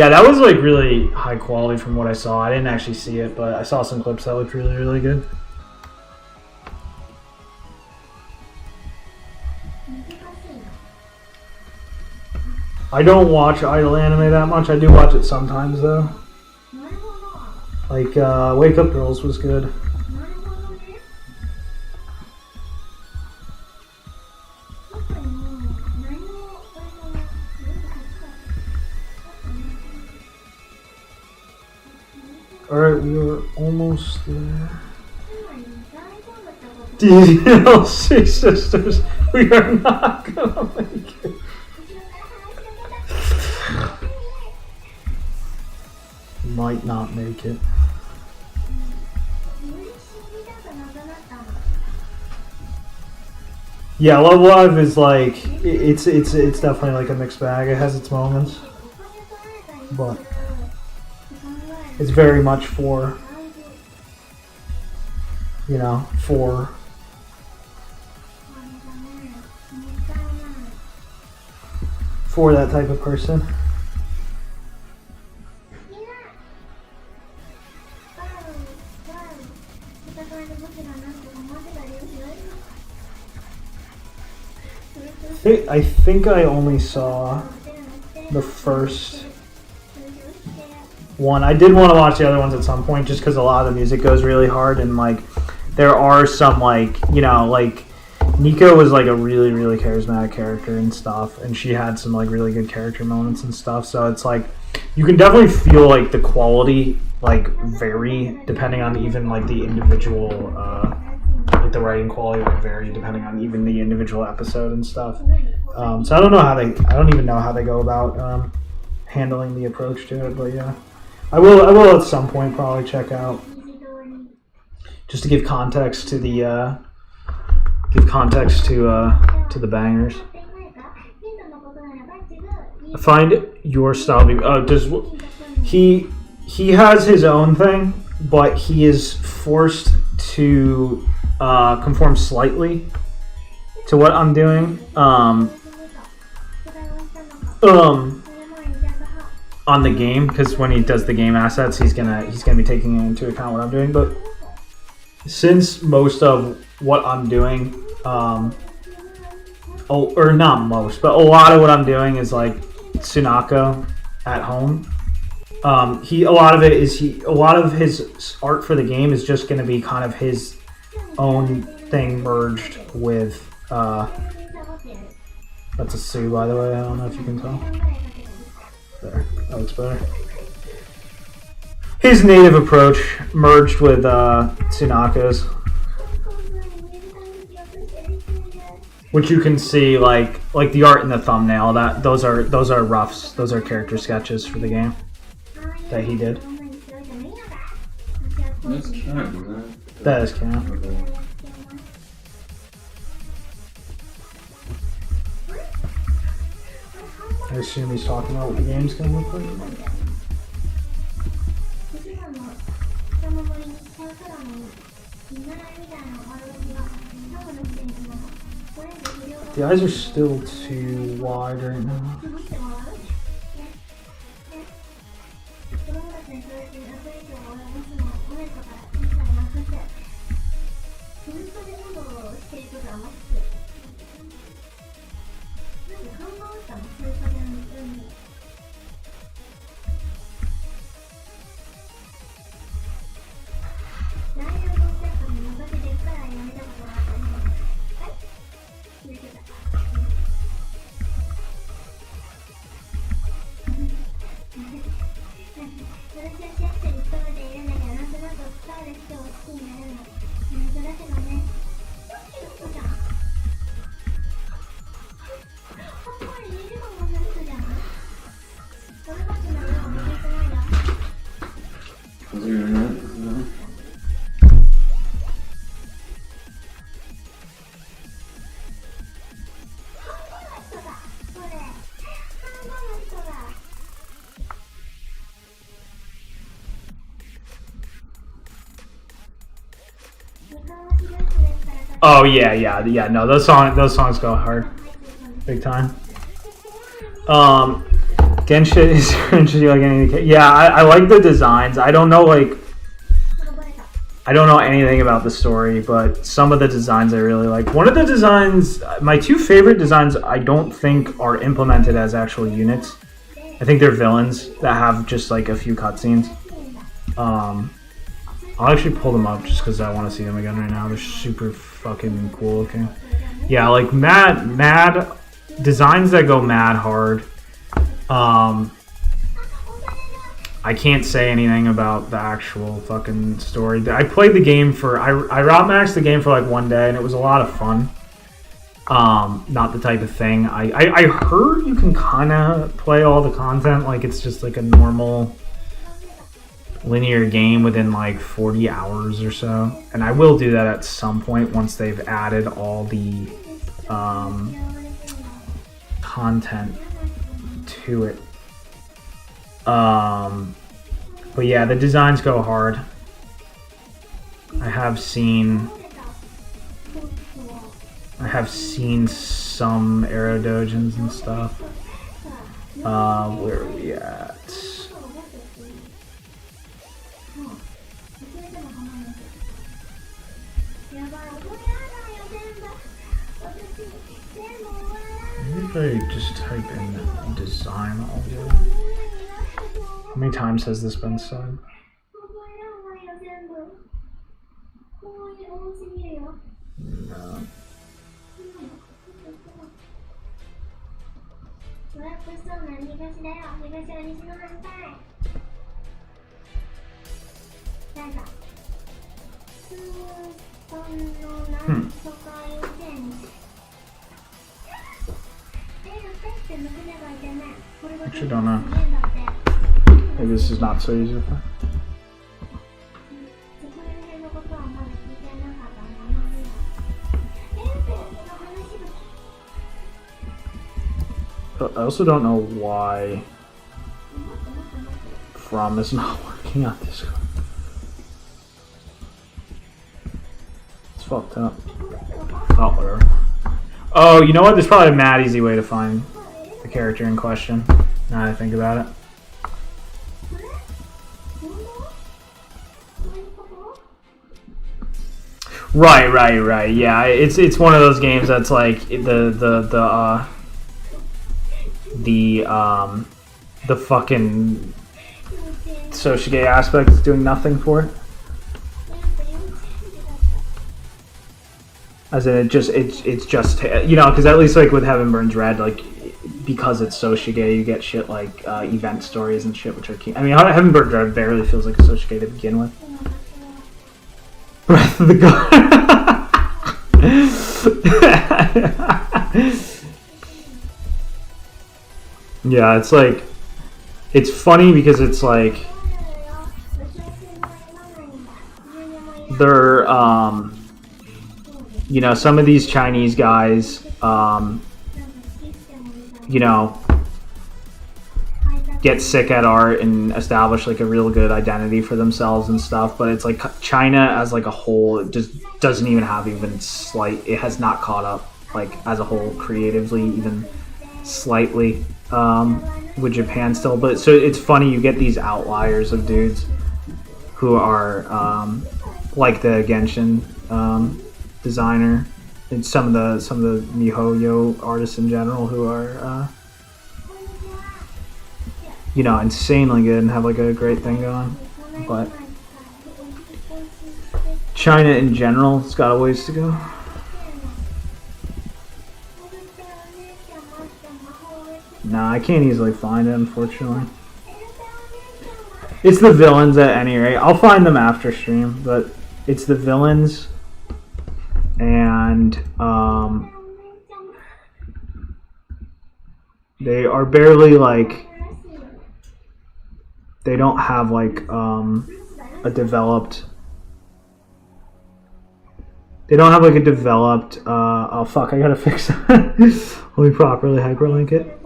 that was like really high quality from what I saw. I didn't actually see it, but I saw some clips that looked really, really good. I don't watch idol anime that much. I do watch it sometimes though. Like Wake Up Girls was good. Alright, we are almost there. DLC sisters, we are not gonna make it. Might not make it. Yeah, Love Live is like it's definitely like a mixed bag. It has its moments, but it's very much for for that type of person. I think I only saw the first one. I did want to watch the other ones at some point just because a lot of the music goes really hard, and like there are some like Nico was like a really, really charismatic character and stuff, and she had some like really good character moments and stuff, so it's like you can definitely feel like the quality like vary depending on even like the individual like the writing quality would vary depending on even the individual episode and stuff. So I don't even know how they go about handling the approach to it, but yeah, I will at some point probably check out just to give context to the the bangers. Find your style. He has his own thing, but he is forced to conform slightly to what I'm doing. On the game, because when he does the game assets, he's gonna be taking into account what I'm doing. But since most of what I'm doing, or not most, but a lot of what I'm doing is like Tsunako at home. A lot of his art for the game is just going to be kind of his own thing merged with. That's a Sue, by the way. I don't know if you can tell. There, that looks better. His native approach merged with Tsunaka's, which you can see like the art in the thumbnail. That those are roughs. Those are character sketches for the game that he did. That's canon, isn't That is canon. Okay. I assume he's talking about what the game's gonna look like. The eyes are still too wide right now. How's your internet? No? Oh yeah. No, those songs go hard, big time. Genshin is cringy like anything. Yeah, I like the designs. I don't know anything about the story, but some of the designs I really like. One of the designs, my two favorite designs, I don't think are implemented as actual units. I think they're villains that have just like a few cutscenes. I'll actually pull them up just because I want to see them again right now. They're super fucking cool looking. Yeah, like mad designs that go mad hard. I can't say anything about the actual fucking story. I played the game I route maxed the game for like one day and it was a lot of fun. Not the type of thing. I heard you can kind of play all the content like it's just like a normal linear game within like 40 hours or so. And I will do that at some point once they've added all the content to it. But yeah, the designs go hard. I have seen some aerodojins and stuff. Where are we at? Maybe I just type in design all day. How many times has this been said? No. Actually, don't know. Maybe this is not so easy. I also don't know why From is not working on Discord. It's fucked up. Oh, whatever. Oh, you know what? There's probably a mad easy way to find the character in question. Now that I think about it. Right. Yeah, it's one of those games that's like the fucking Soshige aspect is doing nothing for it. As in, it's just you know, because at least like with Heaven Burns Red, like because it's so shige, you get shit like event stories and shit, which are key. I mean, Heavenbird Drive barely feels like a so shige to begin with. Breath of the God. Yeah, it's like, it's funny because it's like, they're, you know, some of these Chinese guys, you know, get sick at art and establish like a real good identity for themselves and stuff, but it's like China as like a whole, it just doesn't even have even slight, it has not caught up like as a whole creatively even slightly with Japan still. But so it's funny, you get these outliers of dudes who are like the Genshin designer and some of the MiHoYo artists in general who are you know, insanely good and have like a great thing going. But China in general has got a ways to go. Nah, I can't easily find it, unfortunately. It's the villains at any rate. I'll find them after stream, but it's the villains and they are barely like, they don't have like a developed, they don't have like a developed oh fuck, I gotta fix that. Let me properly hyperlink it.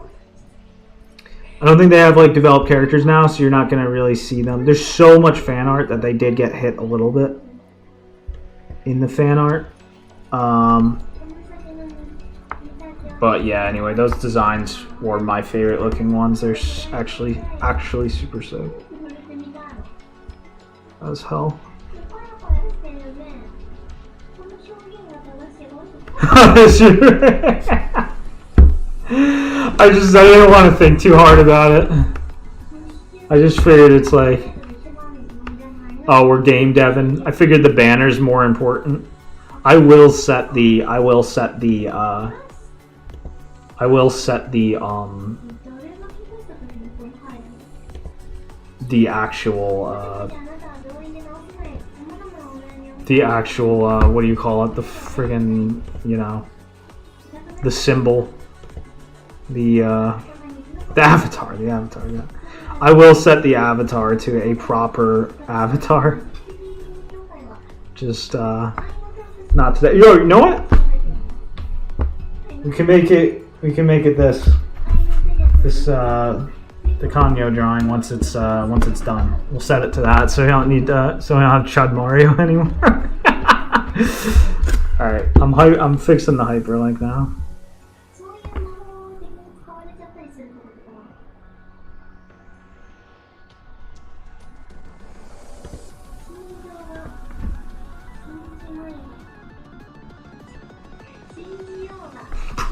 I don't think they have like developed characters now, so you're not gonna really see them. There's so much fan art that they did get hit a little bit in the fan art. But yeah, anyway, those designs were my favorite looking ones. They're actually super sick. As hell. I didn't want to think too hard about it. I just figured it's like, oh, we're game deving. I figured the banner's more important. I will set the actual what do you call it? The friggin', you know, the symbol. The avatar, yeah. I will set the avatar to a proper avatar. Just not today. Yo, you know what? We can make it this the Kanyo drawing once it's done. We'll set it to that, so we don't need so we don't have Chud Mario anymore. All right, I'm fixing the hyperlink now.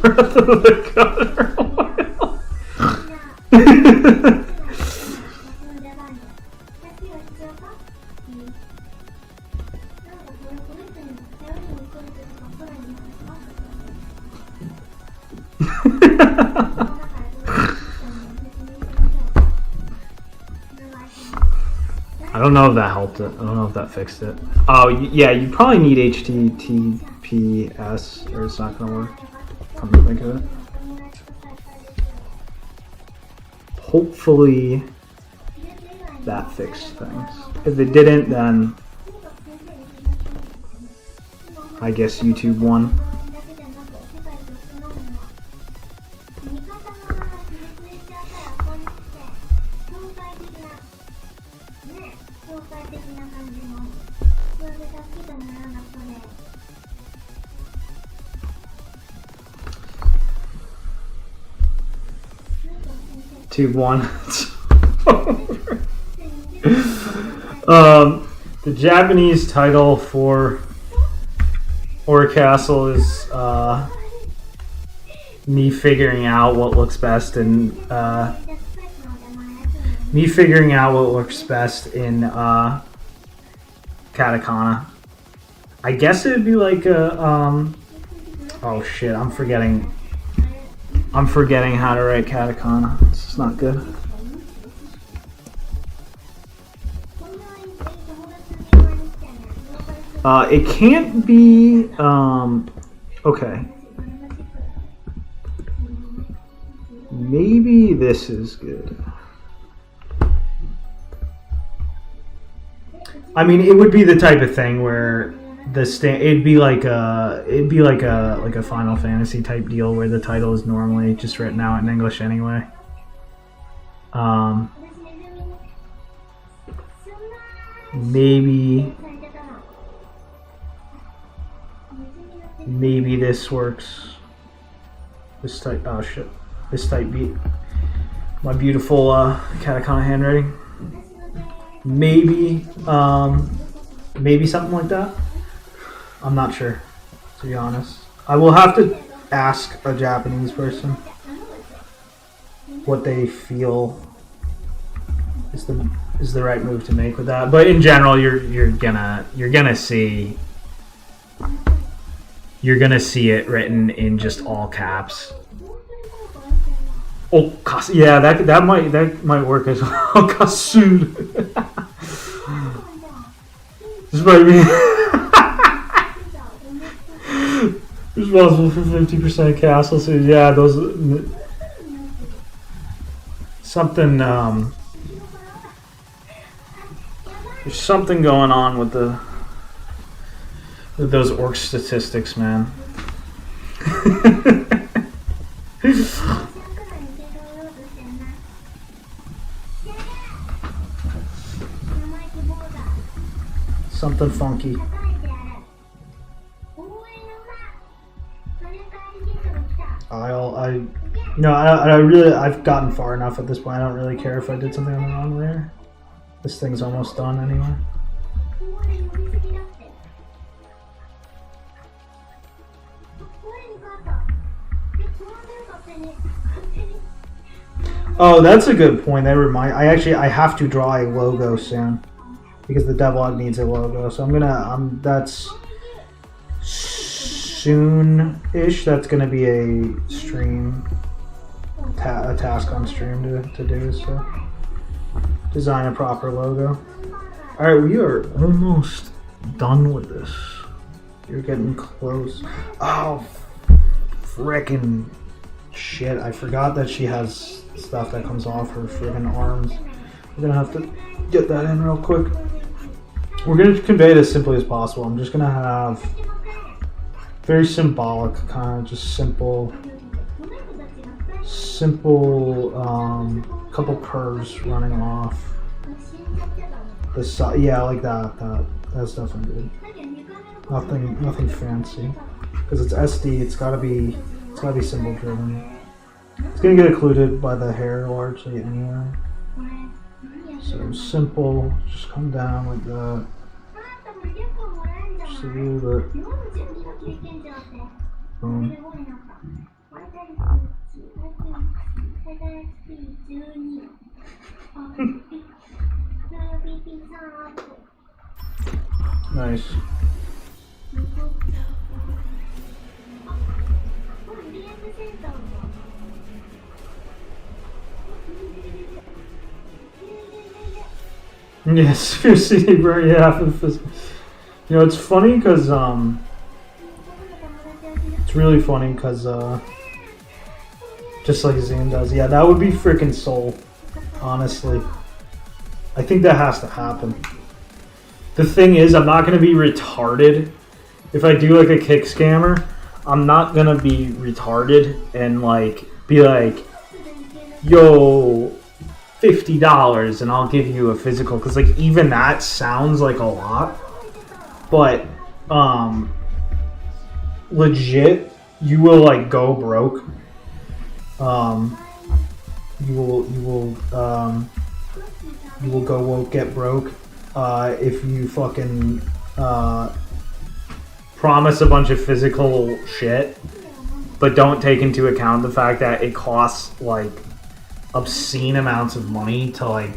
Breath of the Gutter oil. I don't know if that helped it. I don't know if that fixed it. Oh, yeah, you probably need HTTPS or it's not going to work. Come to think of it. Hopefully that fixed things. If it didn't, then I guess YouTube won. Tube one. The Japanese title for Horror Castle is me figuring out what looks best in katakana. I guess it would be like a oh shit, I'm forgetting I'm forgetting how to write katakana. This is not good. It can't be, okay. Maybe this is good. I mean, it would be the type of thing where it'd be like a Final Fantasy type deal where the title is normally just written out in English anyway. Maybe this works. This type. Oh shit. This type beat. My beautiful katakana handwriting. Maybe something like that. I'm not sure, to be honest. I will have to ask a Japanese person what they feel is the right move to make with that. But in general, you're gonna see it written in just all caps. Oh, yeah, that might work as well. Kasu. This might be responsible for 50% castle suits. Yeah, those something. There's something going on with those orc statistics, man. Something funky. I've gotten far enough at this point. I don't really care if I did something on the wrong layer. This thing's almost done anyway. Oh, that's a good point. I have to draw a logo soon because the devlog needs a logo. So that's soon-ish. That's gonna be a stream, a task on stream to do. So design a proper logo. All right, we are almost done with this. You're getting close. Oh, frickin' shit! I forgot that she has stuff that comes off her friggin' arms. We're gonna have to get that in real quick. We're gonna convey it as simply as possible. I'm just gonna have very symbolic, kind of just simple, couple curves running off the side. Yeah, like that. That's definitely good. Nothing fancy, because it's SD. It's gotta be symbol driven. It's gonna get occluded by the hair largely anyway. So simple, just come down like that. Just a little bit. Boom. Nice. Yes, your CD burn half of this. You know, it's funny because it's really funny because just like Zoom does. Yeah, that would be freaking soul. Honestly, I think that has to happen. The thing is, I'm not gonna be retarded if I do like a kick scammer. I'm not gonna be retarded and like be like, yo, $50 and I'll give you a physical, because like even that sounds like a lot, but legit you will like go broke. You will go get broke if you fucking promise a bunch of physical shit but don't take into account the fact that it costs like obscene amounts of money to like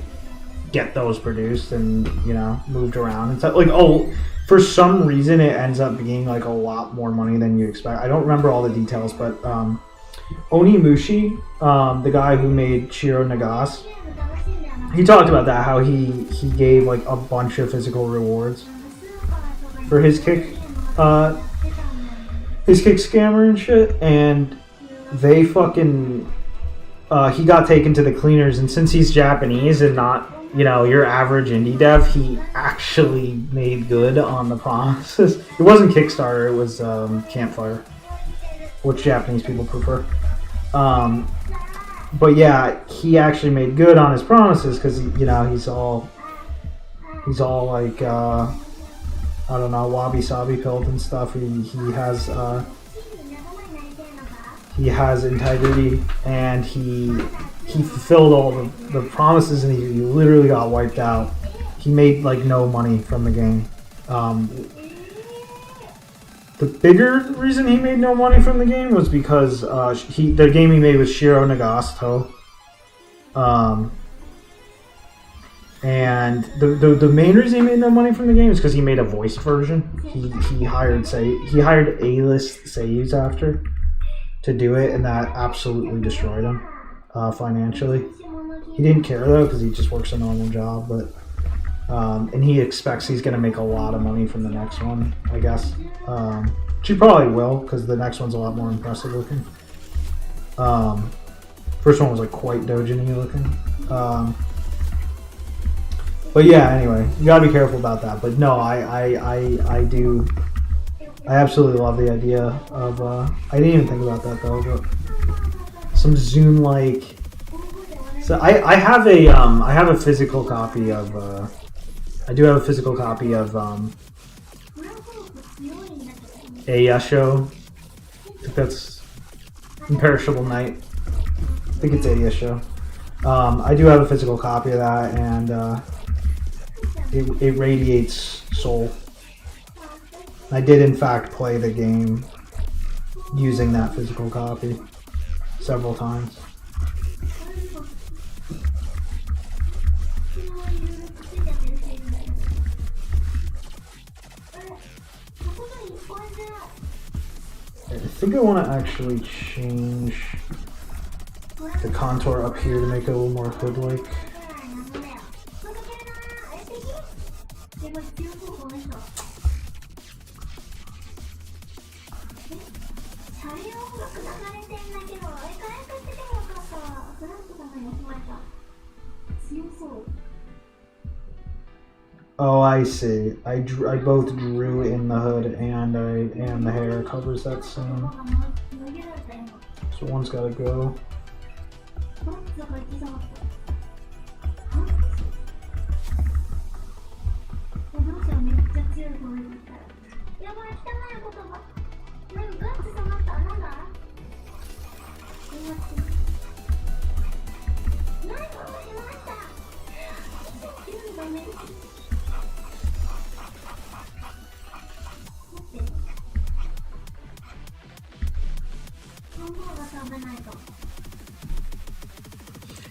get those produced and, you know, moved around and stuff. Like, oh, for some reason it ends up being like a lot more money than you expect. I don't remember all the details, but Onimushi, the guy who made Shiro Nagase, he talked about that, how he gave like a bunch of physical rewards for his kick scammer and shit, and they fucking he got taken to the cleaners, and since he's Japanese and not, you know, your average indie dev, he actually made good on the promises. It wasn't Kickstarter, it was Campfire, which Japanese people prefer. But yeah, he actually made good on his promises because, you know, he's all like I don't know, wabi sabi pilled and stuff. He has integrity, and he fulfilled all the promises, and he literally got wiped out. He made like no money from the game. The bigger reason he made no money from the game was because the game he made was Shiro Nagase. And the main reason he made no money from the game is because he made a voice version. He hired A-list seiyus after to do it, and that absolutely destroyed him financially. He didn't care though because he just works a normal job, but and he expects he's going to make a lot of money from the next one, I guess. Which he probably will, because the next one's a lot more impressive looking. First one was like quite Dojin-y looking. But yeah, anyway, you gotta be careful about that. But no, I absolutely love the idea of. I didn't even think about that though, but some Zune like. So I have a physical copy of. I do have a physical copy of Eiyasho. I think that's Imperishable Night. I think it's Eiyasho. I do have a physical copy of that, and it radiates soul. I did in fact play the game using that physical copy several times. I think I want to actually change the contour up here to make it a little more hood-like. Oh, I see. I both drew in the hood and the hair covers that scene. So one's gotta go.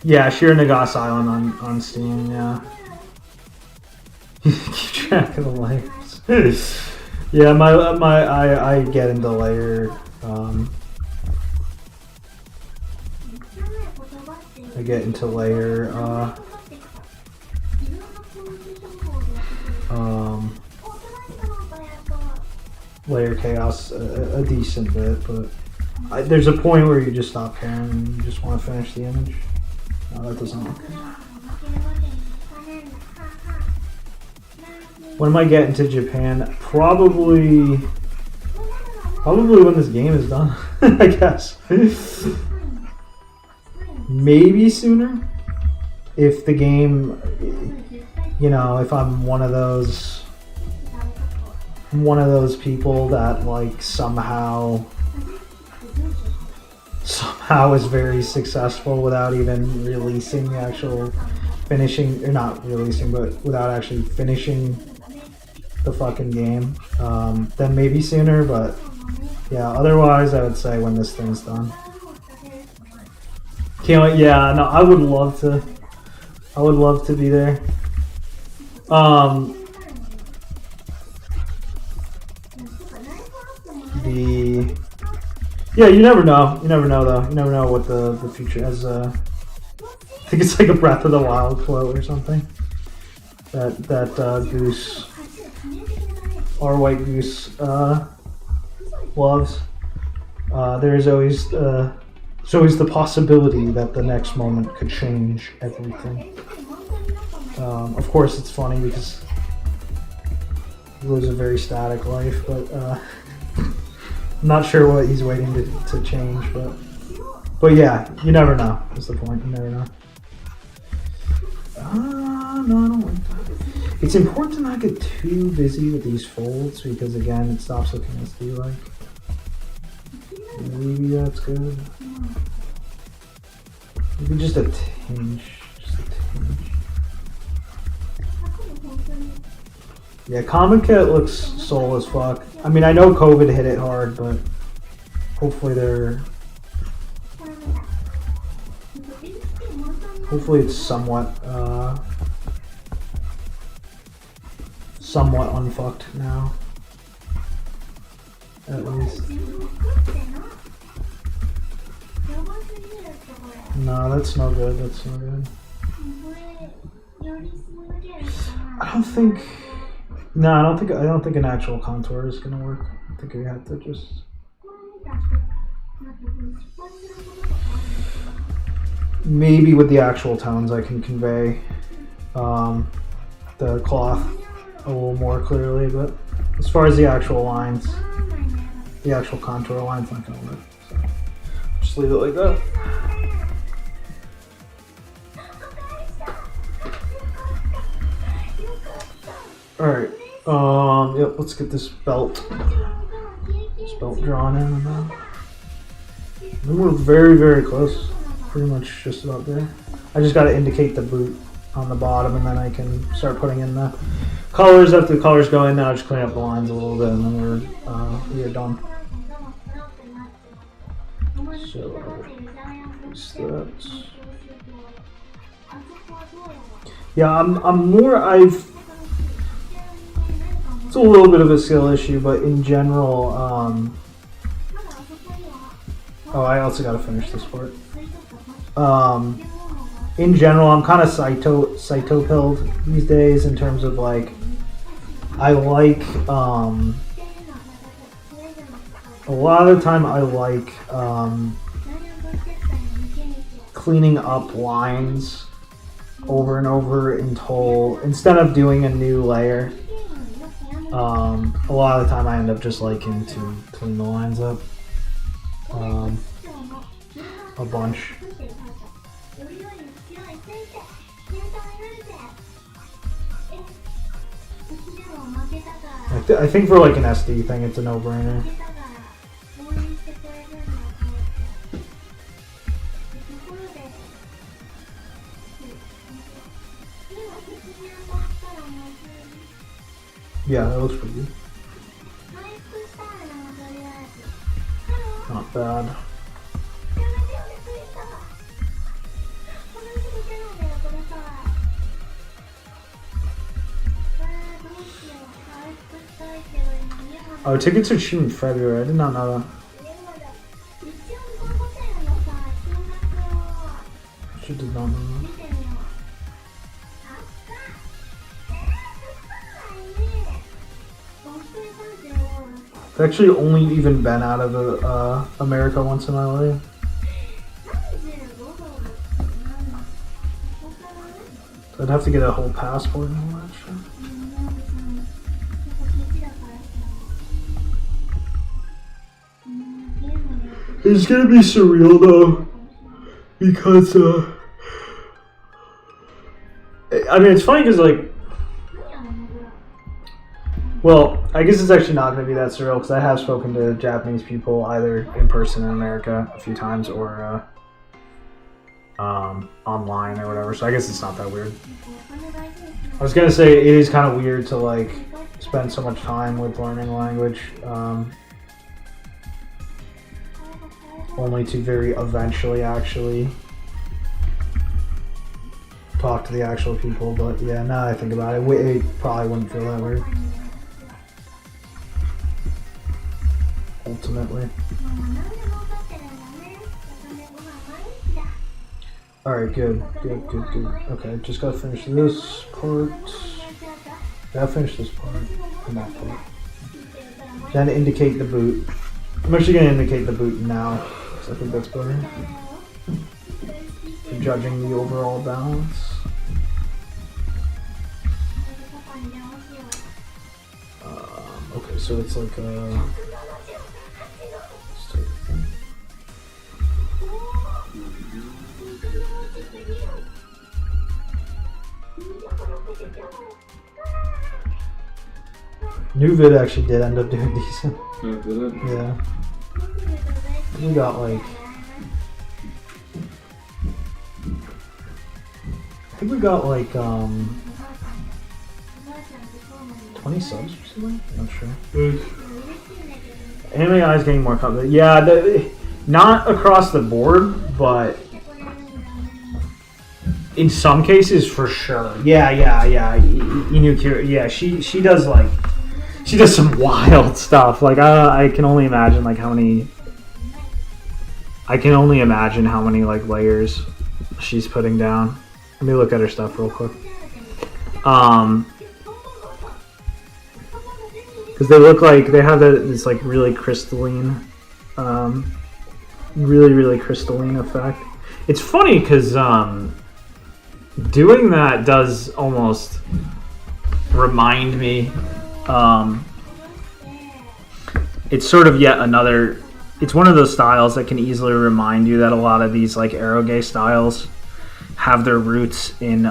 Yeah, Shiro Nagase Island on Steam, yeah. Keep track of the layers. Yeah, I get into layer layer chaos a decent bit, but there's a point where you just stop caring and you just want to finish the image. No, that doesn't look good. When am I getting to Japan? Probably when this game is done, I guess. Maybe sooner. If the game, you know, if I'm one of those people that like somehow is very successful without even releasing the actual finishing, or not releasing, but without actually finishing the fucking game, then maybe sooner, but yeah, otherwise I would say when this thing's done. Can't wait. Yeah, no, I would love to be there. Yeah, you never know. You never know, though. You never know what the future has. I think it's like a Breath of the Wild quote or something. That Goose, our white Goose, loves. There's always the possibility that the next moment could change everything. Of course, it's funny because he lives a very static life, but I'm not sure what he's waiting to change. But yeah, you never know. That's the point. You never know. No, I don't like that. It's important to not get too busy with these folds because again, it stops looking SD like. Maybe that's good. Maybe just a tinge. Yeah, Common Cat looks soul as fuck. I mean, I know COVID hit it hard, but hopefully it's somewhat unfucked now. At least. No, that's no good. That's no good. I don't think an actual contour is gonna work. I think you have to just maybe with the actual tones I can convey the cloth a little more clearly, but as far as the actual lines, the actual contour line's not gonna work. So just leave it like that. Alright, yep, let's get this belt drawn in and then we're very, very close. Pretty much just about there. I just gotta indicate the boot on the bottom and then I can start putting in the colors. After the colors go in, then I'll just clean up the lines a little bit and then we are done. So, yeah, it's a little bit of a skill issue, but in general, I also got to finish this part. In general, I'm kind of Saito-pilled these days in terms of like, I like, a lot of the time I like, cleaning up lines over and over until, instead of doing a new layer, a lot of the time I end up just liking to clean the lines up a bunch. I think for like an SD thing, it's a no-brainer. Yeah, that looks pretty good. Not bad. Oh, tickets are cheap in February. I did not know that. I did not know that. I've actually only even been out of America once in my life. So I'd have to get a whole passport and all that shit. It's gonna be surreal though, because I mean it's funny because like, well, I guess it's actually not gonna be that surreal because I have spoken to Japanese people either in person in America a few times or online or whatever. So I guess it's not that weird. I was gonna say it is kind of weird to like spend so much time with learning a language. Only to very eventually actually talk to the actual people, but yeah, now that I think about it, it probably wouldn't feel that weird. Ultimately. Alright, good. Okay, just gotta finish this part. Gotta finish this part. And that part. Then indicate the boot. I'm actually gonna indicate the boot now, because I think that's better. For judging the overall balance. Okay, so it's like a... New vid actually did end up doing decent. Oh, did it? Yeah. We got like... I think we got like 20 subs or something? Not sure. Anime Eye is getting more confident. Yeah, not across the board, but in some cases for sure. Yeah. Inu Kira, yeah, she does like... She does some wild stuff. Like I can only imagine like how many. I can only imagine how many like layers she's putting down. Let me look at her stuff real quick. Because they look like they have this like really crystalline, really crystalline effect. It's funny because doing that does almost remind me. It's sort of yet another. It's one of those styles that can easily remind you that a lot of these like eroge styles have their roots in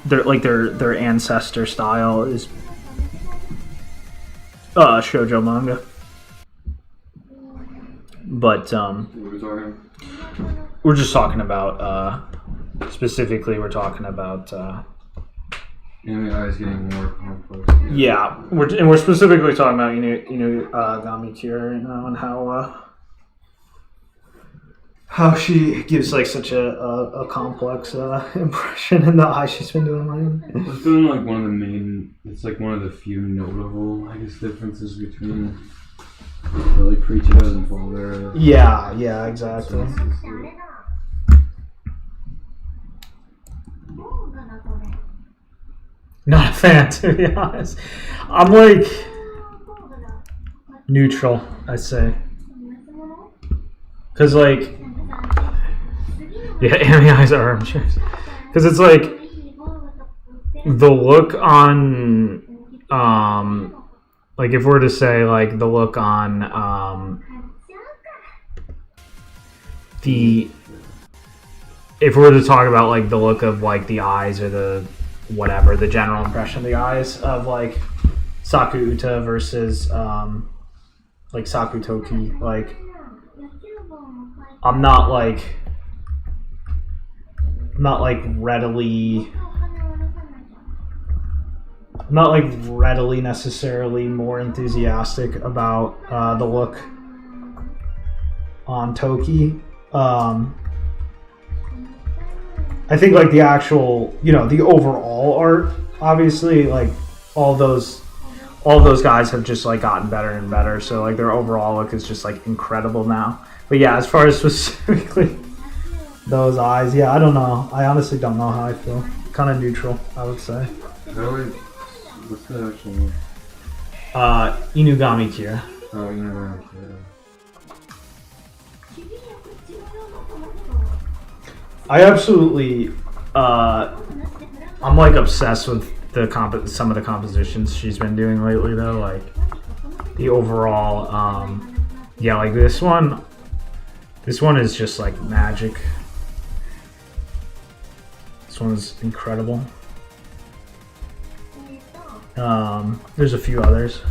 their ancestor style is shoujo manga. But we're just talking about specifically we're talking about Anime Eye is getting more complex. yeah, we're specifically talking about Gami Kira right now and how she gives like such a complex impression in the eye she's been doing. It's been like one of the main. It's like one of the few notable, I guess, differences between the like pre-2012 era. Yeah, exactly. Not a fan, to be honest. I'm like neutral, I'd say. Cause like, yeah, Anime Eyes are armchairs. Cause it's like the look on, like if we're to say like the look on, if we're to talk about like the look of like the eyes or the whatever, the general impression of the eyes of like Saku Uta versus like Saku Toki, like I'm not readily necessarily more enthusiastic about the look on Toki. I think like the actual, the overall art, obviously, like all those guys have just like gotten better and better. So like their overall look is just like incredible now. But yeah, as far as specifically those eyes, yeah, I don't know. I honestly don't know how I feel. Kind of neutral, I would say. What's the actual name? Inugami Kira. Oh, Inugami Kira. I absolutely, I'm like obsessed with some of the compositions she's been doing lately though, like the overall, yeah, like this one is just like magic. This one is incredible. There's a few others.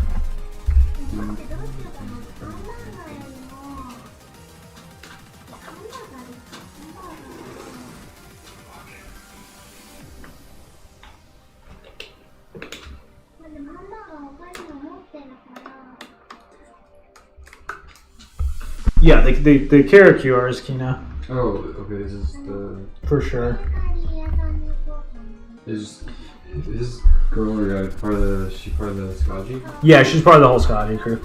Yeah, the Kara is Kina. Oh, okay, this is the... For sure. Is this girl or guy part of the Skaji? Yeah, she's part of the whole Skaji crew.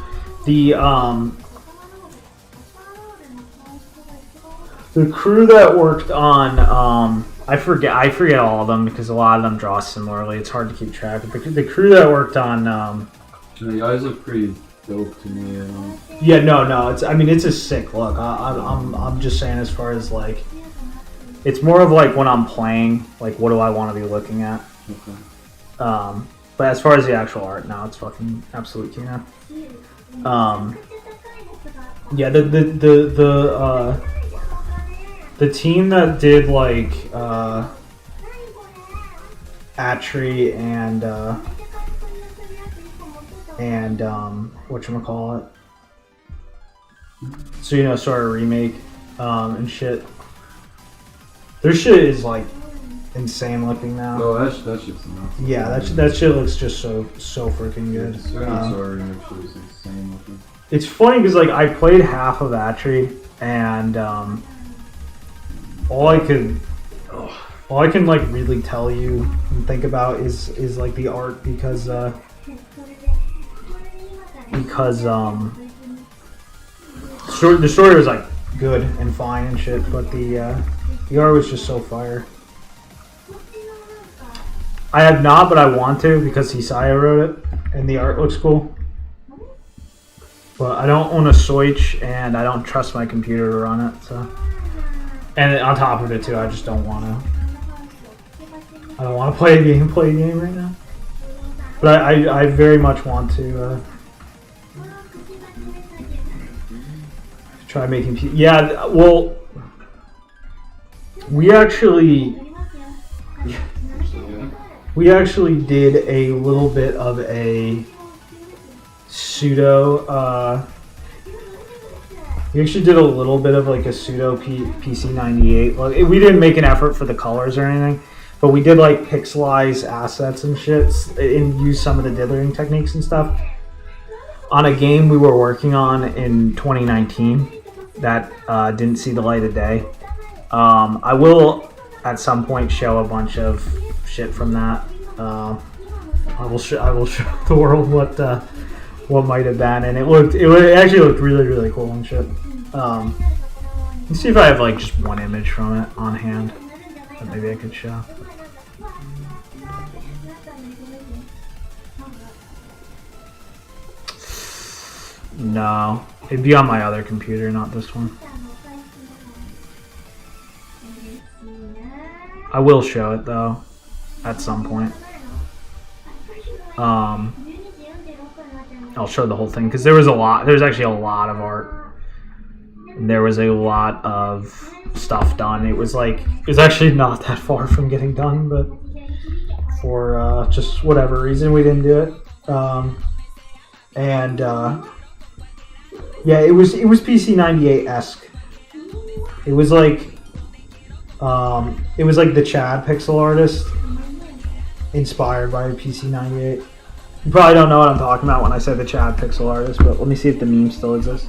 The crew that worked on, I forget all of them because a lot of them draw similarly. It's hard to keep track. But the crew that worked on, The eyes look pretty dope to me. yeah, no, it's a sick look. I'm just saying as far as like, it's more of like when I'm playing, like what do I want to be looking at? Okay. But as far as the actual art, now it's fucking absolute kino. Yeah, the team that did like Atri and whatchamacallit, so sort of remake and shit. Their shit is like insane looking now. Oh, that shit's nuts. Yeah, that shit looks just so freaking good. Sorry, actually, it's insane looking. It's funny because like I played half of Atri and all I can like really tell you and think about is like the art because the story was like good and fine and shit, but the art was just so fire. I have not, but I want to because Hisaya wrote it and the art looks cool. But I don't own a Switch and I don't trust my computer to run it, so. And on top of it too, I just don't want to. I don't want to play a game right now. But I very much want to try making. Yeah, well, we actually did a little bit of a pseudo. We actually did a little bit of like a pseudo PC98. Like, we didn't make an effort for the colors or anything, but we did like pixelize assets and shit and use some of the dithering techniques and stuff on a game we were working on in 2019 that didn't see the light of day. I will at some point show a bunch of shit from that. I will show the world what might have been, and it actually looked really cool and shit. Let's see if I have like just one image from it on hand that maybe I could show. No, it'd be on my other computer, not this one. I will show it though at some point. I'll show the whole thing because there was actually a lot of art. And there was a lot of stuff done. It was actually not that far from getting done, but for just whatever reason we didn't do it. Yeah, it was PC98-esque. It was like the Chad pixel artist inspired by PC98. You probably don't know what I'm talking about when I say the Chad pixel artist, but let me see if the meme still exists.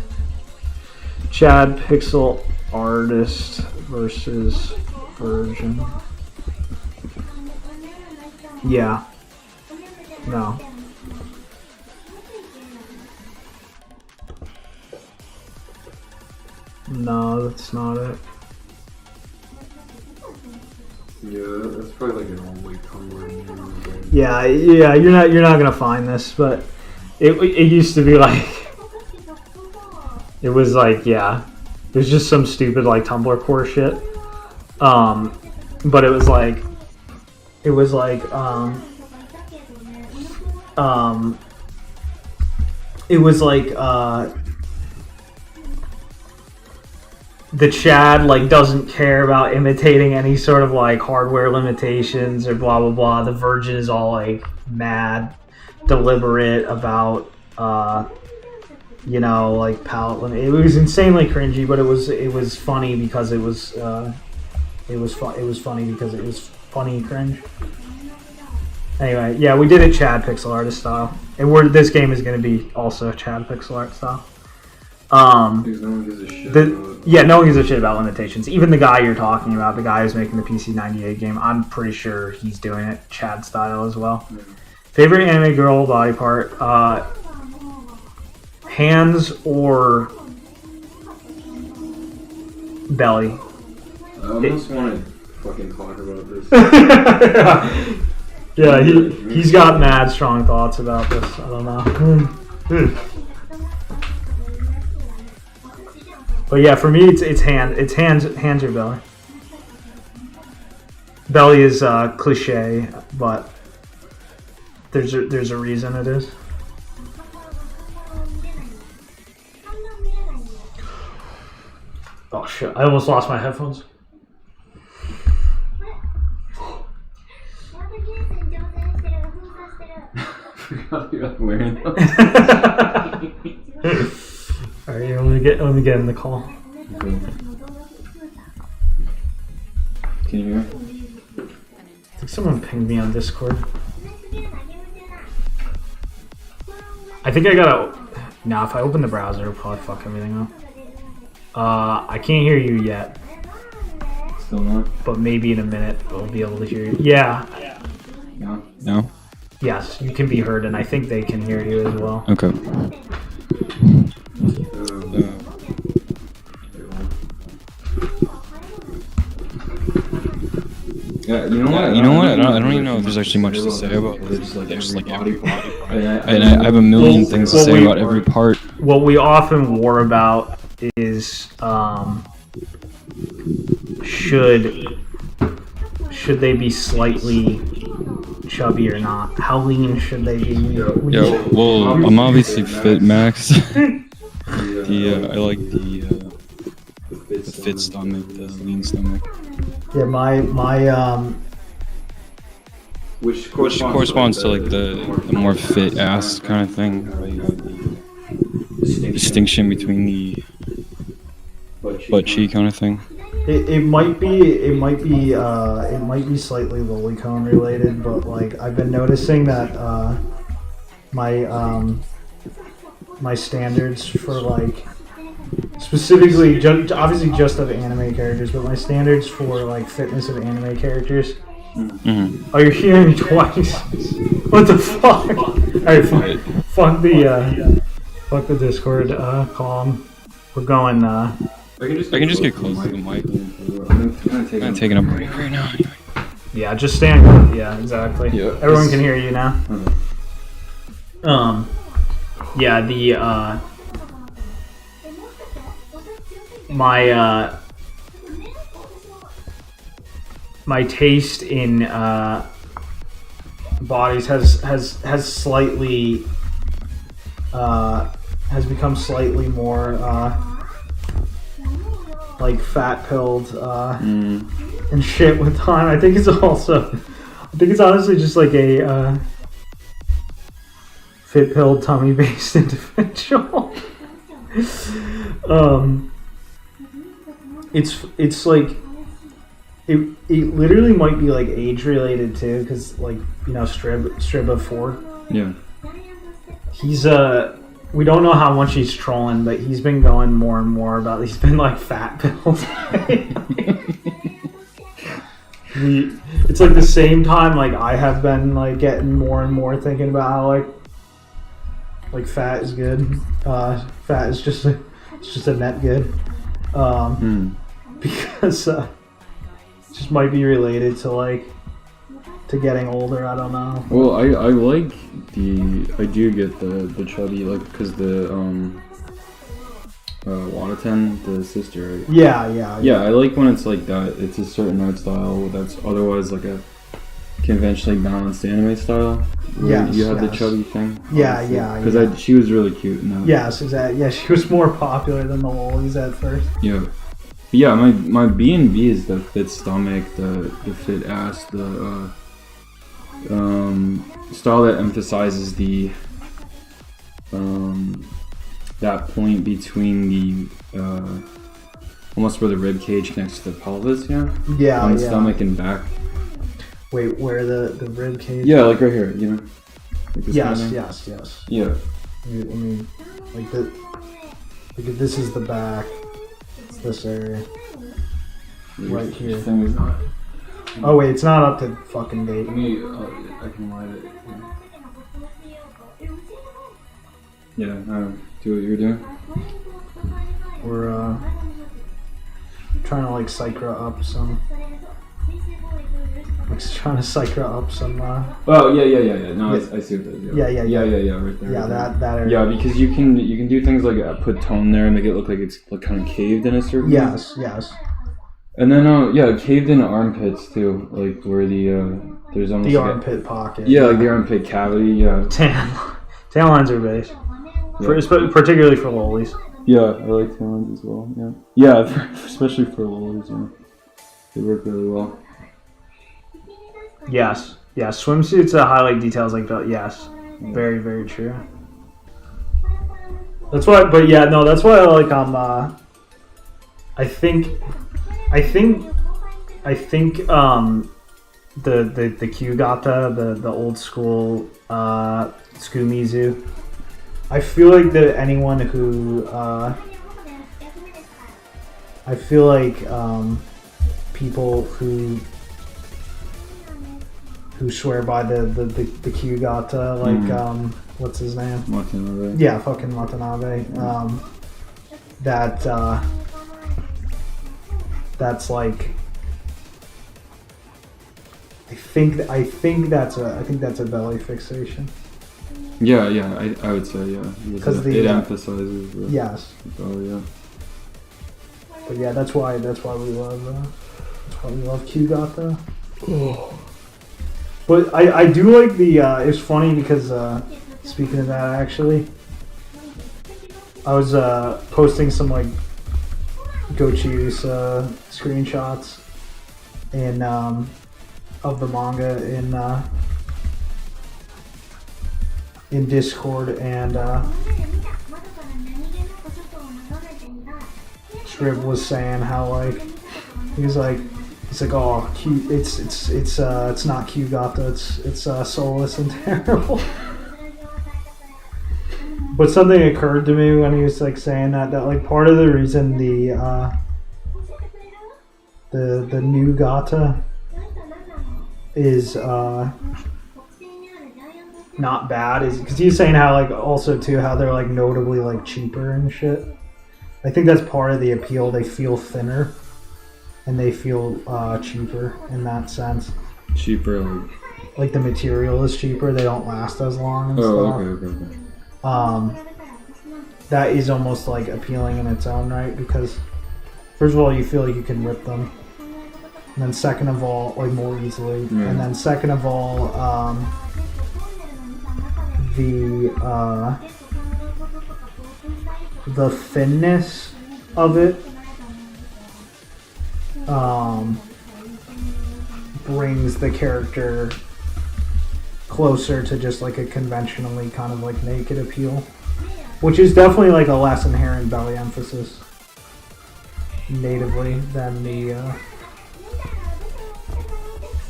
Chad pixel artist versus version. Yeah. No. No, that's not it. Yeah, that's probably like an old like Tumblr. Yeah, you're not gonna find this, but it used to be like, it was like, yeah, it was just some stupid like Tumblr core shit. But it was like the Chad like doesn't care about imitating any sort of like hardware limitations or blah blah blah. The Virgin is all like mad, deliberate about like palette limit. It was insanely cringy, but it was funny because it was funny because it was funny cringe. Anyway, yeah, we did it Chad pixel artist style, and this game is going to be also Chad pixel art style. Because no one gives a shit no one gives a shit about limitations. Even the guy you're talking about, the guy who's making the PC98 game, I'm pretty sure he's doing it Chad style as well. Yeah. Favorite anime girl body part? Hands or belly. I almost want to fucking talk about this. Yeah, he's got mad strong thoughts about this. I don't know. But yeah, for me, it's hands or belly. Belly is cliche, but there's a reason it is. Oh shit! I almost lost my headphones. Forgot you were wearing them. Alright, let me get in the call. Okay. Can you hear me? I think someone pinged me on Discord. I think I gotta. Nah, if I open the browser, it'll probably fuck everything up. I can't hear you yet. Still not? But maybe in a minute we'll be able to hear you. Yeah. No? No? Yes, you can be heard, and I think they can hear you as well. Okay. Yeah, you know what? I don't even know if there's actually much to say about this. It's like There's every like body every part. And I have a million things to well, say about every part. What we often war about is should they be slightly chubby or not? How lean should they be? Yeah, well, I'm obviously fit, Max. I like the fit stomach, the lean stomach. Yeah, my Which corresponds to like the more fit ass kind of thing. Where you have the distinction between the butt cheek kind of thing. it might be slightly lolicone related, but like I've been noticing that my standards for like specifically obviously just of anime characters, but my standards for like fitness of anime characters. Mm-hmm. Oh, you're hearing me twice. What the fuck? Alright, fuck the Discord call. We're going I can just get close to the mic. I'm taking a break right now. yeah, just stand. Yeah, exactly. Yeah. Everyone can hear you now. Yeah, the my taste in bodies has slightly has become slightly more like fat pilled and shit with time. I think it's honestly just like a fit pilled tummy based individual. It's like it literally might be like age related too, because like, you know, Strib 4. Yeah. He's we don't know how much he's trolling, but he's been going more and more about, he's been like fat pilled. It's like the same time like I have been like getting more and more thinking about how like fat is good. Fat is just a net good. Because it just might be related to getting older. I don't know. Well, I do get the chubby, like, because the Wataten, the sister, right? Yeah. I like when it's like that. It's a certain art style that's otherwise like a conventionally balanced anime style. Where you have the chubby thing. Yeah. Because she was really cute in that. Yes, exactly. Yeah, she was more popular than the lollies at first. Yeah. But yeah, my B&B is the fit stomach, the fit ass, the style that emphasizes the that point between the almost where the rib cage connects to the pelvis, on the stomach and back. Wait, where the rib cage? Yeah, like right here, you know. Like this Yes. Yeah. I mean, like this is the back. It's this area. Right here. This thing is not. Oh wait, it's not up to fucking date. Let me. I can light it. Yeah. Do what you're doing. We're trying to like Psychra up some. Like trying to Psychra up some. Oh yeah. No, I see what that is. Yeah. Yeah, right there. Yeah, right that area. Yeah, because you can do things like put tone there and make it look like it's like kind of caved in a certain way. Yes. And then caved in armpits too, like where the there's almost The like armpit pocket. yeah, like the armpit cavity. Yeah. Tan lines are base, particularly for lolies. Yeah, I like tan lines as well. Yeah, especially for lolies. Yeah, they work really well. Yes. Swimsuits that highlight details like that. Yes, very very true. That's why, but yeah, no, that's why I like I think the Kyugata, the old school Tsukumizu. I feel like that anyone who I feel like people who swear by the Kyugata, like what's his name? Watanabe. Yeah, fucking Watanabe. That's like I think that's a belly fixation. Yeah, I would say because it emphasizes. Yes. Oh yeah. But yeah, that's why we love Kyugata. Oh. But I do like the it's funny because speaking of that, actually I was posting some like Gochi's screenshots of the manga in Discord, and Scrib was saying how like he's like oh it's not Kyugata, it's soulless and terrible. But something occurred to me when he was like saying that like part of the reason the new Gata is not bad is because he's saying how like also too how they're like notably like cheaper and shit. I think that's part of the appeal. They feel thinner and they feel cheaper in that sense. Cheaper, like the material is cheaper. They don't last as long and stuff. Okay. That is almost like appealing in its own right because first of all you feel like you can rip them, and then second of all like more easily, and then second of all the thinness of it brings the character closer to just like a conventionally kind of like naked appeal, which is definitely like a less inherent belly emphasis natively than the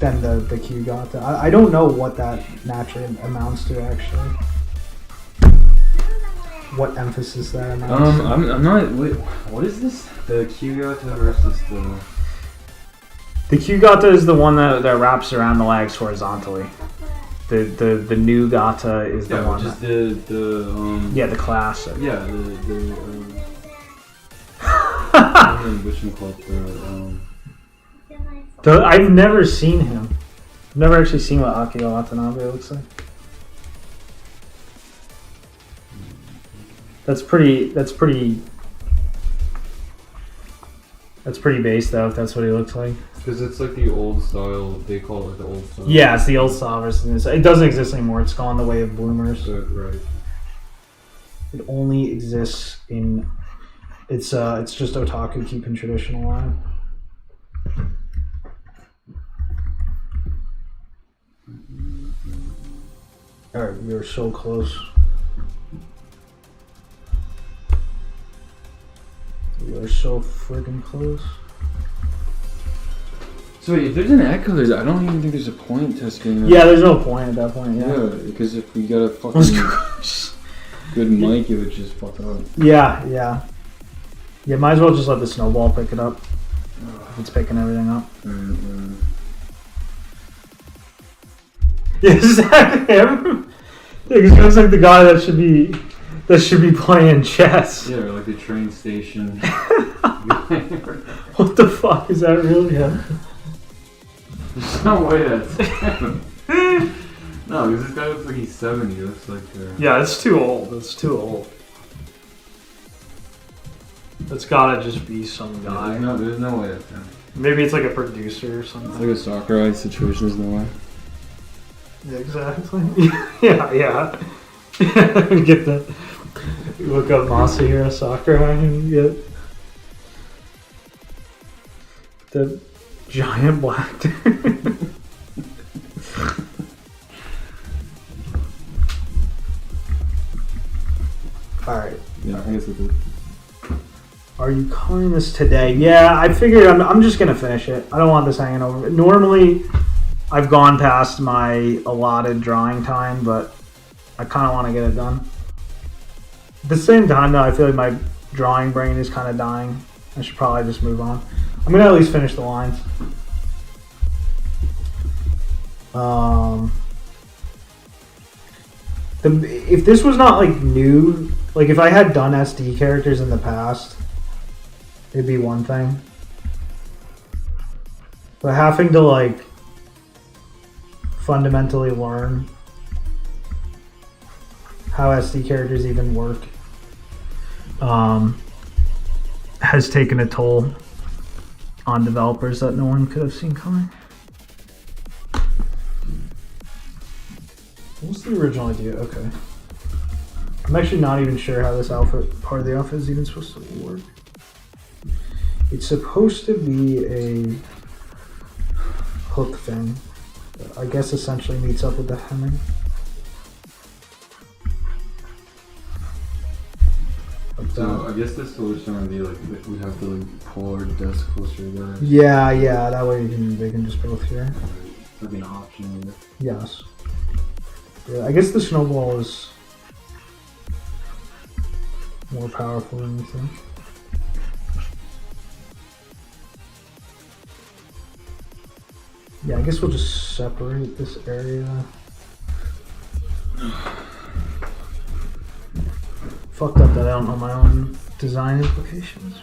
Kyugata. I don't know what that naturally amounts to actually. What emphasis that amounts to. I'm not. Wait, what is this? The Kyugata versus the. The Kyugata is the one that wraps around the legs horizontally. The new Gata is the one. Just the classic. Yeah, I don't know which one called I've never seen him. I've never actually seen what Akio Watanabe looks like. That's pretty base though, if that's what he looks like. Because it's like the old style, they call it like the old style. Yeah, it's the old style versus it doesn't exist anymore. It's gone the way of bloomers. Right. It only exists in it's just otaku keeping tradition alive. Alright, we are so close. We are so friggin' close. So wait, if there's an echo, I don't even think there's a point testing. Yeah, there's no point at that point. Yeah, because if we got a fucking good mic, it would just fuck up. Yeah. Might as well just let the snowball pick it up. If it's picking everything up. Yeah, exactly. He looks like the guy that should be playing chess. Yeah, or like the train station What the fuck is that really happening? There's no way that's him. No, because this guy looks like he's 70. He looks like. Yeah, it's too old. It's too old. It's gotta just be some guy. There's no way that's him. Maybe it's like a producer or something. It's like a soccer eye situation, there's no way. Yeah, exactly. yeah. Get that. You look up Masahiro Sakurai and get the giant black dude. Alright. Yeah, I guess it's it. Are you coloring this today? Yeah, I figured I'm just going to finish it. I don't want this hanging over. Normally, I've gone past my allotted drawing time, but I kind of want to get it done. At the same time, though, I feel like my drawing brain is kind of dying. I should probably just move on. I'm going to at least finish the lines. If this was not, like, new, like, if I had done SD characters in the past, it'd be one thing. But having to, like, fundamentally learn how SD characters even work has taken a toll on developers that no one could have seen coming. What's the original idea? Okay. I'm actually not even sure how this outfit, part of the outfit, is even supposed to work. It's supposed to be a hook thing that I guess essentially meets up with the hemming. Like So that. I guess the solution would be like we have to like pull our desk closer together. Yeah, that way they can just both hear. That'd be an option. Yes. Yeah, I guess the snowball is more powerful than you think. Yeah, I guess we'll just separate this area. Fucked up that I don't know my own design implications.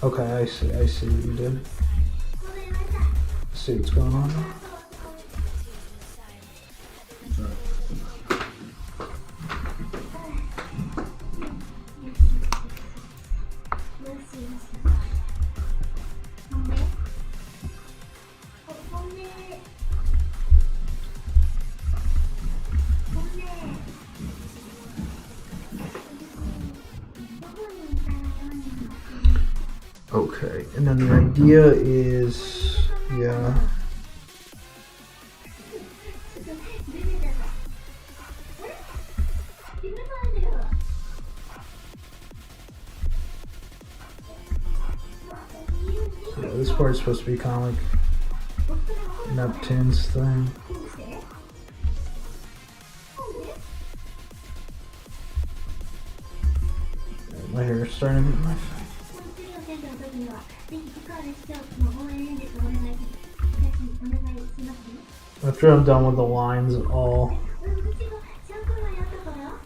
Okay, I see what you did. Let's see what's going on now. Okay, and then the idea is, yeah. Yeah, this part's supposed to be kind of like Neptune's thing. Yeah, my hair's starting to get my face. After I'm done with the lines, we'll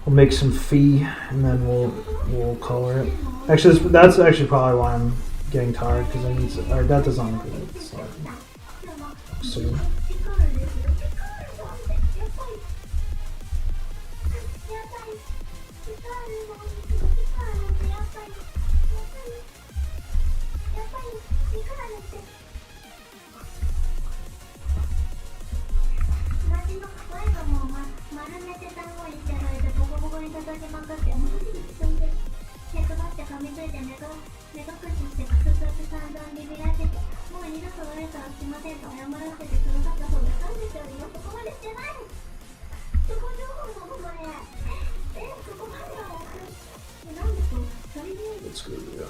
make some fee and then we'll color it. Actually, that's actually probably why I'm getting tired, because I need to. Or that doesn't look good. So. Let's go, yeah.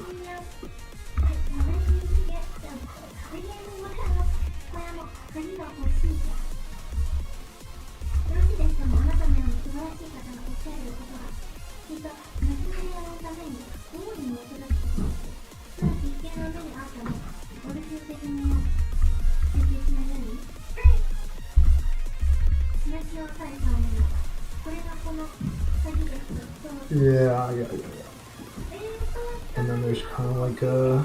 Yeah. and then there's kind of like a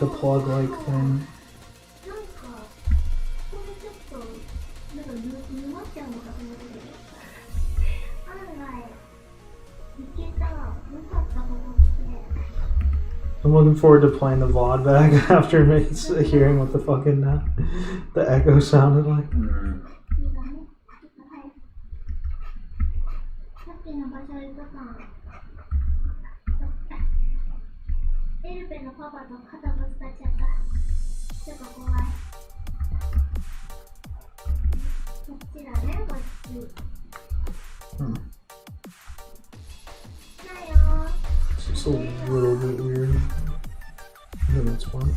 plug-like thing. なんかこれちょっとなんか沼っちゃうのかと思って案外いけたよかったことって I'm looking forward to playing the VOD back after hearing what the fucking the echo sounded like. いいだねはいさっきの場所行くかエルペのパパと肩ぶつかっちゃったちょっと怖いこっちだねこっち Hmm. だよ It's just a little bit weird. No, that's fine.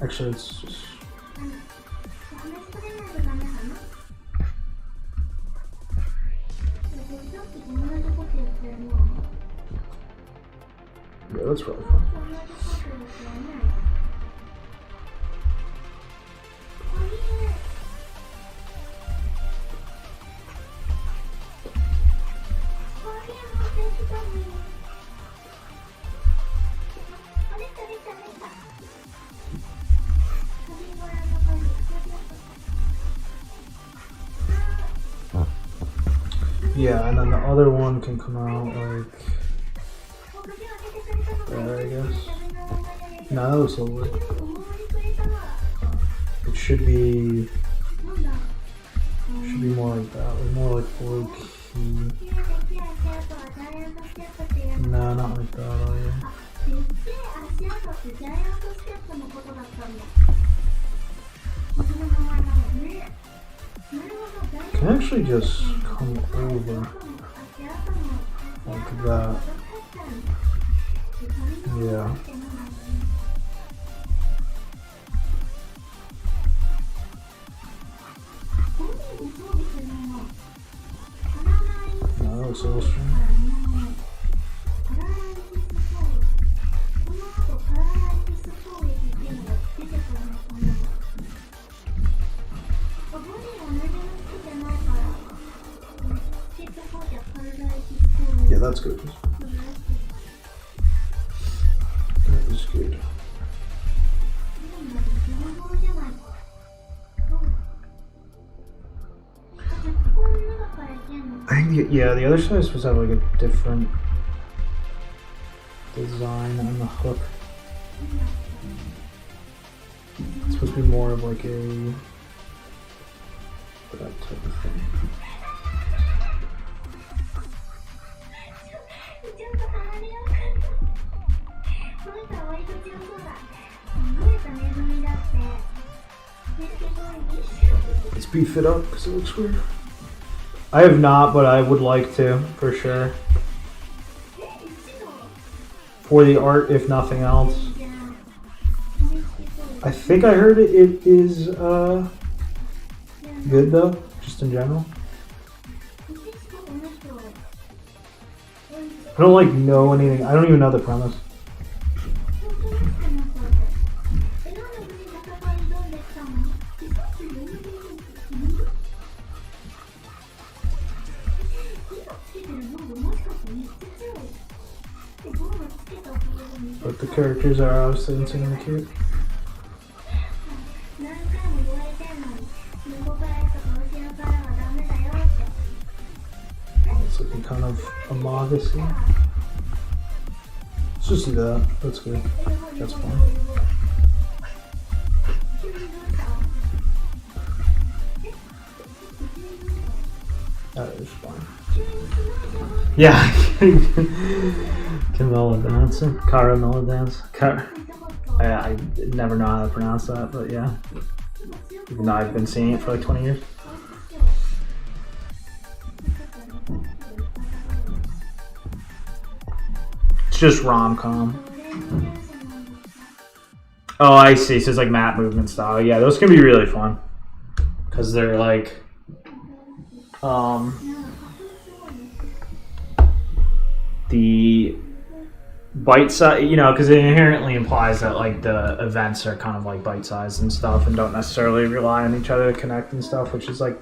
Actually, it's just. 話しかけないとダメかなさっき同じこと言ってるな Yeah, that's probably fine. 同じこと言ってるねこれこれもできたねあできたできたできた鍵小屋の鍵 Yeah, and then the other one can come out like there, I guess. No, that was lovely. It should be more like that, like more like low key. No, not like that either. 足跡ってジャイアントステップのことだったんだ。そのままなのね。なるほど、ジャイアント Can actually just come over like that. Yeah. No, that looks a little strange. Yeah, that's good. That is good. I think, yeah, the other side is supposed to have like a different design on the hook. It's supposed to be more of like a that type of thing. Let's beef it up because it looks weird. I have not, but I would like to, for sure. For the art, if nothing else. I think I heard it is good though, just in general. I don't like know anything. I don't even know the premise. But the characters are obviously insanely cute. It's looking kind of a modesty. Let's just do that. That's good. That's fine. That is fine. Yeah. Camilla dancing. Caramella dance. I never know how to pronounce that, but yeah. Even though I've been seeing it for like 20 years. It's just rom-com. Oh, I see. So it's like map movement style. Yeah, those can be really fun. Because they're like... the bite size, you know, because it inherently implies that like the events are kind of like bite sized and stuff and don't necessarily rely on each other to connect and stuff, which is like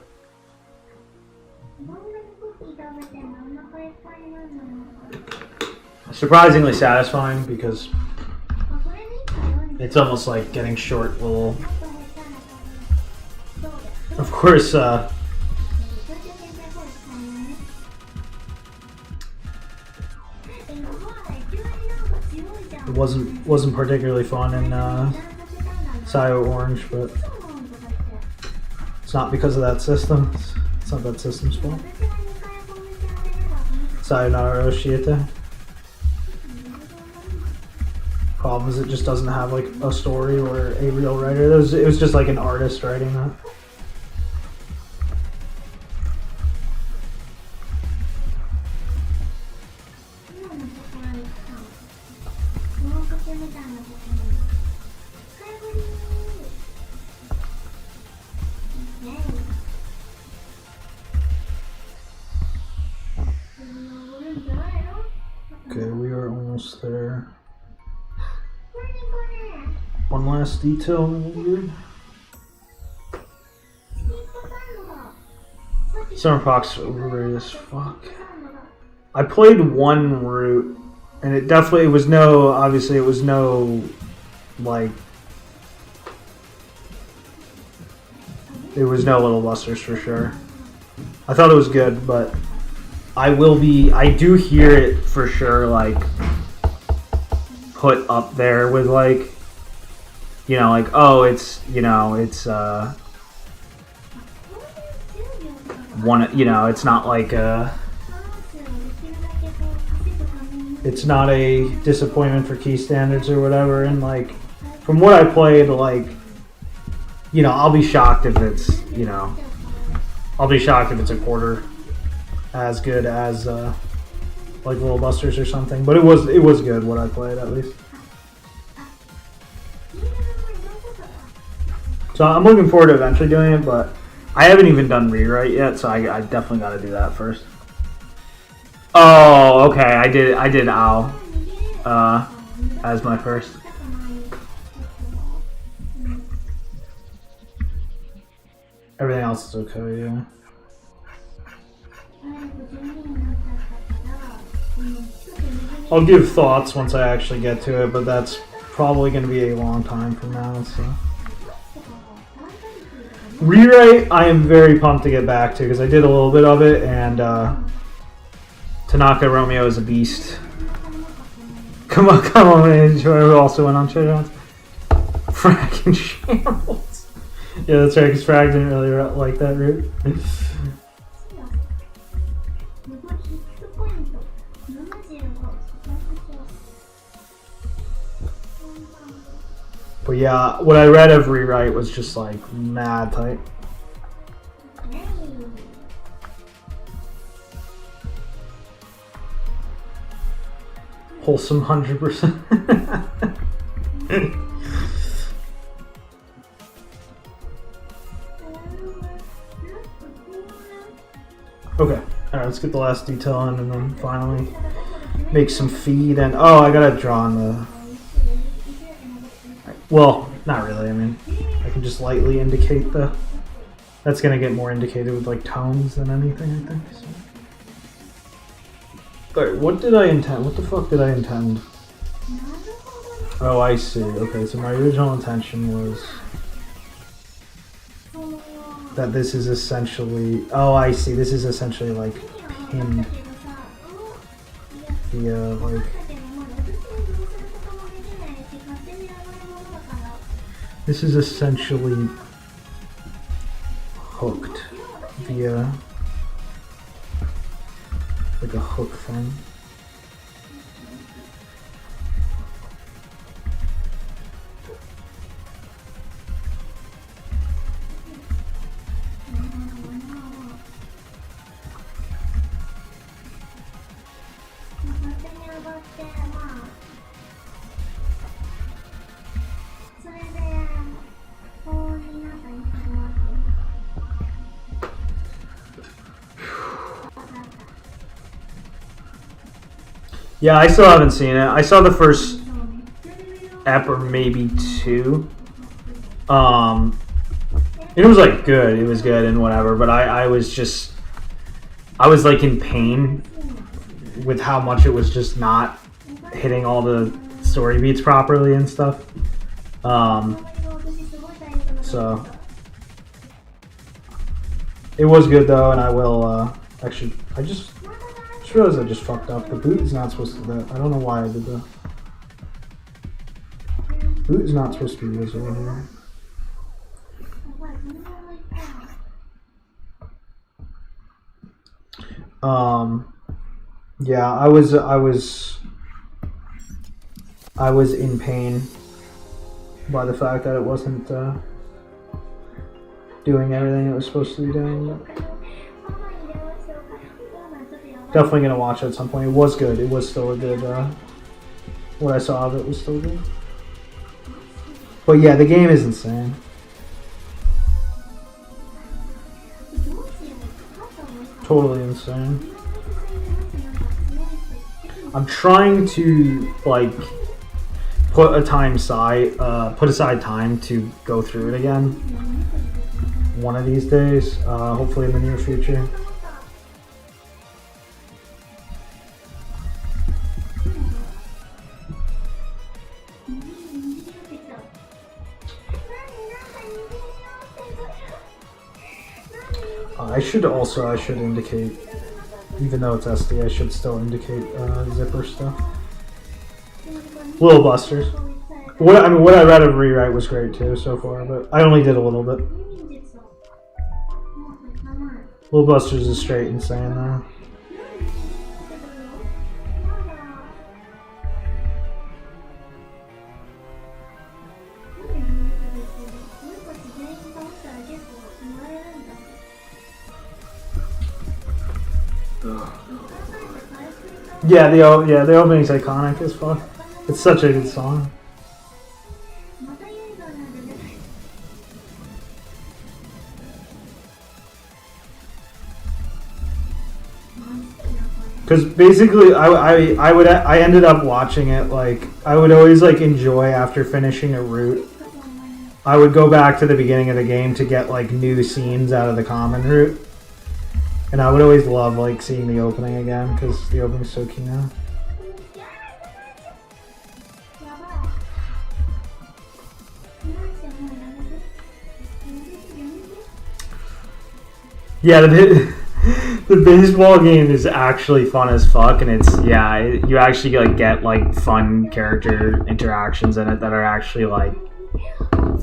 surprisingly satisfying because it's almost like getting short little. Of course, it wasn't particularly fun in Sayo Orange, but it's not because of that system. It's not that system's fault. Sayonara Oshiete. Problem is, it just doesn't have like a story or a real writer. It was just like an artist writing that. Okay, we are almost there. One last detail and then we're good. Summerpox overrated as fuck. I played one route and it definitely was no, obviously it was no, like, it was no Little Busters for sure. I thought it was good, but I do hear it for sure, like, put up there with, like, you know, like, oh, it's, you know, it's, one, you know, it's not like it's not a disappointment for key standards or whatever, and, like, from what I played, like, you know, I'll be shocked if it's, you know, I'll be shocked if it's a quarter as good as like Little Busters or something, but it was good what I played at least. So I'm looking forward to eventually doing it, but I haven't even done rewrite yet, so I definitely got to do that first. Oh, okay, I did Ow as my first. Everything else is okay, yeah. I'll give thoughts once I actually get to it, but that's probably going to be a long time from now, so. Rewrite, I am very pumped to get back to, because I did a little bit of it, and Tanaka Romeo is a beast. Come on, enjoy. Who also went on Treasure Hunts? Fracking Shambles. Yeah, that's right, because Frag didn't really like that route. But yeah, what I read of Rewrite was just like mad tight. Wholesome 100%. Okay, alright, let's get the last detail in and then finally make some feed. And oh, I gotta draw on the. Well, not really. I mean, I can just lightly indicate the. That's gonna get more indicated with like tones than anything, I think. So. Alright, what did I intend? What the fuck did I intend? Oh, I see. Okay, so my original intention was that this is essentially. Oh, I see. This is essentially like pinned via like. This is essentially hooked via like a hook thing. Yeah, I still haven't seen it. I saw the first ep or maybe two. It was like good. It was good and whatever, but I was like in pain with how much it was just not hitting all the story beats properly and stuff. So it was good though, and I will actually. I just realized I just fucked up. The boot is not supposed to do that. I don't know why I did that. Boot is not supposed to be this over here. Yeah, I was in pain by the fact that it wasn't doing everything it was supposed to be doing. Definitely gonna watch it at some point. It was good. It was still a good. What I saw of it was still good. But yeah, the game is insane. Totally insane. I'm trying to like put aside time to go through it again. One of these days, hopefully in the near future. I should indicate, even though it's SD, I should still indicate zipper stuff. Little busters. What I read of rewrite was great too so far, but I only did a little bit. Little busters is straight insane though. Yeah, the opening's iconic as fuck. It's such a good song. Because basically, I ended up watching it like I would always like enjoy after finishing a route. I would go back to the beginning of the game to get like new scenes out of the common route. And I would always love like seeing the opening again because the opening's so key now. Yeah, the baseball game is actually fun as fuck, and you actually like get like fun character interactions in it that are actually like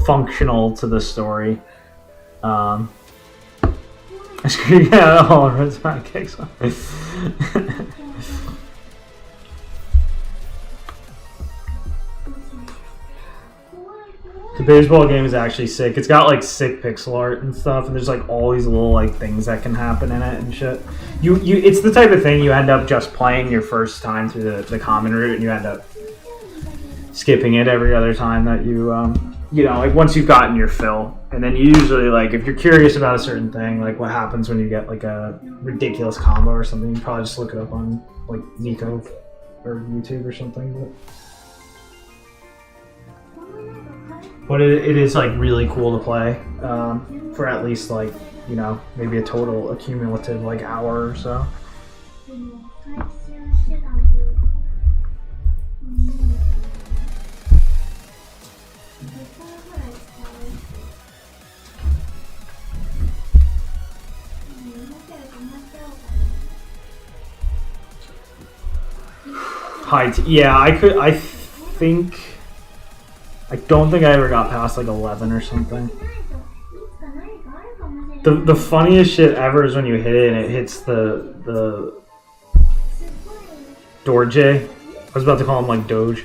functional to the story. Yeah, all red spot kicks on. The baseball game is actually sick. It's got like sick pixel art and stuff, and there's like all these little like things that can happen in it and shit. It's the type of thing you end up just playing your first time through the common route, and you end up skipping it every other time that you like once you've gotten your fill. And then you usually, like, if you're curious about a certain thing, like what happens when you get, like, a ridiculous combo or something, you probably just look it up on, like, Nico or YouTube or something. But it is, like, really cool to play for at least, like, maybe a total accumulative, like, hour or so. Yeah, I don't think I ever got past like 11 or something. The funniest shit ever is when you hit it and it hits the Dorje. I was about to call him like Doge.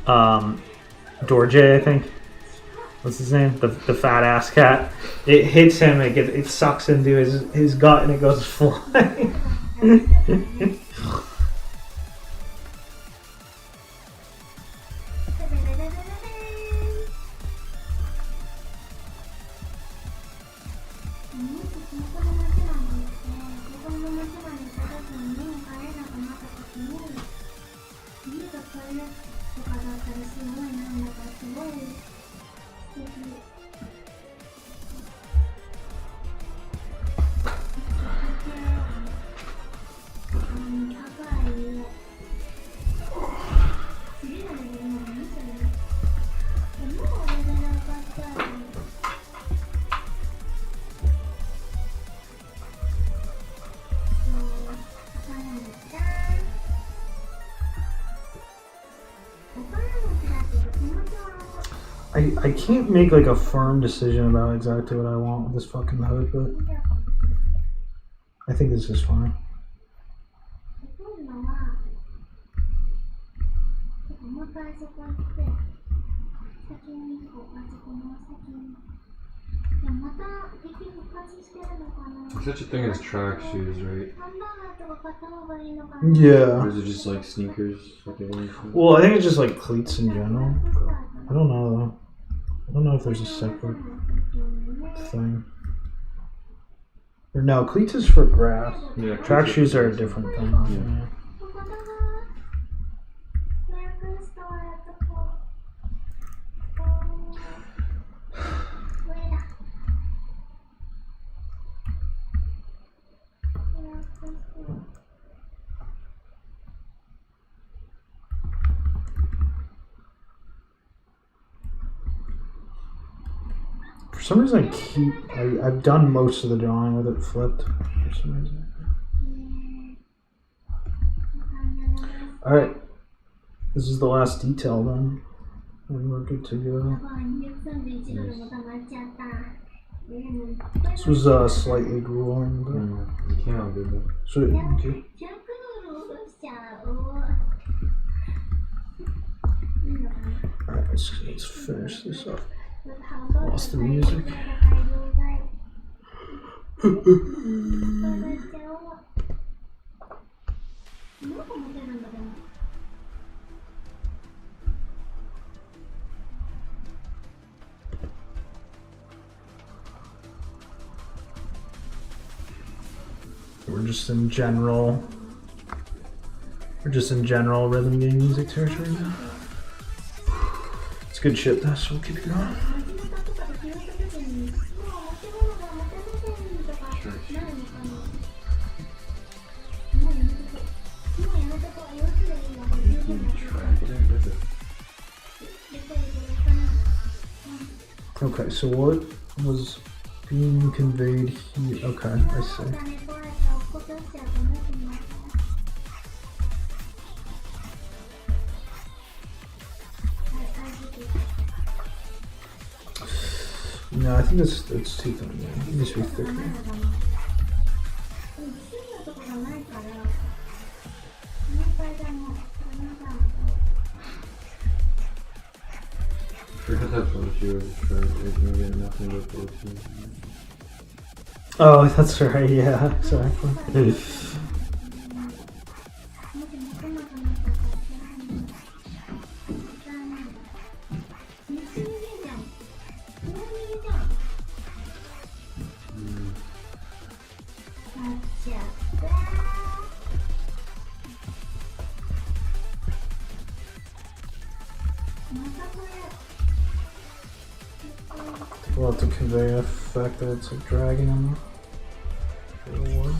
Dorje, I think. What's his name? The fat ass cat. It hits him, it sucks into his gut and it goes flying. I can't make like a firm decision about exactly what I want with this fucking hood, but I think this is fine. 残るのはちょっともう一回そこ行って先に行こう。あそこの先に。いやまた敵復活してるのかな。 There's such a thing as track shoes, right? ハンバーガーとか買った方がいいのかな。 Yeah. Or is it just like sneakers? Like everything? Well, I think it's just like cleats in general. I don't know though. I don't know if there's a separate thing. Or no, cleats is for grass. Yeah, Track cleats shoes are a different thing. Yeah. ここだな。ドラッグストアとこ。これだ。ドラッグストア。 For some reason, I've done most of the drawing with it flipped. For some reason. All right, this is the last detail then, and we're good to go. This was slightly grueling, but You can't outdo that. sweet. Thank you. 100ドルしちゃおう。いいのかな。 All right, let's finish this up. Lost the music. We're just in general rhythm game music territory now. It's good shit though, so we'll keep it going. Okay, so what was being conveyed here? Okay, I see. No, I think it's too thin. Yeah. It needs to be thicker. Forgot that photo was tried. It's gonna get nothing but photos. Oh, that's right. Yeah, exactly. We'll have to convey the fact that it's like dragging on the wood.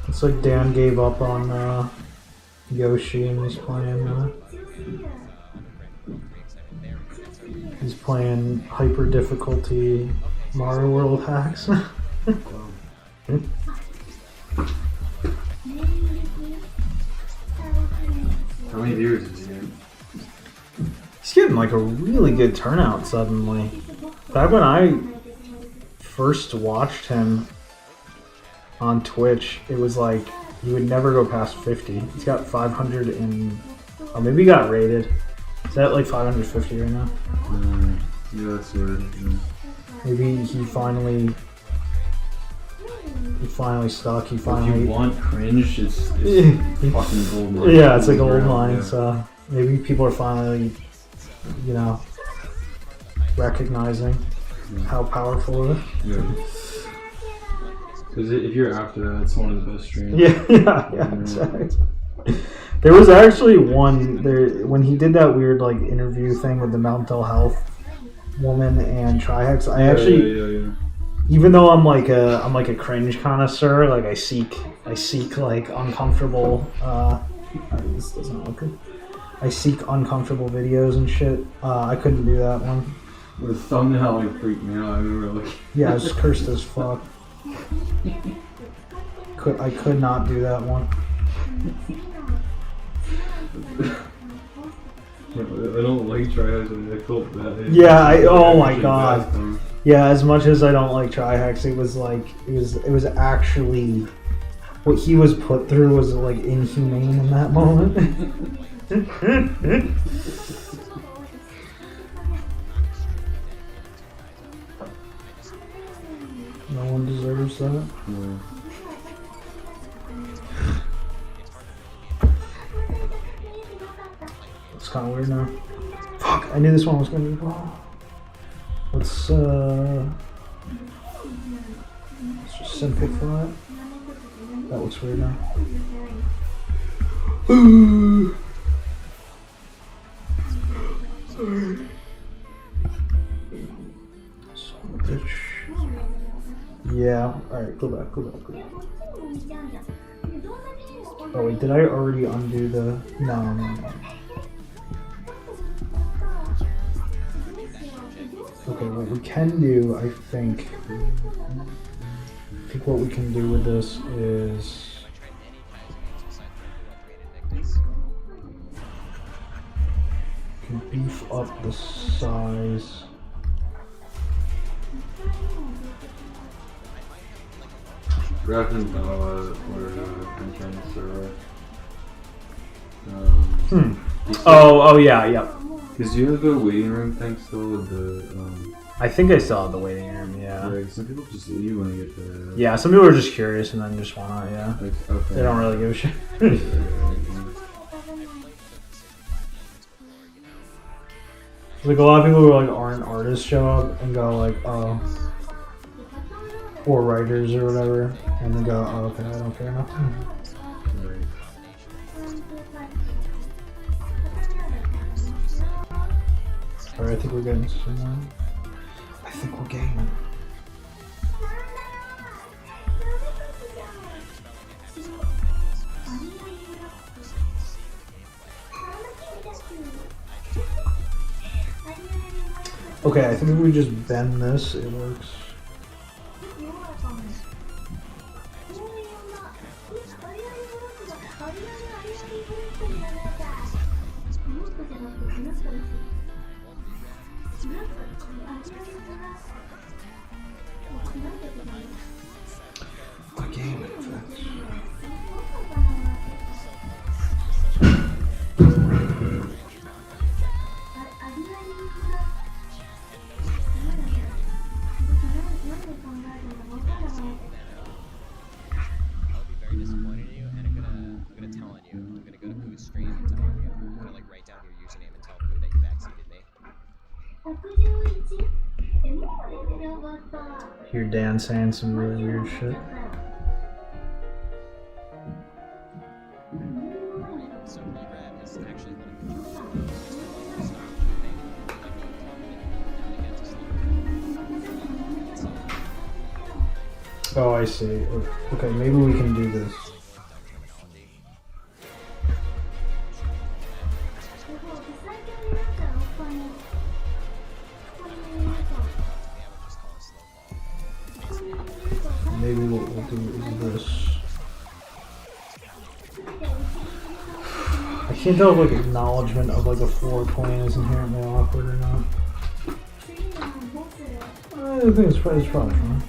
It's like Dan gave up on Yoshi and he's playing He's playing hyper difficulty Mario World hacks. How many viewers is he getting? He's getting like a really good turnout suddenly. Back when I first watched him on Twitch, it was like he would never go past 50. He's got 500 and oh, maybe he got rated. Is that like 550 right now? Yeah, that's weird. Yeah. Maybe he finally stuck. He If finally. you want cringe, it's fucking gold mine. Yeah, it's like gold mine. Yeah. So maybe people are finally, you know, recognizing how powerful it is. Yeah. Because if you're after that, it's one of the best streams. Yeah, exactly. There was actually one there when he did that weird like interview thing with the mental health woman and Trihex. I actually, even though I'm like a cringe connoisseur, like I seek like uncomfortable. This doesn't look good. I seek uncomfortable videos and shit. I couldn't do that one. The thumbnail like freaked me out. I remember like. Yeah, I was cursed as fuck. I could not do that one. I don't like Trihex. I felt bad. Yeah, oh my god. Yeah, as much as I don't like Trihex, it was like it was actually what he was put through was like inhumane in that moment. No one deserves that. No. It's kind of weird now. Fuck! I knew this one was gonna be wrong. Let's just simplify it. That looks weird now. Sorry. Son of a bitch. Yeah. Alright, go back. Oh wait, did I already undo the... No. Okay, what we can do, I think what we can do with this is... can beef up the size. Grafton or Content server. Oh yeah. Because you have the waiting room thing still with the. I think I still have the waiting room, yeah. Like, some people just leave when they get the. Yeah, some people are just curious and then just wanna, yeah. Like, okay. They don't really give a shit. Like a lot of people who like aren't artists show up and go like, oh, or writers or whatever, and then go, oh, okay, I don't care enough. Alright, I think we're getting some. I think we're getting. Okay, I think if we just bend this, it works. Hear Dan saying some really weird shit. Oh, I see. Okay, maybe we can do this. maybe what we'll do is this. I can't tell if like acknowledgement of like a floor plan is inherently awkward or not. I think it's probably fine.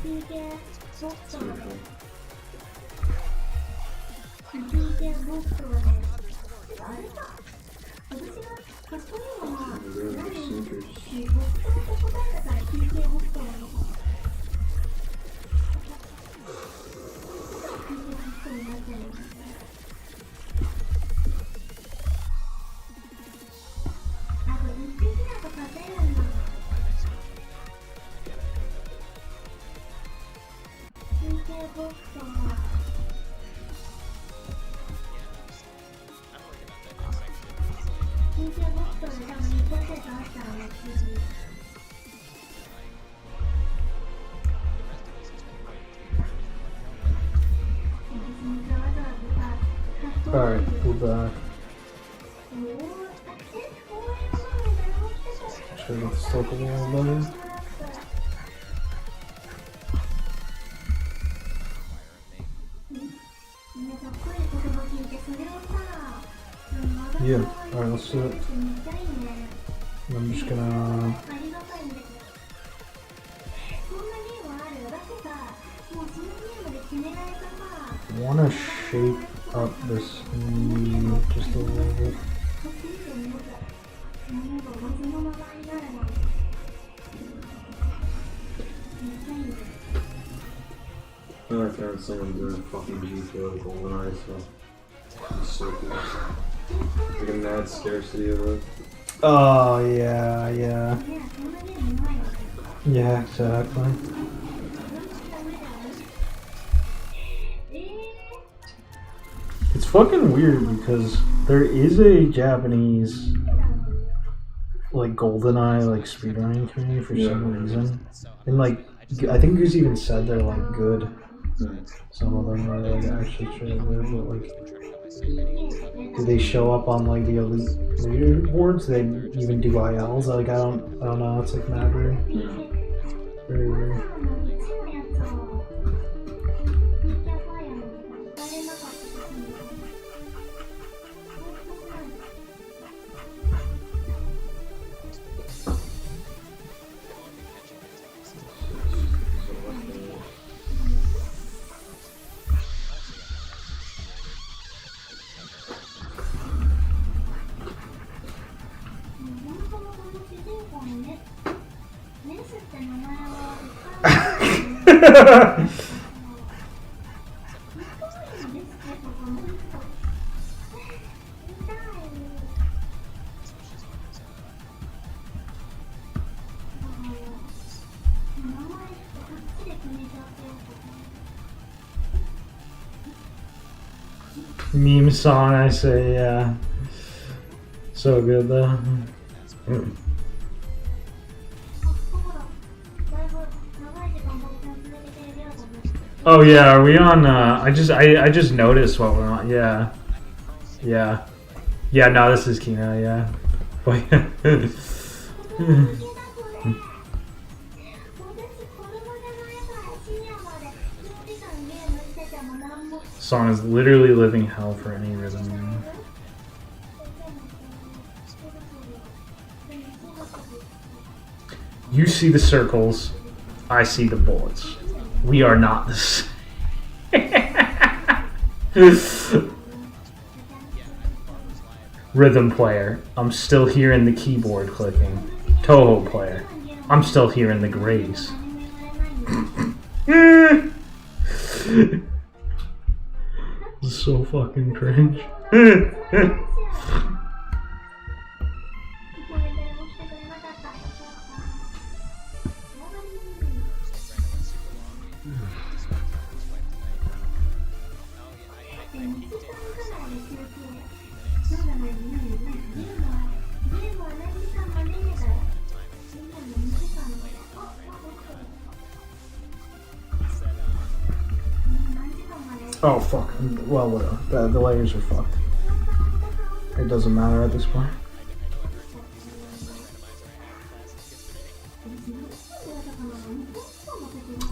Alright, we're back. Try to get the stoke a little better. Yeah, alright, let's do it. I'm just gonna... I wanna shape up this knee just a little bit. I feel like I found someone doing fucking GTO with GoldenEye, so it's so cool. Like a mad scarcity of it. Oh, yeah, yeah. Yeah, exactly. It's fucking weird because there is a Japanese like GoldenEye like speedrunning community for some reason, and like I think Goose even said they're like good. Some of them are like actually pretty good, but like, do they show up on like the elite leaderboards? Do they even do ILs? Like I don't know. It's like mad weird. Very weird. Meme song, I say, yeah. So good though. Oh yeah, are we on? I just noticed what we're on. Yeah, yeah, yeah. No, this is Kina. Yeah. Song is literally living hell for any rhythm. Man. You see the circles, I see the bullets. We are not the same. Rhythm player, I'm still hearing the keyboard clicking. Toho player, I'm still hearing the graze. So fucking cringe. Oh fuck, well whatever, the layers are fucked. It doesn't matter at this point.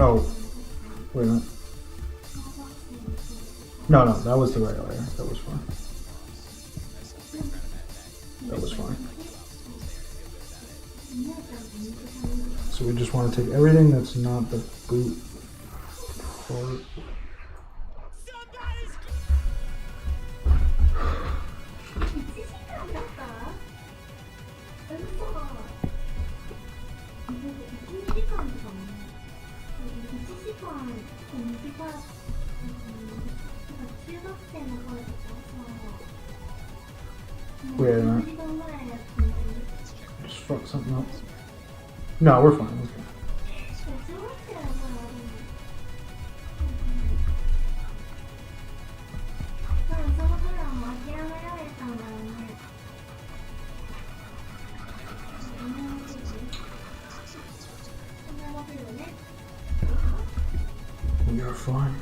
Oh, wait a minute. No, that was the right layer. That was fine. That was fine. So we just want to take everything that's not the boot part. Wait a minute. Just fuck something up. No, we're fine. We're fine. You're fine.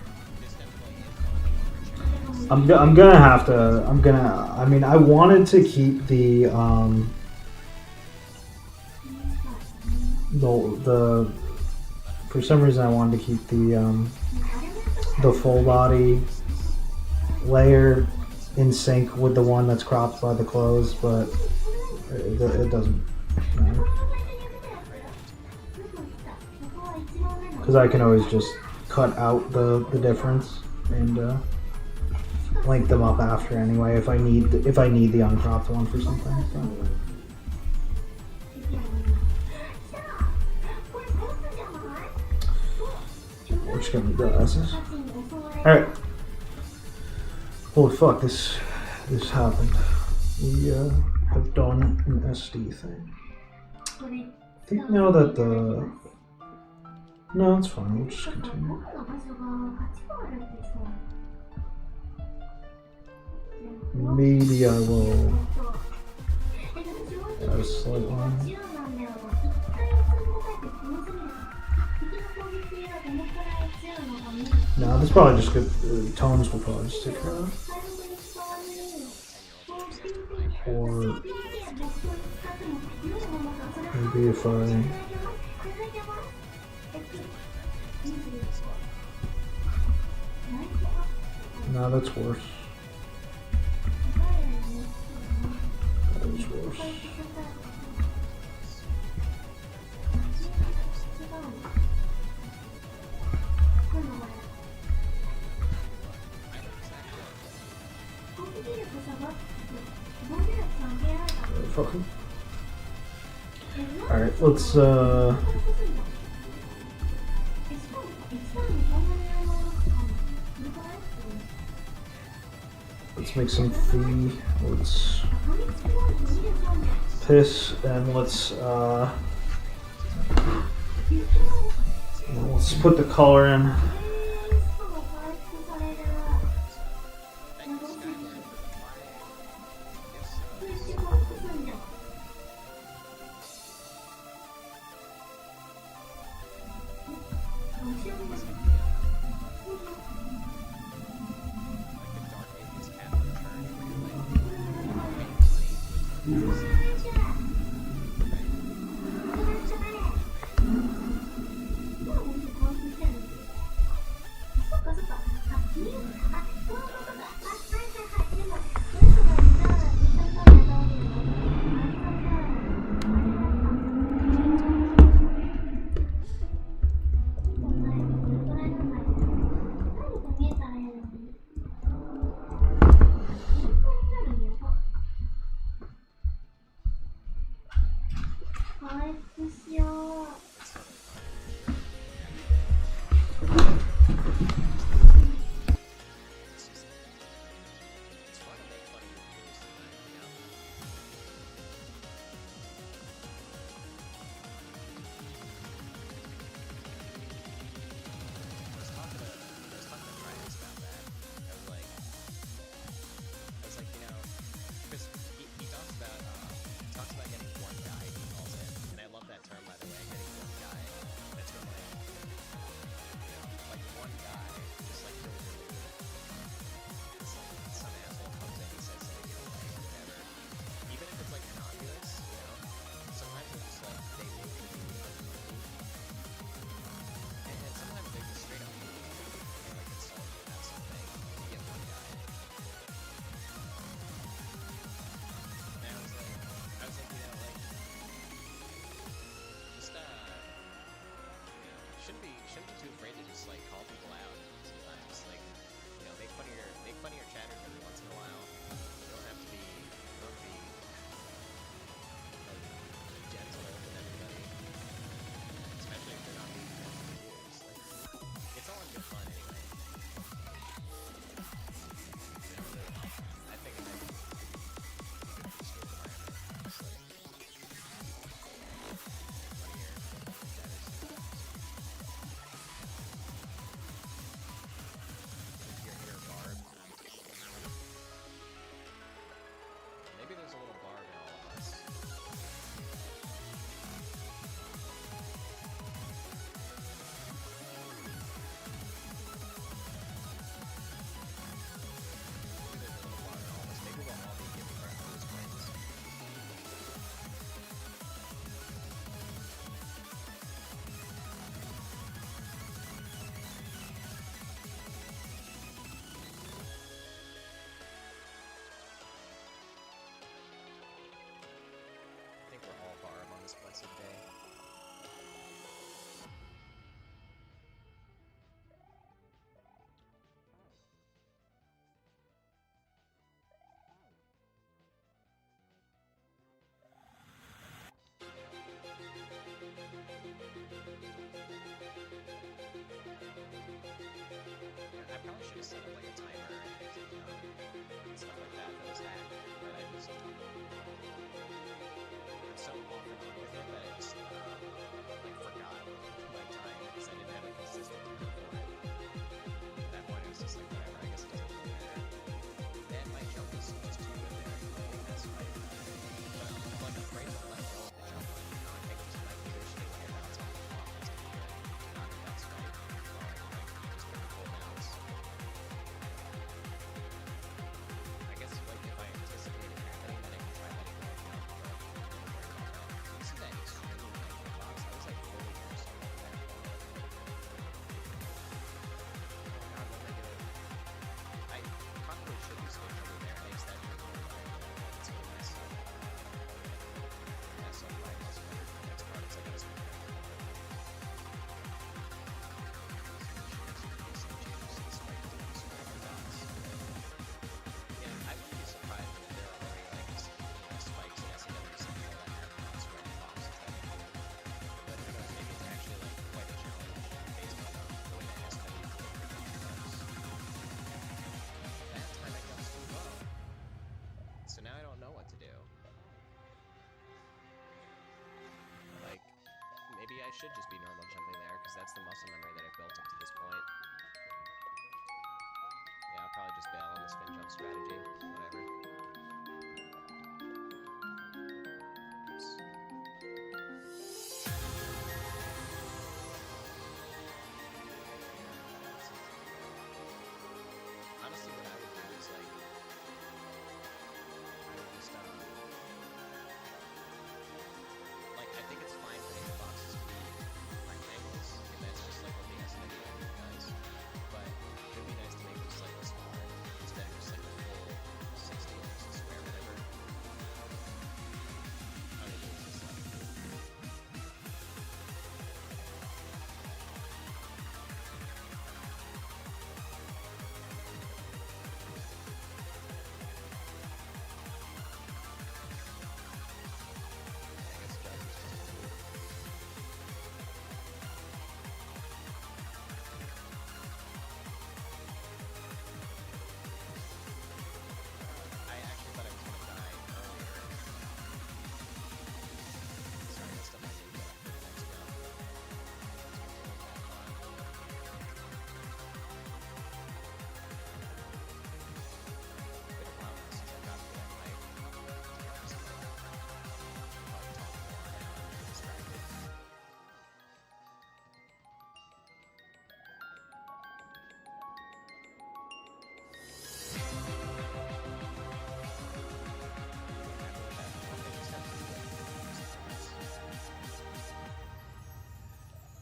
I'm gonna have to. I mean, I wanted to keep the for some reason I wanted to keep the full body layer in sync with the one that's cropped by the clothes, but it doesn't matter. Because I can always just cut out the difference and link them up after anyway if I need the uncropped one for something. So. We're just gonna do glasses. Alright. Holy fuck, this happened. We have done an SD thing. I think now that the... No, it's fine, we'll just continue. Maybe I will add a slight line. No, that's probably just good. Tones will probably just take care of it. Or maybe if I... No, that's worse. That was worse. Fucking. Alright, let's make some fee. Let's piss and let's put the color in. should just be normal jumping there, because that's the muscle memory that I've built up to this point. Yeah, I'll probably just bail on the spin jump strategy. Whatever. Honestly, what I would do is, like, I would just, like, I think it's fine for the boxes to be rectangles, if that's just, like, what the SND does, but it would be nice to make them slightly smaller, instead of just, like, the full 60 inches square, whatever. How do you do this, like? I actually thought I was gonna die earlier. Sorry, that's stuff I didn't get for the next jump. Been a while now since I got to that fight. Just like, probably talking more now and distracted.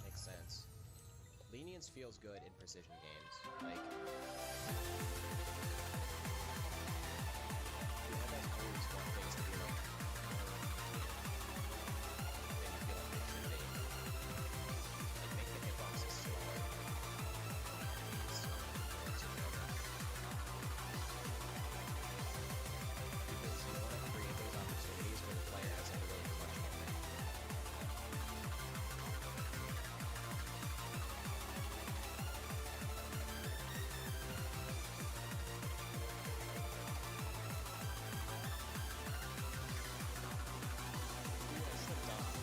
Makes sense. Lenience feels good in precision games. Like, you always want things to be like, then you feel like they should be. Like, make the hitboxes slower. Because you want to create those opportunities where the player has a really clutch moment. Ooh, I slipped off.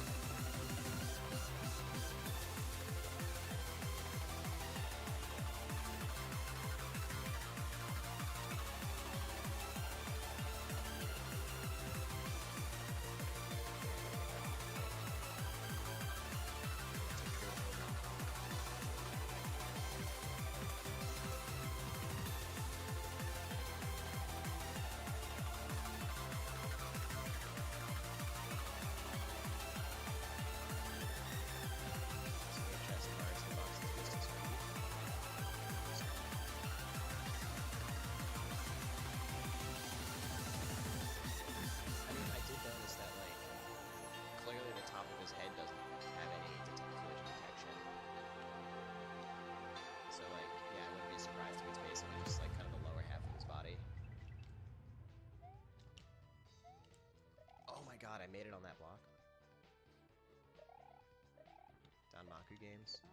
I mean, I did notice that, like, clearly the top of his head doesn't have any collision detection. So, like, yeah, I wouldn't be surprised if it's basically just, like, kind of the lower half of his body. Oh my god, I made it on that block. Danmaku games. I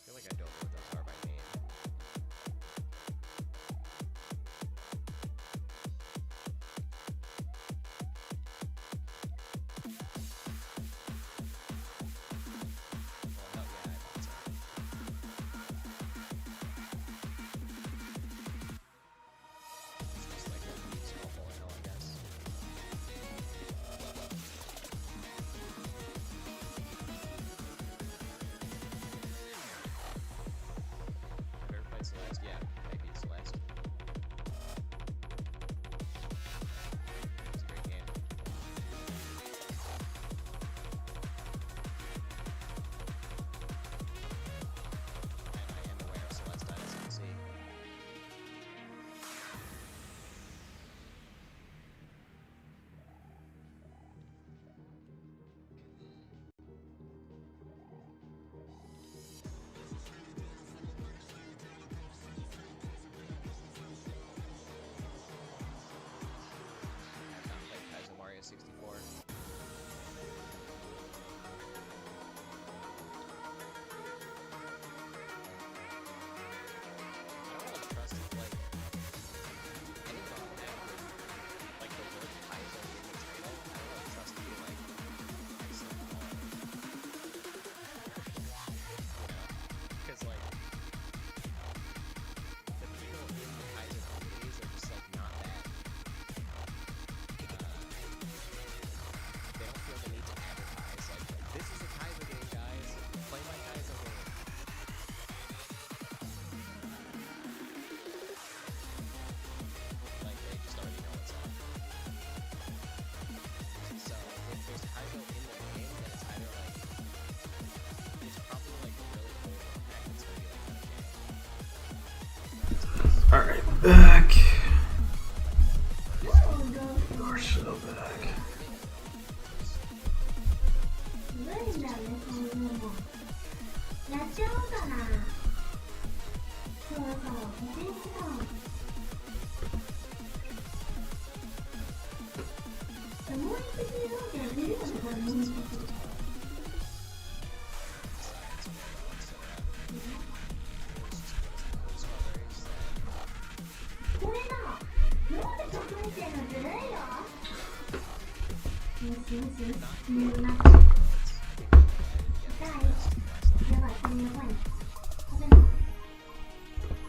feel like I don't know what those are by name. Well, hell yeah, I thought so. It's just like a small bullet hell, I guess. Have you ever played Celeste? Yeah, maybe Celeste. It's a great game. And I am aware of Celeste, as you can see. back. You're so back. 無理だね、そういうの。やっちゃおうかな。そうそう、全然違う。もう一匹いるわけやってるよね、これもう一匹。これだ。なんで隠れてるのずるいよ。よしよしよし、みんな。痛い。やばい、これやばい。食べない。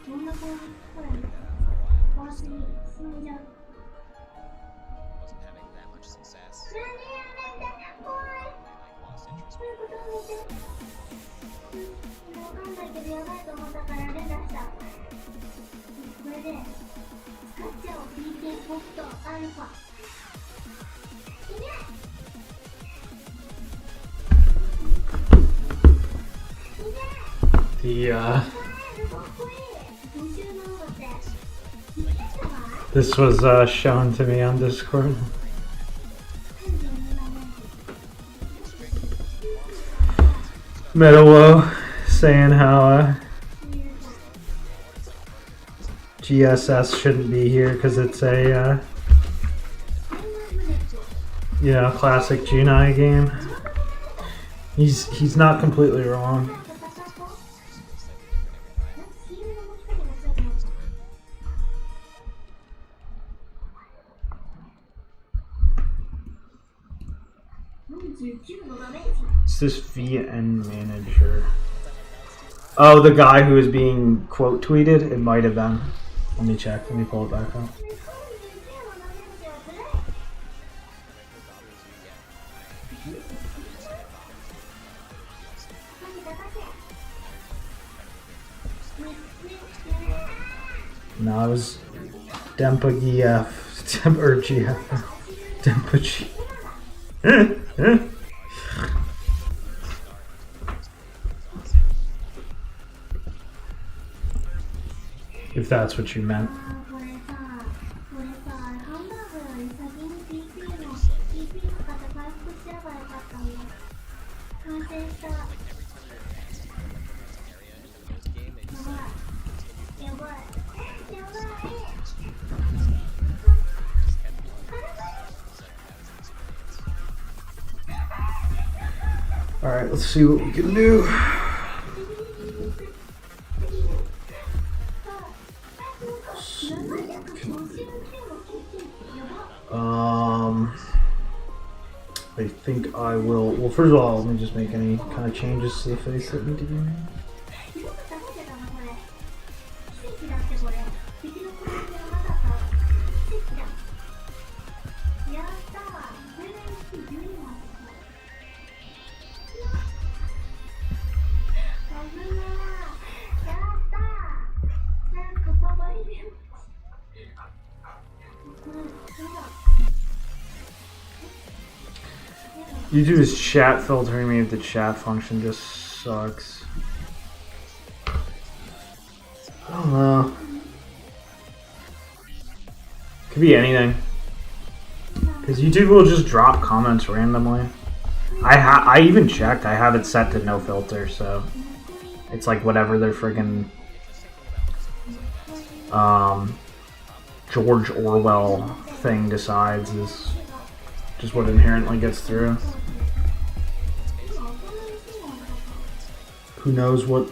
こんな子、ほら、怖すぎ、死んじゃう。 wasn't having that much success. 何やめて、怖い。 Like lost interest. そういうことを見て。わかんないけどやばいと思ったから連打した。これで、使っちゃおう、PK ポットアルファ。いね。This was shown to me on Discord. Metalwo saying how GSS shouldn't be here because it's a classic Junai game. He's not completely wrong. It's this VN manager. Oh, the guy who was being quote tweeted? It might have been. Let me check. Let me pull it back up. No, it was Dempa GF. Or GF. Dempa G. If that's what you meant. Alright, let's see what we can do. I think I will. Well, first of all, let me just make any kind of changes to the face that need to be made. YouTube's chat filtering me with the chat function just sucks. I don't know. Could be anything. Because YouTube will just drop comments randomly. I even checked. I have it set to no filter, so it's like whatever their friggin' George Orwell thing decides is just what inherently gets through. Who knows what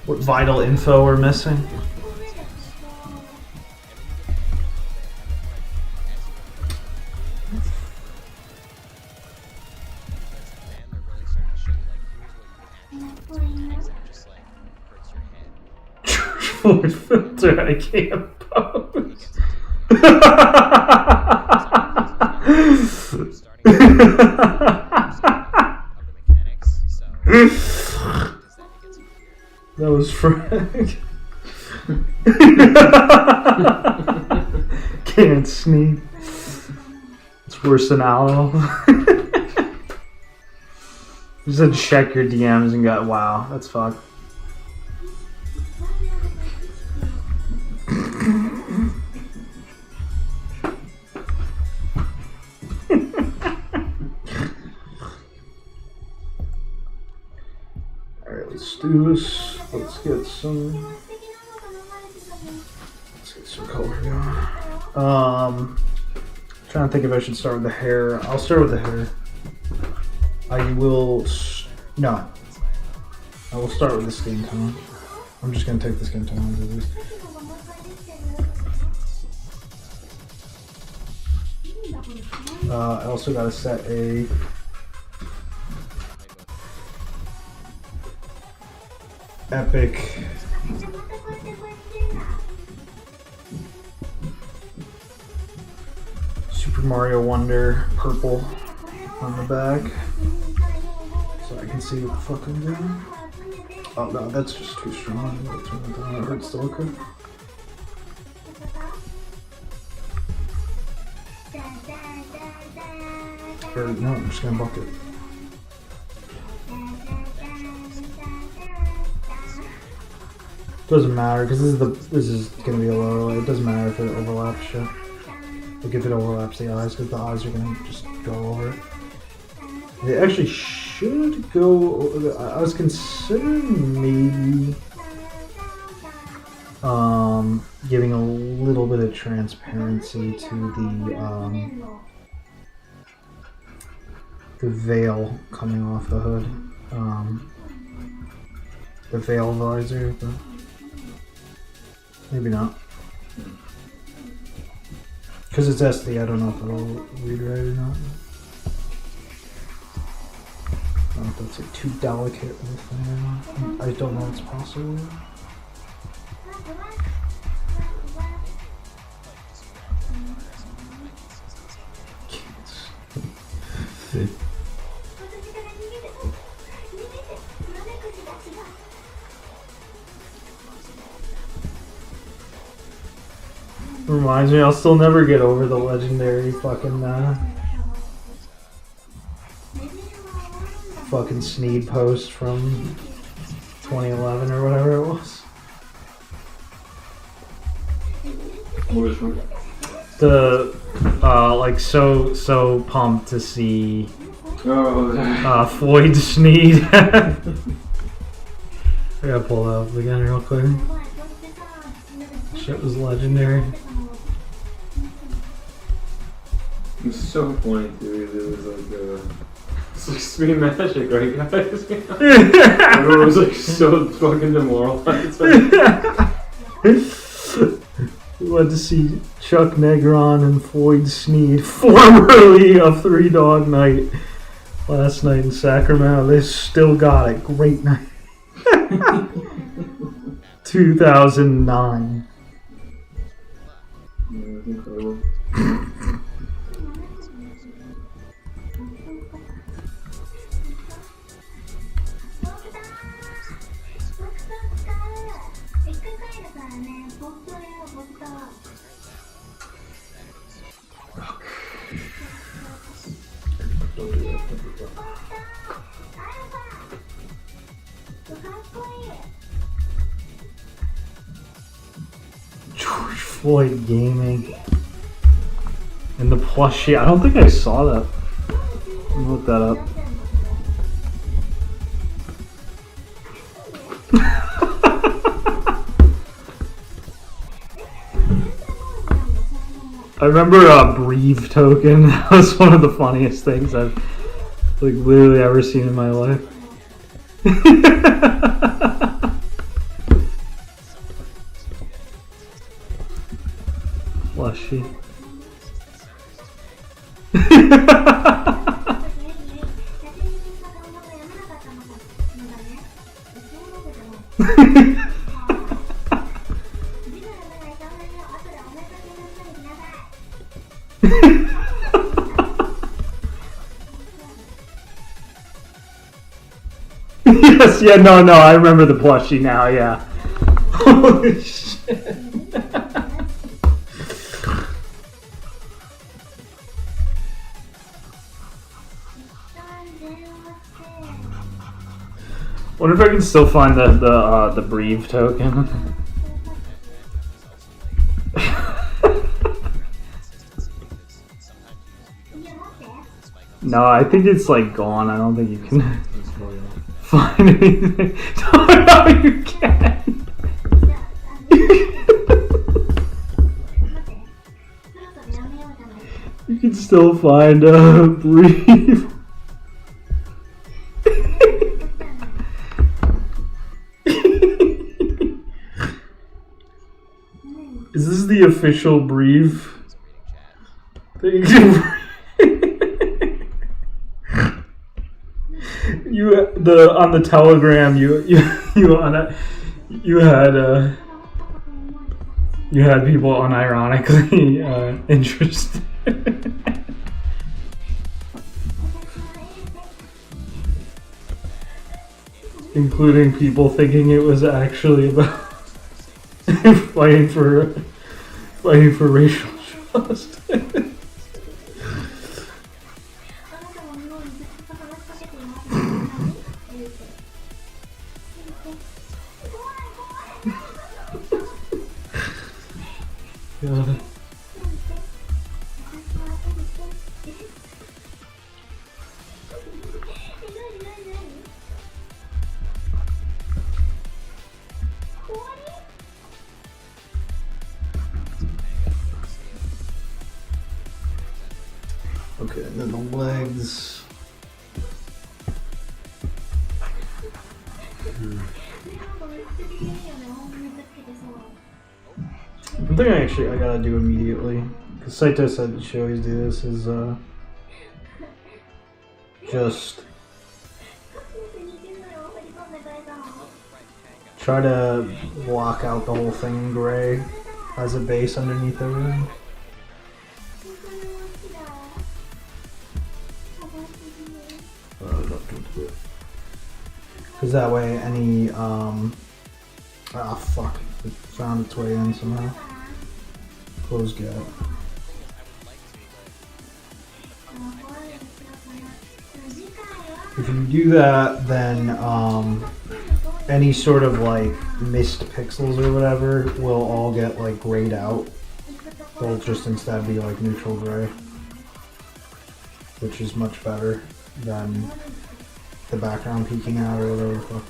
vital info we're missing? Floyd filter I can't post. That was Frank. Can't sneak. It's worse than Aloe. You said check your DMs and got wow. That's fucked. do this. Let's get some color going. Trying to think if I should start with the hair. I'll start with the hair. I will start with the skin tone. I'm just gonna take the skin tone and do this. I also gotta set a epic Super Mario Wonder purple on the back, so I can see what the fuck I'm doing. Oh no, that's just too strong. It hurts to look at. Or no, I'm just gonna bucket. Doesn't matter because this is gonna be a lower light. It doesn't matter if it overlaps shit. Like if it overlaps the eyes, because the eyes are gonna just go over it. They actually should go. I was considering maybe giving a little bit of transparency to the veil coming off the hood, the veil visor, but maybe not. Because it's SD, I don't know if it'll read right or not. I don't know if that's like too delicate of a thing or not. I don't know if it's possible. Reminds me, I'll still never get over the legendary fucking Sneed post from 2011 or whatever it was. What is from? The like so pumped to see Floyd Sneed. I gotta pull that up again real quick. Shit was legendary. It's so funny, dude. It was like it's like Speed Magic, right, guys? Everyone was like so fucking demoralized. We went to see Chuck Negron and Floyd Sneed, formerly of Three Dog Night, last night in Sacramento. They still got it. Great night. 2009. Yeah, it's incredible. George Floyd Gaming. And the plushie. I don't think I saw that. Let me look that up. I remember a Breathe token. That was one of the funniest things I've like literally ever seen in my life. Plushie. Yes, yeah, no, I remember the plushie now, yeah. Holy shit. Wonder if I can still find the Breathe token. No, I think it's like gone. I don't think you can find anything. No, you can't. じゃあ、待って。そろそろやめようじゃない。 You can still find a brief. Is this the official brief? That you can on the Telegram you had people unironically interested. Including people thinking it was actually about fighting for racial justice. あなたは妙にずっと話しかけていますね。言うて。怖い怖い。 God. Okay, and then the legs. One thing I gotta do immediately, because Saito said she always do this, is just try to block out the whole thing in gray as a base underneath everything. Because that way any, fuck, it found its way in somehow. Close gap. If you do that, then any sort of like missed pixels or whatever will all get like grayed out. They'll just instead be like neutral gray, which is much better than the background peeking out or whatever the fuck.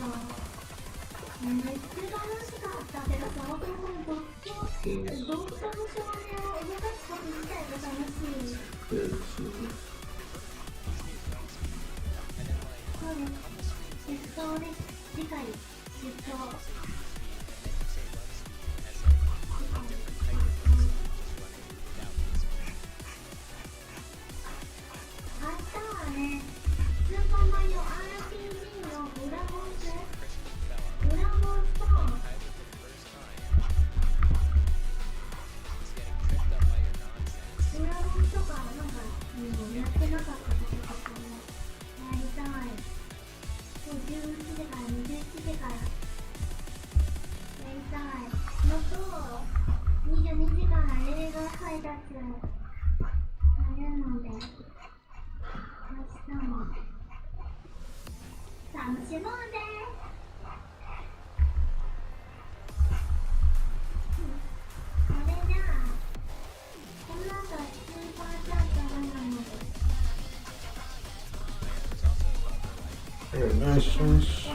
Very nice, nice.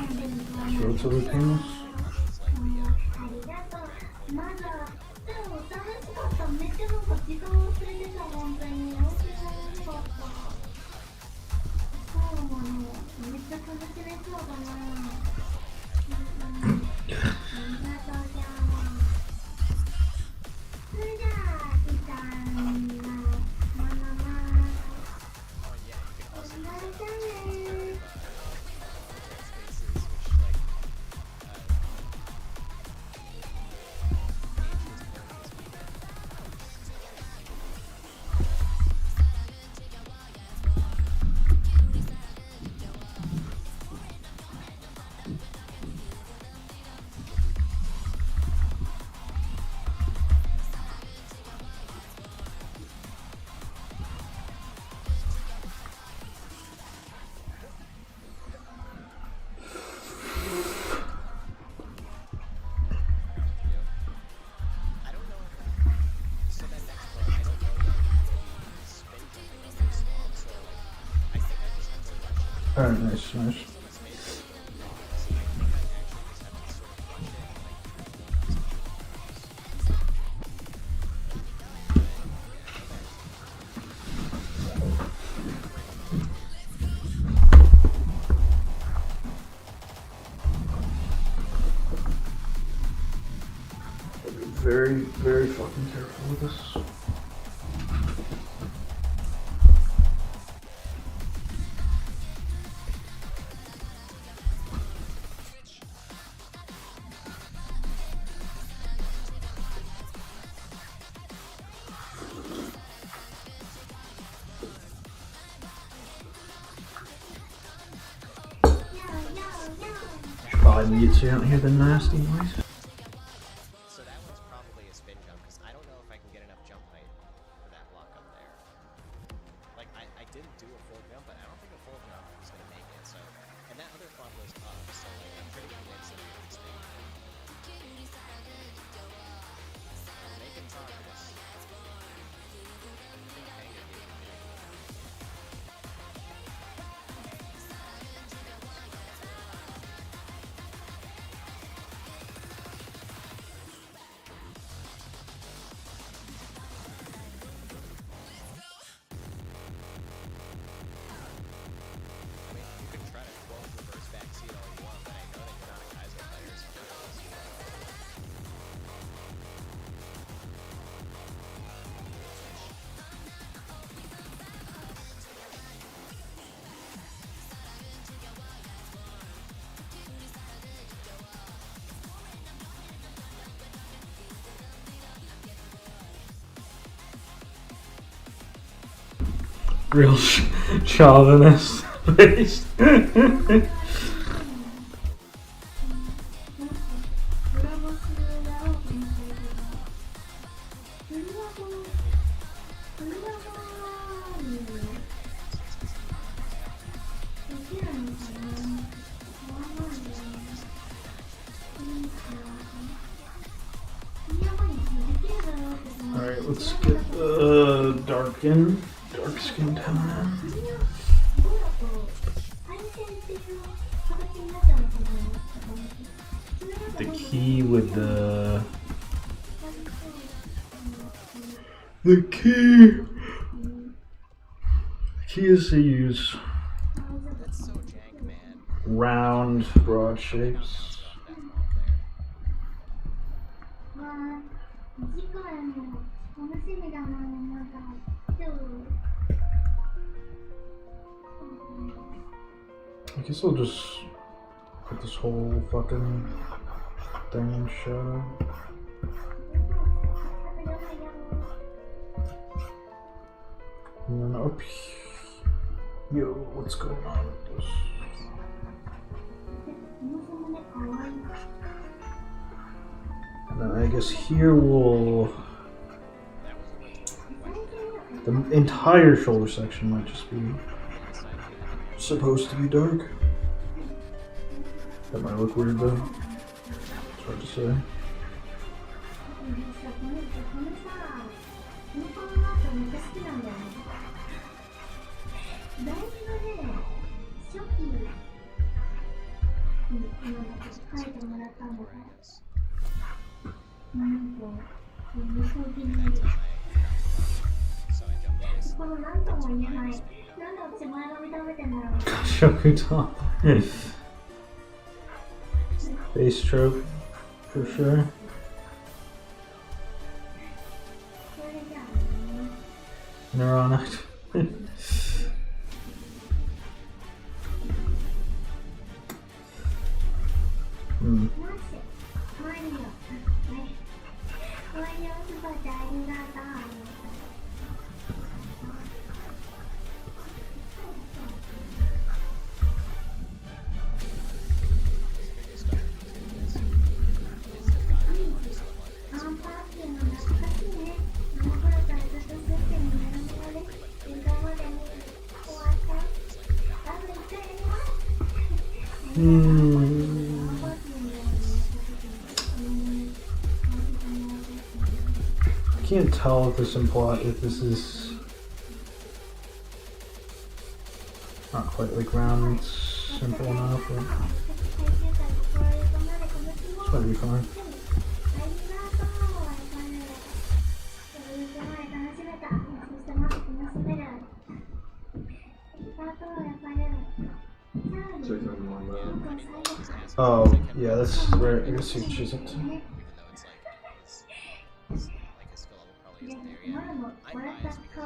Throw to the penis. Alright, nice, nice. very, very fucking careful with this. Should probably mute so you don't hear the nasty noise. So that one's probably a spin jump, because I don't know if I can get enough jump height for that block up there. Like, I didn't do a full jump, but I don't think a full jump is going to make it, so... And that other front was up, so, like, I'm pretty convinced that I can stay there. I'm making progress. You can try to quote reverse backseat all you want, but I know that you're not a Kaizo player, so Real chauvinist face. Alright, let's get dark skin tone in. The key with the key is to use that's so jank, man. round, broad shapes. I guess I'll just put this whole fucking thing in shadow. And then up here. Yo, what's going on with this? And then I guess here we'll... The entire shoulder section might just be supposed to be dark. That might look weird though. It's hard to say. Shokutan. Face stroke, for sure. Neuronic. I can't tell if this is not quite like round, simple enough, but it's gonna be fine. Oh, yeah, that's right. I guess you choose it.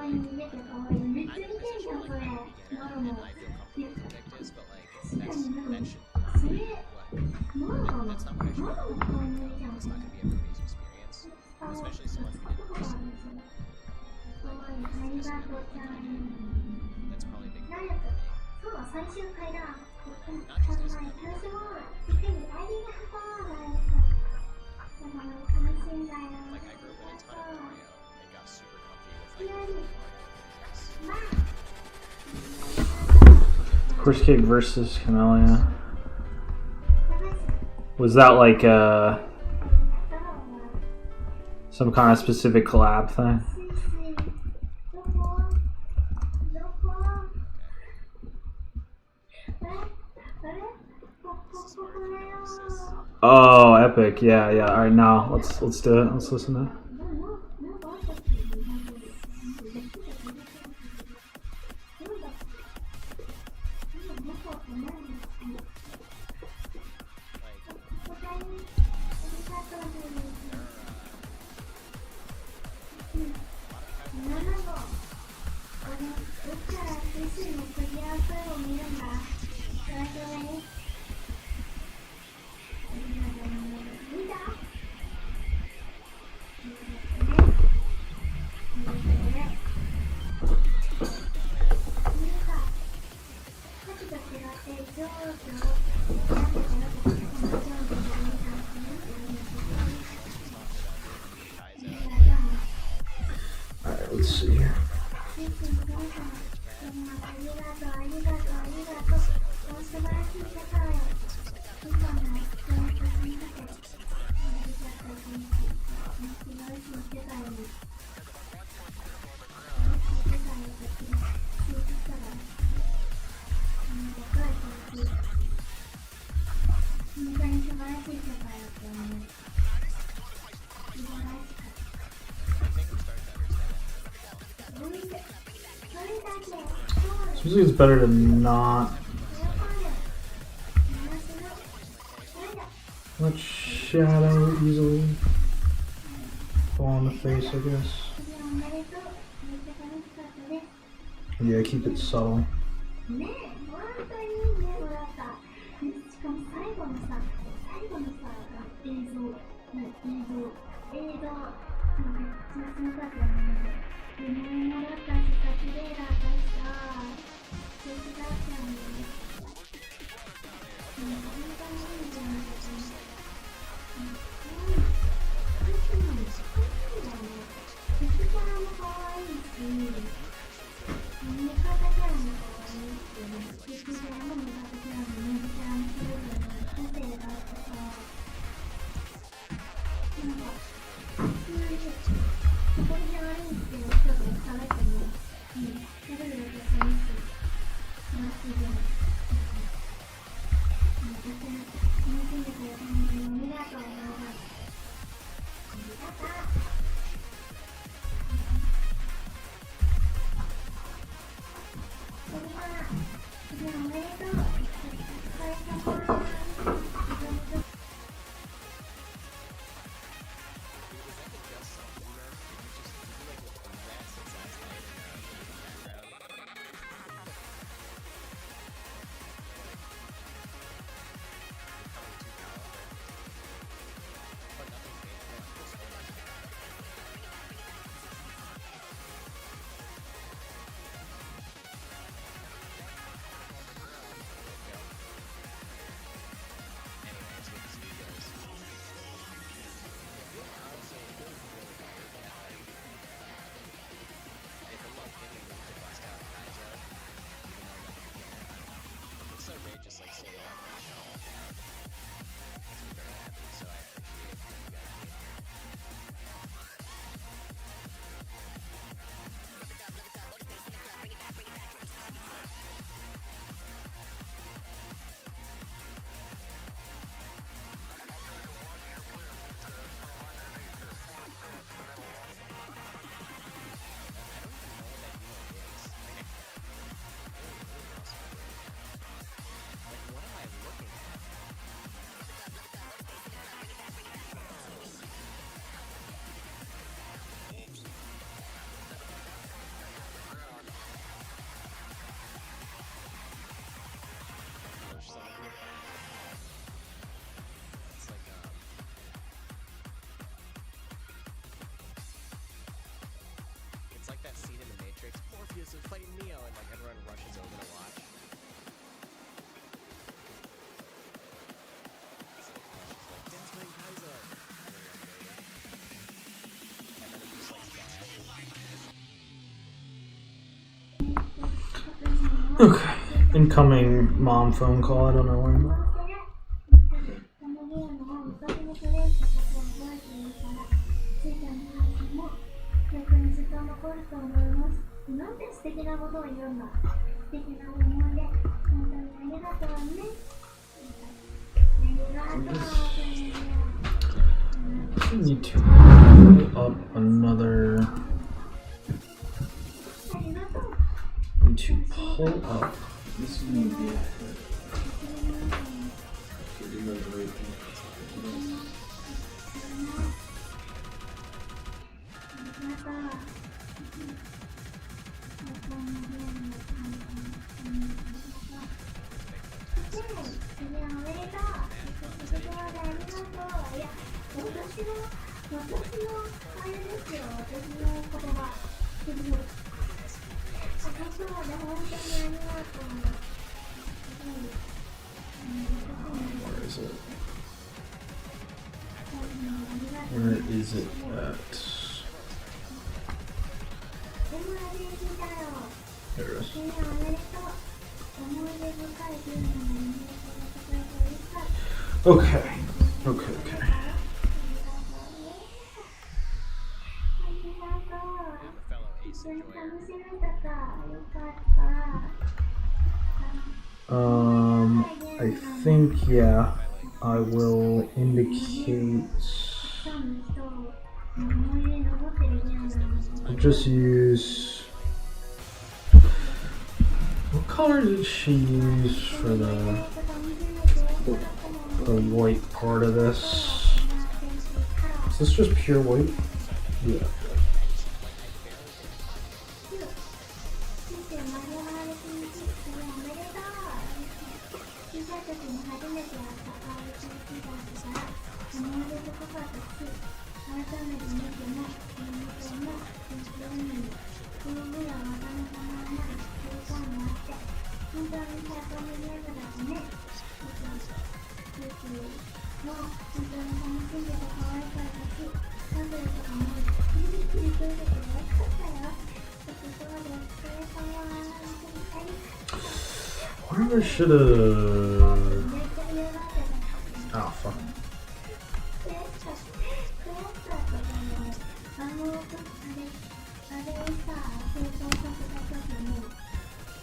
めっちゃ似てんじゃんそれ。マロも。I feel comfortable with Invictus, but like that shouldそれ not マロ be の that's not what I should マロ do. の顔塗りじゃん。 It's not gonna be everybody's experience, especially someone who didn't receive. Like, ありがとうちゃん。 That's probably a big なん thing やった for me. そうだ、最終回だ。最初も、いかにありがとうだよ。だから楽しいんだよ。 Like I grew up in a ton of Mario and got super comfy with い like きなり Mario. まあ Horse Cake versus Camellia. 流す Was that like だろうな。 some kind of specific collab thing? スイスイ。どこどこあれあれここだよ。 Oh, epic! Yeah, yeah. All right, now let's do it. Let's listen to it. なんかあったっけなんかAll right, let's see here. そ Usually it's better to not let shadow easily fall on the face, I guess. Yeah, keep it subtle. ねえ、本当にいいね、もらった。しかも最後のさ、映像、めっちゃすごかったよね。夢もらったしさ、綺麗だったしさ、素敵だったよね。本当にいいんじゃないかな。ピクチャーも可愛いし、見え方キャラも可愛いし、ピクチャーも見え方キャラもめっちゃ面白いよね。個性があってさ、なんか、普通にここに歩いてる人と喋っても、喋るだけ楽しいじゃない。楽しんでくれて本当にありがとうございます。ありがとう。次はおめでとう。お疲れ様。Morpheus is fighting Neo, and like everyone rushes over to watch. So like Desmond Kaiser, and then he just like dies. Okay. Incoming mom phone call. I don't know when. このゲームを昔にプレイしたことを覚えているから、ちいちゃんの配信も記憶にずっと残ると思います。なんて素敵なことを言うんだ。素敵な思い出、本当にありがとうね。ありがとうね。I need to pull up another. ありがとう。 Need to pull up. This one would be a do like right now. Where is it at? There it is. Okay. Okay. Okay. Fellow Ace enjoyer. I think, yeah, I will indicate. I'll just use. What color did she use for the white part of this? Is this just pure white? Yeah. Wonder should have. Oh fuck.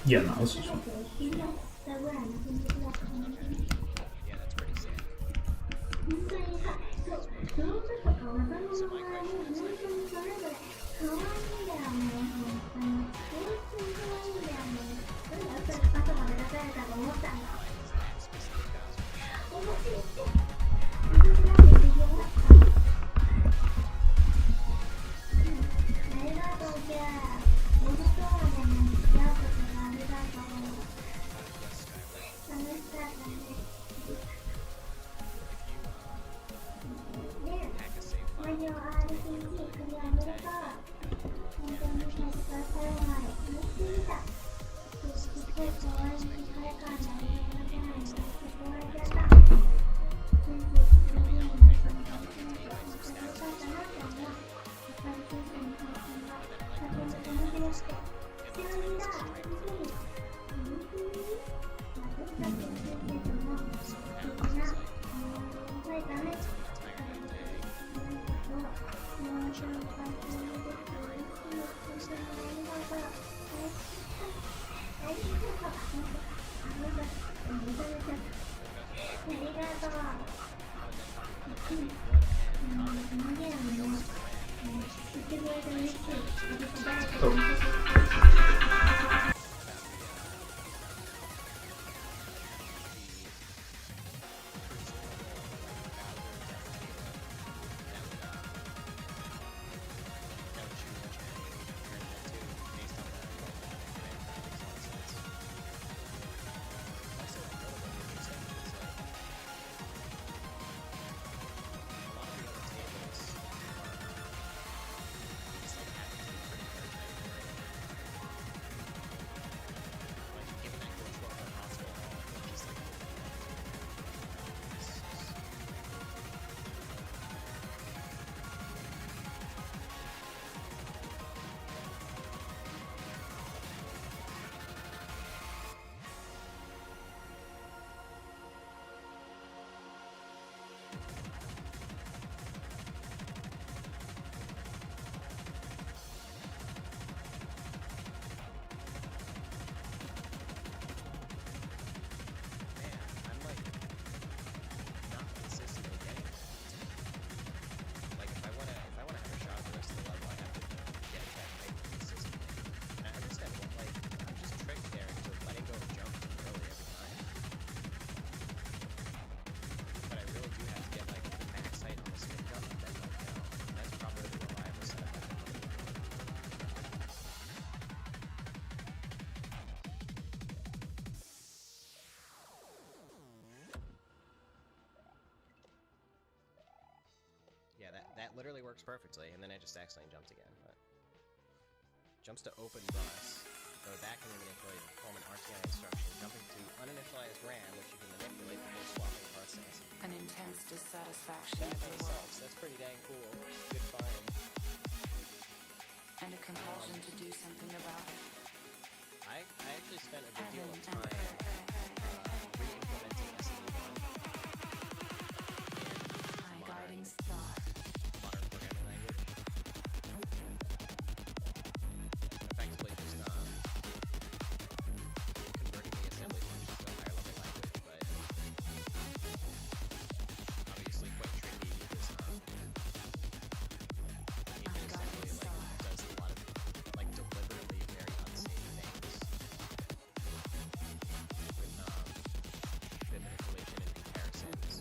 Yeah, no, this is fine. Yeah, that's pretty sad. literally works perfectly, and then I just accidentally jumped again. But jumps to open bus. Go back and manipulate the home and RTI instruction. Jumping to uninitialized RAM, which you can manipulate before swapping parts to SMD. An intense dissatisfaction That with in the itself, world, that's pretty dang cool. Good find. and a compulsion to do something about it. I actually spent a good deal of Heaven time re-implementing SMD1 My in guiding star. modern programming language. Effectively just converting the assembly function to a higher level language, but obviously quite tricky because Asian assembly does a lot of deliberately very unsafe things with bit manipulation and comparisons,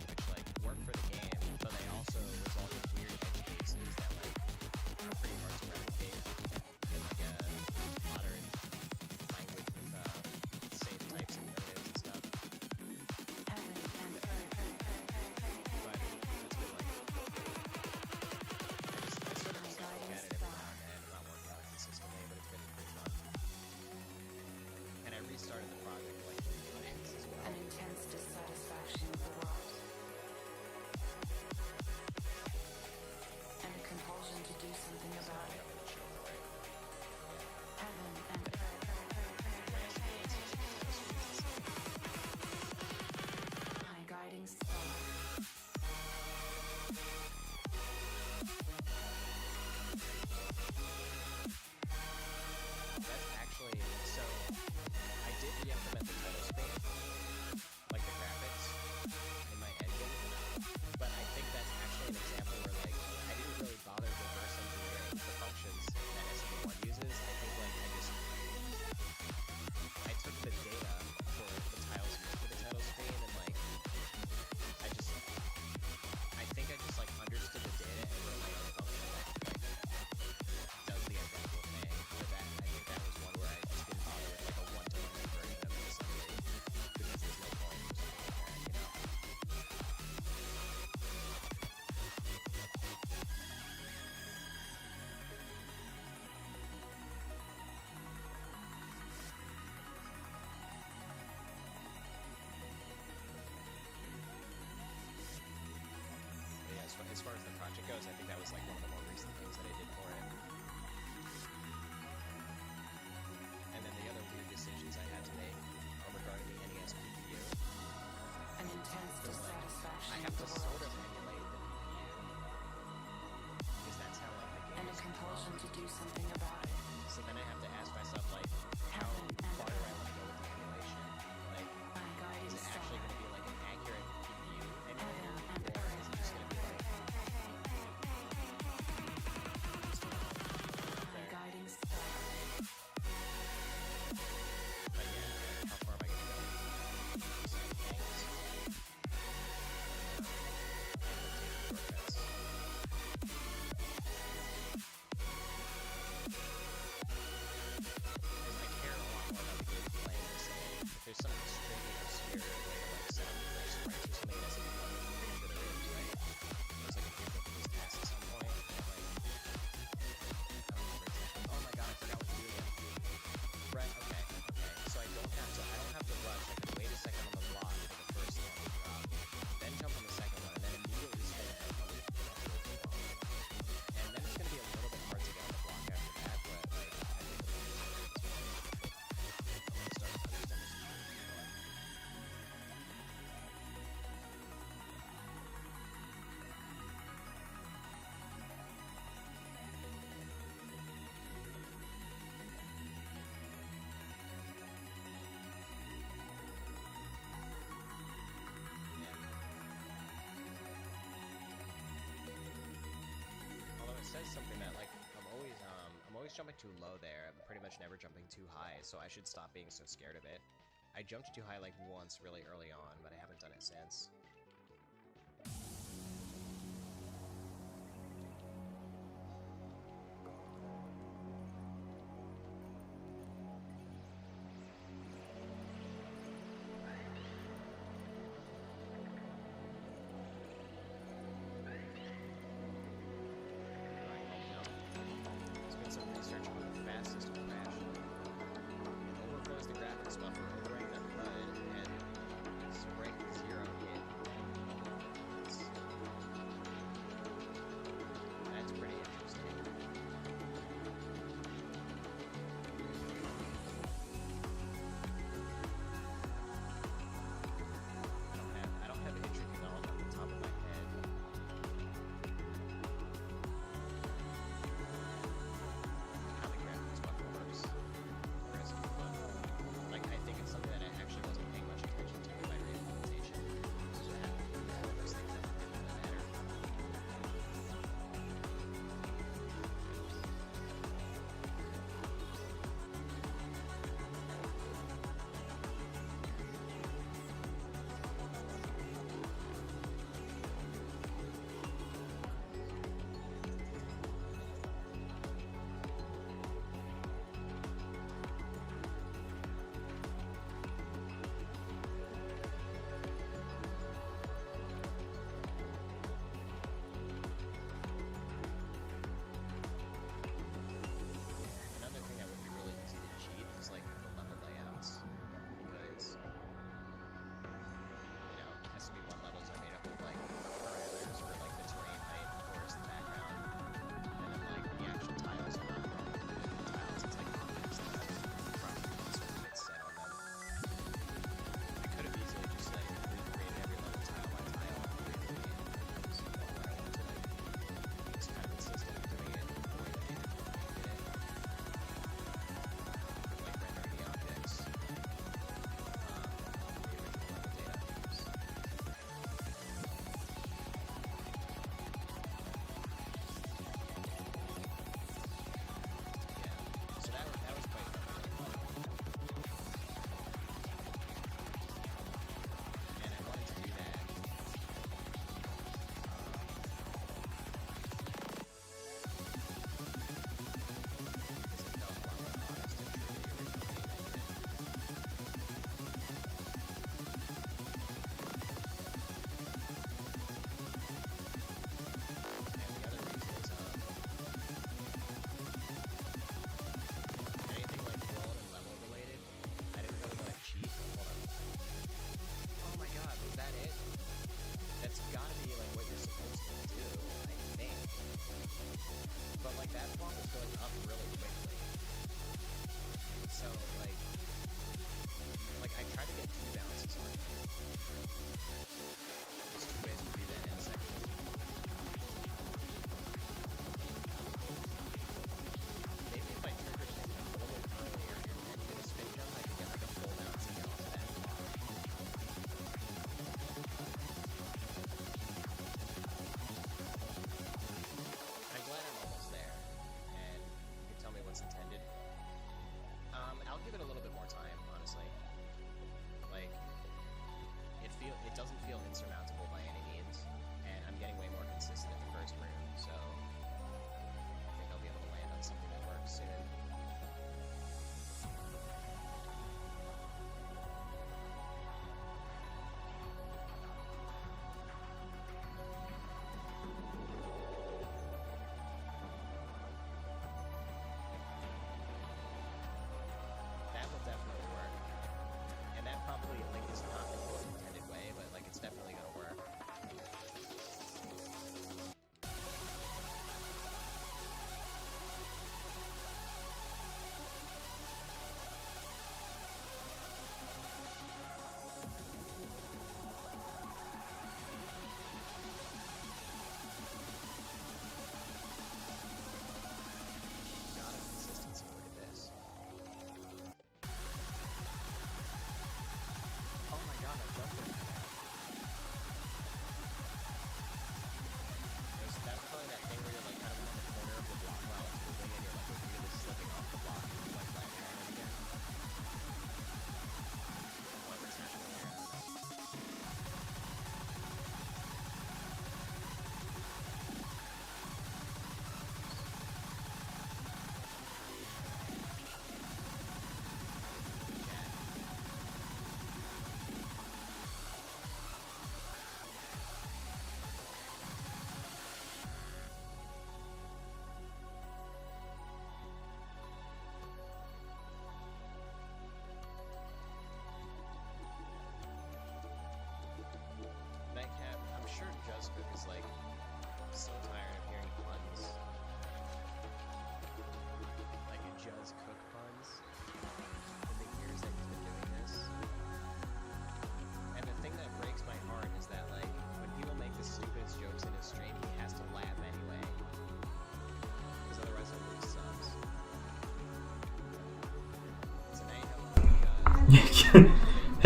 which work for the game, but they also result in weird edge cases that are pretty hard to replicate in a modern language with safe types and primitives and stuff. Heaven and earth. But it's been I sort of just look at it every now and then. I'm not working on it consistently, but it's been pretty fun. And I restarted the project 3 times as well. An intense dissatisfaction with the world, and a compulsion to do something about it. Heaven and earth. My guiding star. That's actually, so I did re-implement the title screen, like the graphics, in my engine, but I think that's actually an example where I didn't really bother reverse engineering the functions that SMD1 uses. I think I took the data for the tiles used for the title screen and I think I just understood the data and wrote my own function that does the identical thing. For that, I think that was one where I just didn't bother with a one-to-one conversion of the assembly because there's no point or something like that, you know? But yeah, as far as the project goes, I think that was one of the more recent things that I did for it. And then the other weird decisions I had to make are regarding the NES PPU. An intense dissatisfaction I have with to the sort world, of emulate the PPU because that's how the game and a is. compulsion to do something about it. So then I have to ask myself how far do I want to go with the emulation? My guiding Is it star. actually going to be an accurate PPU emulator, Heaven and or is it just going to be My guiding star. But yeah, how far am I going to go? Certain things. Shortcuts. Because I care a lot more about the gameplay than say if there's some extremely obscure way to set up fresh sprites or something that's pretty sure there is, right? There's a few these tasks at some point. And I don't remember exactly. Oh my god, I forgot what to do again. Right, okay. So I don't have to rush. I can wait a second on the block for the first one to drop, then jump on the second one, and then immediately spin it on the and then it's gonna be a little bit hard to get on the block after that, but I think I'll start to understand this more. Although it says something that I'm always jumping too low there. I'm pretty much never jumping too high, so I should stop being so scared of it. I jumped too high once really early on, but I haven't done it since.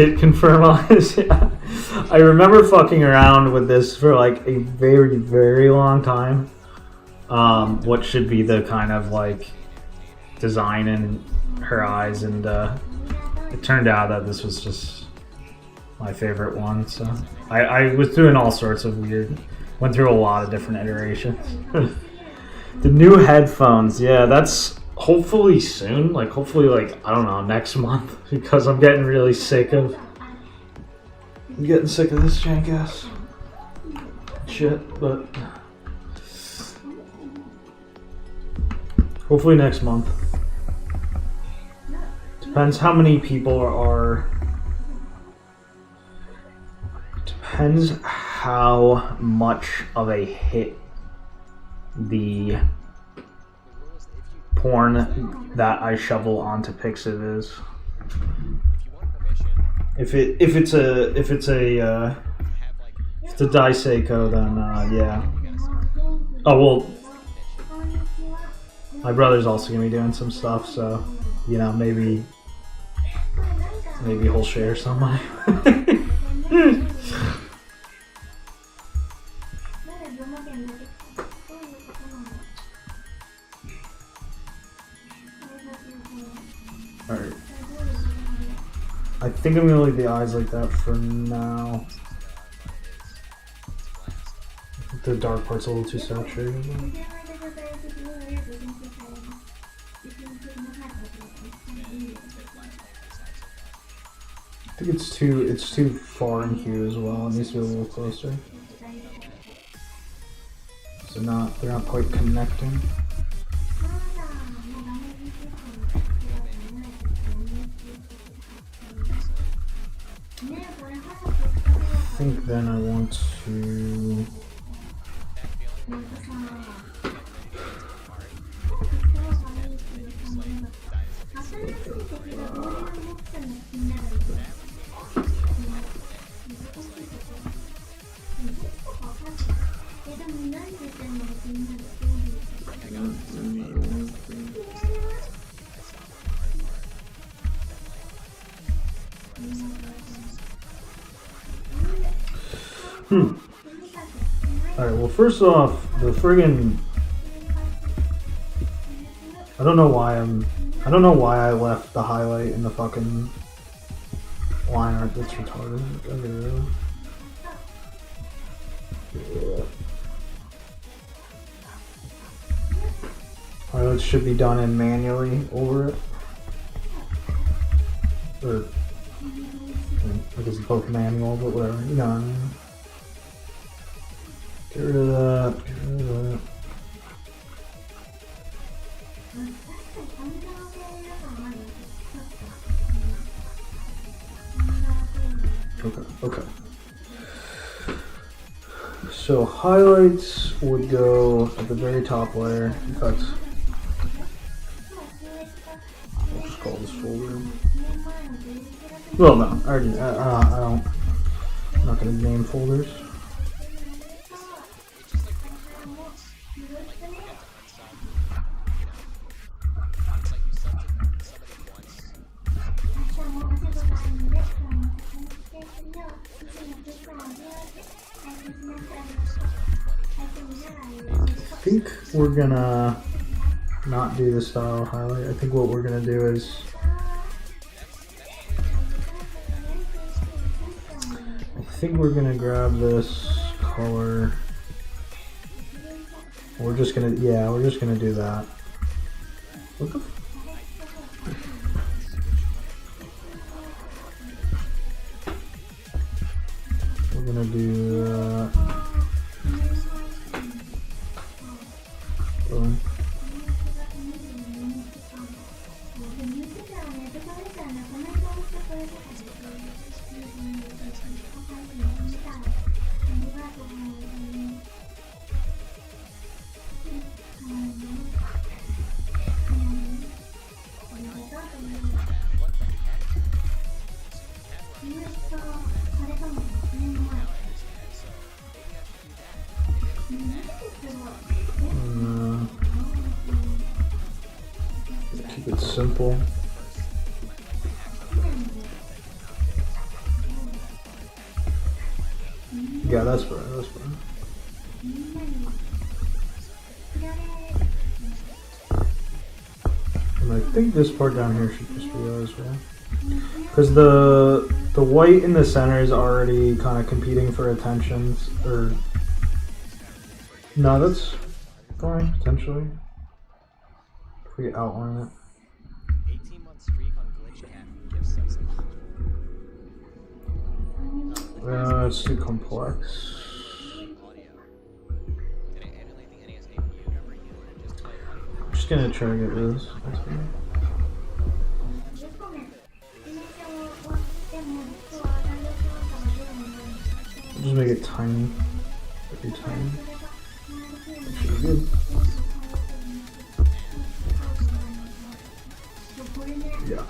hit confirm on this. Yeah. I remember fucking around with this for like a very, very long time. What should be the kind of like design in her eyes, and it turned out that this was just my favorite one. So I was doing all sorts of weird, went through a lot of different iterations. The new headphones, yeah, that's hopefully soon. Like hopefully, like I don't know, next month, because I'm getting really sick of. I'm getting sick of this jank ass shit, but hopefully next month. Depends how many people are. Depends how much of a hit the porn that I shovel onto Pixit is. If it's a Daiseiko, then yeah. Oh well, my brother's also gonna be doing some stuff, so you know maybe he'll share some money. Alright. I think I'm gonna leave the eyes like that for now. I think the dark part's a little too saturated. I think it's too far in here as well. It needs to be a little closer. So they're not quite connecting. I think then I want to. Alright, well first off, the friggin' I don't know why I left the highlight in the fucking line art. That's retarded. Yeah. Highlights should be done in manually over it. Or I guess it's both manual, but whatever. You know what I mean. Get rid of that. Get rid of that. Okay. So highlights would go at the very top layer. In fact, I'll just call this folder. Well, no, I don't. I'm not gonna name folders. I think we're gonna not do the style highlight. I think what we're gonna do is we're gonna grab this color. We're just gonna do that. What the we're gonna do boom. Keep it simple. that's better. That's better. And I think this part down here should just be as well. Because the white in the center is already kind of competing for attentions. Or no, that's fine potentially. If we outline it. 18-month streak on Glitch Cat gives us It's too complex. audio. And I think NES named you. Remember you and just play audio. I'm just gonna try to get rid of this. Just make it tiny. Very tiny. That should be good. Yeah.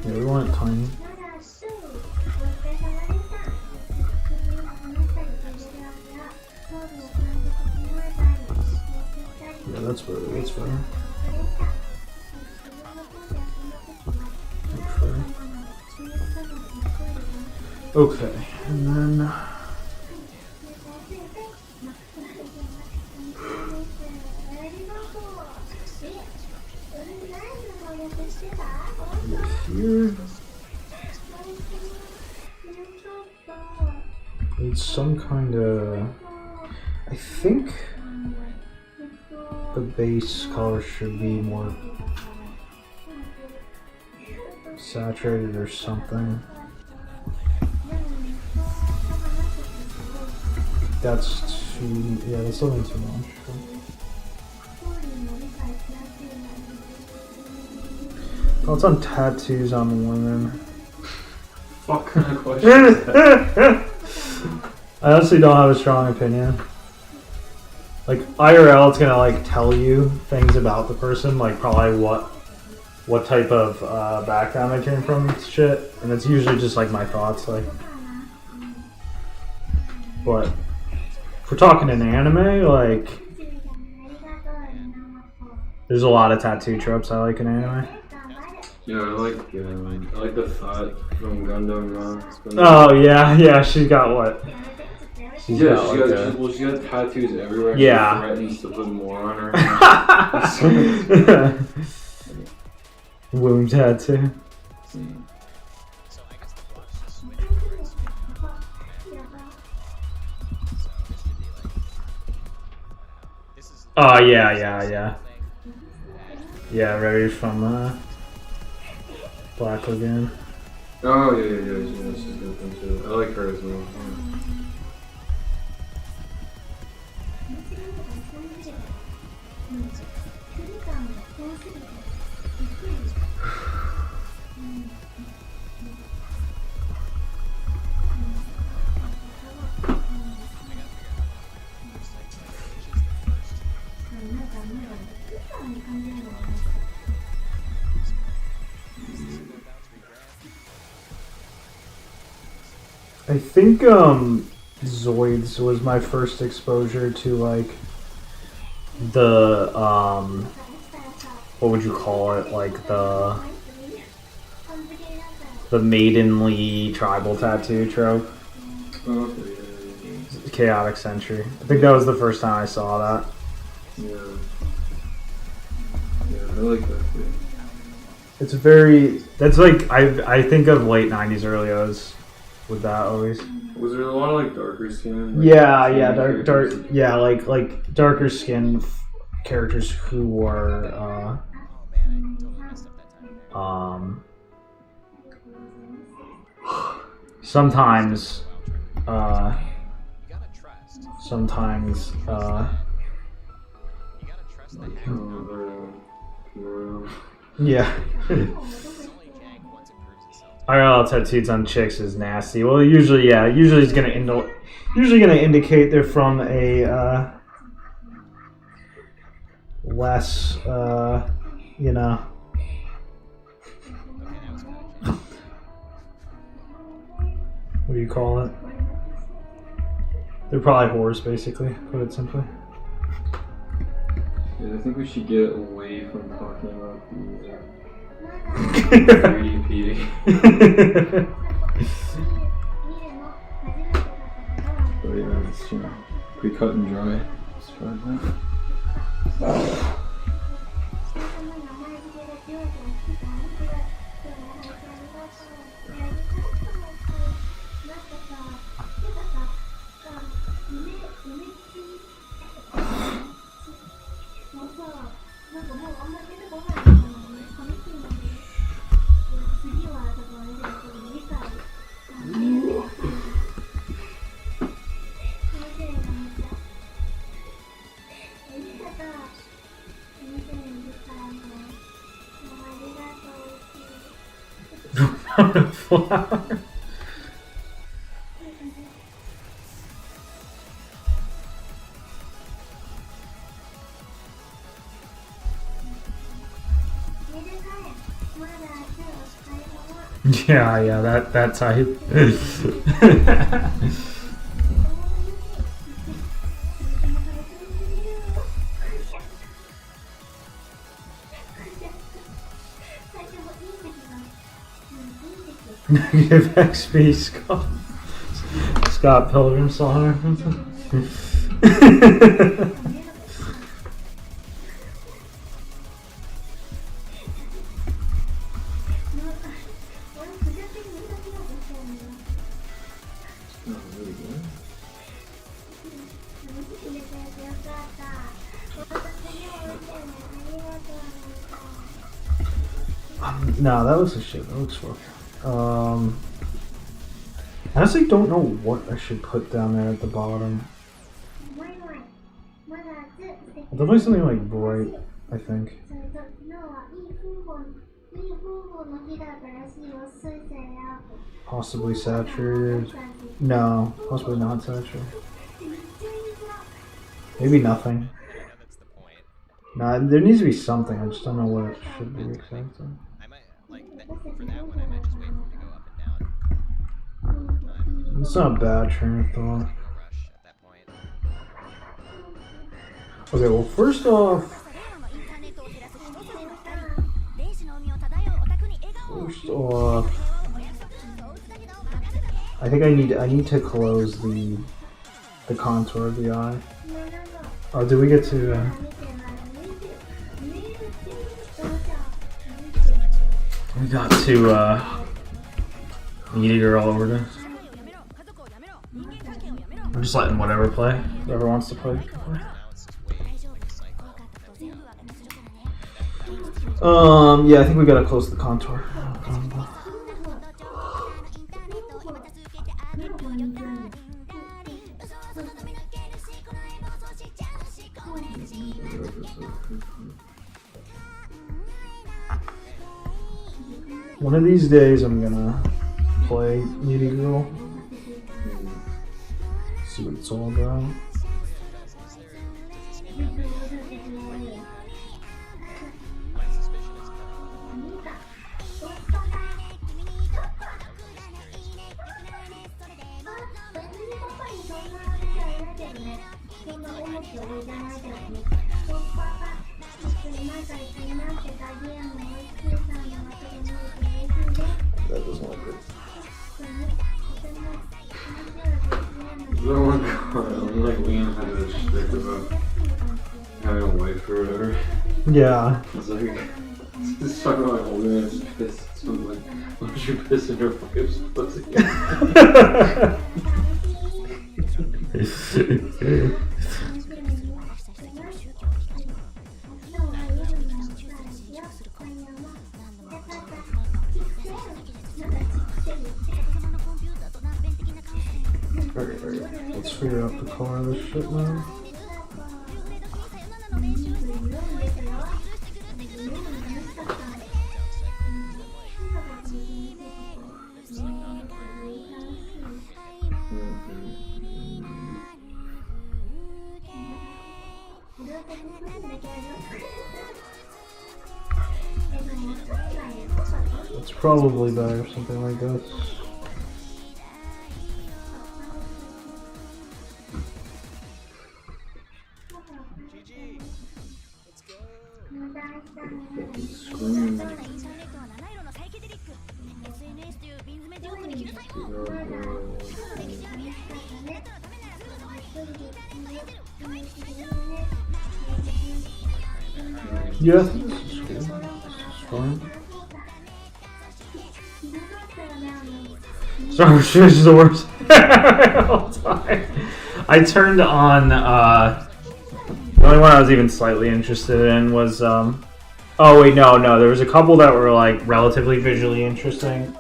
Yeah, we want it tiny. Yeah, that's better. That's better. Okay, and then here, it's some kind of. I think the base color should be more saturated or something. That's too. Yeah, that's a little too much. Oh, it's on tattoos on women. Fuck kind of question is that? I honestly don't have a strong opinion. Like IRL, it's gonna like tell you things about the person, like probably what type of background I came from and shit, and it's usually just like my thoughts, like. But if we're talking in anime, like there's a lot of tattoo tropes I like in anime. Yeah, I like the thought from Gundam. Oh yeah, she's got what? She's Yeah, got, she got tattoos everywhere. Yeah. She threatens to put more on her. Womb tattoo. So I guess the blocks just switch from race to so this should be like this is Oh yeah. thing. Yeah, Rary from Black Lagoon. Oh yeah, she's good thing too. I like her as well. Yeah. I think Zoids was my first exposure to like the what would you call it, like the maidenly tribal tattoo trope. Oh, okay, yeah. Chaotic Century. I think that was the first time I saw that. Yeah, I like that too. It's very. That's like I think of late '90s, early O's with that always. Was there a lot of like darker skin? Like, Yeah, dark. Yeah, like darker skin characters who were Oh man, I totally messed up that time. Sometimes You gotta trust. You sometimes gotta trust that yeah. it's only jank once it proves itself. IRL tattoos on chicks is nasty. Well, usually it's gonna indicate they're from a less you know. Okay, that was kind of jank. what do you call it? They're probably whores, basically, put it simply. Yeah, I think we should get away from talking about the 3D PD. But yeah, it's pretty cut and dry as far as that. Yeah, that type. Negative XP Scott Pilgrim song reference. No, that looks a shit. That looks rough. I honestly don't know what I should put down there at the bottom. Definitely something like bright, I think. Possibly saturated. No, possibly not saturated. Maybe nothing. Yeah, that's the point. Nah, there needs to be something. I just don't know what it should be exactly. I might like that, for that one. I might just wait for it to go up and down. It's not a bad train of thought. No rush at that point. Okay, well, first off, I think I need to close the contour of the eye. Oh, did we get to? We got to Meaty Girl over this. I'm just letting whatever play. Whoever wants to play. Now it's just wait like a cycle. Yeah, I think we gotta close the contour. One of these days, I'm gonna play Meaty Girl. See what it's all about. My suspicion is That doesn't look good. Oh my god, like Liam had this shtick about having a wife or whatever. Yeah. It's like, it's talking about holding his piss. So I'm like, why don't you piss in your wife's pussy? Okay. Let's figure out the color of this shit now. It's probably better, something like this. GG. Let's go. また明日 Scream. そうなインターネットは七色のサイケデリック SNS という瓶詰め地獄に切る最後 Uh, 過去の歴史は未来ネットのためならすぐそばにインターネットエンジェル可愛くていいよね Yeah, I think this is good. It's fine. ひどかったよねStar Wars Finish is the worst all time. I turned on the only one I was even slightly interested in was oh wait, no, there was a couple that were like relatively visually interesting.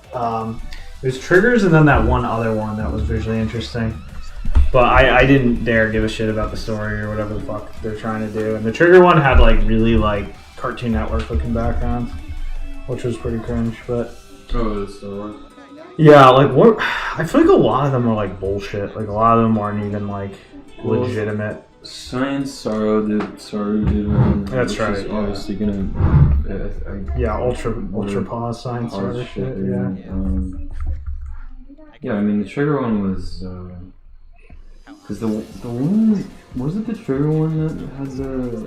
There's Triggers and then that one other one that was visually interesting. But I didn't dare give a shit about the story or whatever the fuck they're trying to do. And the Trigger one had like really like Cartoon Network looking backgrounds, which was pretty cringe, but oh, that's the one. yeah, like what? I feel like a lot of them are like bullshit. Like a lot of them aren't even like legitimate. Science Saru did one. That's which right, is yeah. obviously gonna. Yeah, ultra pause science sort Hard of shit. Yeah. Yeah, I mean the Trigger one was. Cause the one was it the Trigger one that had the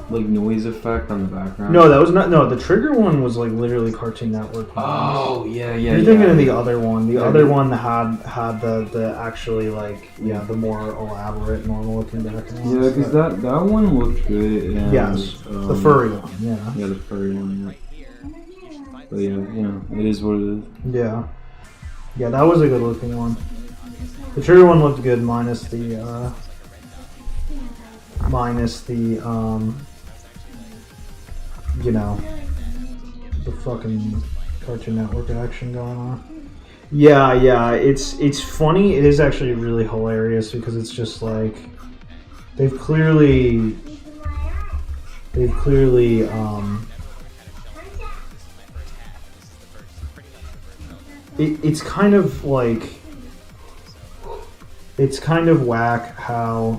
like noise effect on the background? No, that was not. No, the Trigger one was like literally Cartoon Network. Oh yeah. You're thinking of the other one. The other one had the actually like the more elaborate normal looking background. Yeah, because that one looked good. And, yes, the furry one. Yeah. Yeah, the furry one. Yeah. But yeah, you know, it is what it is. Yeah. Yeah, that was a good looking one. The Trigger one looked good minus the you know, the fucking Cartoon Network action going on. Yeah, it's funny. It is actually really hilarious because it's just like they've clearly it's kind of like it's kind of whack how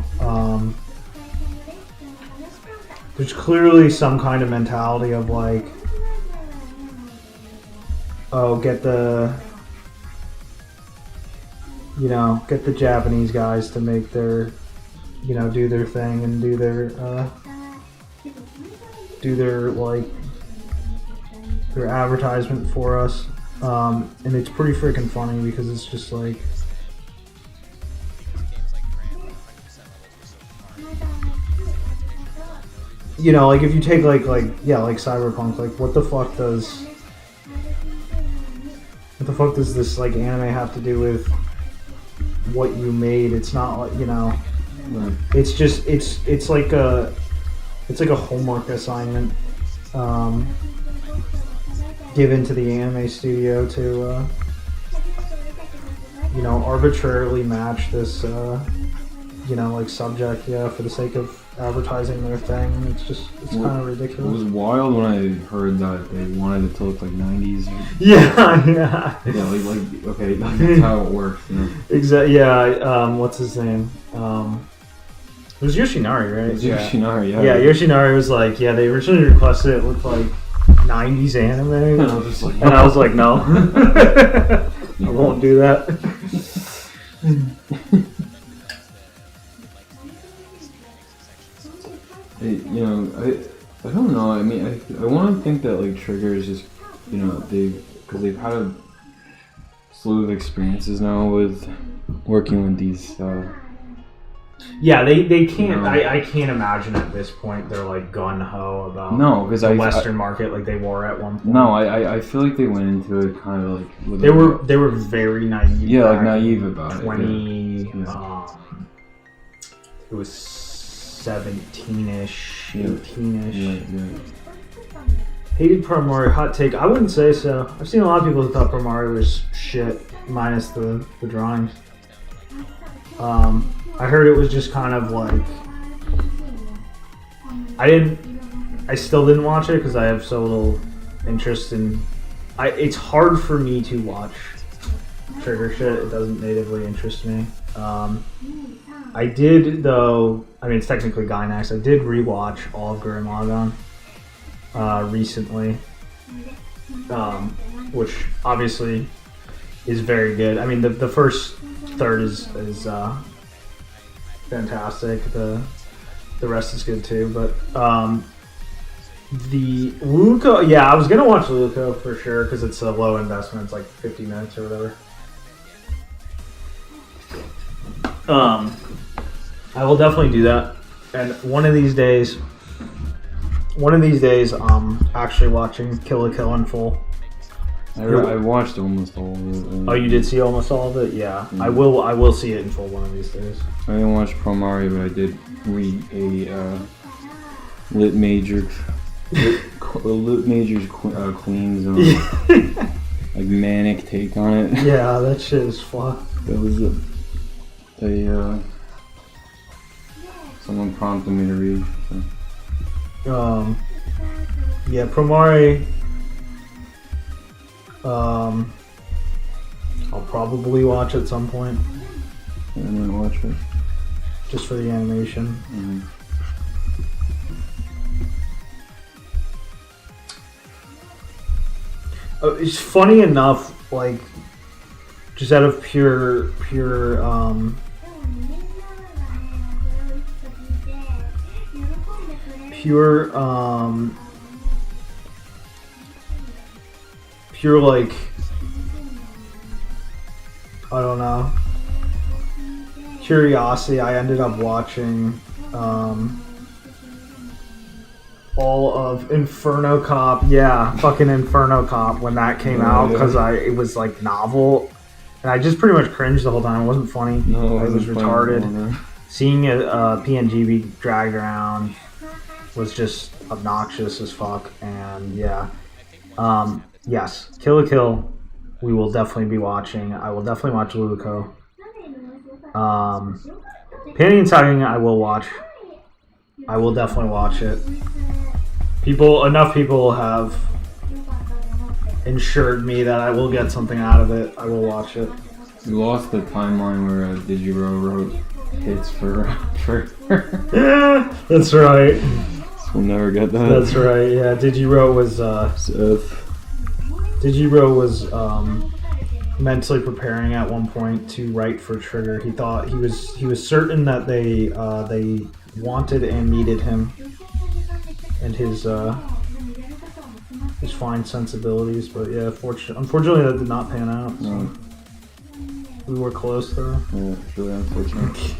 there's clearly some kind of mentality of like, oh, get the Japanese guys to make their, do their thing and do their like their advertisement for us, and it's pretty freaking funny because it's just like. Like if you take like Cyberpunk, like what the fuck does this like anime have to do with what you made? It's not like Right. it's just it's like a homework assignment given to the anime studio to arbitrarily match this like subject for the sake of advertising their thing. It's kind of ridiculous. It was wild when I heard that they wanted it to look like 90s. Yeah. Yeah, like okay, that's how it works. Exactly. Yeah. What's his name? It was Yoshinari, right? It was Yoshinari, yeah. Yeah, Yoshinari was like, they originally requested it look like 90s anime. And I was like, no. I won't do that. I don't know. I mean, I want to think that like Trigger is just, because they've had a slew of experiences now with working with these. Yeah, they can't. I can't imagine at this point they're like gun ho about the Western market like they were at one point. No, I feel like they went into it kind of like with they were very naive. Yeah, like naive about 20, it. It was 17ish, 18ish. Yeah. Hated Promori, hot take. I wouldn't say so. I've seen a lot of people who thought Promori was shit minus the drawings. I heard it was just kind of like I still didn't watch it because I have so little interest in. It's hard for me to watch Trigger shit. It doesn't natively interest me. I did though. I mean, it's technically Gainax. I did rewatch all of Gurren Lagann recently, which obviously is very good. I mean, the first third is fantastic. The rest is good too. But the Luco, yeah, I was gonna watch Luco for sure because it's a low investment. It's like 50 minutes or whatever. I will definitely do that, and one of these days, I'm actually watching Kill la Kill in full. I watched almost all of it. Oh, you did see almost all of it? Yeah. I will see it in full one of these days. I didn't watch Promare, but I did read a Lit Major's Queen's like manic take on it. Yeah, that shit is fucked. That was someone prompted me to read. So. Yeah, Promare. I'll probably watch at some point. I didn't watch it. Just for the animation. Mm-hmm. It's funny enough, like, just out of pure, like, I don't know, curiosity, I ended up watching all of Inferno Cop. Yeah, fucking Inferno Cop when that came out because it was like novel, and I just pretty much cringed the whole time. It wasn't funny. No, it was retarded. Seeing a PNG be dragged around was just obnoxious as fuck. And yeah, yes, Kill la Kill. We will definitely be watching. I will definitely watch Luco. Panty and Sagging, I will watch. I will definitely watch it. Enough people have ensured me that I will get something out of it. I will watch it. You lost the timeline where Digiro wrote hits for Yeah, that's right. So we'll never get that. That's right. Yeah, Digiro was mentally preparing at one point to write for Trigger. He thought he was certain that they wanted and needed him and his fine sensibilities, but yeah, unfortunately that did not pan out. So. No. We were close though. Yeah, it's really unfortunate.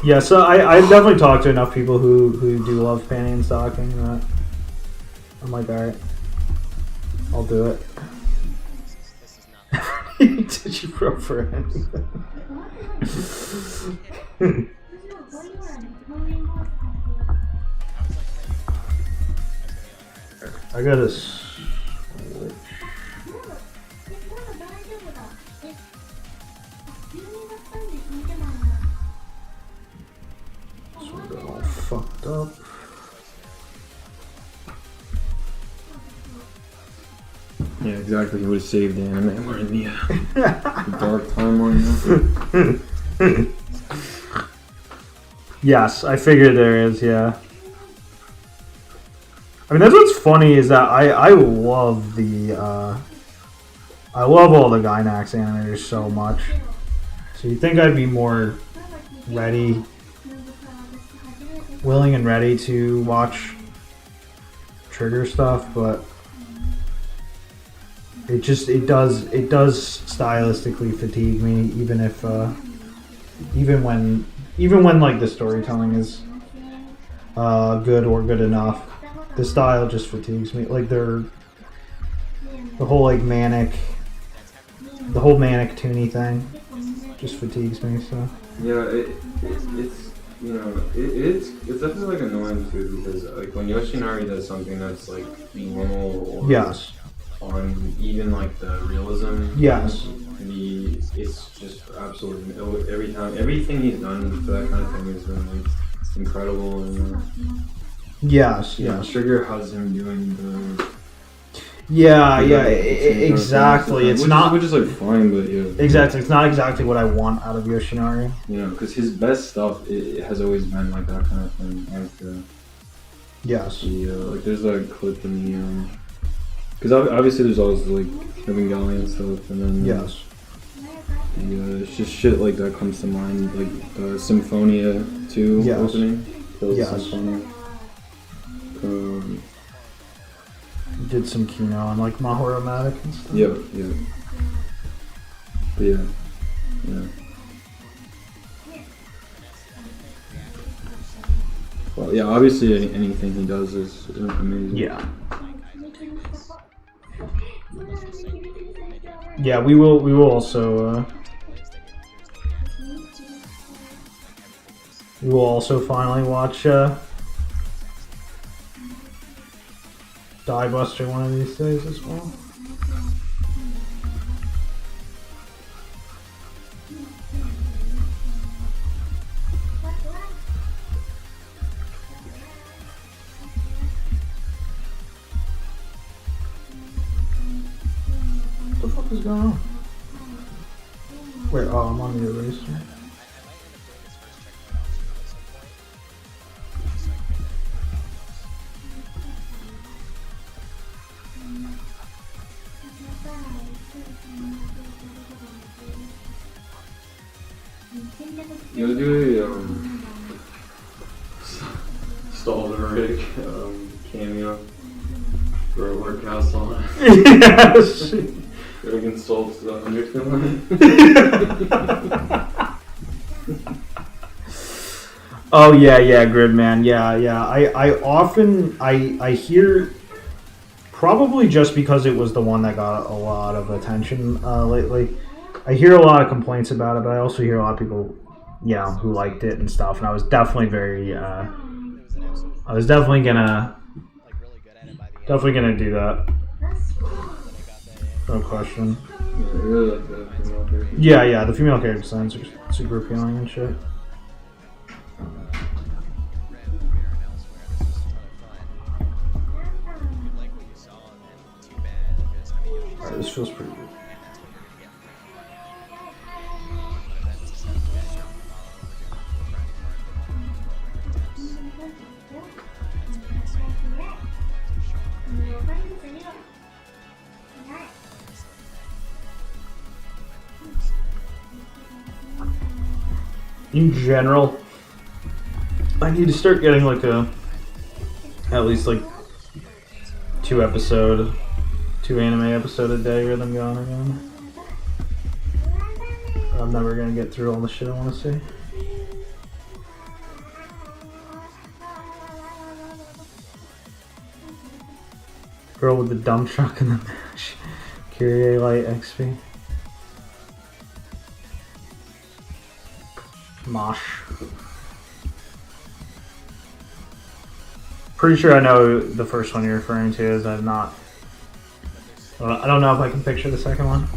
Yeah, so I definitely talked to enough people who do love panty and stocking that I'm like, alright, I'll do it. Did you pro for anything? I gotta switch. This one got all fucked up. Yeah, exactly. He would have saved the anime. We're in the dark timeline now. Yes, I figured there is, yeah. I mean, that's what's funny is that I love the, I love all the Gainax animators so much. So you'd think I'd be more ready, willing and ready to watch Trigger stuff, but it does stylistically fatigue me, even when like the storytelling is good or good enough. The style just fatigues me. Like the whole manic toony thing just fatigues me. So Yeah, it's it's definitely like annoying too because like when Yoshinari does something that's like normal or yes, on even like the realism. Yes. It's just absolutely every time everything he's done for that kind of thing has been like incredible and yes. Trigger has him doing the exactly. It's which is like fine, but yeah, exactly. It's not exactly what I want out of Yoshinari. You know, because his best stuff it has always been like that kind of thing. Like, Yes. Like there's a clip in the because obviously there's always like Evangelion stuff, and then Yes. it's just shit like that comes to mind, like the Symphonia 2 Yes. opening. Yes. Symphonia. Did some Kino on like Mahoromatic and stuff. Yeah. But yeah. Well, yeah, obviously anything he does is amazing. Yeah. Yeah, we will also we will also finally watch Die Buster one of these days as well. What the fuck is going on? Wait, oh, I'm on the eraser. You'll do a stall the rig cameo for a workout song. Yes. Rig insults the Undertale. Oh yeah, Gridman. Yeah. I often I hear, probably just because it was the one that got a lot of attention lately. I hear a lot of complaints about it, but I also hear a lot of people, who liked it and stuff. And I was definitely gonna do that. No question. I really like the female version. Yeah, the female character designs are super appealing and shit. Alright, this feels pretty good. In general, I need to start getting like at least like 2 anime episode a day rhythm going again. I'm never gonna get through all the shit I want to see. Girl with the dump truck in the match. Kyrie Light XP. Mosh. Pretty sure I know the first one you're referring to. Is I've not. I don't know if I can picture the second one.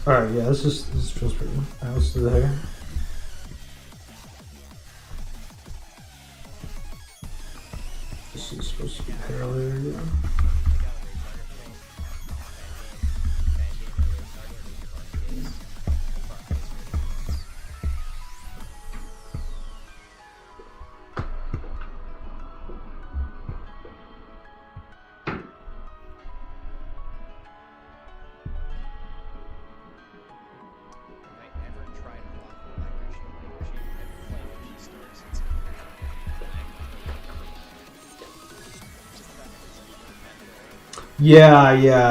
Alright, yeah, this feels pretty good. Alright, let's do the hair. This is supposed to be hair layer, yeah.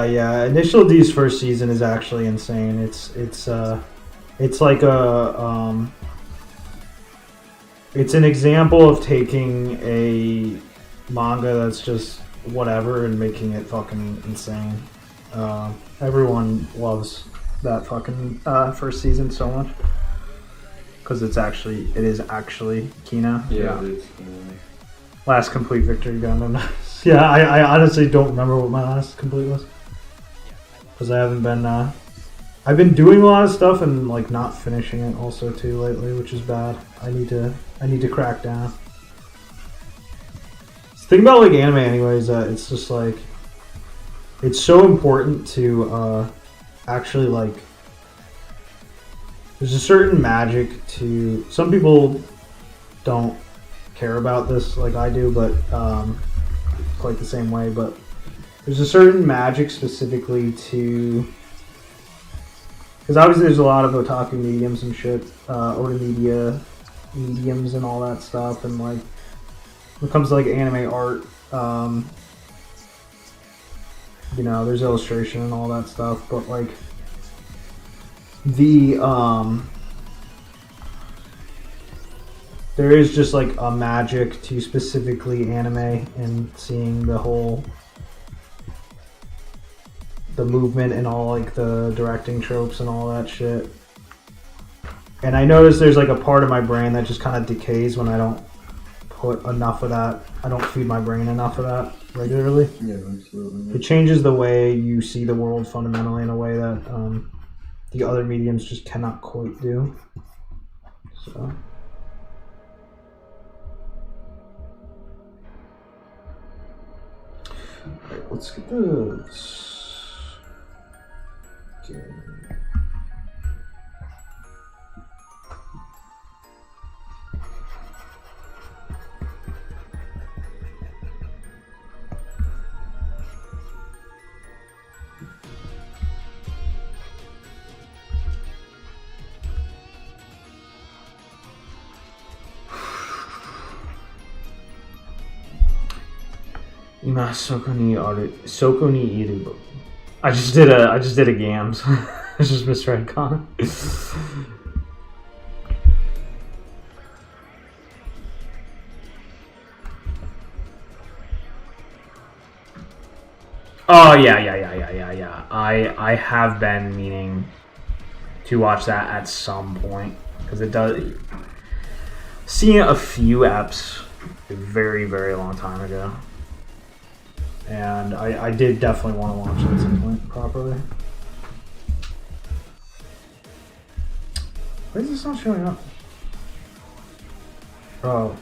Yeah. Initial D's first season is actually insane. It's like it's an example of taking a manga that's just whatever and making it fucking insane. Everyone loves that fucking first season so much because it is actually Kina. Yeah. It is. Last complete victory Gundam. Yeah, I honestly don't remember what my last complete was because I haven't been. I've been doing a lot of stuff and like not finishing it also too lately, which is bad. I need to crack down. The thing about like anime, anyways, it's just like it's so important to actually like. There's a certain magic to some people don't care about this like I do, but quite the same way. But there's a certain magic specifically to because obviously there's a lot of otaku mediums and shit, Ota media mediums and all that stuff, and like when it comes to like anime art, you know, there's illustration and all that stuff, but like the there is just like a magic to specifically anime and seeing the whole the movement and all like the directing tropes and all that shit. And I notice there's like a part of my brain that just kind of decays when I don't put enough of that. I don't feed my brain enough of that regularly. Yeah, absolutely. It changes the way you see the world fundamentally in a way that the other mediums just cannot quite do. So. Alright, let's get this. Okay. Ima soko ni iru. I just did a gams. I just misread Connor. Oh yeah. I have been meaning to watch that at some point because it does. Seeing a few eps a very long time ago. And I did definitely want to watch it at some point properly. Why is this not showing up? Oh.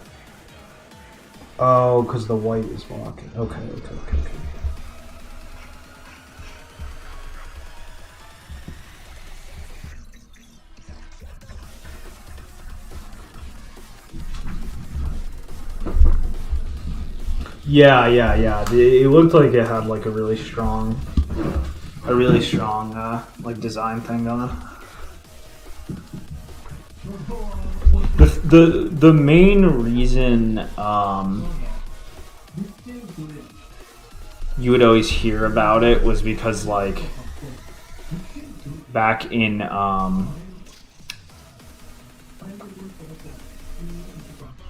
Oh, because the white is blocking. Okay. Yeah. It looked like it had like a really strong like design thing on it. The main reason you would always hear about it was because like back in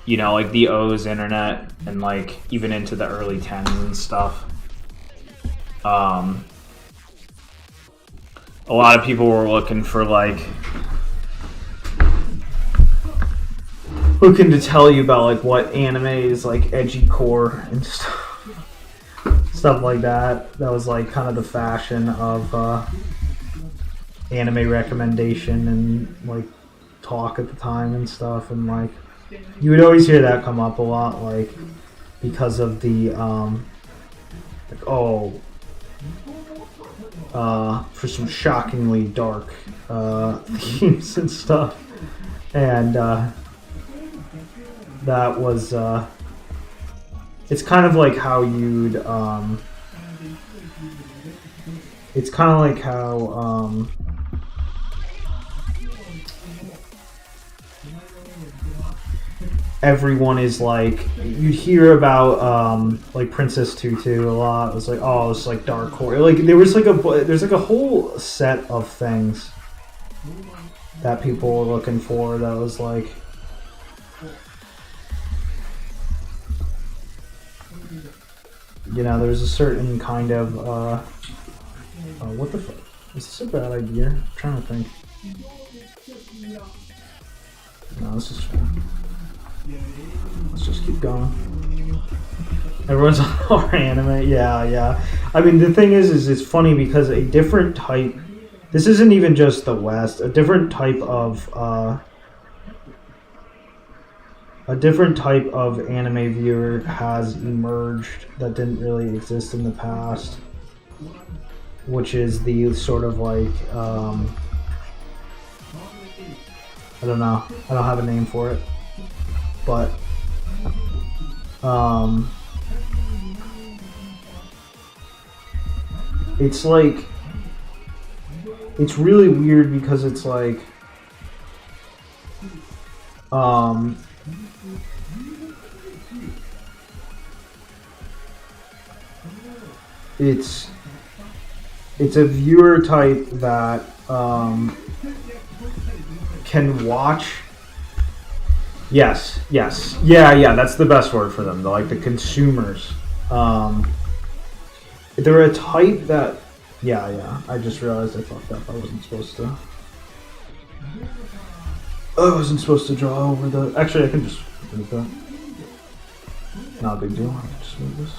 you know, like the O's internet and like even into the early 10s and stuff. A lot of people were looking to tell you about like what anime is like edgy core and stuff like that. That was like kind of the fashion of anime recommendation and like talk at the time and stuff, and like you would always hear that come up a lot, like because of the for some shockingly dark themes and stuff, and that was it's kind of like how you'd it's kind of like how everyone is like, you'd hear about like Princess Tutu a lot. It was like, oh, it's like dark horror. Like there's like a whole set of things that people were looking for that was like, you know, there's a certain kind of what the fuck? Is this a bad idea? I'm trying to think. No, this is fine. Let's just keep going. Everyone's on horror anime. Yeah. I mean, the thing is it's funny because a different type. This isn't even just the West. A different type of anime viewer has emerged that didn't really exist in the past. which is the sort of like I don't know. I don't have a name for it, but it's like it's really weird because it's like it's a viewer type that can watch. Yes, yeah, that's the best word for them. Like the consumers. They're a type that, yeah. I just realized I fucked up. I wasn't supposed to draw over the. Actually, I can just move that. Not a big deal. I can just move this.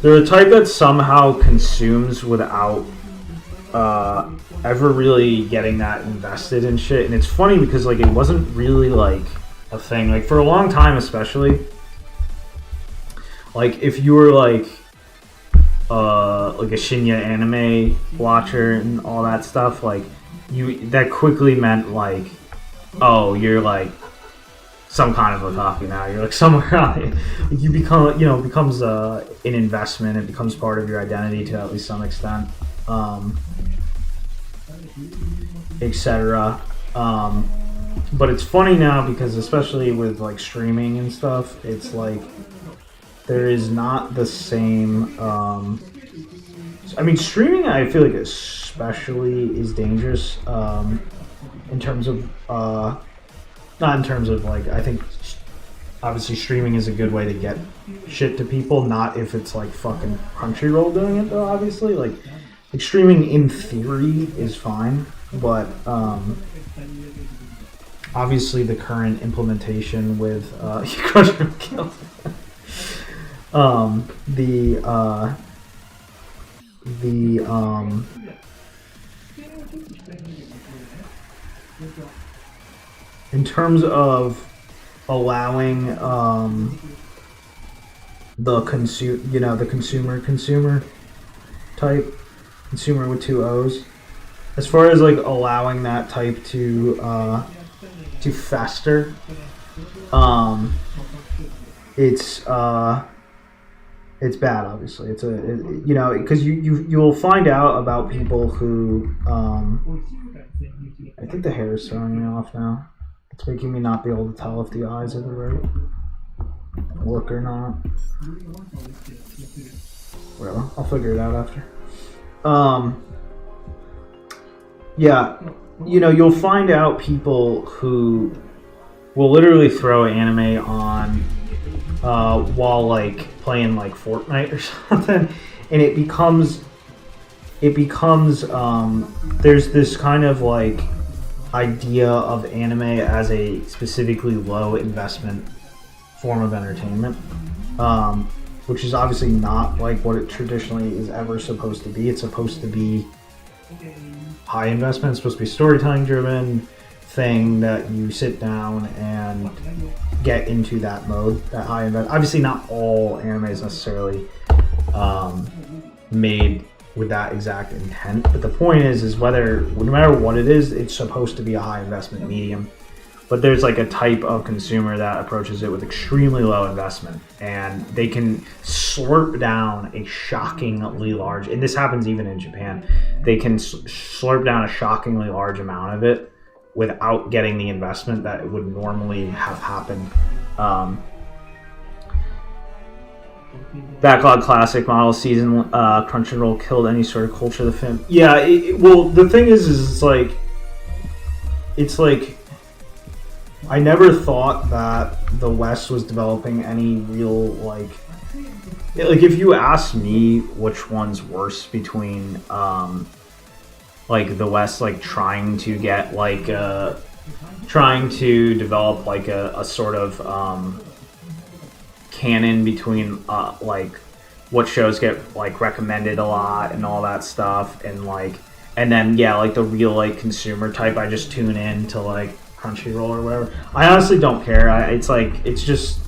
They're a type that somehow consumes without ever really getting that invested in shit. And it's funny because like it wasn't really like a thing. Like for a long time, especially. Like if you were like a Shinya anime watcher and all that stuff, like that quickly meant like, oh, you're like some kind of otaku now. You're like somewhere around. You become, becomes an investment. It becomes part of your identity to at least some extent, etc. But it's funny now because especially with like streaming and stuff, it's like there is not the same. I mean, streaming I feel like especially is dangerous in terms of. Not in terms of like, I think obviously streaming is a good way to get shit to people, not if it's like fucking Crunchyroll doing it though, obviously. Like streaming in theory is fine, but obviously the current implementation with Crunchyroll killed in terms of allowing the consumer type, consumer with 2 O's, as far as like allowing that type to fester, it's bad. Obviously, it's because you'll find out about people who I think the hair is throwing me off now. It's making me not be able to tell if the eyes are the right look or not. Whatever, I'll figure it out after. Yeah, you'll find out people who will literally throw anime on while like playing like Fortnite or something, and it becomes there's this kind of like idea of anime as a specifically low investment form of entertainment, which is obviously not like what it traditionally is ever supposed to be. It's supposed to be high investment. It's supposed to be storytelling driven thing that you sit down and get into that mode, that high investment. Obviously not all anime is necessarily made with that exact intent, but the point is whether, no matter what it is, it's supposed to be a high investment medium. But there's like a type of consumer that approaches it with extremely low investment, and they can slurp down a shockingly large, and this happens even in Japan, they can slurp down a shockingly large amount of it without getting the investment that would normally have happened. Backlog Classic model season, Crunchyroll killed any sort of culture of the film. Yeah, well, the thing is it's like I never thought that the West was developing any real like if you asked me which one's worse between like the West like trying to get like trying to develop like a sort of canon between like what shows get like recommended a lot and all that stuff, and then like the real like consumer type, I just tune in to like Crunchyroll or whatever. I honestly don't care. It's just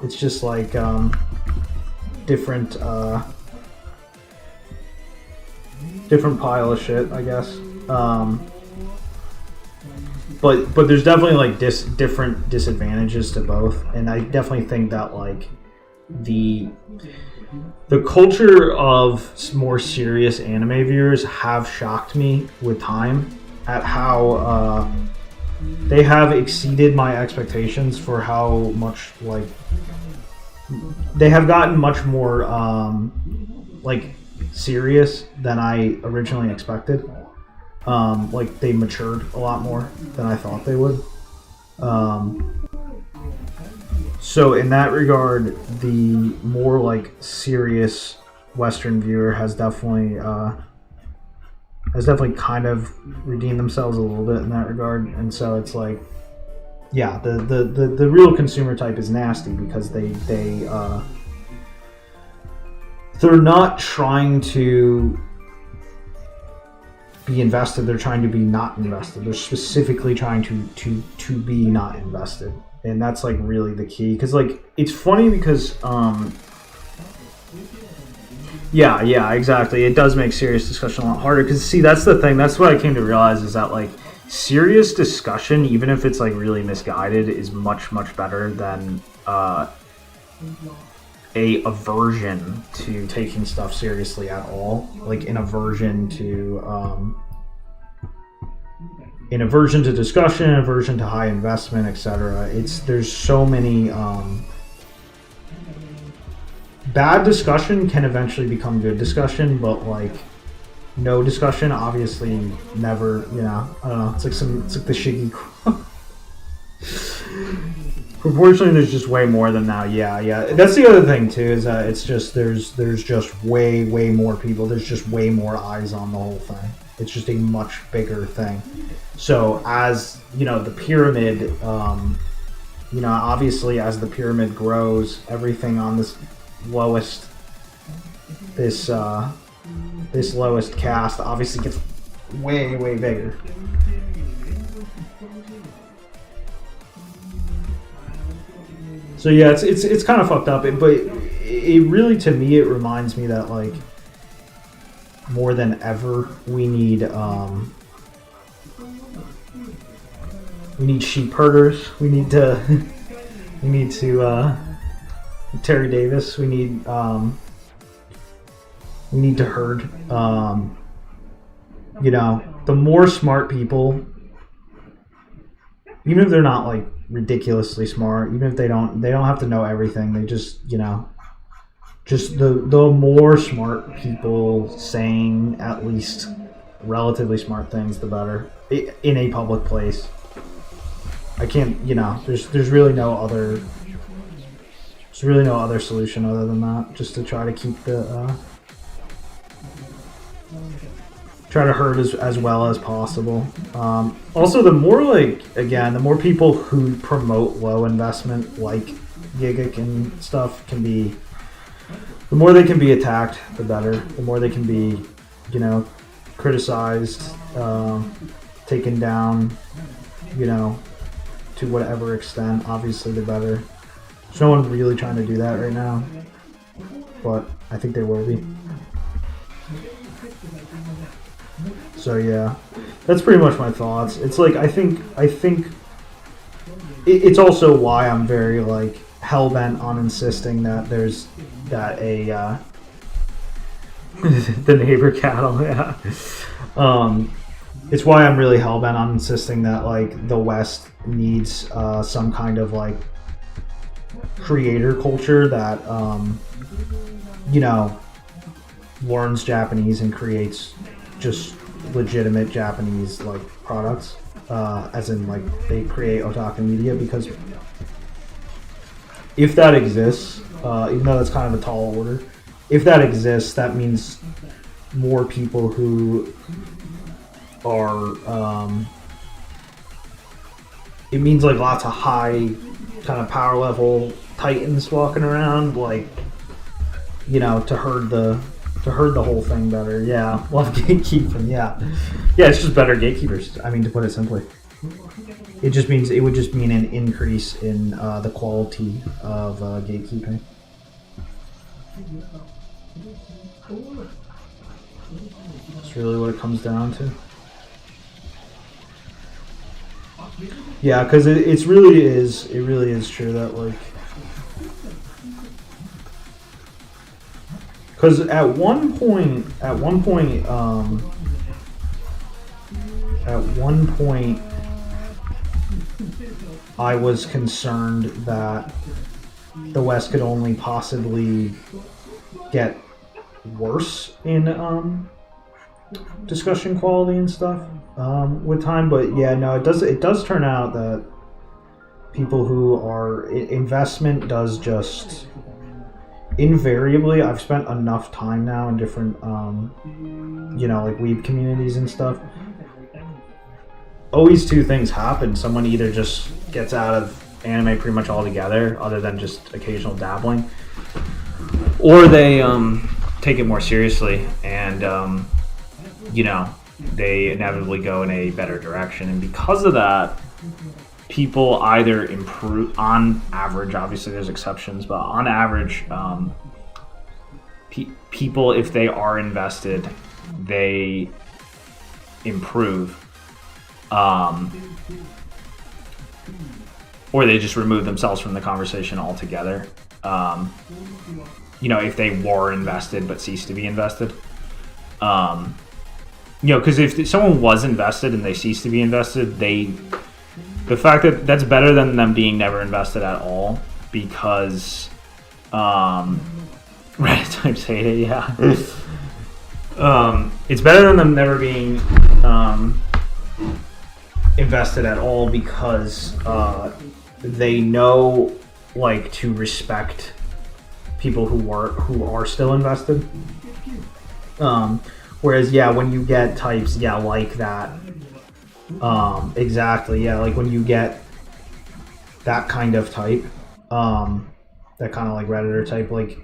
It's just like different different pile of shit, I guess. But there's definitely like different disadvantages to both, and I definitely think that like the culture of more serious anime viewers have shocked me with time at how they have exceeded my expectations for how much like they have gotten much more like serious than I originally expected. Like they matured a lot more than I thought they would. So in that regard, the more like serious Western viewer has definitely kind of redeemed themselves a little bit in that regard. And so it's like, yeah, the real consumer type is nasty because they're not trying to be invested, they're trying to be not invested. They're specifically trying to be not invested. And that's like really the key. Because like it's funny because yeah, exactly. It does make serious discussion a lot harder. Because see, that's the thing. That's what I came to realize is that like serious discussion, even if it's like really misguided, is much better than a aversion to taking stuff seriously at all. Like an aversion to discussion, an aversion to high investment, etc. There's so many bad discussion can eventually become good discussion, but like no discussion obviously never, you know, I don't know, it's like the Shiggy proportionally there's just way more than now. Yeah, that's the other thing too, is that it's just there's just way more people, there's just way more eyes on the whole thing. It's just a much bigger thing. So as you know, the pyramid, you know, obviously as the pyramid grows, everything on this lowest caste obviously gets way bigger. So yeah, it's kind of fucked up, but it really, to me, it reminds me that like more than ever we need sheep herders. We need to Terry Davis. We need to herd. You know, the more smart people, even if they're not like ridiculously smart, even if they don't have to know everything, they just, you know, just the more smart people saying at least relatively smart things, the better in a public place. I can't, you know, there's really no other solution other than that, just to try to keep try to herd as well as possible. Also, the more the more people who promote low investment, like Gigic and stuff, the more they can be attacked, the better. The more they can be, you know, criticized, taken down, you know, to whatever extent, obviously the better. There's no one really trying to do that right now, but I think they will be. So yeah, that's pretty much my thoughts. It's like I think it's also why I'm very like hell-bent on insisting that there's the neighbor cattle. Yeah. It's why I'm really hell-bent on insisting that like the West needs some kind of like creator culture that you know, learns Japanese and creates just legitimate Japanese like products, as in like they create otaku media, because if that exists, even though that's kind of a tall order, if that exists, that means more people who are it means like lots of high kind of power level titans walking around, like, you know, to herd the whole thing better. Yeah, love gatekeeping. Yeah, it's just better gatekeepers. I mean, to put it simply. it would just mean an increase in the quality of gatekeeping. That's really what it comes down to. Yeah, because it really is true that like, because at one point, I was concerned that the West could only possibly get worse in discussion quality and stuff with time, but yeah, no, it does turn out that people who are investment does just invariably. I've spent enough time now in different like weeb communities and stuff. Always two things happen. Someone either just gets out of anime pretty much altogether, other than just occasional dabbling, or they take it more seriously and they inevitably go in a better direction. And because of that, people either improve, on average, obviously there's exceptions, but on average, people, if they are invested, they improve, or they just remove themselves from the conversation altogether. If they were invested but ceased to be invested. Because if someone was invested and they ceased to be invested, the fact that's better than them being never invested at all, because Reddit types hate it, yeah. It's better than them never being invested at all, because they know like to respect people who are still invested. Whereas, yeah, when you get types, yeah, like that, exactly, yeah, like when you get that kind of type, that kind of like Redditor type, like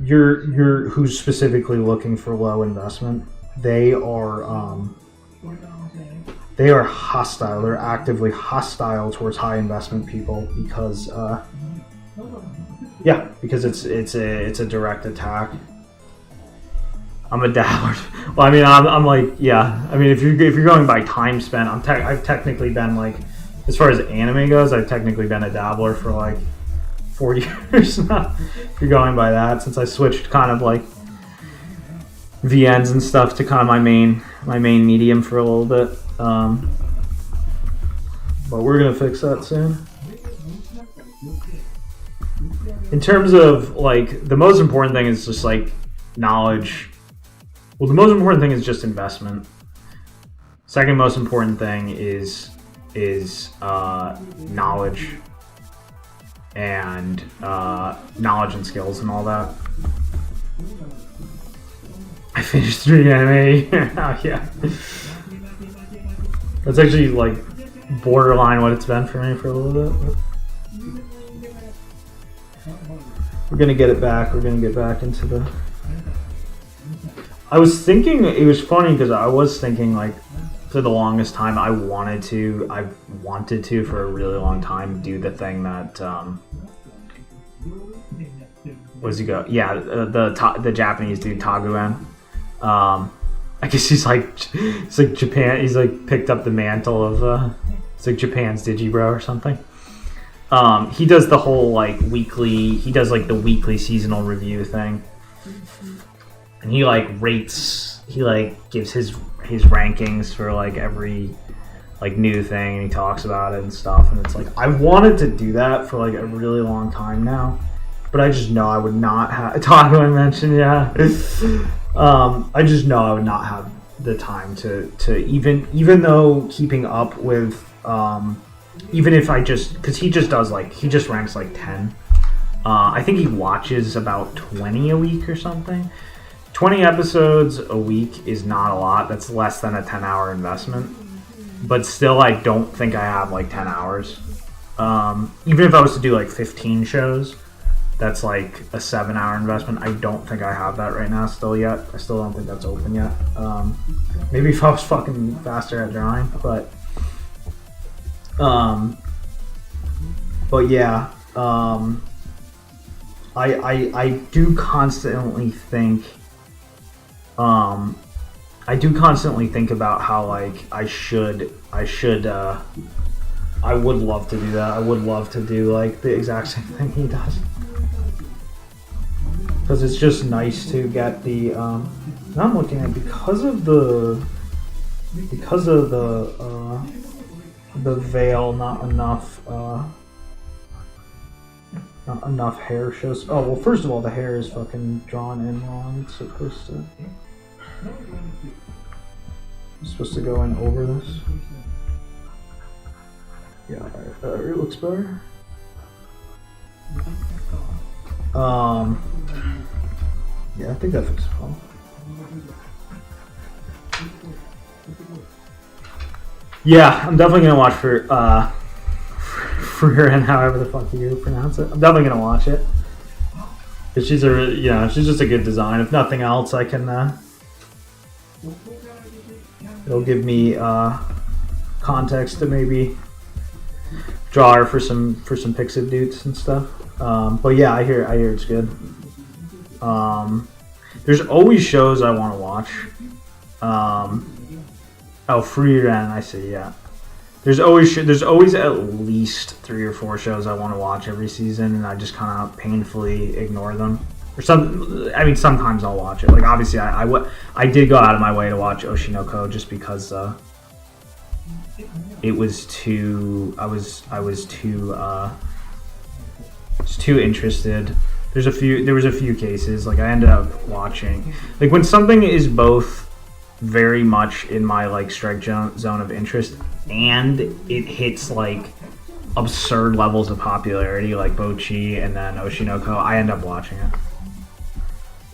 you're who's specifically looking for low investment, they are hostile. They're actively hostile towards high investment people because, because it's a direct attack. I'm a dabbler. Well, I mean, I'm like, yeah. I mean, if you're going by time spent, I've technically been like, as far as anime goes, I've technically been a dabbler for like 4 years now. If you're going by that, since I switched kind of like VNs and stuff to kind of my main medium for a little bit. But we're gonna fix that soon. In terms of like, the most important thing is just like knowledge. Well, the most important thing is just investment. Second most important thing is knowledge and knowledge and skills and all that. I finished 3 anime. Oh, yeah. That's actually like borderline what it's been for me for a little bit. We're gonna get it back. We're gonna get back into the. I was thinking, it was funny because I was thinking like, for the longest time I wanted to for a really long time do the thing that where's he go? Yeah, the Japanese dude Taguen. I guess it's like Japan. He's like picked up the mantle of it's like Japan's Digibro or something. He does the whole like weekly. He does like the weekly seasonal review thing. And he like rates, he like gives his rankings for like every like new thing, and he talks about it and stuff. And it's like, I wanted to do that for like a really long time now, but I just know I would not have. Taco I mentioned, yeah. I just know I would not have the time to even though keeping up with even if I just, because he just does like, he just ranks like 10. I think he watches about 20 a week or something. 20 episodes a week is not a lot. That's less than a 10-hour investment. But still, I don't think I have like 10 hours. Even if I was to do like 15 shows, that's like a 7-hour investment. I don't think I have that right now still yet. I still don't think that's open yet. Maybe if I was fucking faster at drawing, but But yeah, I do constantly think, about how like I would love to do that. I would love to do like the exact same thing he does, because it's just nice to get the. Now I'm looking at because of the veil, not enough hair shows. Oh well, first of all, the hair is fucking drawn in wrong. It's supposed to go in over this. Yeah, it looks better. Yeah, I think that looks well. Yeah, I'm definitely gonna watch Frieren, however the fuck you pronounce it. I'm definitely gonna watch it. Cause she's just a good design. If nothing else, I can. It'll give me context to maybe draw her for some Pixid dudes and stuff. But yeah, I hear it's good. There's always shows I want to watch. Frieren, I see. Yeah, there's always at least 3 or 4 shows I want to watch every season, and I just kind of painfully ignore them. Or sometimes I'll watch it. Like obviously, I did go out of my way to watch Oshinoko just because it was too. I was too interested. There was a few cases like I ended up watching, like when something is both very much in my like strike zone of interest and it hits like absurd levels of popularity like Bochi and then Oshinoko, I end up watching it.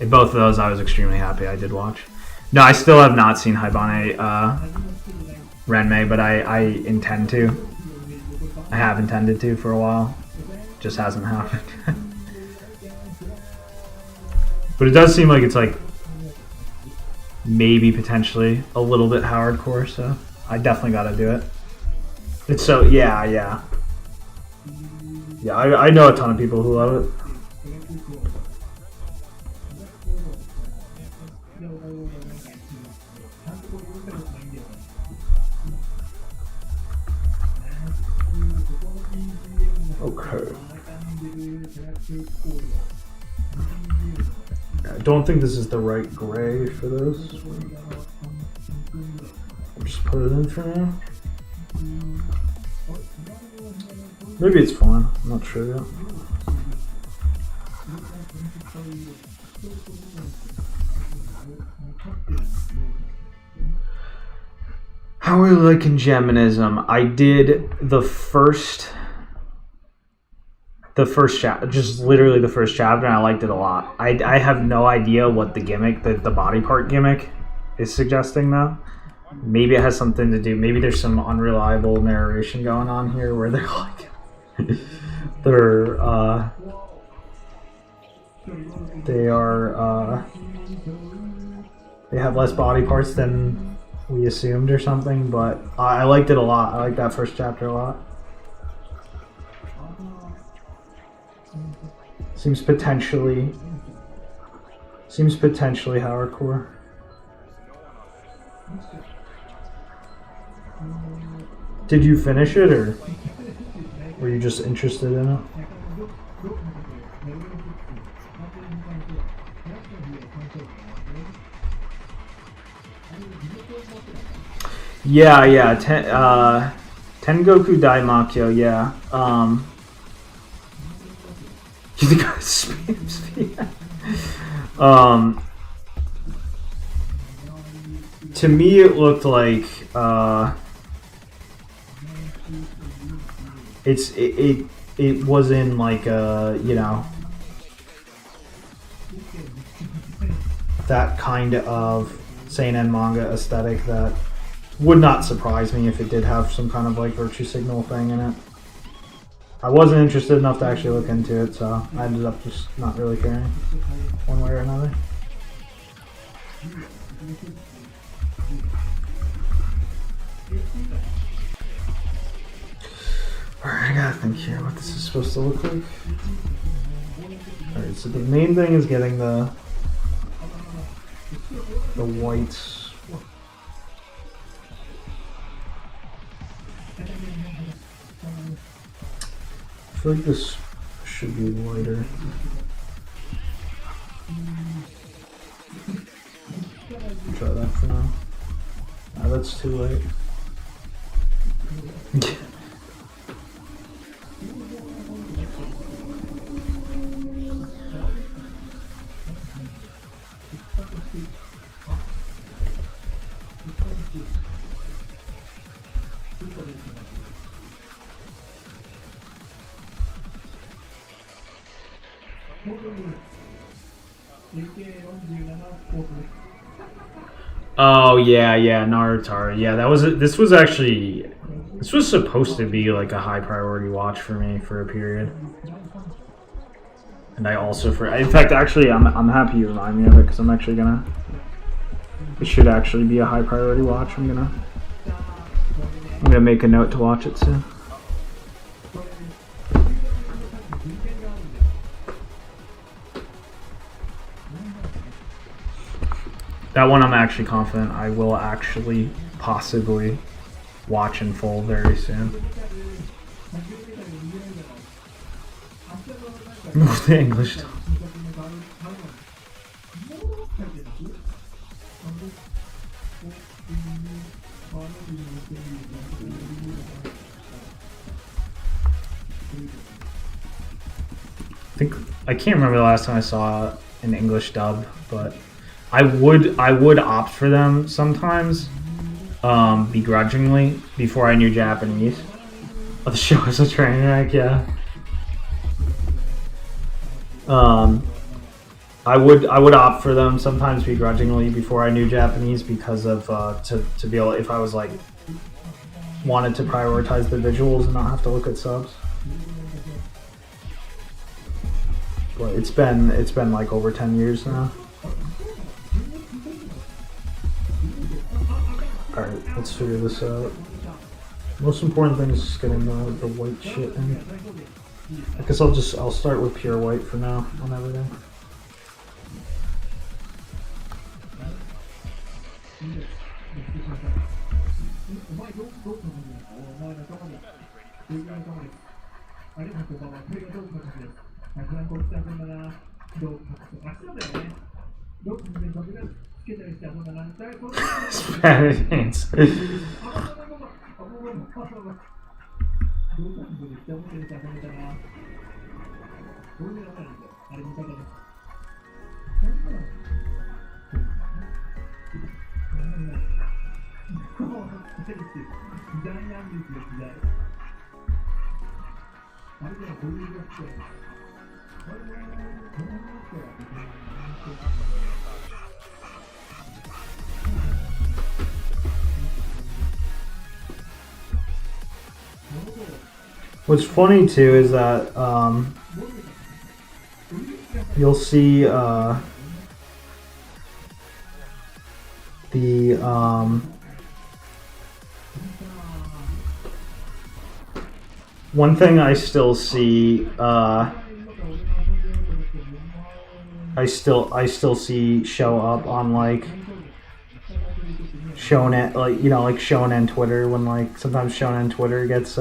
In both of those, I was extremely happy I did watch. No, I still have not seen Haibane Renmei, but I intend to. I have intended to for a while. Just hasn't happened. But it does seem like it's like maybe potentially a little bit hardcore, so I definitely got to do it. It's so yeah. I know a ton of people who love it. Okay. I don't think this is the right gray for this. I'll just put it in for now. Maybe it's fine. I'm not sure yet. How are you liking Geminism? I did the first chapter, just literally the first chapter, and I liked it a lot. I have no idea what the gimmick, the body part gimmick is suggesting though. Maybe it has something to do, maybe there's some unreliable narration going on here where they're like, they have less body parts than we assumed or something, but I liked it a lot. I liked that first chapter a lot. Seems potentially hardcore. Did you finish it, or were you just interested in it? Yeah. Tengoku Daimakyo, yeah. You think I spams? To me, it looked like it was in like that kind of seinen manga aesthetic that would not surprise me if it did have some kind of like virtue signal thing in it. I wasn't interested enough to actually look into it, so I ended up just not really caring one way or another. Alright, I gotta think here what this is supposed to look like. Alright, so the main thing is getting the whites. I feel like this should be lighter. Try that for now. Ah, that's too light. Oh yeah, Naruto. Yeah, this was supposed to be like a high priority watch for me for a period. And I also in fact actually I'm happy you remind me of it because I'm actually gonna it should actually be a high priority watch. I'm gonna make a note to watch it soon. That one I'm actually confident I will actually possibly watch in full very soon. The English stuff. I can't remember the last time I saw an English dub, but I would opt for them sometimes, begrudgingly, before I knew Japanese. Oh, the show is a train wreck, yeah. I would opt for them sometimes begrudgingly before I knew Japanese because of to be able, if I was like wanted to prioritize the visuals and not have to look at subs. But it's been like over 10 years now. Alright, let's figure this out. Most important thing is just getting the white shit in. I guess I'll start with pure white for now on everything. Spanish hands. What's funny too is that you'll see the one thing I still see I still see show up on like Shonen, like, you know, like Shonen Twitter, when like sometimes Shonen Twitter gets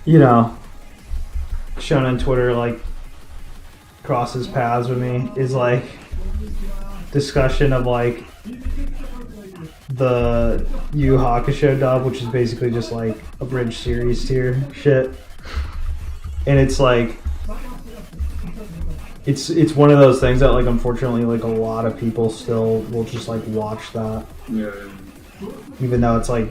you know, Shonen Twitter like crosses paths with me, is like discussion of like the Yu Hakusho dub, which is basically just like a bridge series tier shit, and it's like it's one of those things that like unfortunately like a lot of people still will just like watch that. Yeah. Even though it's like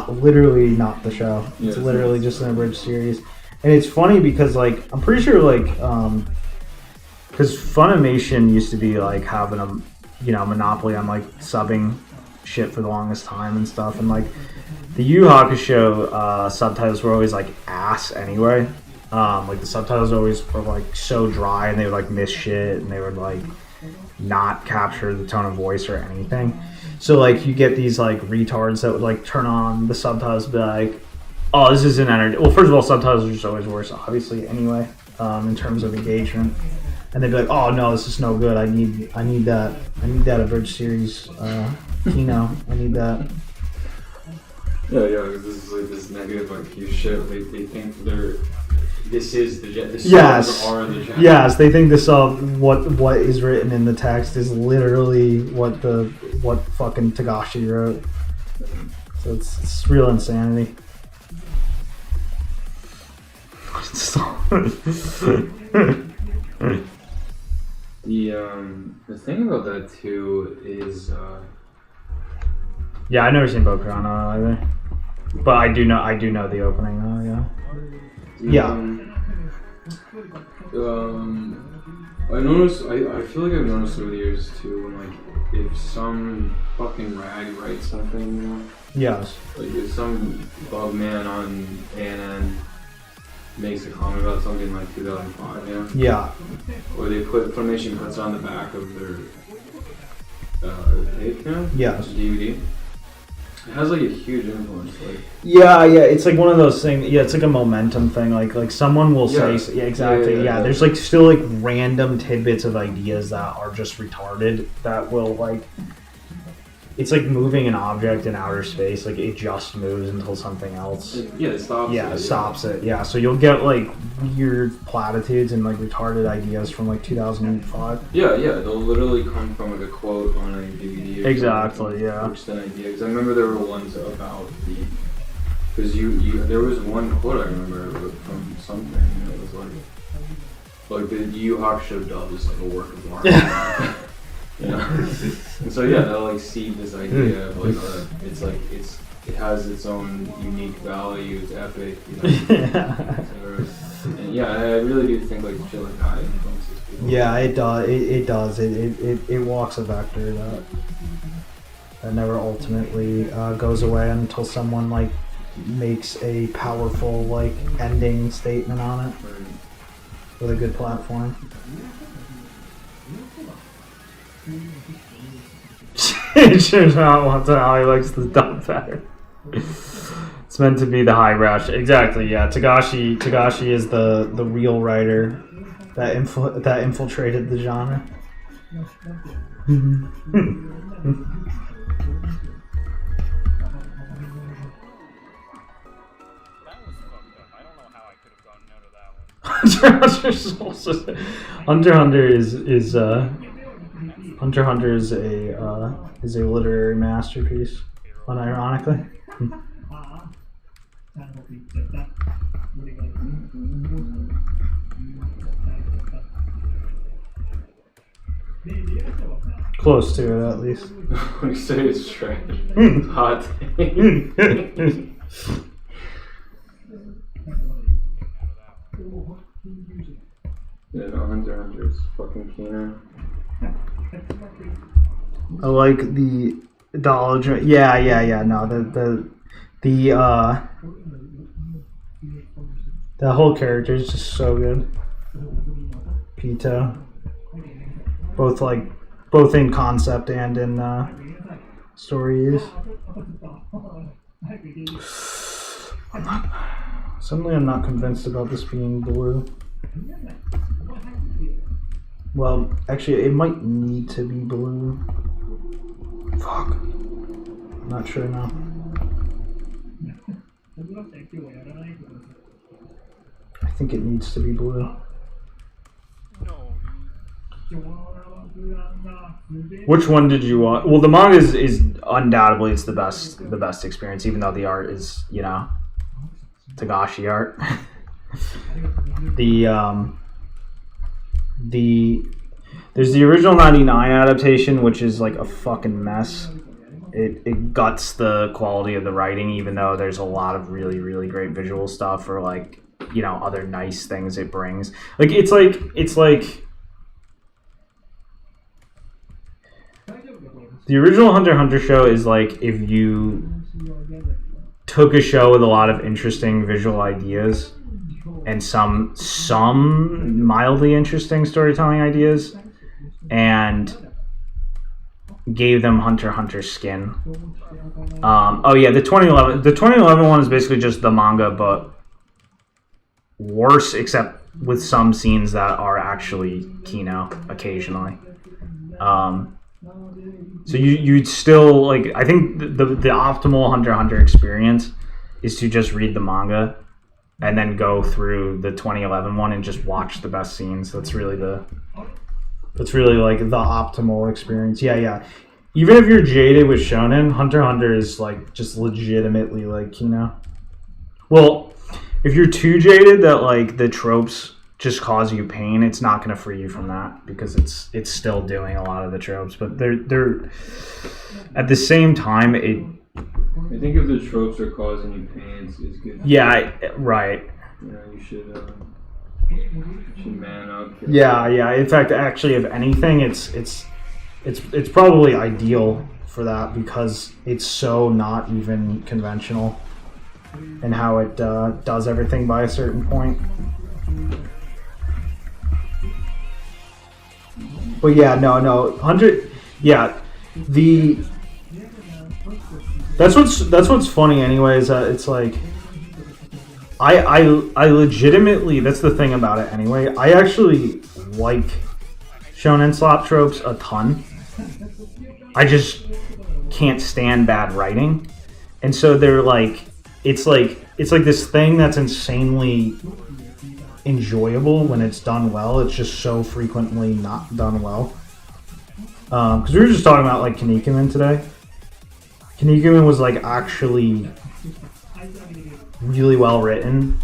literally not the show. It's literally just an abridged series. And it's funny because like I'm pretty sure like because Funimation used to be like having a, you know, monopoly on like subbing shit for the longest time and stuff, and like the Yu Hakusho subtitles were always like ass anyway. Like the subtitles always were like so dry, and they would like miss shit, and they would like not capture the tone of voice or anything. So like you get these like retards that would like turn on the subtitles and be like, Oh, this isn't entertaining. Well, first of all, subtitles are just always worse, obviously, anyway, in terms of engagement. And they'd be like, "Oh no, this is no good. I need that abridged series, Kino. I need that." Yeah, because this is like this negative like huge shit. They think this is the Yes. are the Japanese. Yes, they think this what is written in the text is literally what fucking Tagashi wrote. So it's real insanity. The thing about that too is Yeah, I've never seen Bokurano either, but I do know the opening though. Yeah. I noticed. I feel like I've noticed over the years too when like if some fucking rag writes something, you know. Yes. Like if some bug man on ANN makes a comment about something like 2005, yeah. Yeah. Or they put Funimation puts on the back of their tape, you know. Yes. DVD. It has like a huge influence, like. Yeah, it's like one of those things. Yeah, it's like a momentum thing. Like someone will say, yeah, exactly. Yeah, there's like still like random tidbits of ideas that are just retarded. That will like, it's like moving an object in outer space. Like it just moves until something else. Yeah, it stops. Yeah, it stops it. Yeah, so you'll get like weird platitudes and like retarded ideas from like 2005. Yeah, they'll literally come from like a quote on a DVD. Or Exactly. Yeah. Just an idea. Because I remember there were ones about because there was one quote I remember from something. And it was like the Yu Yu Hakusho dub is like a work of art. You know? And so yeah, they'll like see this idea of like it's like it has its own unique value, it's epic, you know. And yeah, I really do think like shit like that influences people. Yeah, it does. It does. It walks a vector that never ultimately goes away until someone like makes a powerful like ending statement on it with a good platform. It turns out once in how he likes the dub better. It's meant to be the high rush. Exactly, yeah. Tagashi is the real writer that infiltrated the genre. That was fucked up. I don't know how I could have gotten out of that one. Hunter Hunter is a literary masterpiece, unironically. Close to it, at least. When you say it's trash, hot take. Yeah, no, Hunter is fucking Kino. I like the Dollar. Yeah. No, the whole character is just so good. Pito, both in concept and in story use. Suddenly, I'm not convinced about this being blue. Well, actually, it might need to be blue. Fuck. I'm not sure now. I think it needs to be blue. No, Which one did you want? Well, the manga is undoubtedly it's the best experience, even though the art is, you know, Tagashi art. There's the original 99 adaptation, which is like a fucking mess. It guts the quality of the writing, even though there's a lot of really, really great visual stuff or like, you know, other nice things it brings. Like it's like the original Hunter x Hunter show is like if you took a show with a lot of interesting visual ideas and some mildly interesting storytelling ideas and gave them Hunter x Hunter skin. Oh yeah, the 2011 one is basically just the manga, but worse, except with some scenes that are actually Kino occasionally. So you'd still like. I think the optimal Hunter x Hunter experience is to just read the manga and then go through the 2011 one and just watch the best scenes. That's really like the optimal experience. Yeah. Even if you're jaded with shonen, Hunter x Hunter is like just legitimately like Kino. Well, if you're too jaded that like the tropes just cause you pain, it's not going to free you from that because it's still doing a lot of the tropes. But they're at the same time it. I think if the tropes are causing you pain, it's good. Yeah, right. You know, you should man up. Yeah. In fact, actually, if anything, it's probably ideal for that because it's so not even conventional in how it does everything by a certain point. But yeah, no, 100. Yeah, that's what's funny. Anyways, it's like I legitimately. That's the thing about it. Anyway, I actually like shonen slop tropes a ton. I just can't stand bad writing, and so they're like, it's like this thing that's insanely enjoyable when it's done well. It's just so frequently not done well. Because we were just talking about like Kinnikuman today. Kinnikuman was like actually really well written,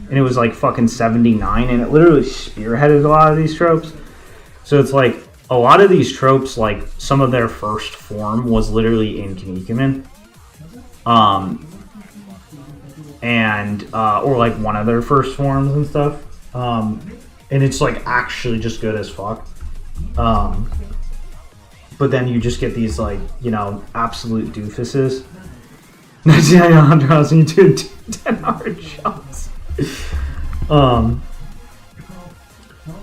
and it was like fucking 79, and it literally spearheaded a lot of these tropes. So it's like a lot of these tropes, like some of their first form was literally in Kinnikuman. And or like one of their first forms and stuff, and it's like actually just good as fuck. But then you just get these like absolute doofuses. You do 10-hour jobs.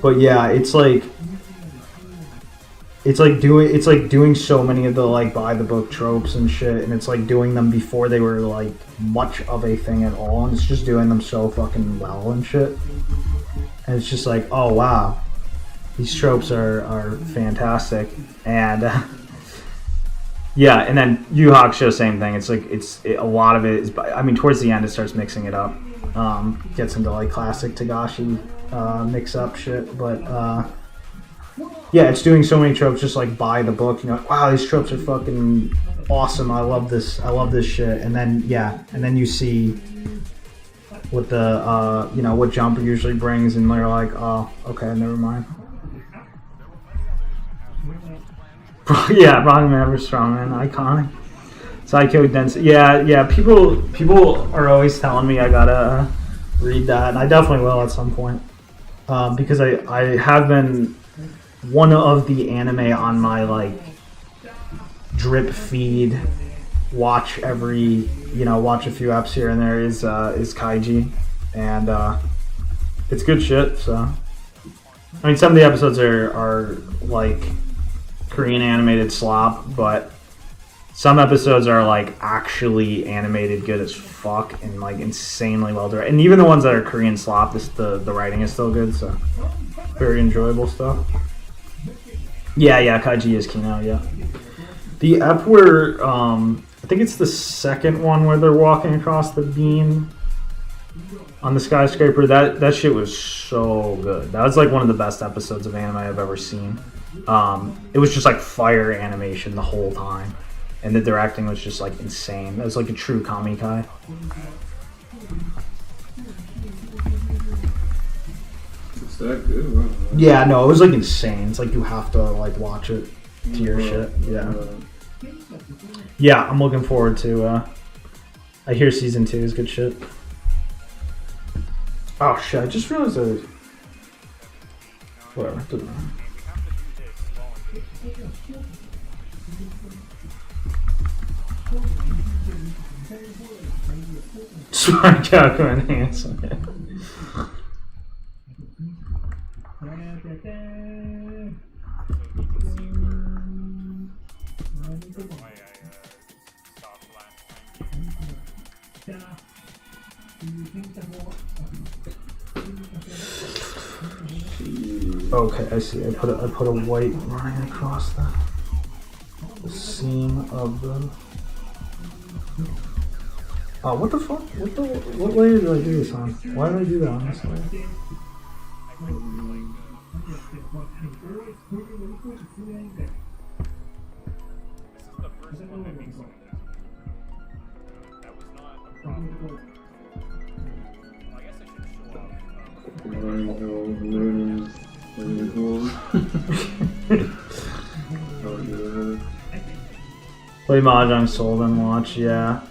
But yeah, it's like doing so many of the like by the book tropes and shit, and it's like doing them before they were like much of a thing at all, and it's just doing them so fucking well and shit. And it's just like, oh wow, these tropes are fantastic. And yeah, and then Yu Hakusho, same thing. It's like a lot of it is. I mean, towards the end, it starts mixing it up, gets into like classic Tagashi mix up shit, but. Yeah, it's doing so many tropes just like by the book. You're like, wow, these tropes are fucking awesome. I love this shit. And then you see what the what Jumper usually brings, and they're like, oh, okay, never mind. Yeah, Rocket Man vs. Strongman, iconic. Psycho Density. Yeah. People are always telling me I gotta read that, and I definitely will at some point. Because I have been one of the anime on my like drip feed. Watch a few eps here and there is Kaiji, and it's good shit. So I mean, some of the episodes are like Korean animated slop, but some episodes are like actually animated good as fuck and like insanely well directed. And even the ones that are Korean slop, the writing is still good, so very enjoyable stuff. Yeah, Kaiji is Kino, yeah. The ep where, I think it's the second one where they're walking across the beam on the skyscraper, that shit was so good. That was like one of the best episodes of anime I've ever seen. It was just like fire animation the whole time. And the directing was just like insane. It was like a true Kamikai. That good? Wow. Yeah, no, it was like insane. It's like you have to like watch it to your shit. Yeah, I'm looking forward to. I hear season 2 is good shit. Oh shit! I just realized that. Whatever. Doesn't matter. Sorry, Calco and Hanson. why I stopped last time. Okay, I see. I put a white line across the seam of the. Oh, what the fuck? What layer did I do this on? Why did I do that on this layer? This is the first one that makes sense. That was not a problem. Well, I guess I should show off. Play Mahjong Soul and watch, yeah.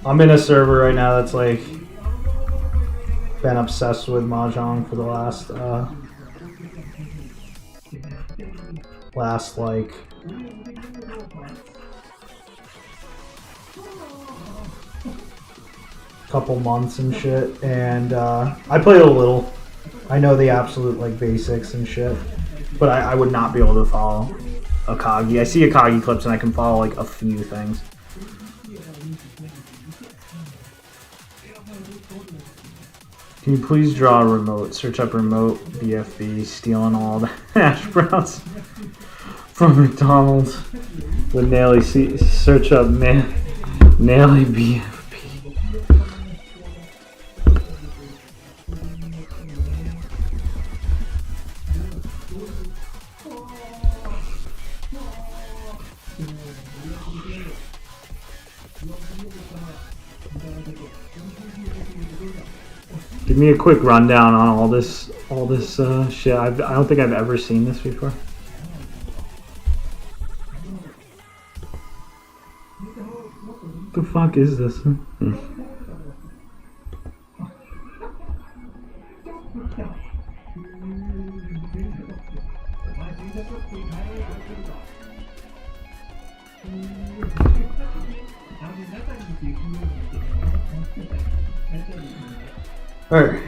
I'm in a server right now that's like been obsessed with Mahjong for the last like couple months and shit, and I played a little. I know the absolute like basics and shit, but I would not be able to follow Akagi. I see Akagi clips and I can follow like a few things. Can you please draw a remote? Search up remote BFB stealing all the hash browns from McDonald's with Naily. Search up Naily BFB. Give me a quick rundown on all this shit. I don't think I've ever seen this before. What the fuck is this? Alright.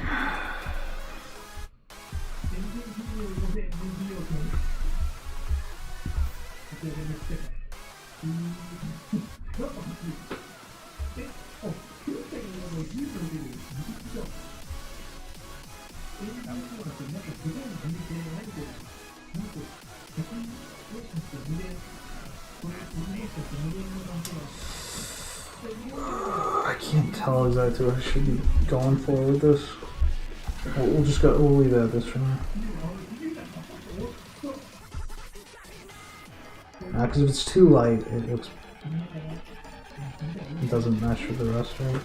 I can't tell exactly what I should be going for with this. We'll leave it at this for now. Because if it's too light, it doesn't mesh with the rest, right?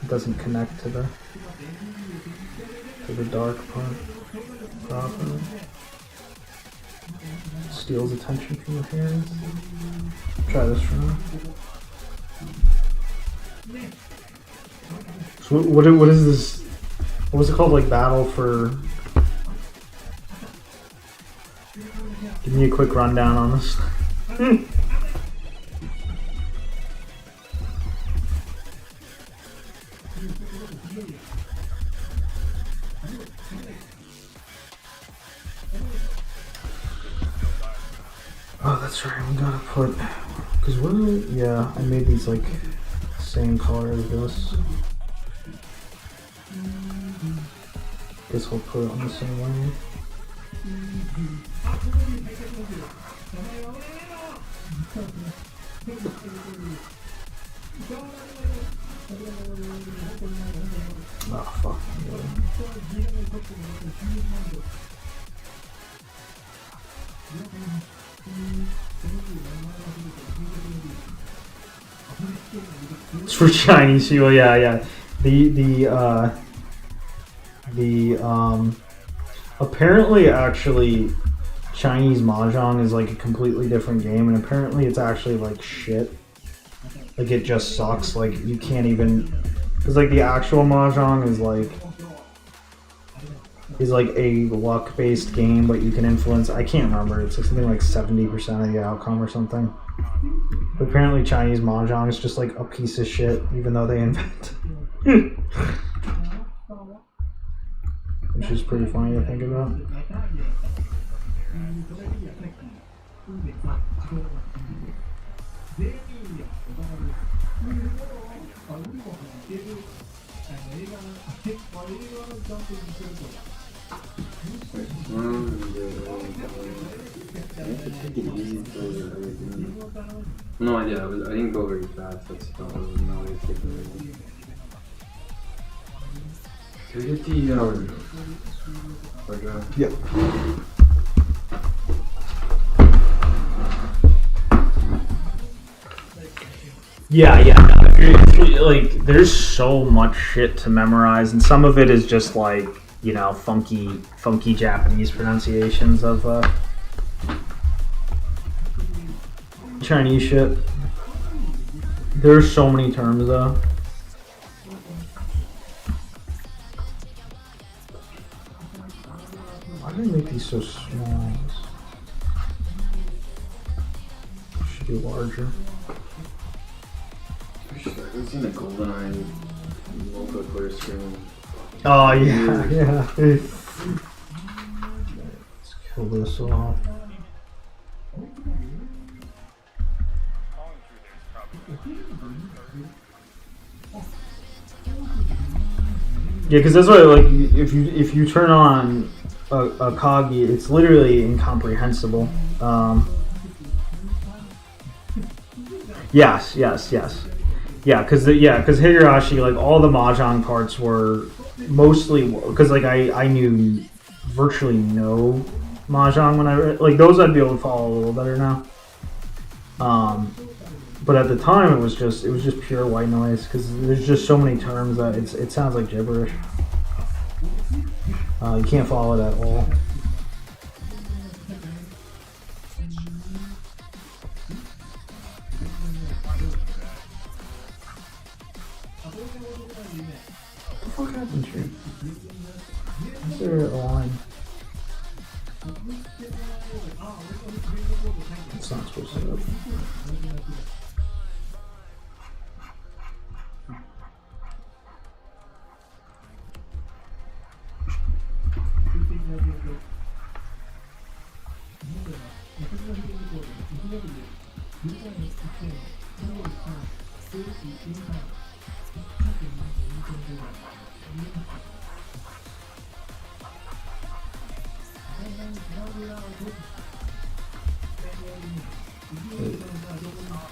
It doesn't connect to the dark part properly. Steals attention from the hairs. Try this for now. So what is this? What was it called? Like battle for? Give me a quick rundown on this. Oh, that's right. We gotta put because yeah, I made these like same color as this. Guess we'll put it on the same way. Oh fuck. It's for Chinese people, yeah. Apparently actually Chinese Mahjong is like a completely different game, and apparently it's actually like shit. Like it just sucks, like you can't even, because like the actual Mahjong is like a luck based game, but you can influence, I can't remember, it's like something like 70% of the outcome or something. But apparently Chinese Mahjong is just like a piece of shit, even though they invent it. Which is pretty funny to think about. No, I didn't go very fast. That's about what was not really taking me. Can we get the hard drive? Yep. Yeah, no, like, there's so much shit to memorize, and some of it is just like, you know, funky Japanese pronunciations of Chinese shit. There's so many terms though. Why do they make these so small? Should be larger. I've seen a GoldenEye multiplayer screen. Oh yeah. Let's kill this off. Yeah, because that's why, like, if you turn on a Kagi, it's literally incomprehensible. Yes. Yeah, because Higurashi, like, all the Mahjong parts were mostly, because, like, I knew virtually no Mahjong when I like those. I'd be able to follow a little better now. But at the time, it was just pure white noise because there's just so many terms that it sounds like gibberish. You can't follow it at all. What the fuck happened here? Is there a line? It's not supposed to open.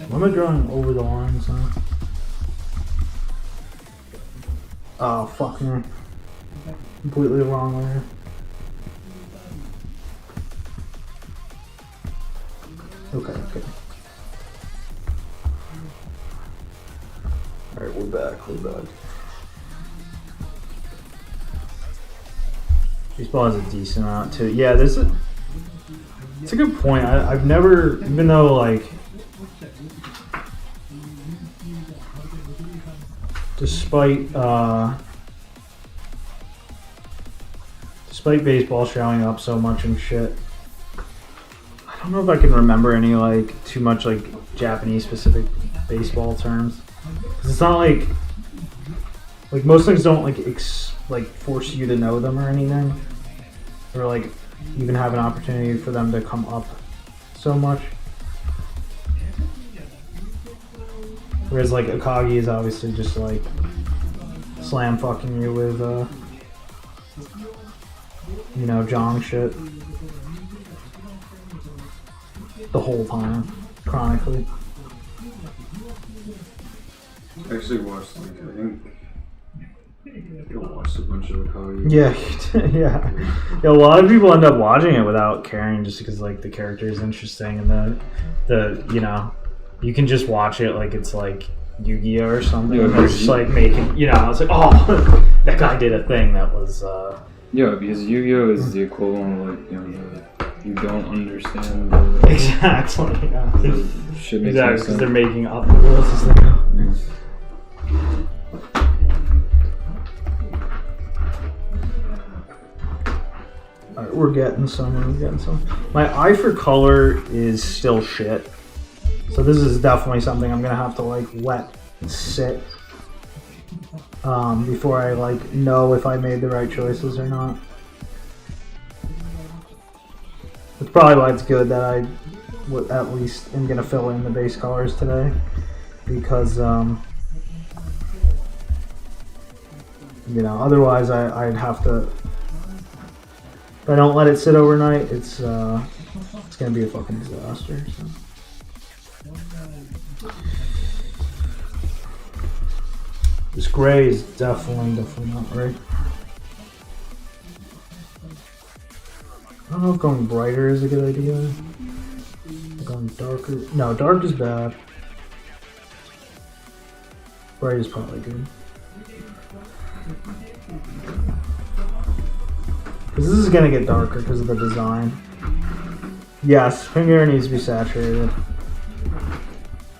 Why am I drawing over the lines now? Oh, fuck me. Completely wrong layer. Okay. Alright, we're back. Baseball has a decent amount too. Yeah, it's a good point. I've never, even though, like, despite baseball showing up so much and shit, I don't know if I can remember any, like, too much, like, Japanese specific baseball terms. 'Cause it's not like most things don't like force you to know them or anything, or like even have an opportunity for them to come up so much. Whereas like Akagi is obviously just like slam fucking you with you know, Jong shit the whole time, chronically. I actually watched, like, I watched a bunch of Akagi. Yeah, a lot of people end up watching it without caring just because, like, the character is interesting and the you know, you can just watch it like it's like Yu-Gi-Oh or something. Yeah, and they're just like making, you know, it's like, oh, that guy did a thing that was Yeah, because Yu-Gi-Oh is the equivalent of, like, you know, you don't understand exactly. Yeah. Shit makes Exactly, sense. because they're making up the rules. It's like, alright, we're getting some. My eye for color is still shit. So this is definitely something I'm gonna have to like let sit before I like know if I made the right choices or not. That's probably why it's good that I at least am gonna fill in the base colors today because you know, otherwise I'd have to. If I don't let it sit overnight, it's gonna be a fucking disaster. So. This gray is definitely not right. I don't know if going brighter is a good idea. Going darker. No, dark is bad. Bright is probably good. Because this is going to get darker because of the design. Yes, finger needs to be saturated.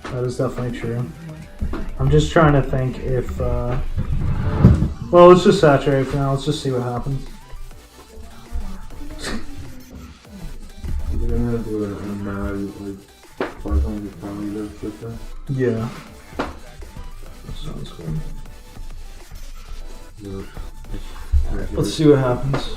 That is definitely true. I'm just trying to think if... well, let's just saturate for now. Let's just see what happens. You're gonna do a mad, like, 500 pound lift with that? Yeah. That sounds good. Let's see what happens.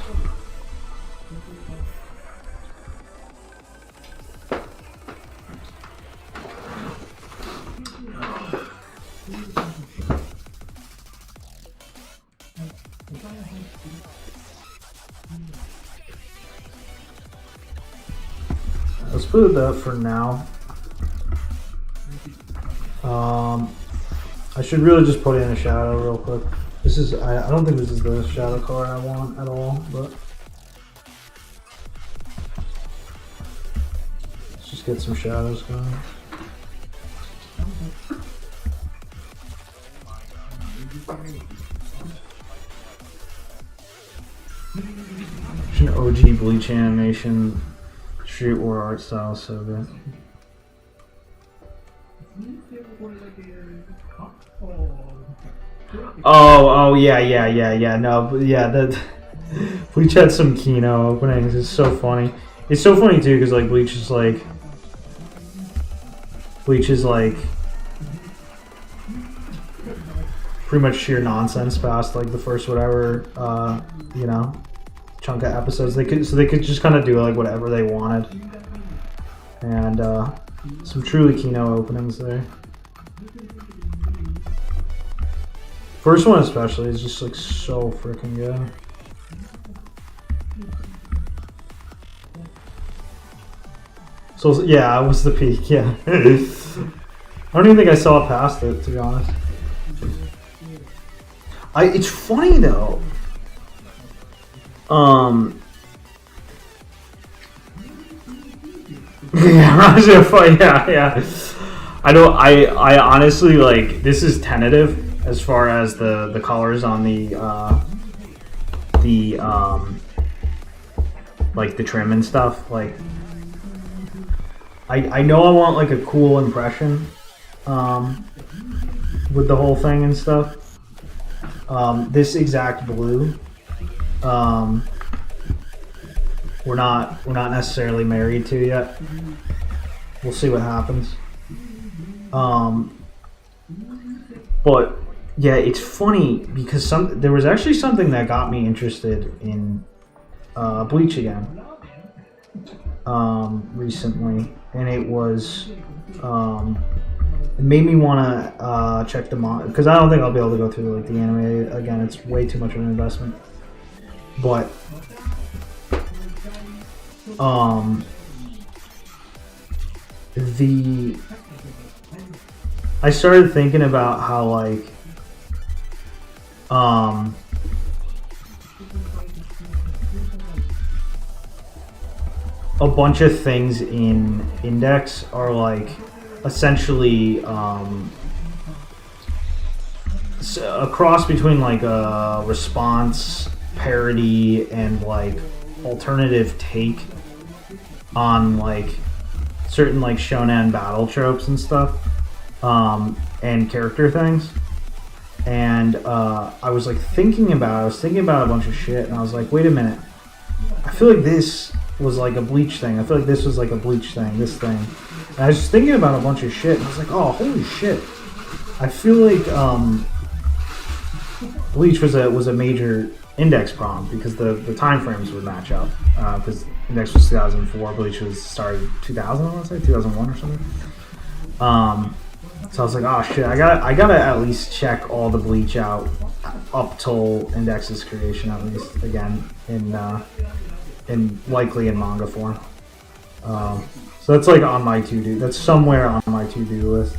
Let's put it that for now. I should really just put in a shadow real quick. This is, I don't think this is the shadow color I want at all, but let's just get some shadows going. An OG Bleach animation, street war art style, so good. Oh, yeah. No, yeah, that Bleach had some Kino openings. It's so funny. It's so funny too, because like Bleach is like pretty much sheer nonsense past like the first whatever you know, chunk of episodes. They could just kind of do like whatever they wanted, and some truly Kino openings there. First one especially is just like so freaking good. So yeah, it was the peak. Yeah, I don't even think I saw past it, to be honest. It's funny though. Yeah. I honestly, like, this is tentative as far as the colors on the like the trim and stuff. Like, I know I want like a cool impression with the whole thing and stuff. This exact blue, we're not necessarily married to yet. We'll see what happens. But yeah, it's funny because there was actually something that got me interested in Bleach again recently, and it was it made me want to check them out, because I don't think I'll be able to go through like the anime again. It's way too much of an investment. But I started thinking about how like a bunch of things in Index are like essentially a cross between like a response, parody, and like alternative take on like certain like shonen battle tropes and stuff, and character things. And I was thinking about a bunch of shit, and I was like, wait a minute, I feel like this was like a Bleach thing. I feel like this was like a Bleach thing, this thing. And I was just thinking about a bunch of shit, and I was like, oh, holy shit. I feel like Bleach was a major Index problem, because the time frames would match up. Because Index was 2004. Bleach was started 2000. I want to say 2001 or something. So I was like, oh shit, I gotta at least check all the Bleach out up till Index's creation at least again in likely in manga form. So that's like on my to-do. That's somewhere on my to-do list.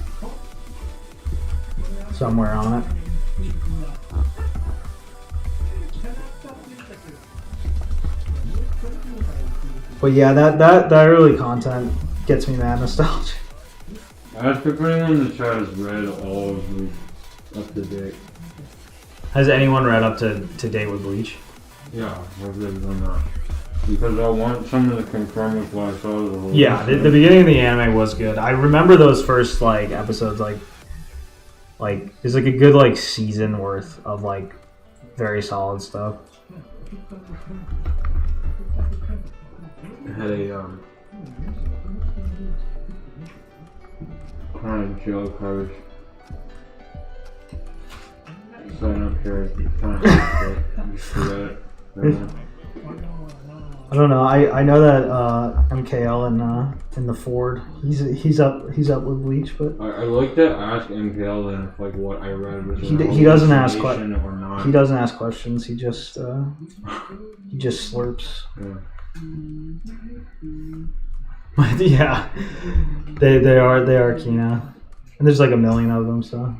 Somewhere on it. But yeah, that early content gets me mad nostalgic. I asked if anyone in the chat has read all of Bleach up to date. Has anyone read up to date with Bleach? Yeah, I've read on that. Because I want someone to confirm with what I saw of the whole. Yeah, the beginning of the anime was good. I remember those first like episodes, like there's like a good like season worth of like very solid stuff. I had a kind of joke I was setting up here. Kind of I don't know. I know that MKL in the Ford he's up with Bleach, but I like to ask MPL then if like what I read was he doesn't ask hallucination or not. he doesn't ask questions. He just slurps. Yeah. But yeah, they are Kina, and there's like a million of them. So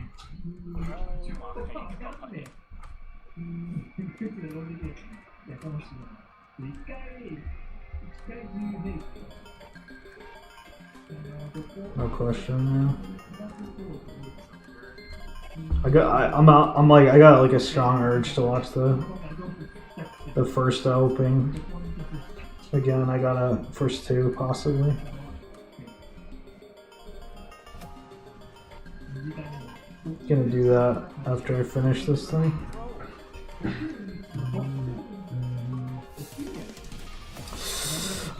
no question. Yeah. I got like a strong urge to watch the first opening. Again, I got a first two possibly. Gonna do that after I finish this thing.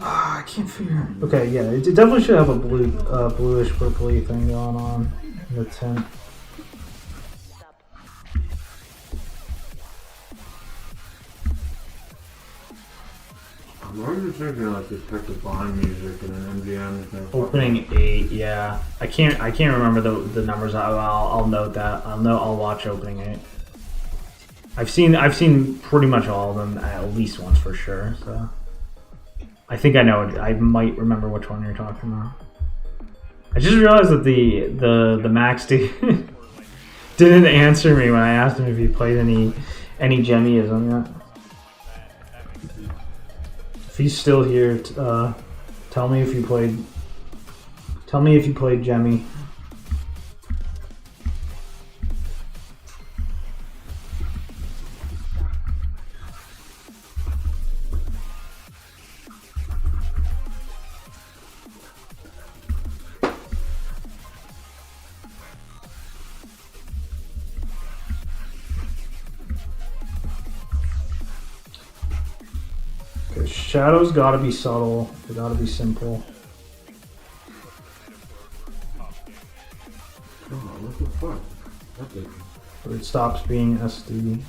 I can't figure. Okay, yeah, it definitely should have a bluish purpley thing going on in the tint. I'm just thinking like Detective Bond music and an MGM. Opening 8, yeah. I can't remember the numbers. I'll note that. I'll watch opening 8. I've seen pretty much all of them at least once for sure. So I think I know it. I might remember which one you're talking about. I just realized that the Max dude didn't answer me when I asked him if he played any Jemmyism yet. If he's still here, tell me if you played Jemmy. Shadows gotta be subtle. They gotta be simple. Oh, what the fuck? That's it. Or it stops being SD.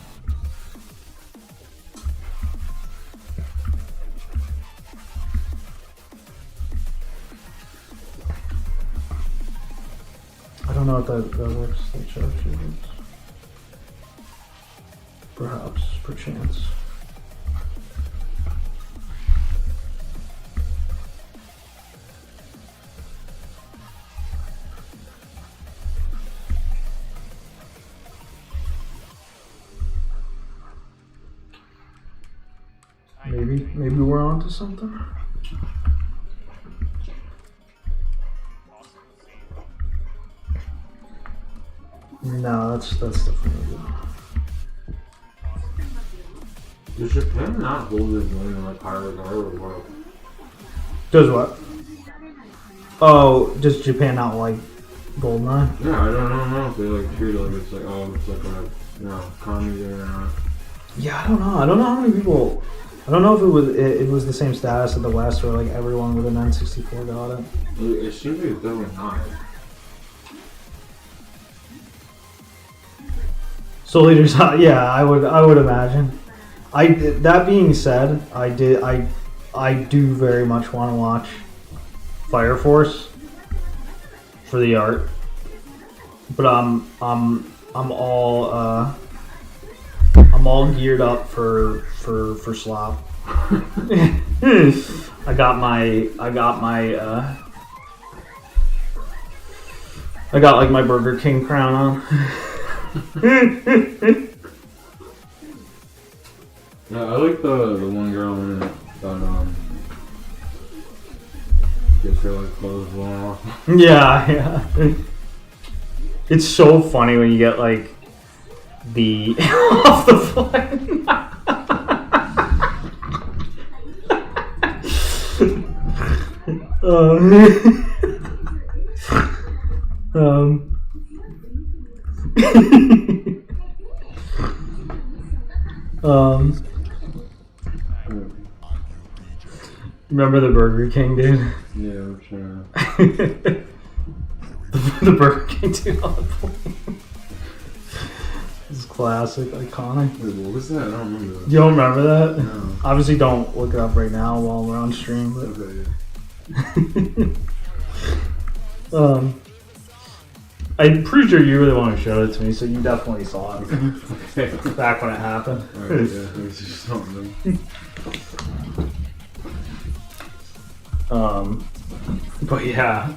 I don't know if that works. That show achievements. Perhaps, perchance. Maybe we're onto something. No, that's definitely good. Does Japan not hold this women like higher regard or what? Does what? Oh, does Japan not like Goldeneye? Yeah, I don't know if they like treat it like it's like it's like a comedy or not. Yeah, I don't know. I don't know how many people. I don't know if it was the same status at the West where like everyone with an N64 got it. It seems like it's definitely not. Soul Eater's, yeah, I would imagine. That being said, I I do very much want to watch Fire Force for the art, but I'm all geared up for slop. I got like my Burger King crown on. Yeah, I like the one girl in it that gets her like clothes blown off. Yeah. It's so funny when you get like the off the plane. Remember the Burger King dude? Yeah, I'm sure. The Burger King dude on the plane. It's classic, iconic. Wait, what was that? I don't remember that. You don't remember that? No. Obviously, don't look it up right now while we're on stream. But Okay, I'm pretty sure you were the one who showed it to me, so you definitely saw it okay. back when it happened. Alright, yeah, it was just something. But yeah,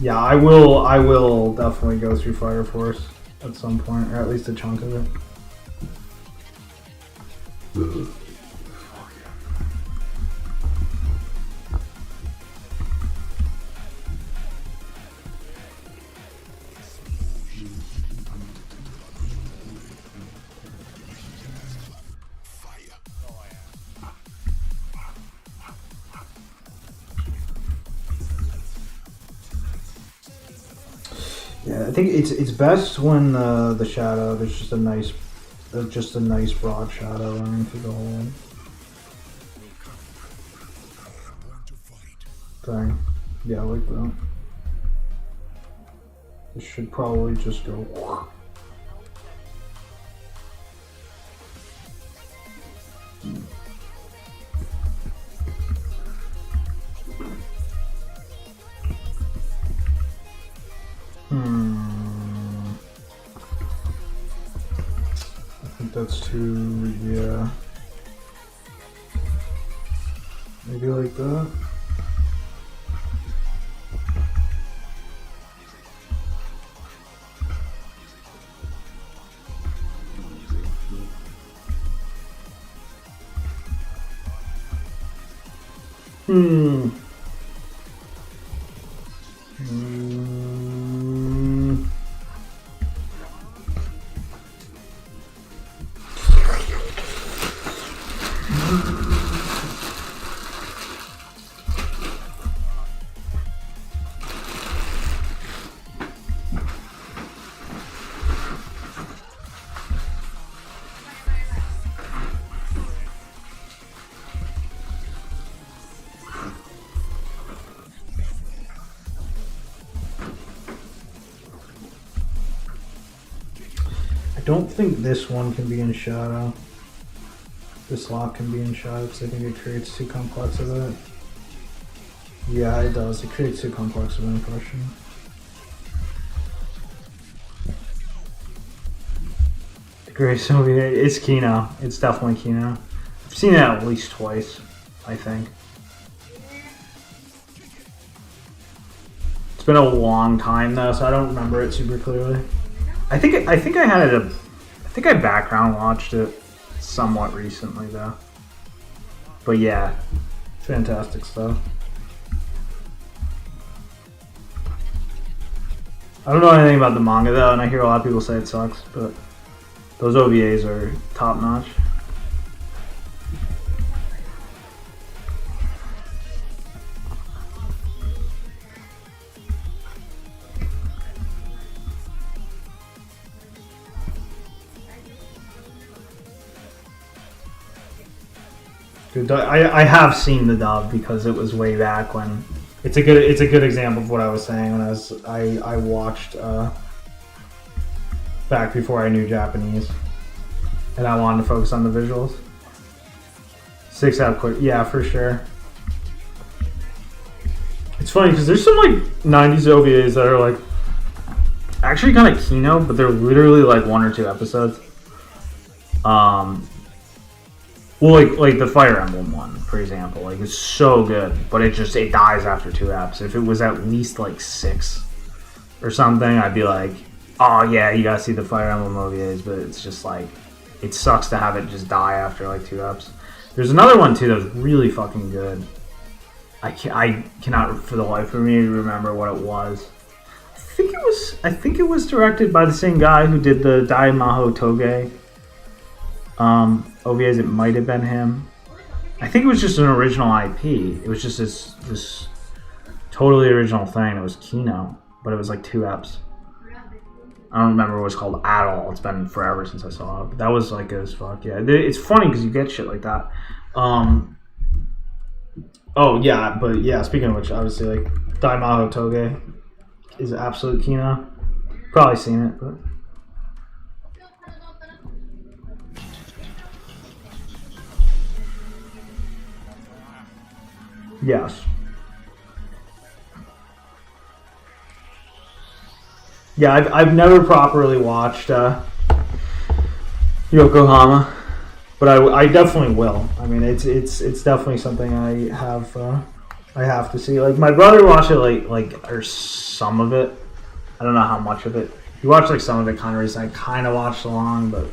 yeah, I will definitely go through Fire Force at some point, or at least a chunk of it. Yeah, I think it's best when the shadow, there's just a nice broad shadow running through the whole thing. Yeah, I like that. This should probably just go. I think that's too, yeah. Maybe like that. I don't think this one can be in shadow. This lock can be in shadow because I think it creates too complex of it. Yeah, it does. It creates too complex of an impression. The Gray Sylvia, it's Kino. It's definitely Kino. I've seen it at least twice, I think. It's been a long time though, so I don't remember it super clearly. I think I had it. I think I background watched it somewhat recently though. But yeah, fantastic stuff. I don't know anything about the manga though, and I hear a lot of people say it sucks, but those OVAs are top notch. Dude, I have seen the dub because it was way back when. It's a good example of what I was saying when I watched back before I knew Japanese, and I wanted to focus on the visuals. 6 out quick. Yeah, for sure. It's funny because there's some like 90s OVAs that are like actually kind of Kino, but they're literally like 1 or 2 episodes. Well, like the Fire Emblem one, for example, like it's so good, but it dies after 2 eps. If it was at least like 6 or something, I'd be like, oh yeah, you gotta see the Fire Emblem OVAs, but it's just like, it sucks to have it just die after like 2 eps. There's another one too that was really fucking good. I cannot for the life of me remember what it was. I think it was directed by the same guy who did the Dai Maho Toge OVAs. It might have been him. I think it was just an original IP. It was just this totally original thing. It was Kino, but it was like 2 eps. I don't remember what it was called at all. It's been forever since I saw it. But that was like good as fuck. Yeah, it's funny because you get shit like that. Oh yeah, but yeah. Speaking of which, obviously, like Daimaho Toge is absolute Kino. Probably seen it, but yes. Yeah, I've never properly watched Yokohama, but I definitely will. I mean, it's definitely something I have to see. Like my brother watched it like or some of it. I don't know how much of it. He watched like some of it kind of recently. I kind of watched along, but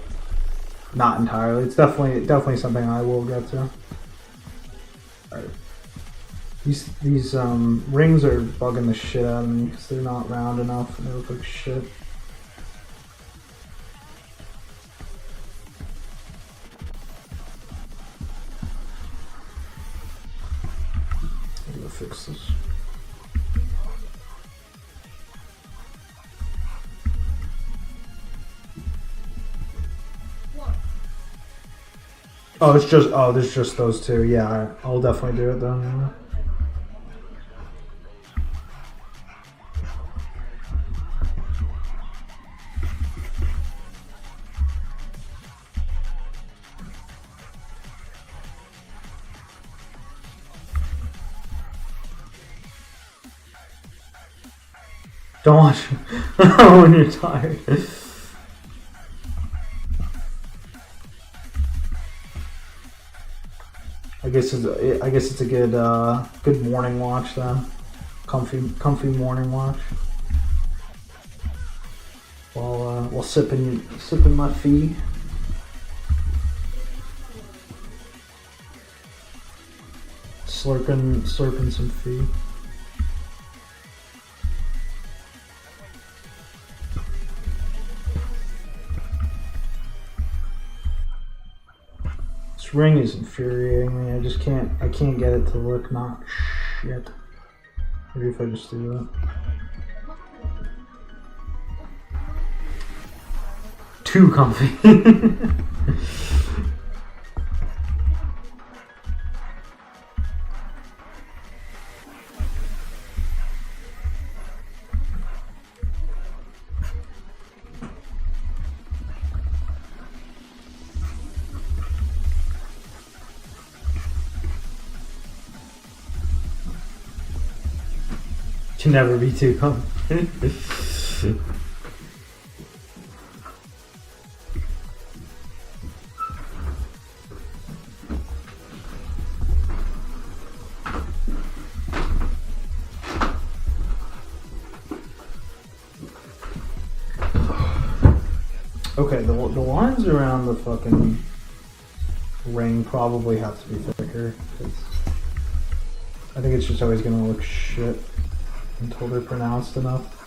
not entirely. It's definitely something I will get to. All right. These rings are bugging the shit out of me because they're not round enough and they look like shit. I gotta fix this. Oh, there's just those 2. Yeah, I'll definitely do it then. Yeah. Don't watch when you're tired. I guess it's a good morning watch then. Comfy morning watch. While sipping my fee. Slurping some fee. This ring is infuriating me. I can't get it to look not shit. Maybe if I just do that. Too comfy. Can never be too comfy. Okay, the lines around the fucking ring probably have to be thicker. I think it's just always gonna look shit until they're pronounced enough.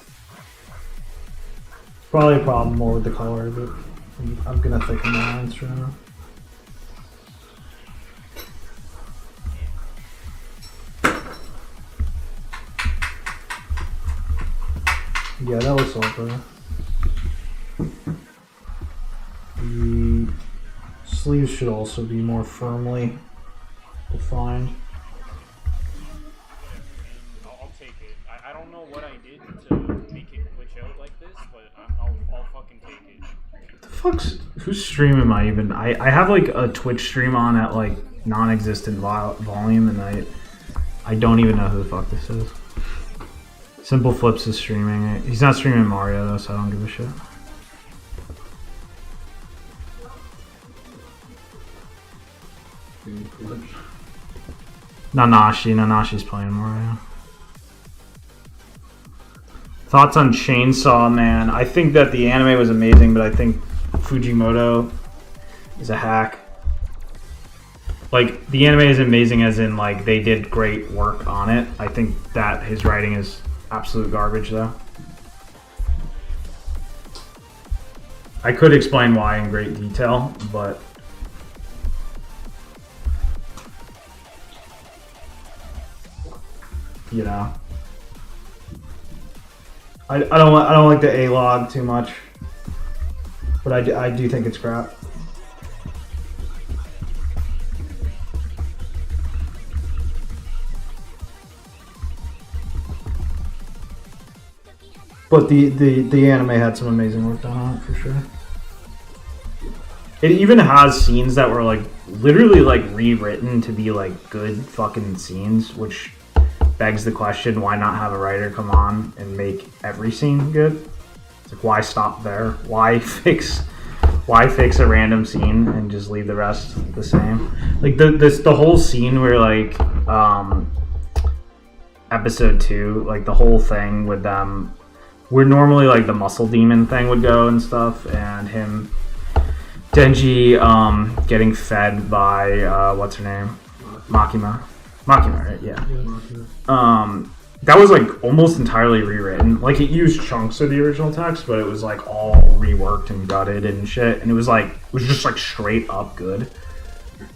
Probably a problem more with the color, but I'm gonna thicken the lines for now. Yeah, that looks all better. The sleeves should also be more firmly defined. I'll take it. I don't know what I did to make it glitch out like this, but I'll fucking take it. Whose stream am I even? I have like a Twitch stream on at like non-existent volume, and I don't even know who the fuck this is. Simple Flips is streaming it. He's not streaming Mario though, so I don't give a shit. Nanashi's playing Mario. Thoughts on Chainsaw Man? I think that the anime was amazing, but I think Fujimoto is a hack. Like, the anime is amazing as in, like, they did great work on it. I think that his writing is absolute garbage, though. I could explain why in great detail, but you know, I don't like the A-log too much, but I do think it's crap. But the anime had some amazing work done on it for sure. It even has scenes that were like literally like rewritten to be like good fucking scenes, which begs the question, why not have a writer come on and make every scene good? It's like, why stop there? Why fix a random scene and just leave the rest the same? Like the whole scene where like episode 2, like the whole thing with them, where normally like the muscle demon thing would go and stuff, and him, Denji, getting fed by what's her name, Makima, right? Yeah. That was like almost entirely rewritten. Like, it used chunks of the original text, but it was like all reworked and gutted and shit. And it was just like straight up good.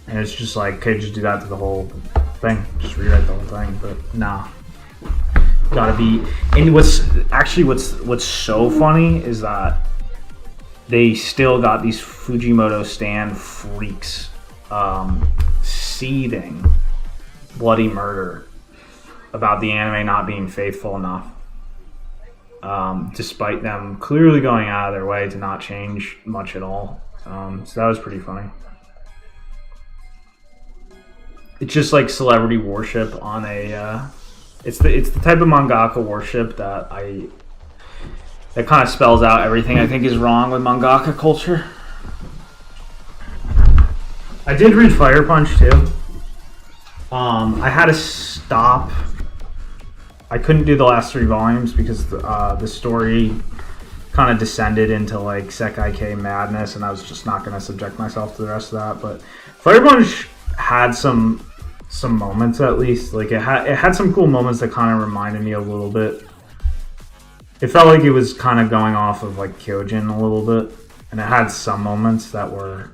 And it's just like, okay, just do that to the whole thing, just rewrite the whole thing. But nah. Gotta be. And what's so funny is that they still got these Fujimoto stan freaks seething bloody murder about the anime not being faithful enough, despite them clearly going out of their way to not change much at all. So that was pretty funny. It's just like celebrity worship on a it's the type of mangaka worship that kind of spells out everything I think is wrong with mangaka culture. I did read Fire Punch too. I had to stop. I couldn't do the last 3 volumes because the story kind of descended into like Sekai K madness, and I was just not going to subject myself to the rest of that. But Fire Punch had some moments, at least. Like it had some cool moments that kind of reminded me a little bit. It felt like it was kind of going off of like Kyojin a little bit, and it had some moments that were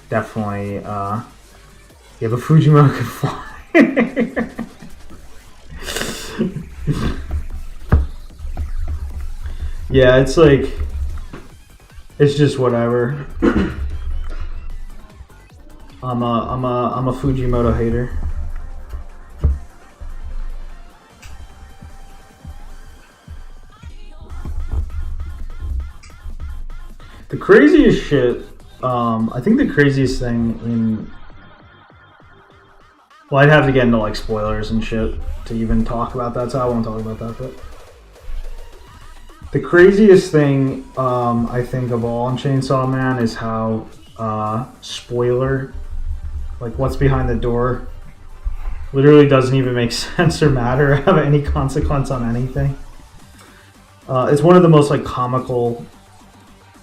definitely but Fujimoto could fly. Yeah, it's like, it's just whatever. I'm a Fujimoto hater. The craziest shit, I think the craziest thing in, well, I'd have to get into like spoilers and shit to even talk about that, so I won't talk about that, but the craziest thing I think of all in Chainsaw Man is how spoiler, like what's behind the door, literally doesn't even make sense or matter or have any consequence on anything. It's one of the most like comical.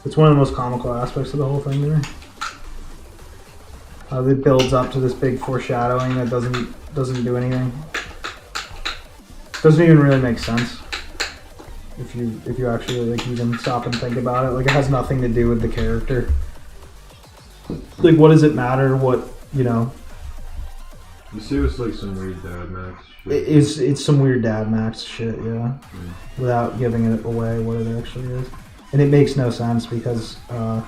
It's one of the most comical aspects of the whole thing to me. It builds up to this big foreshadowing that doesn't do anything. Doesn't even really make sense if you actually like even stop and think about it. Like, it has nothing to do with the character. Like, what does it matter? What, you know? You see, it's like some weird Dad Max shit. It's some weird Dad Max shit, yeah. Without giving it away what it actually is. And it makes no sense because, well,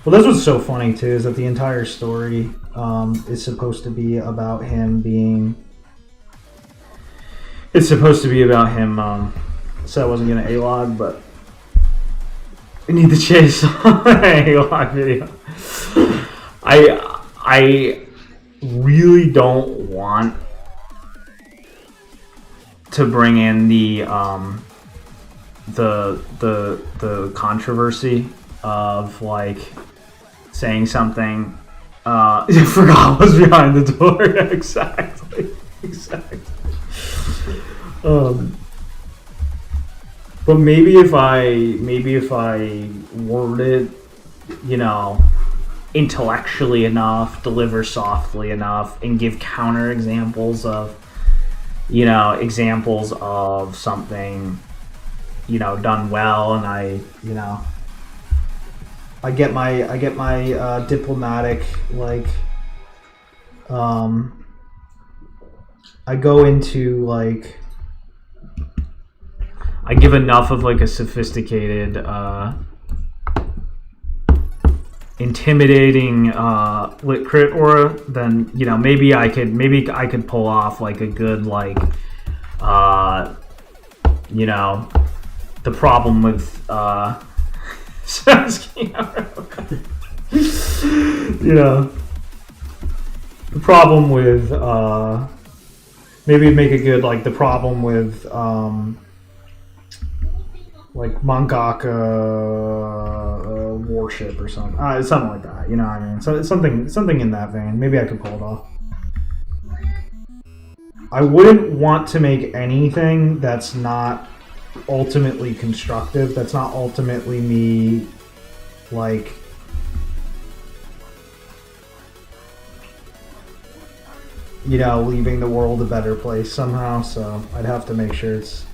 that's what's so funny too, is that the entire story is supposed to be about him being. It's supposed to be about him. So I wasn't gonna A-log, but we need to chase A-log video. I I really don't want to bring in the controversy of like saying something. I forgot what's behind the door. Exactly. But maybe if I word it, you know, intellectually enough, deliver softly enough, and give counter examples of, you know, examples of something, you know, done well, and I get my diplomatic, like, I go into, like, I give enough of like a sophisticated, intimidating lit crit aura, then, you know, maybe I could pull off like a good, like, you know, the problem with you know, the problem with maybe make a good, like, the problem with like mangaka warship or something like that, you know what I mean? So it's something in that vein. Maybe I could pull it off. I wouldn't want to make anything that's not ultimately constructive, that's not ultimately me, like, you know, leaving the world a better place somehow. So I'd have to make sure it's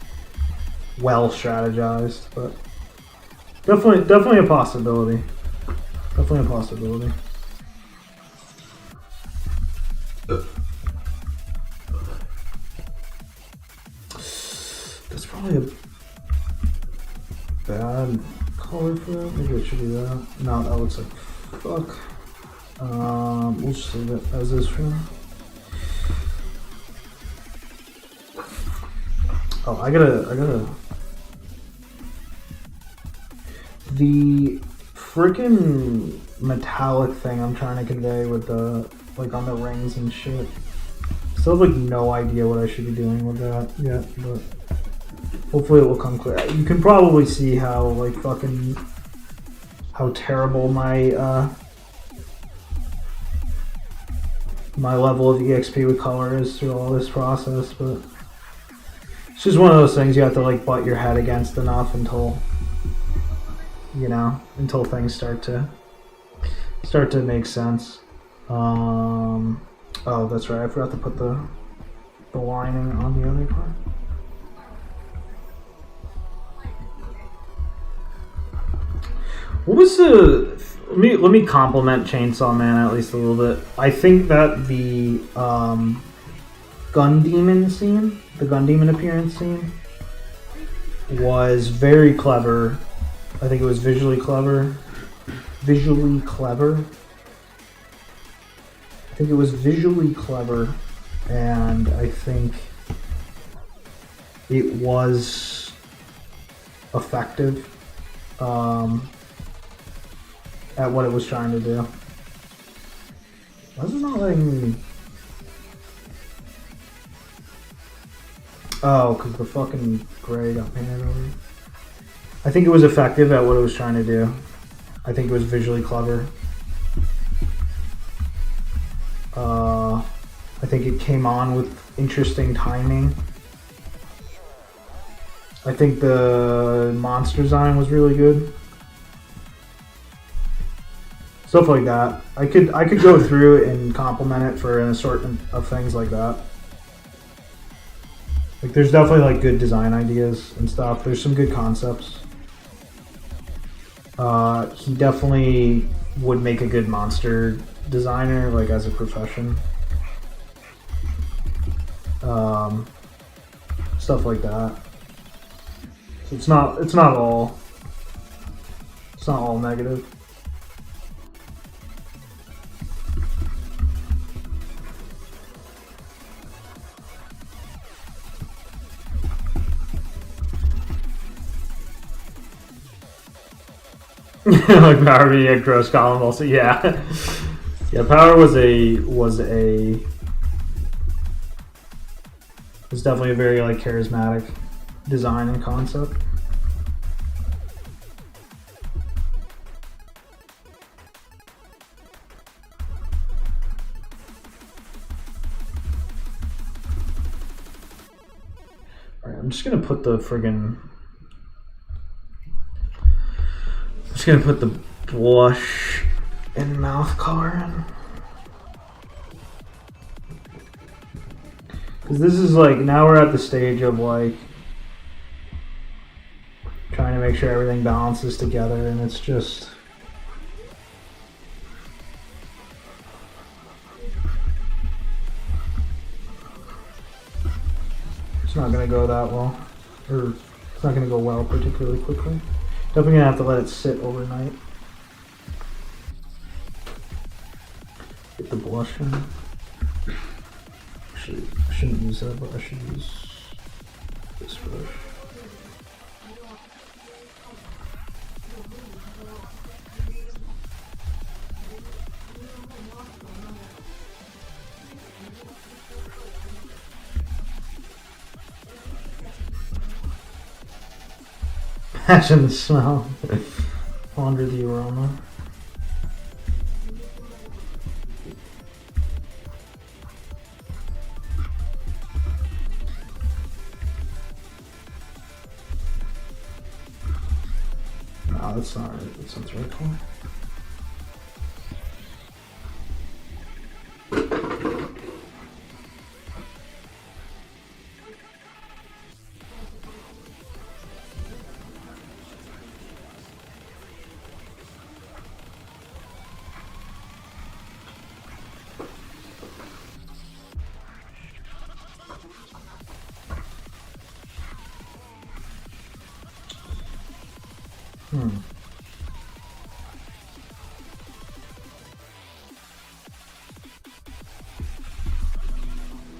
well strategized, but definitely a possibility. Definitely a possibility. That's probably a bad color for that. Maybe it should be that. No, that looks like fuck. We'll just leave it as is for now. Oh, I gotta. The frickin' metallic thing I'm trying to convey with the, like, on the rings and shit. Still have, like, no idea what I should be doing with that yet, but hopefully it will come clear. You can probably see how, like, fucking, how terrible my, my level of EXP with color is through all this process, but it's just one of those things you have to, like, butt your head against enough until, you know, until things start to make sense. Oh, that's right. I forgot to put the lining on the other part. What was the? Let me compliment Chainsaw Man at least a little bit. I think that the Gun Demon scene, the Gun Demon appearance scene, was very clever. I think it was visually clever. I think it was visually clever, and I think it was effective at what it was trying to do. Why is it not letting me? Oh, because the fucking gray got painted over. I think it was effective at what it was trying to do. I think it was visually clever. I think it came on with interesting timing. I think the monster design was really good. Stuff like that. I could go through and compliment it for an assortment of things like that. Like, there's definitely, like, good design ideas and stuff. There's some good concepts. He definitely would make a good monster designer, like, as a profession. Stuff like that. So it's not all negative. Like Power V and Gross Column also, yeah. Yeah, Power was definitely a very like charismatic design and concept. Alright, I'm just gonna put the friggin' I'm just gonna put the blush and mouth color in. Because this is like, now we're at the stage of like trying to make sure everything balances together, and it's just it's not gonna go that well, or it's not gonna go well particularly quickly. Definitely gonna have to let it sit overnight. Get the blush in. Actually, I shouldn't use that, but I should use this brush. Imagine the smell. Ponder the aroma. No, that's not right. That's not the right color.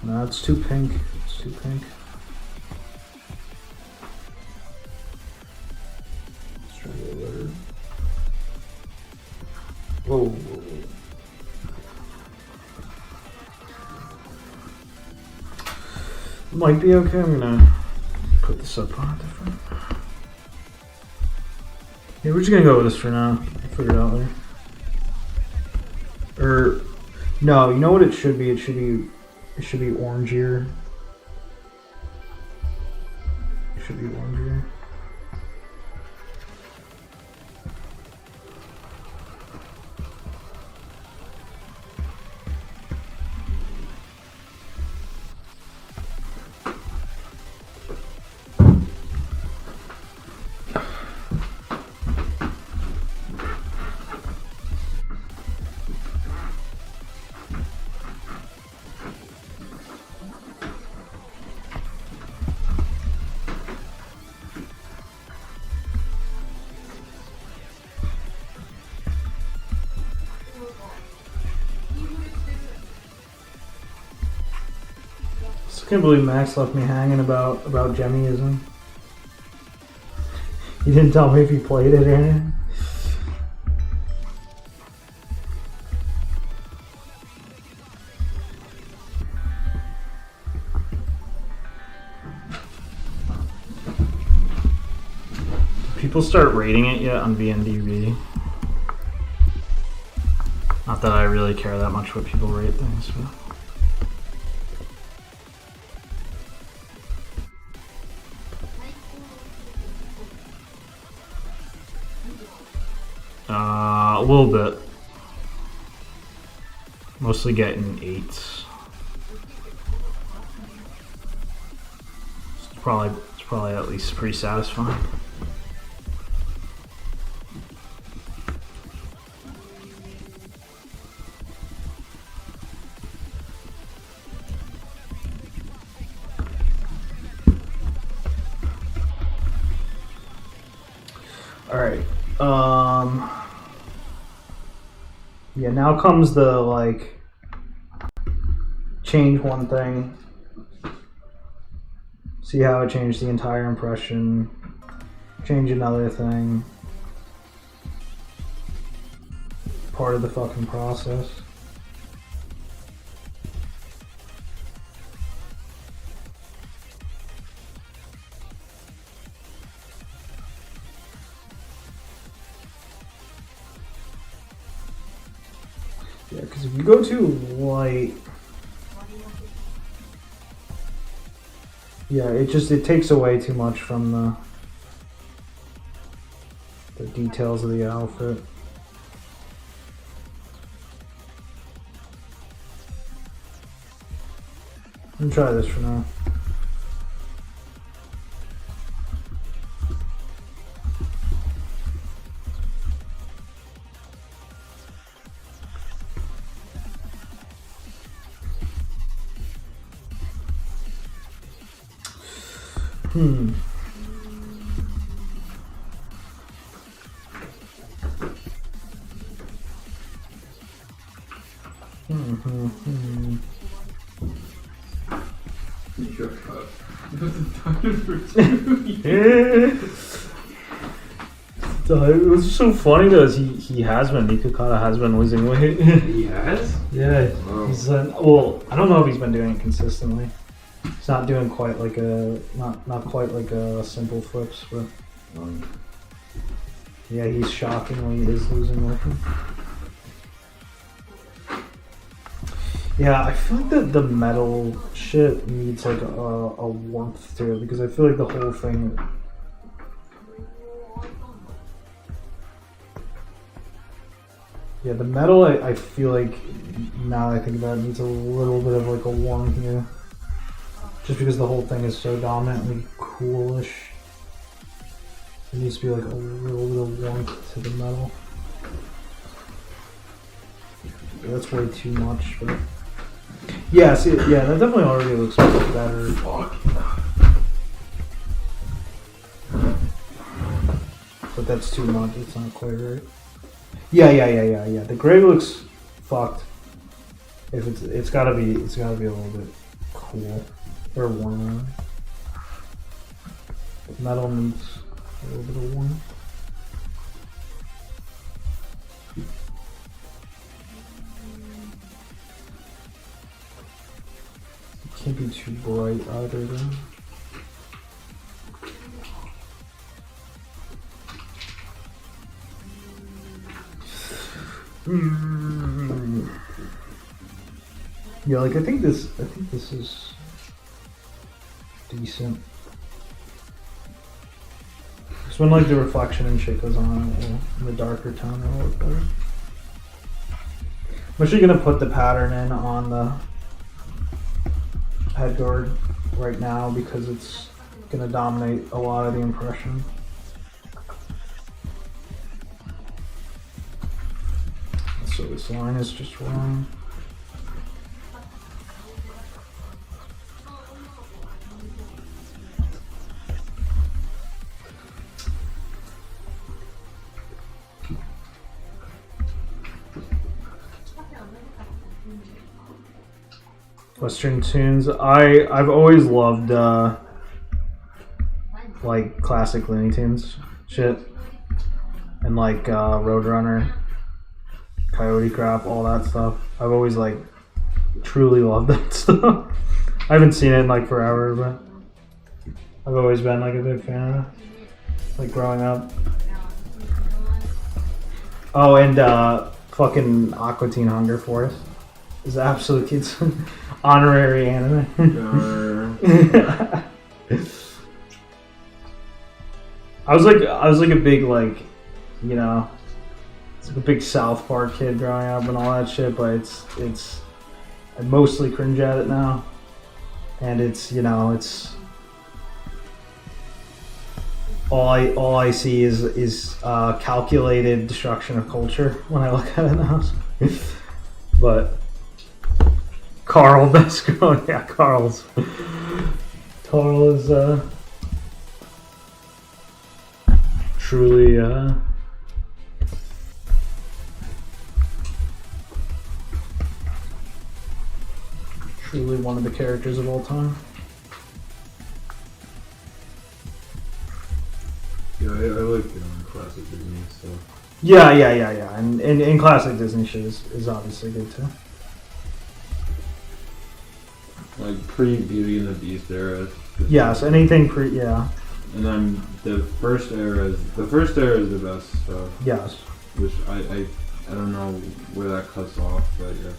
No, it's too pink. It's too pink. Let's try to get rid. Whoa, whoa, whoa. Might be okay. I'm gonna put this up on different. Yeah, we're just gonna go with this for now. I'll figure it out later. Or no, you know what it should be? It should be orangier. It should be orangier. I can't believe Max left me hanging about Jemmyism. He didn't tell me if he played it or anything. Did people start rating it yet on VNDB? Not that I really care that much what people rate things, but... a little bit. Mostly getting 8s. It's probably at least pretty satisfying. All right. Yeah, now comes the like change one thing. See how it changed the entire impression. Change another thing. Part of the fucking process. Yeah, because if you go too light, yeah, it takes away too much from the details of the outfit. Let me try this for now. Hmm. So it was so funny though. Is he has been Nikokata has been losing weight. He has? Yeah, Wow. he's well. I don't know if he's been doing it consistently. He's not doing quite like not quite like a simple flips, but yeah, he's shockingly is losing weight. Yeah, I feel like the metal shit needs like a warmth to it because I feel like the whole thing. Yeah, the metal I feel like now that I think about it needs a little bit of like a warmth here. Just because the whole thing is so dominantly coolish. There needs to be like a little bit of warmth to the metal. Yeah, that's way too much, but yeah, see, yeah, that definitely already looks much better. But that's too much. It's not quite right. Yeah. The gray looks fucked. If it's gotta be a little bit cool or warmer. Metal needs a little bit of warmth. Can't be too bright either though. Yeah, like I think this is decent. Because when like the reflection and shit goes on, in the darker tone, it'll look better. I'm actually gonna put the pattern in on the head guard right now because it's gonna dominate a lot of the impression. So this line is just wrong. Western tunes. I've always loved like classic Looney Tunes shit and like Roadrunner, Coyote Crap, all that stuff. I've always like truly loved that stuff. I haven't seen it in like forever, but I've always been like a big fan of it, like growing up. Oh, and fucking Aqua Teen Hunger Force is absolute kids honorary anime. I was like a big like, you know, it's like a big South Park kid growing up and all that shit, but it's I mostly cringe at it now, and it's, you know, it's all I see is calculated destruction of culture when I look at it now. But Carl, best girl, yeah, Carl is truly truly one of the characters of all time. Yeah, I like classic Disney stuff. Yeah, and classic Disney shit is obviously good too. Like pre-Beauty and the Beast era. Yes, anything yeah. And then the first era is the best stuff. Yes. Which I I don't know where that cuts off, but yeah.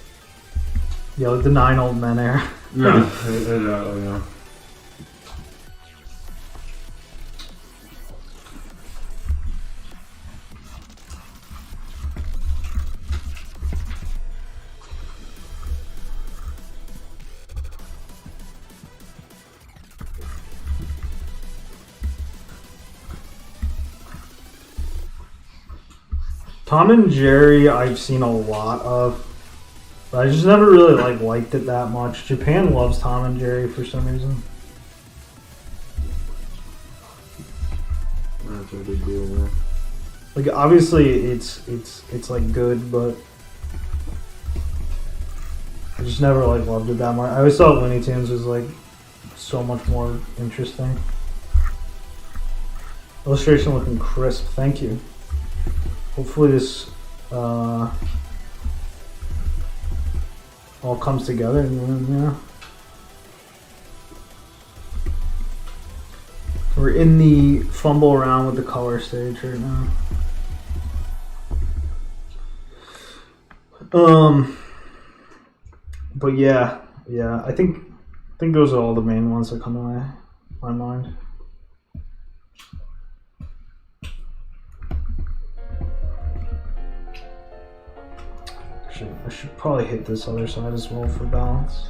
Yeah, like the 9 old men era. Yeah, exactly, yeah. Tom and Jerry, I've seen a lot of, but I just never really liked it that much. Japan loves Tom and Jerry for some reason. That's a big deal, man. Like obviously it's like good, but I just never loved it that much. I always thought Looney Tunes was like so much more interesting. Illustration looking crisp. Thank you. Hopefully this all comes together and yeah. We're in the fumble around with the color stage right now. But yeah, I think those are all the main ones that come to my mind. I should probably hit this other side as well for balance.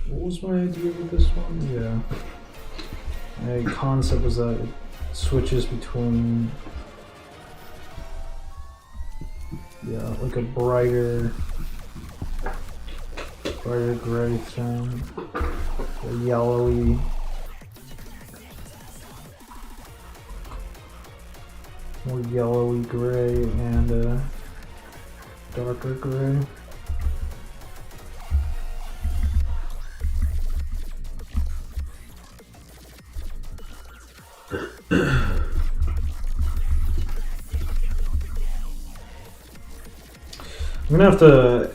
What was my idea with this one? Yeah. My concept was that it switches between like a brighter gray thing, a yellowy, more yellowy gray, and a darker gray. I'm gonna have to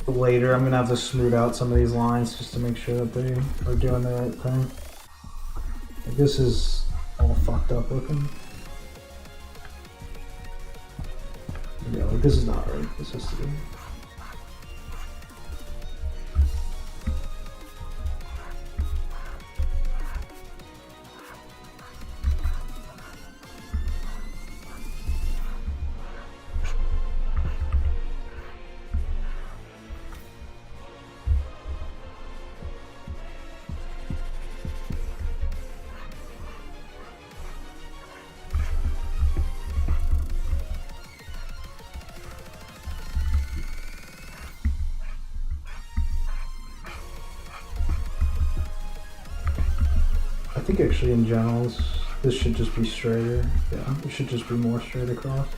later. I'm gonna have to smooth out some of these lines just to make sure that they are doing the right thing. Like this is all fucked up looking. Yeah, like this is not right. This has to be. I think actually in general this should just be straighter. Yeah, it should just be more straight across.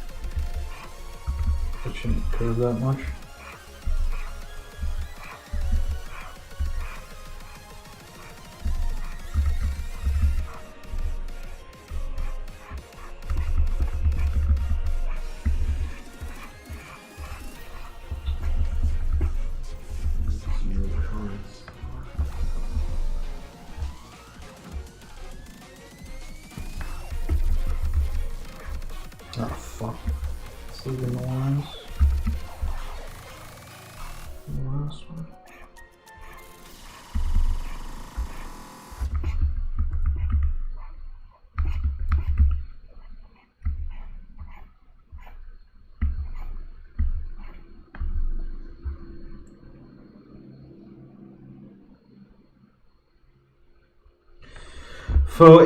It shouldn't curve that much. Oh fuck. It's leaving the lines. The last one.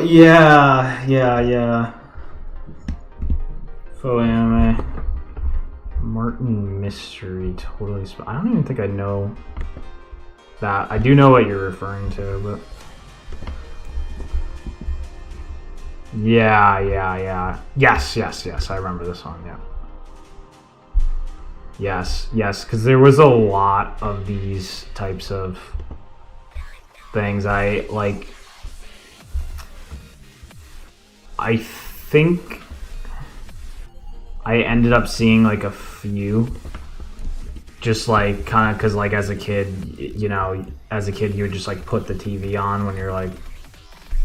Yeah. Faux anime. Martin Mystery, totally. I don't even think I know that. I do know what you're referring to, but. Yeah. Yes. I remember this one, yeah. Yes, because there was a lot of these types of things. I think I ended up seeing like a few just like kind of because like as a kid, you would just like put the TV on when you're like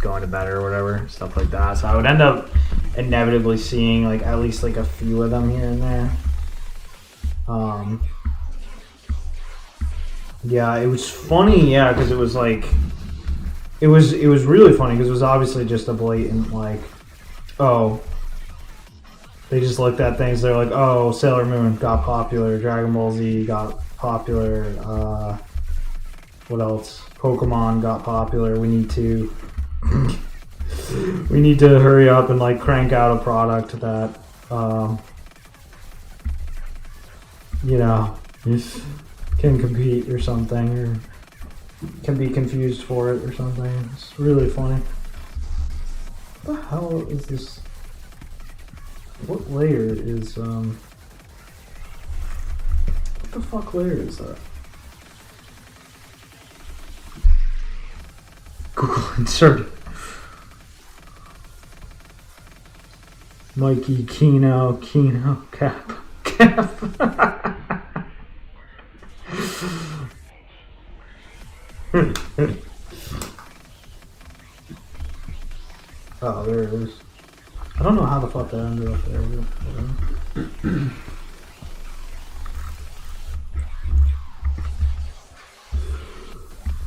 going to bed or whatever, stuff like that. So I would end up inevitably seeing like at least like a few of them here and there. Yeah, it was funny, yeah, because it was like it was really funny because it was obviously just a blatant like, oh, they just looked at things, they're like, oh, Sailor Moon got popular, Dragon Ball Z got popular, what else? Pokemon got popular, we need to hurry up and like crank out a product that can compete or something, or can be confused for it or something. It's really funny. What the hell is this? What layer is what the fuck layer is that? Google insert. Mikey, Kino, Cap. Oh, there it is. I don't know how the fuck that ended up there.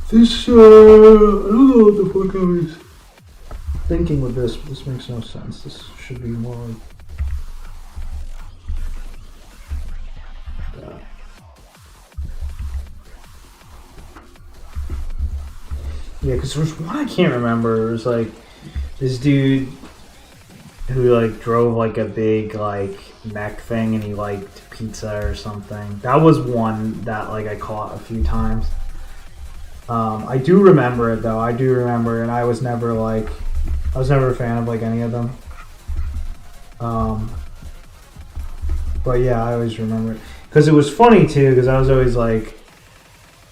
This, I don't know what the fuck I was thinking with this. This makes no sense. This should be more like that. Yeah, because there was one I can't remember. It was like this dude who like drove like a big like mech thing and he liked pizza or something. That was one that like I caught a few times. I do remember it though. I do remember, and I was never a fan of like any of them. But yeah, I always remember it because it was funny too. Because I was always like,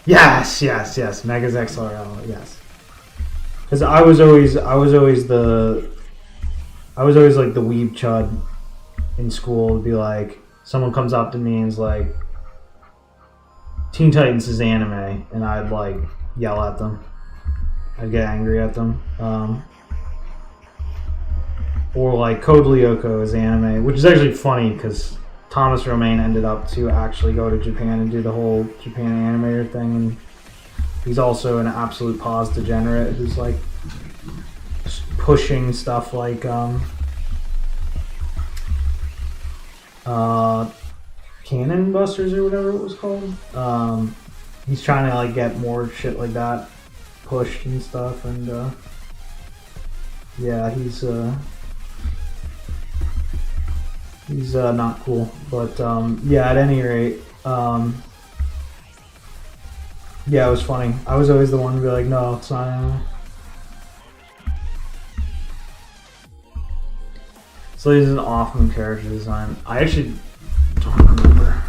yes, Megas XRL, yes. Because I was always like the weeb chud in school. Would be like, someone comes up to me and is like, Teen Titans is anime, and I'd like yell at them. I'd get angry at them. Or like Code Lyoko is anime, which is actually funny because Thomas Romaine ended up to actually go to Japan and do the whole Japan animator thing, and he's also an absolute pause degenerate who's like pushing stuff like Cannon Busters or whatever it was called. He's trying to like get more shit like that pushed and stuff, and yeah, he's not cool. But yeah, at any rate, yeah, it was funny. I was always the one to be like, no, it's not anime. So this is an awesome character design. I actually don't remember.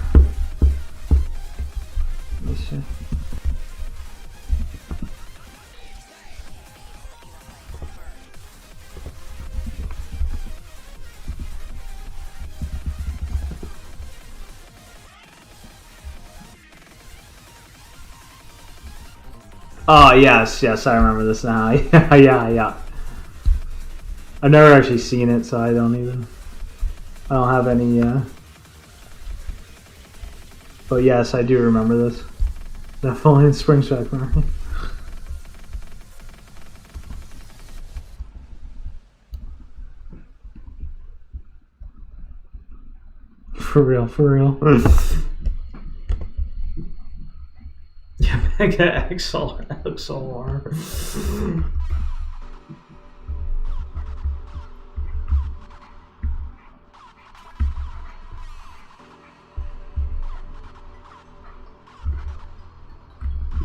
Let me see. Oh, yes, I remember this now. Yeah. I've never actually seen it, so I don't have any, but yes, I do remember this. Definitely in springs back memory. For real. Yeah, Mega XLR.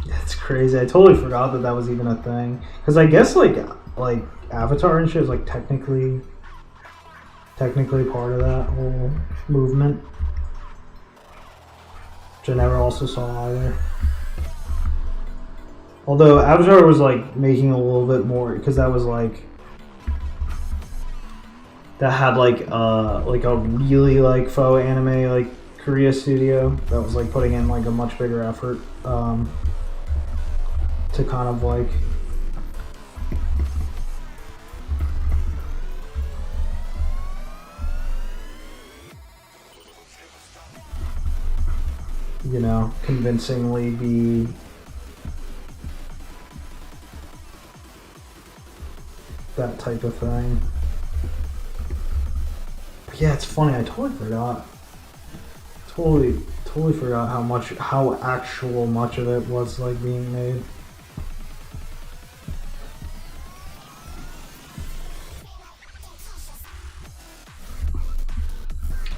That's crazy. I totally forgot that was even a thing. Because I guess like Avatar and shit is like technically part of that whole movement, which I never also saw either. Although Avatar was like making a little bit more, because that was like that had like a really like faux anime like Korea studio that was like putting in like a much bigger effort to kind of like convincingly be that type of thing. But yeah, it's funny, I totally forgot. Totally forgot how actual much of it was like being made.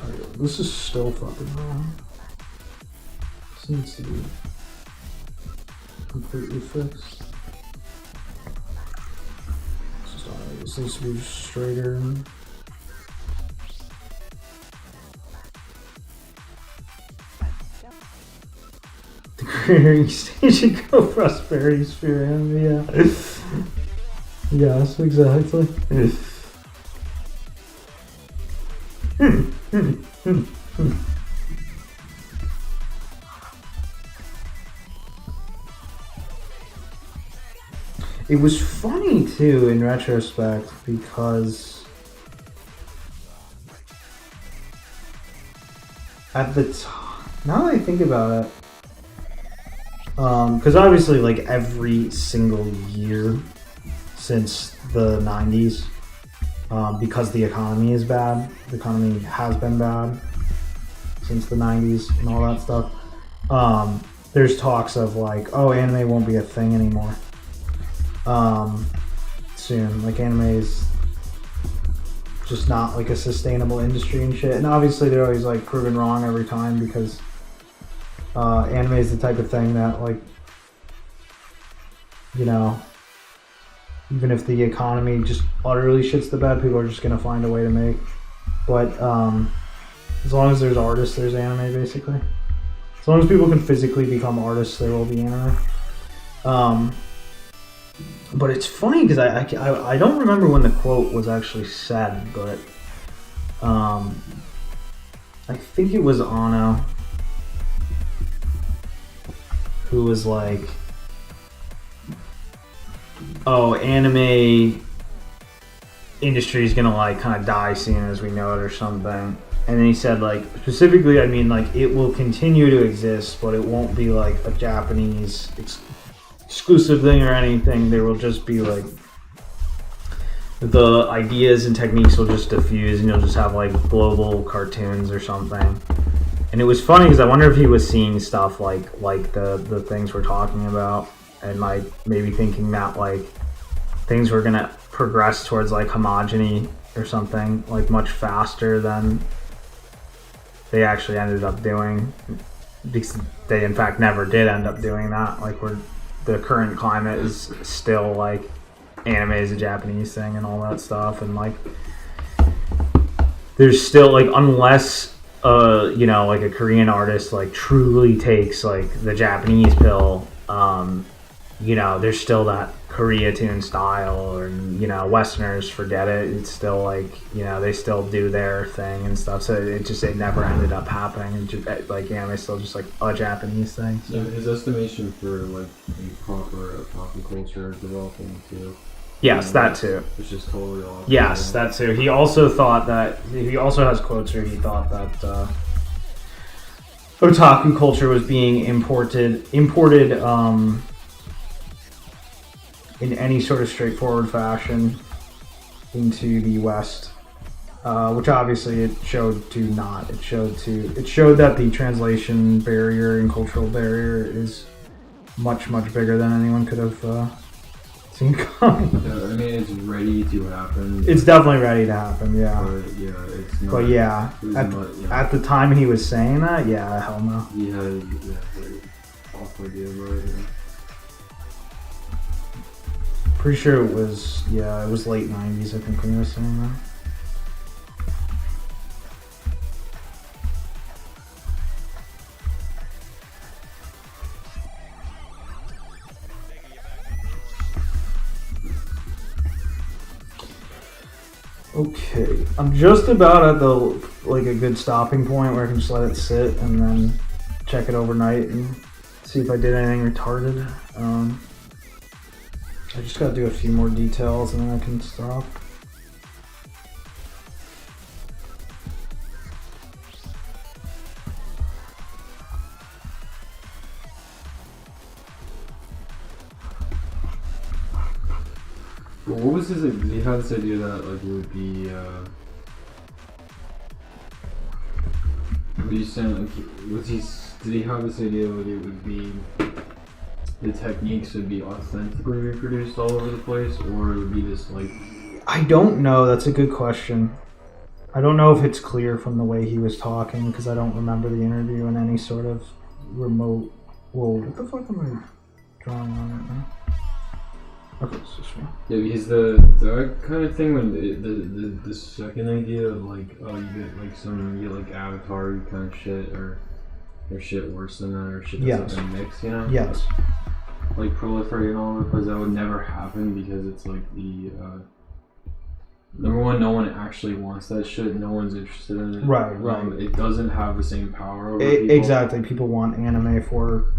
Alright, this is still fucking wrong. This needs to be completely fixed. This needs to be straighter. The creating stage and go prosperity sphere, yeah. Yes, exactly. It was funny too in retrospect because at the time, now that I think about it, because obviously like every single year since the 90s, because the economy is bad, the economy has been bad since the 90s and all that stuff, there's talks of like, oh, anime won't be a thing anymore soon. Like anime is just not like a sustainable industry and shit. And obviously they're always like proven wrong every time because anime is the type of thing that like, even if the economy just utterly shits the bed, people are just gonna find a way to make. But as long as there's artists, there's anime basically. As long as people can physically become artists, there will be anime. But it's funny because I don't remember when the quote was actually said, but I think it was Anno who was like, oh, anime industry is gonna like kind of die soon as we know it or something. And then he said like, specifically, I mean like it will continue to exist, but it won't be like a Japanese exclusive thing or anything. There will just be like the ideas and techniques will just diffuse and you'll just have like global cartoons or something. And it was funny because I wonder if he was seeing stuff like the things we're talking about and like maybe thinking that like things were gonna progress towards like homogeny or something like much faster than they actually ended up doing, because they in fact never did end up doing that. Like the current climate is still like anime is a Japanese thing and all that stuff, and like there's still like, unless like a Korean artist like truly takes like the Japanese pill, there's still that Koreatoon style, and Westerners forget it. It's still like they still do their thing and stuff. So it never ended up happening. Like anime's still just like a Japanese thing. So his estimation for like a proper otaku culture developing too. Yes, that too. Which is totally off. Yes, that too. He also thought that he also has quotes where he thought that otaku culture was being imported in any sort of straightforward fashion into the West, which obviously it showed to not. It showed that the translation barrier and cultural barrier is much bigger than anyone could have seen coming. Yeah, I mean, it's ready to happen. It's definitely ready to happen, yeah. But yeah, it's not. But yeah, at the time he was saying that, yeah, hell no. He had a very off idea about it. Yeah. Pretty sure it was late 90s, I think, when he was saying that. Okay, I'm just about at the like a good stopping point where I can just let it sit and then check it overnight and see if I did anything retarded. I just gotta do a few more details and then I can stop. Well, what was his? He had this idea that like it would be. What are you saying? Like, was he? Did he have this idea that it would be? The techniques would be authentically reproduced all over the place, or it would be just like. I don't know. That's a good question. I don't know if it's clear from the way he was talking because I don't remember the interview in any sort of remote. Whoa! What the fuck am I drawing on right now? Okay, it's just me. Yeah, because the kind of thing when the second idea of like oh you get like Avatar kind of shit or shit worse than that or shit that's like a mix, you know? Yes. Like proliferate all over the place, that would never happen because it's like the number one, no one actually wants that shit. No one's interested in it. Right. It doesn't have the same power over people. Exactly. People want anime for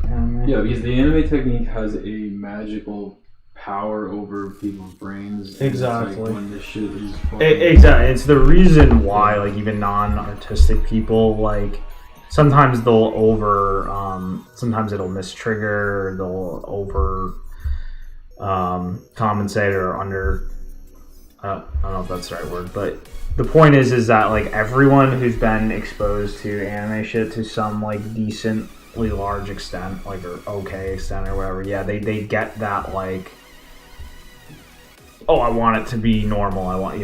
anime. Yeah, because the anime technique has a magical power over people's brains. Exactly. It's like when this shit is Exactly. It's the reason why, like, even non-artistic people, like, sometimes they'll sometimes it'll mistrigger, they'll over compensate or under. I don't know if that's the right word, but the point is that like everyone who's been exposed to anime shit to some like decently large extent, like or okay extent or whatever, yeah, they get that like, oh, I want it to be normal. I want,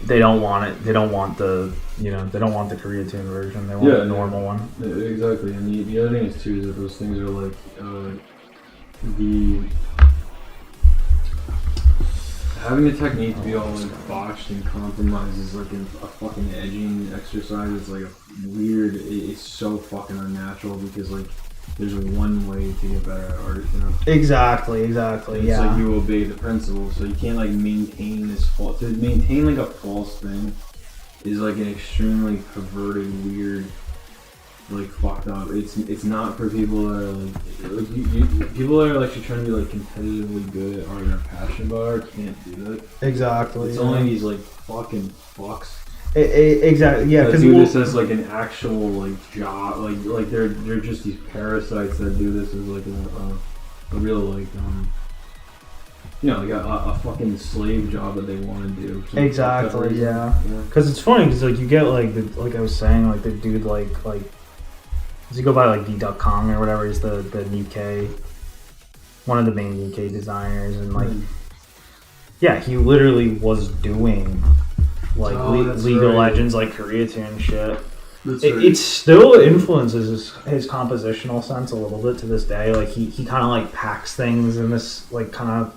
they don't want it. They don't want the, they don't want the Koreatoon version. They want the normal one. Yeah, exactly. And the other thing is too is that those things are like having the technique to be all like botched and compromised is like a fucking edging exercise. It's like a weird. It's so fucking unnatural because like there's one way to get better at art, Exactly. It's Yeah. like you obey the principle, so you can't like maintain this false. To maintain like a false thing is like an extremely perverted, weird, like fucked up. It's not for people that are like people that are like trying to be like competitively good at art and are passionate about art can't do that. Exactly. It's only these like fucking fucks. Exactly. Yeah. That do this as like an actual like job. Like they're just these parasites that do this as like a real like like a fucking slave job that they want to do. Exactly. Yeah. Because it's funny because like you get like I was saying, like the dude like does he go by like D-Duck Kong or whatever? He's the Nikkei, one of the main Nikkei designers, and like yeah, he literally was doing like League of Legends, like Koreatoon shit. It still influences his compositional sense a little bit to this day. Like he kind of like packs things in this like kind of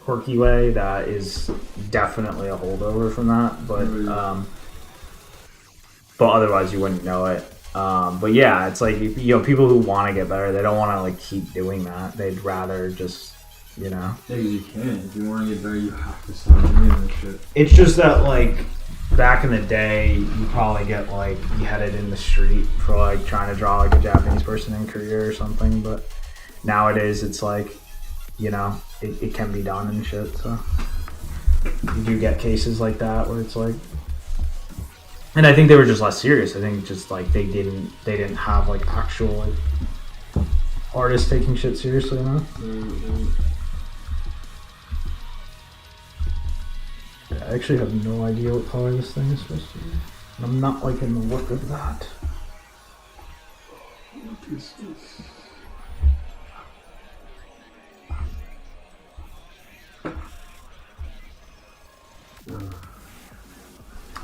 quirky way that is definitely a holdover from that. But otherwise you wouldn't know it. But yeah, it's like people who want to get better, they don't want to like keep doing that. They'd rather just Yeah, because you can't. If you want to get better, you have to start doing this shit. It's just that like back in the day, you probably get like beheaded in the street for like trying to draw like a Japanese person in Korea or something. But nowadays, it's like it can be done and shit. So you do get cases like that where it's like. And I think they were just less serious. I think just like they didn't have like actual like artists taking shit seriously enough. Yeah, I actually have no idea what color this thing is supposed to be. And I'm not liking the look of that. What is this?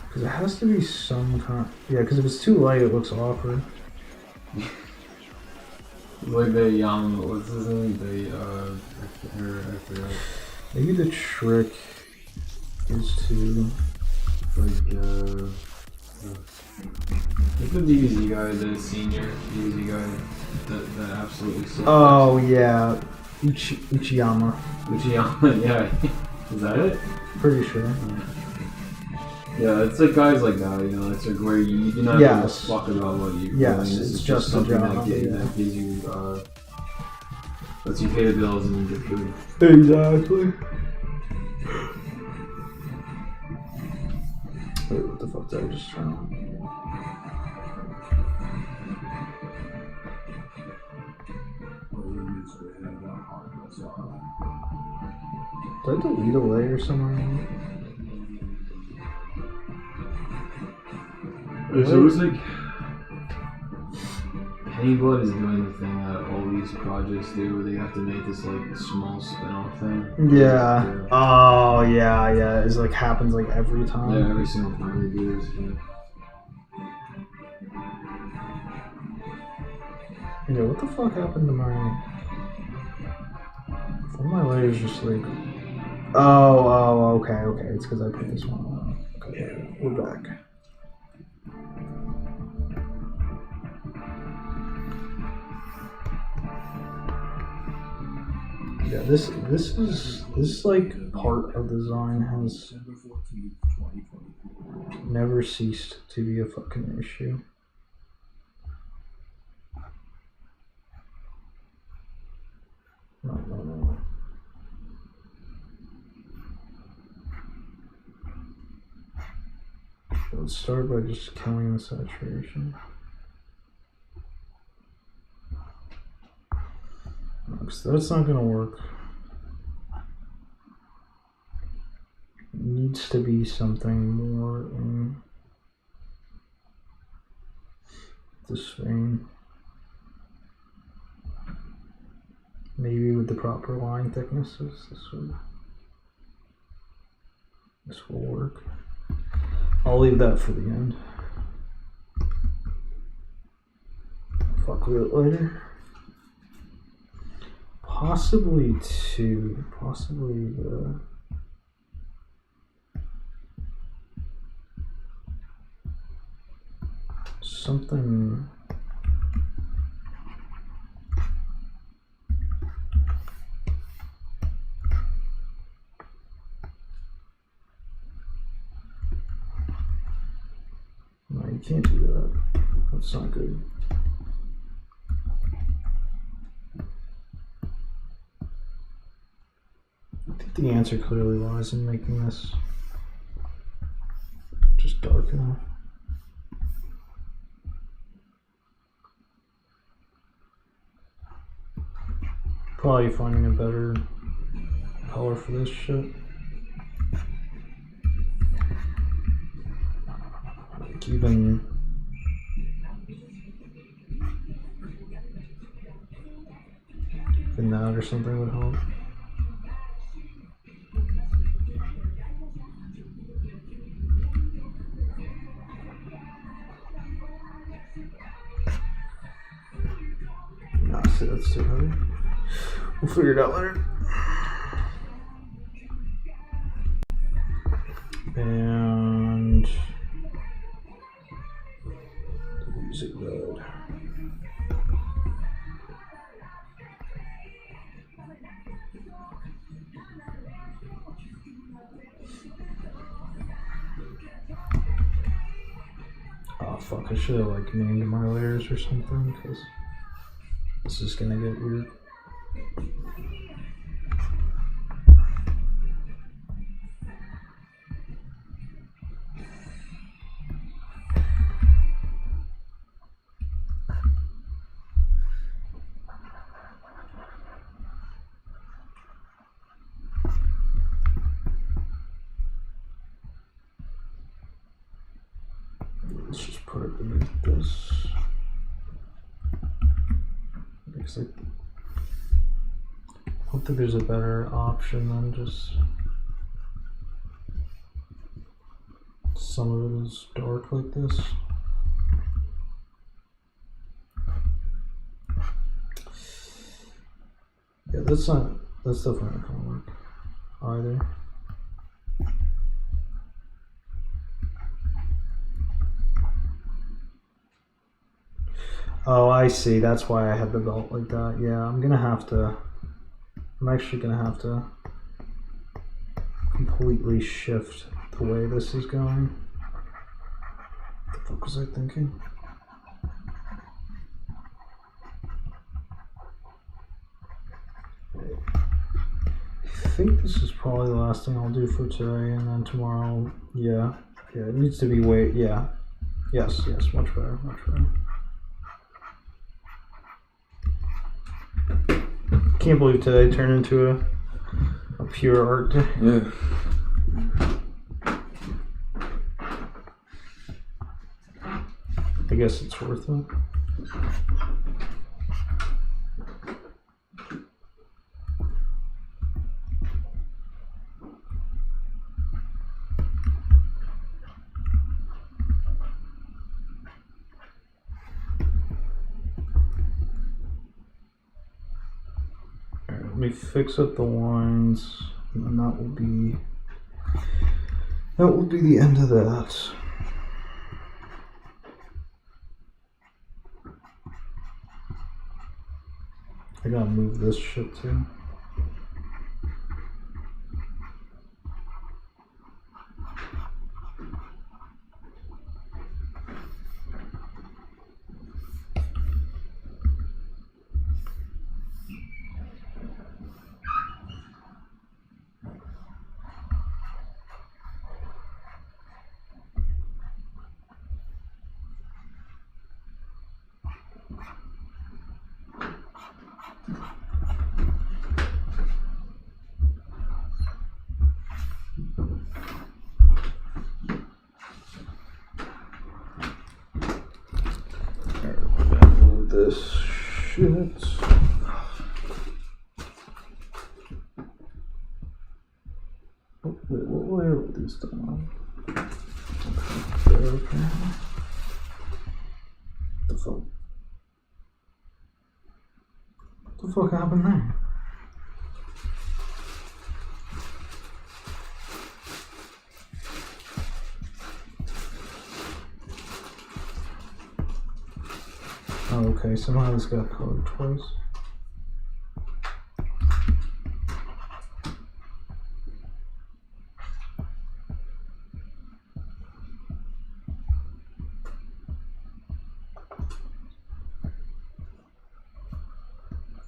Because it has to be some kind. Yeah, because if it's too light, it looks awkward. Like what's his name? I forgot. Maybe the trick is to like the DBZ guy, the senior DBZ guy, that absolutely sucks. Oh yeah, Uchiyama. Uchiyama, yeah. Is that it? Pretty sure. Yeah, it's like guys like that, you know, it's like where you do not give a fuck about what you're Yes, doing. This it's is just a something job, that gives you, lets you pay the bills and get food. Exactly. Wait, what the fuck did I just turn on? Did I delete a layer somewhere? So it was like Pennyblood is doing the thing that all these projects do, where they have to make this like small spin-off thing. Yeah. Oh, yeah. It's like happens like every time. Yeah, every single time they do this. Yeah, what the fuck happened to my... Some of my layers just like... Oh, okay. It's because I put this one on. Okay, we're back. Yeah, this is like part of the design has never ceased to be a fucking issue. No. Let's start by just killing the saturation. Because that's not gonna work. It needs to be something more in this vein. Maybe with the proper line thicknesses, this will work. I'll leave that for the end. Fuck with it later. Possibly two. Possibly the... something... No, you can't do that. That's not good. I think the answer clearly lies in making this just dark enough. Probably finding a better color for this shit. Like even that or something would help. Nah, see, that's too heavy. We'll figure it out later. And music mode. Oh fuck, I should have like named my layers or something because this is gonna get weird. Let's just put it beneath this. Because I don't think there's a better option than just some of it is dark like this. Yeah, that's definitely not gonna work either. Oh, I see. That's why I had the belt like that. Yeah, I'm actually gonna have to completely shift the way this is going. What the fuck was I thinking? I think this is probably the last thing I'll do for today, and then tomorrow, yeah, it needs to be way, yeah, yes, much better, much better. Can't believe today turned into a pure art day. Yeah. I guess it's worth it. Alright, let me fix up the lines, and then that will be the end of that. I gotta move this shit too. This shit. Oh, wait, what layer were these done on? There, okay. What the fuck? What the fuck happened there? Oh, okay, somehow this got colored twice.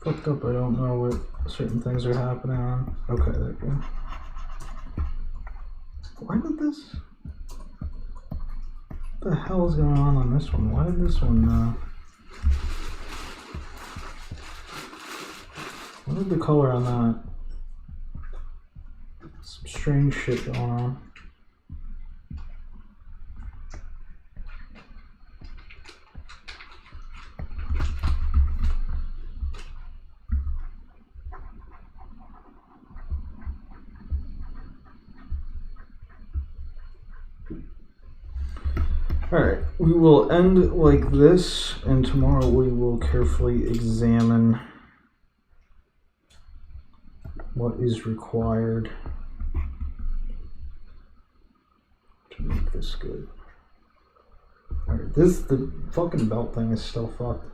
Fucked up, I don't know what certain things are happening on. Okay, there we go. Why did this? What the hell is going on this one? Why did this one, what is the color on that? Some strange shit going on. Alright, we will end like this, and tomorrow we will carefully examine what is required to make this good. Alright, the fucking belt thing is still fucked.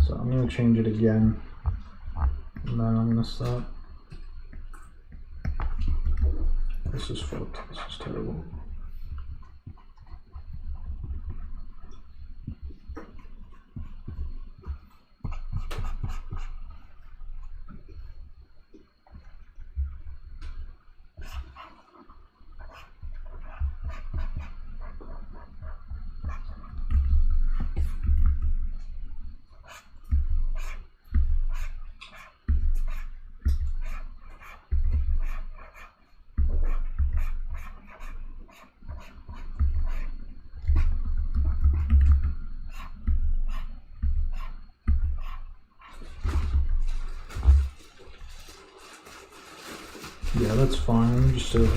So I'm gonna change it again, and then I'm gonna stop. This is fucked. This is terrible. Yeah, that's fine. Let me just do it.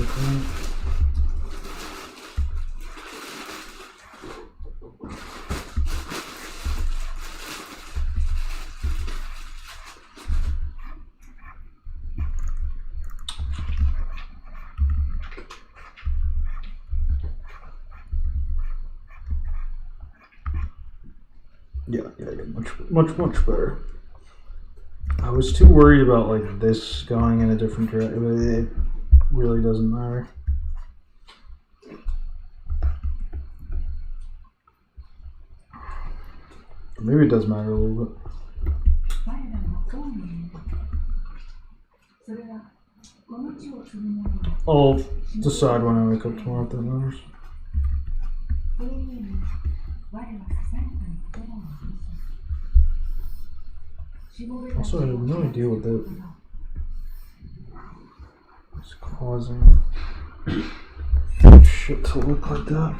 Yeah, much better. I was too worried about like this going in a different direction. It really doesn't matter. Maybe it does matter a little bit. I'll decide when I wake up tomorrow if that matters. Also, I have no idea what that is causing shit to look like that.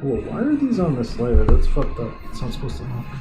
Whoa, why are these on this layer? That's fucked up. It's not supposed to happen.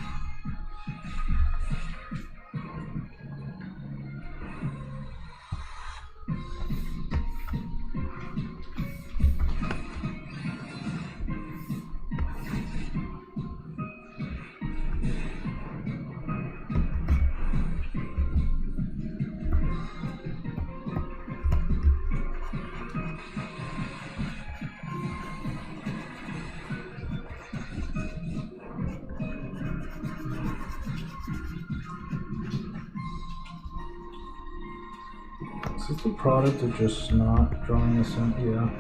Is this the product of just not drawing this in? Yeah.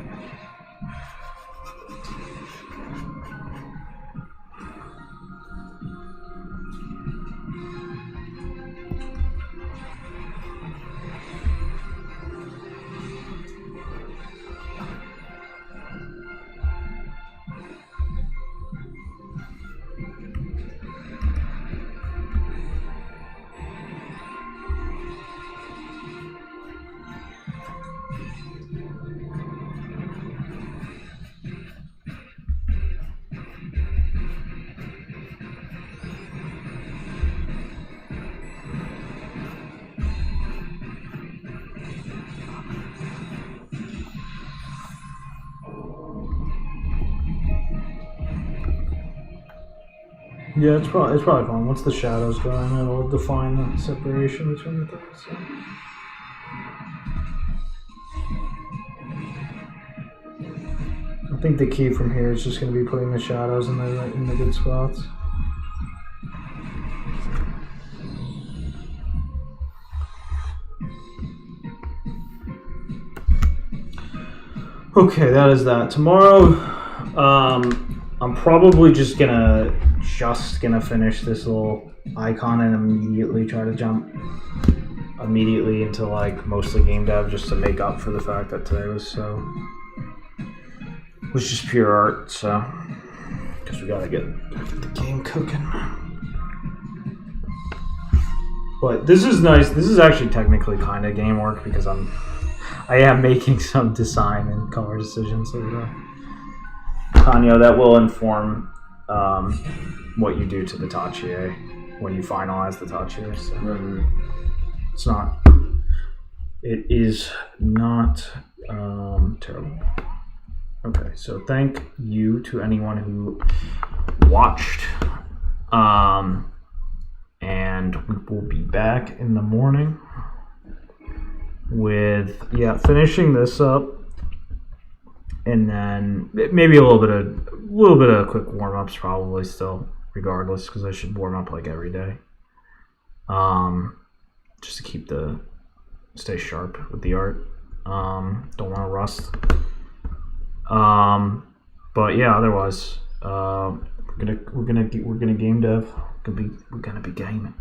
Yeah, it's probably fine. Once the shadows go in, it'll define the separation between the things. So. I think the key from here is just going to be putting the shadows in the good spots. Okay, that is that. Tomorrow, I'm probably just gonna finish this little icon and immediately try to jump immediately into like mostly game dev just to make up for the fact that today was just pure art. So because we gotta get the game cooking. But this is nice. This is actually technically kind of game work because I am making some design and color decisions of the Kanyo that will inform what you do to the Tachie when you finalize the Tachie. So it is not terrible. Okay, so thank you to anyone who watched. And we will be back in the morning with finishing this up. And then maybe a little bit of quick warm-ups probably still, regardless, because I should warm up like every day, just to stay sharp with the art. Don't want to rust. But yeah, otherwise, we're gonna game dev. We're gonna be gaming.